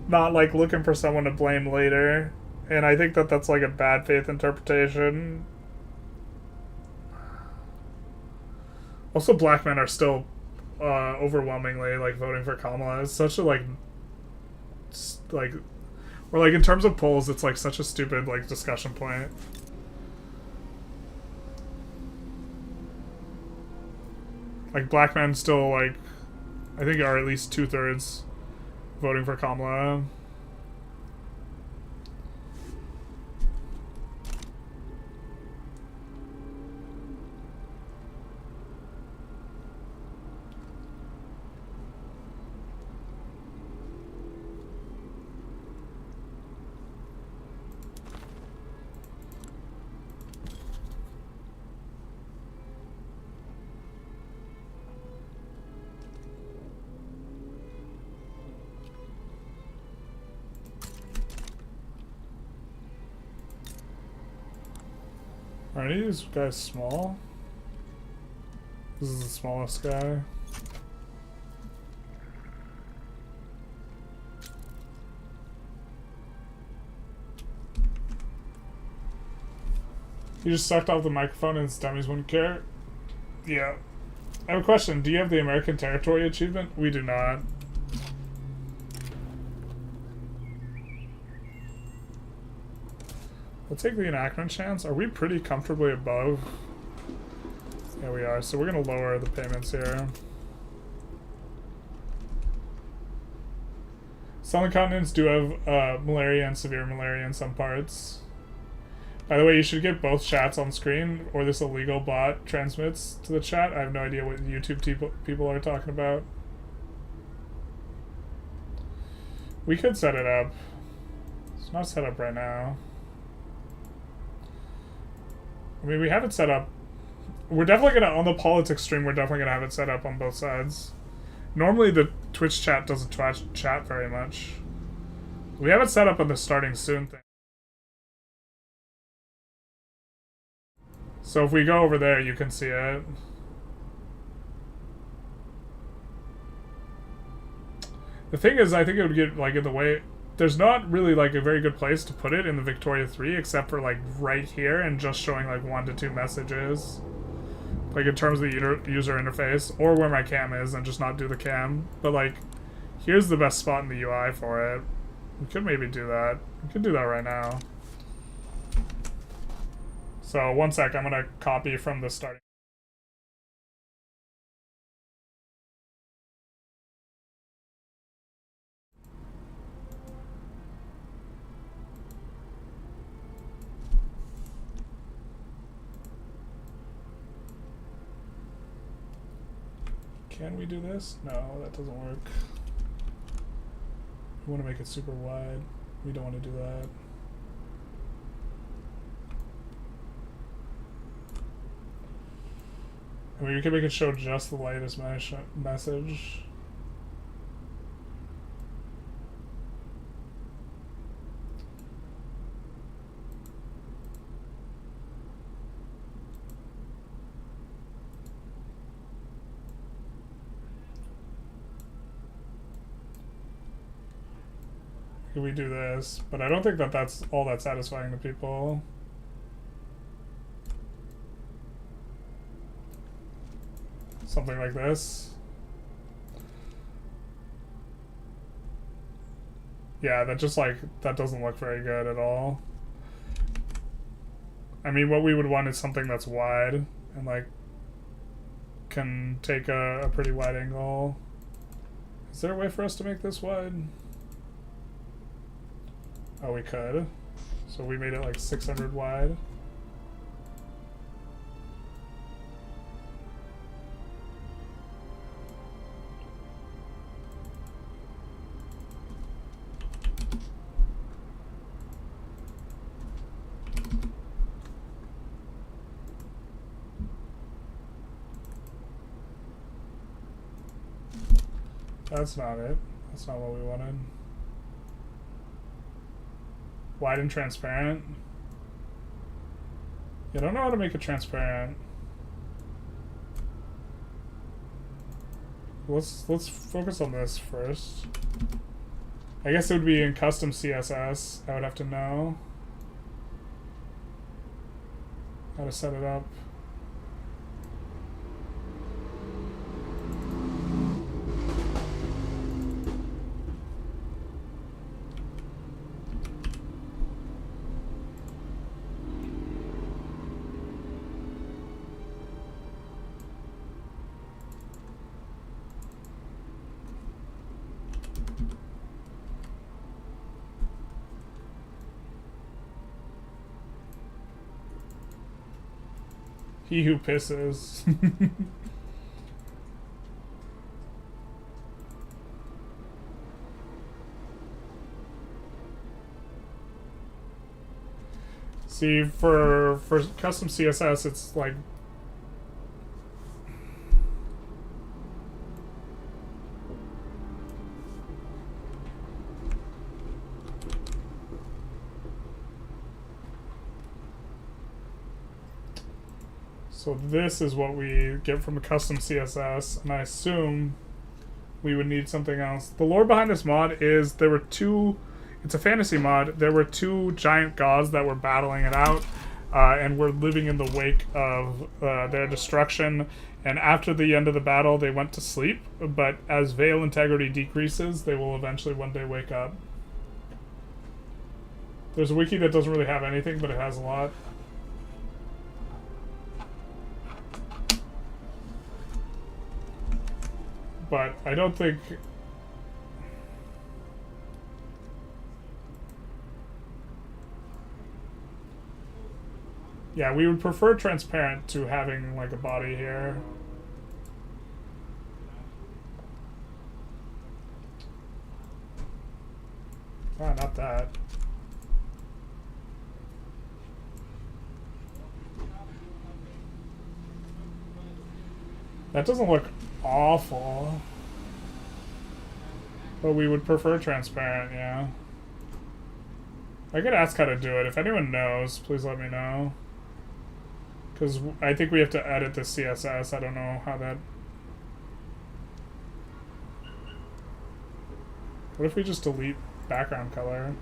not like looking for someone to blame later. And I think that that's like a bad faith interpretation. Also, black men are still overwhelmingly like voting for Kamala. It's such a like or like in terms of polls, it's like such a stupid like discussion point. Like black men still like I think are at least 2/3 voting for Kamala. Are any of these guys small? This is the smallest guy. You just sucked off the microphone and its dummies wouldn't care? Yeah. I have a question. Do you have the American Territory achievement? We do not. We'll take the enactment chance. Are we pretty comfortably above? Yeah, we are. So we're going to lower the payments here. Some continents do have malaria and severe malaria in some parts. By the way, you should get both chats on screen, or this illegal bot transmits to the chat. I have no idea what YouTube people are talking about. We could set it up. It's not set up right now. I mean, we have it set up. We're definitely gonna, on the politics stream, we're definitely gonna have it set up on both sides. Normally the Twitch chat doesn't chat very much. We have it set up on the starting soon thing. So if we go over there, you can see it. The thing is, I think it would get, like, in the way... There's not really, like, a very good place to put it in the Victoria 3, except for, like, right here, and just showing, like, 1 to 2 messages. Like, in terms of the user interface, or where my cam is, and just not do the cam. But, like, here's the best spot in the UI for it. We could maybe do that. We could do that right now. So, one sec, I'm gonna copy from the starting. Can we do this? No, that doesn't work. We want to make it super wide. We don't want to do that. I mean, we can make it show just the latest message. We do this, but I don't think that that's all that satisfying to people. Something like this. Yeah, that just like, that doesn't look very good at all. I mean, what we would want is something that's wide and like can take a pretty wide angle. Is there a way for us to make this wide? Oh, we could. So we made it like 600 wide. That's not it. That's not what we wanted. Wide and transparent. You don't know how to make it transparent. Let's focus on this first. I guess it would be in custom CSS. I would have to know how to set it up. He who pisses. See, for custom CSS, it's like So this is what we get from a custom CSS, and I assume we would need something else. The lore behind this mod is there were two, it's a fantasy mod, there were two giant gods that were battling it out, and were living in the wake of their destruction, and after the end of the battle they went to sleep, but as Veil integrity decreases, they will eventually one day wake up. There's a wiki that doesn't really have anything, but it has a lot. But I don't think... Yeah, we would prefer transparent to having like a body here. Ah, not that. That doesn't look awful. But we would prefer transparent, yeah. I could ask how to do it. If anyone knows, please let me know. Because I think we have to edit the CSS. I don't know how that... What if we just delete background color?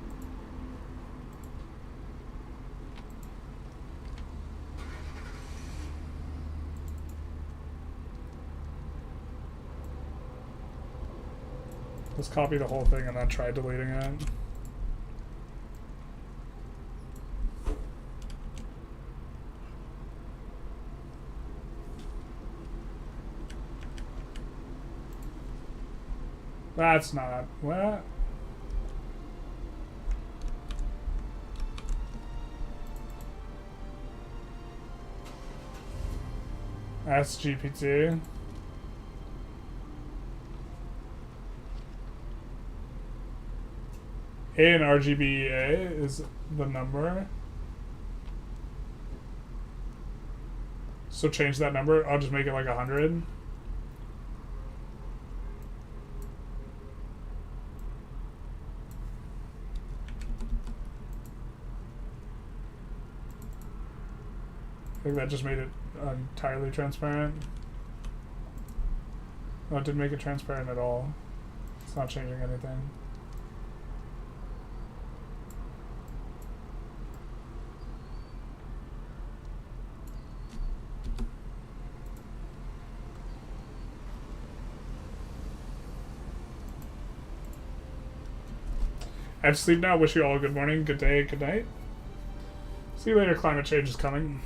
Let's copy the whole thing and then try deleting it. That's not... What? That's GPT. A and RGBA is the number. So change that number. I'll just make it like 100. I think that just made it entirely transparent. No, it didn't make it transparent at all. It's not changing anything. I have to sleep now. Wish you all a good morning, good day, good night. See you later. Climate change is coming.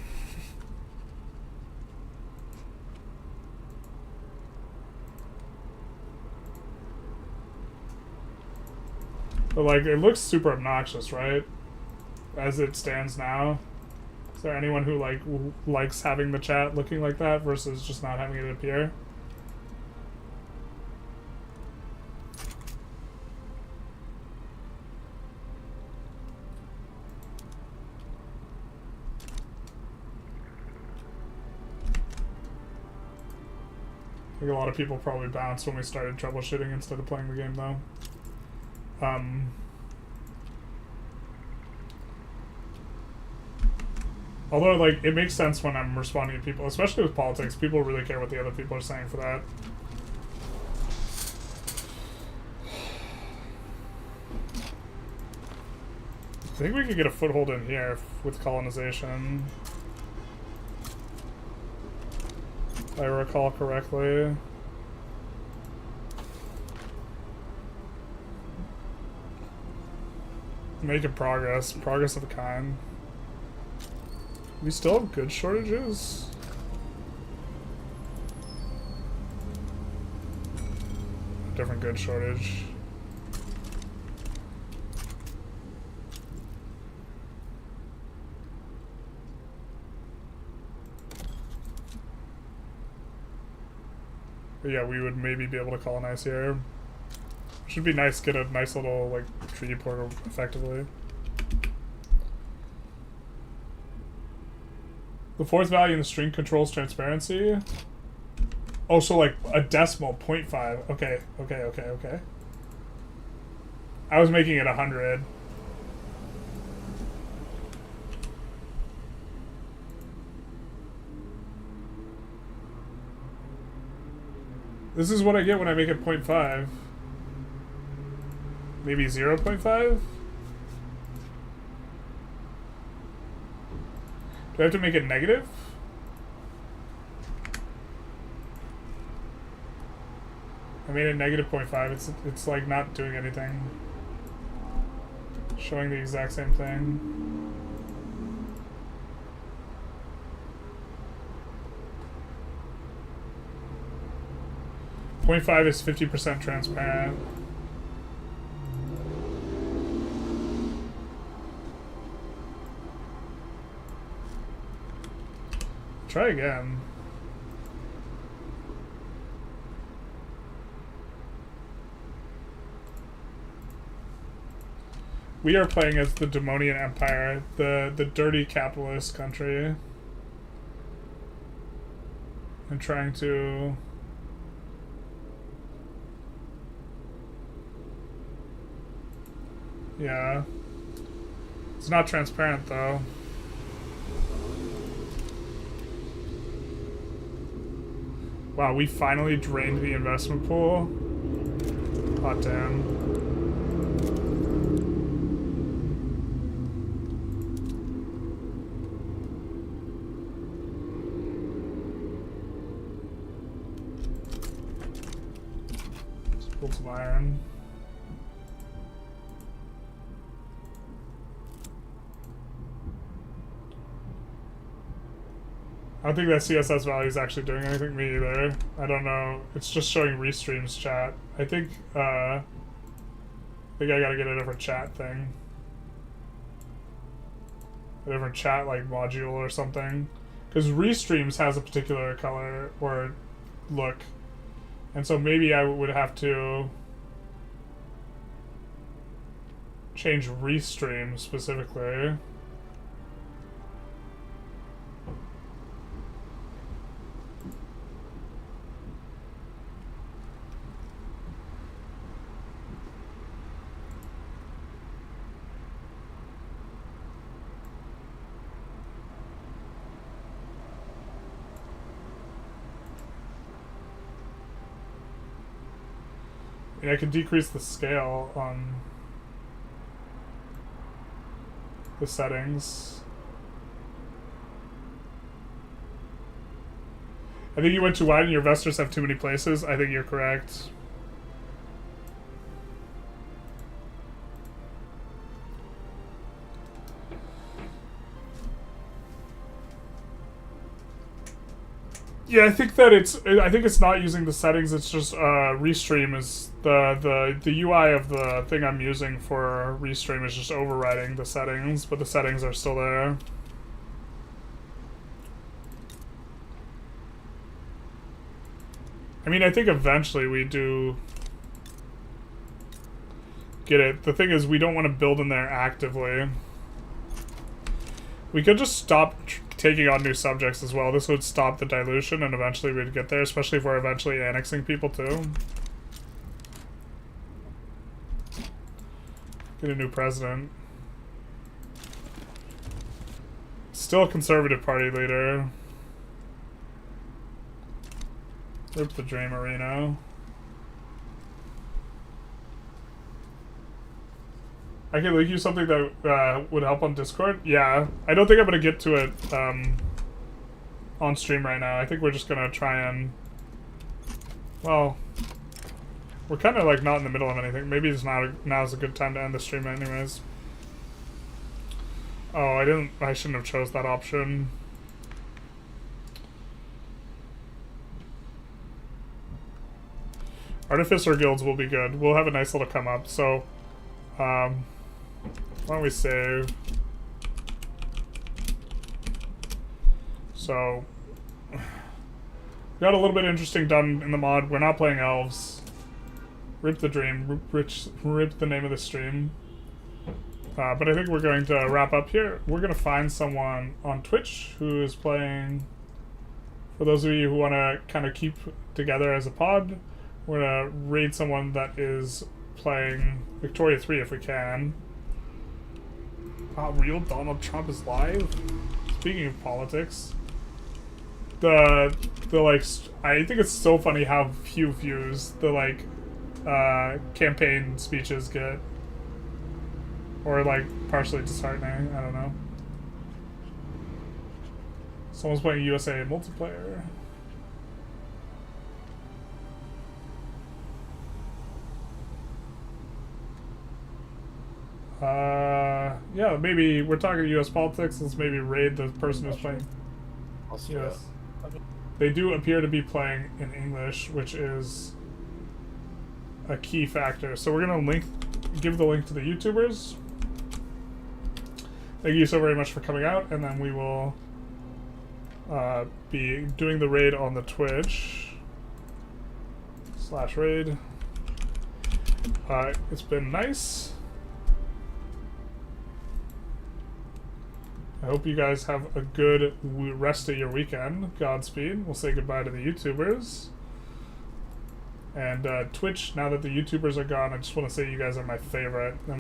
But like, it looks super obnoxious, right? As it stands now. Is there anyone who like likes having the chat looking like that versus just not having it appear? I think a lot of people probably bounced when we started troubleshooting instead of playing the game, though. Although, like, it makes sense when I'm responding to people, especially with politics. People really care what the other people are saying for that. I think we could get a foothold in here with colonization. If I recall correctly. Making progress. Progress of a kind. We still have goods shortages? Different goods shortage. But yeah, we would maybe be able to colonize here. Should be nice, get a nice little, like, treaty port effectively. The fourth value in the string controls transparency. Oh, so like a decimal, 0.5. Okay, okay, okay, okay. I was making it 100. This is what I get when I make it 0.5. Maybe 0.5? Do I have to make it negative? I made it negative 0.5. It's like not doing anything. Showing the exact same thing. Point 0.5 is 50% transparent. Try again. We are playing as the Demonian Empire, the dirty capitalist country. And trying to... Yeah. It's not transparent though. Wow, we finally drained the investment pool. Hot damn. Let's pull some iron. I don't think that CSS value is actually doing anything to me either. I don't know. It's just showing restreams chat. I think I gotta get a different chat thing. A different chat like module or something. Because restreams has a particular color or look. And so maybe I would have to change restream specifically. I can decrease the scale on the settings. I think you went too wide and your investors have too many places. I think you're correct. Yeah, I think that it's not using the settings. It's just Restream is the UI of the thing I'm using for Restream is just overriding the settings, but the settings are still there. I mean, I think eventually we do get it. The thing is, we don't want to build in there actively. We could just stop taking on new subjects as well. This would stop the dilution and eventually we'd get there, especially if we're eventually annexing people too. Get a new president. Still a conservative party leader. Rip the Dream Arena. I can link you something that would help on Discord. Yeah, I don't think I'm gonna get to it on stream right now. I think we're just gonna try and, well, we're kind of like not in the middle of anything. Maybe it's not. Now's a good time to end the stream, anyways. Oh, I shouldn't have chose that option. Artificer guilds will be good. We'll have a nice little come up. So, why don't we save? So, we got a little bit interesting done in the mod. We're not playing elves. Rip the dream. Rip the name of the stream. But I think we're going to wrap up here. We're going to find someone on Twitch who is playing. For those of you who want to kind of keep together as a pod, we're going to raid someone that is playing Victoria 3 if we can. Wow, real Donald Trump is live? Speaking of politics. the like, I think it's so funny how few views the like campaign speeches get, or like partially disheartening. I don't know. Someone's playing USA multiplayer. Yeah, maybe we're talking U.S. politics. Let's maybe raid the person who's playing. Yes. They do appear to be playing in English, which is a key factor. So we're gonna give the link to the YouTubers. Thank you so very much for coming out, and then we will be doing the raid on the Twitch /raid. It's been nice. I hope you guys have a good rest of your weekend. Godspeed. We'll say goodbye to the YouTubers. And Twitch, now that the YouTubers are gone, I just want to say you guys are my favorite.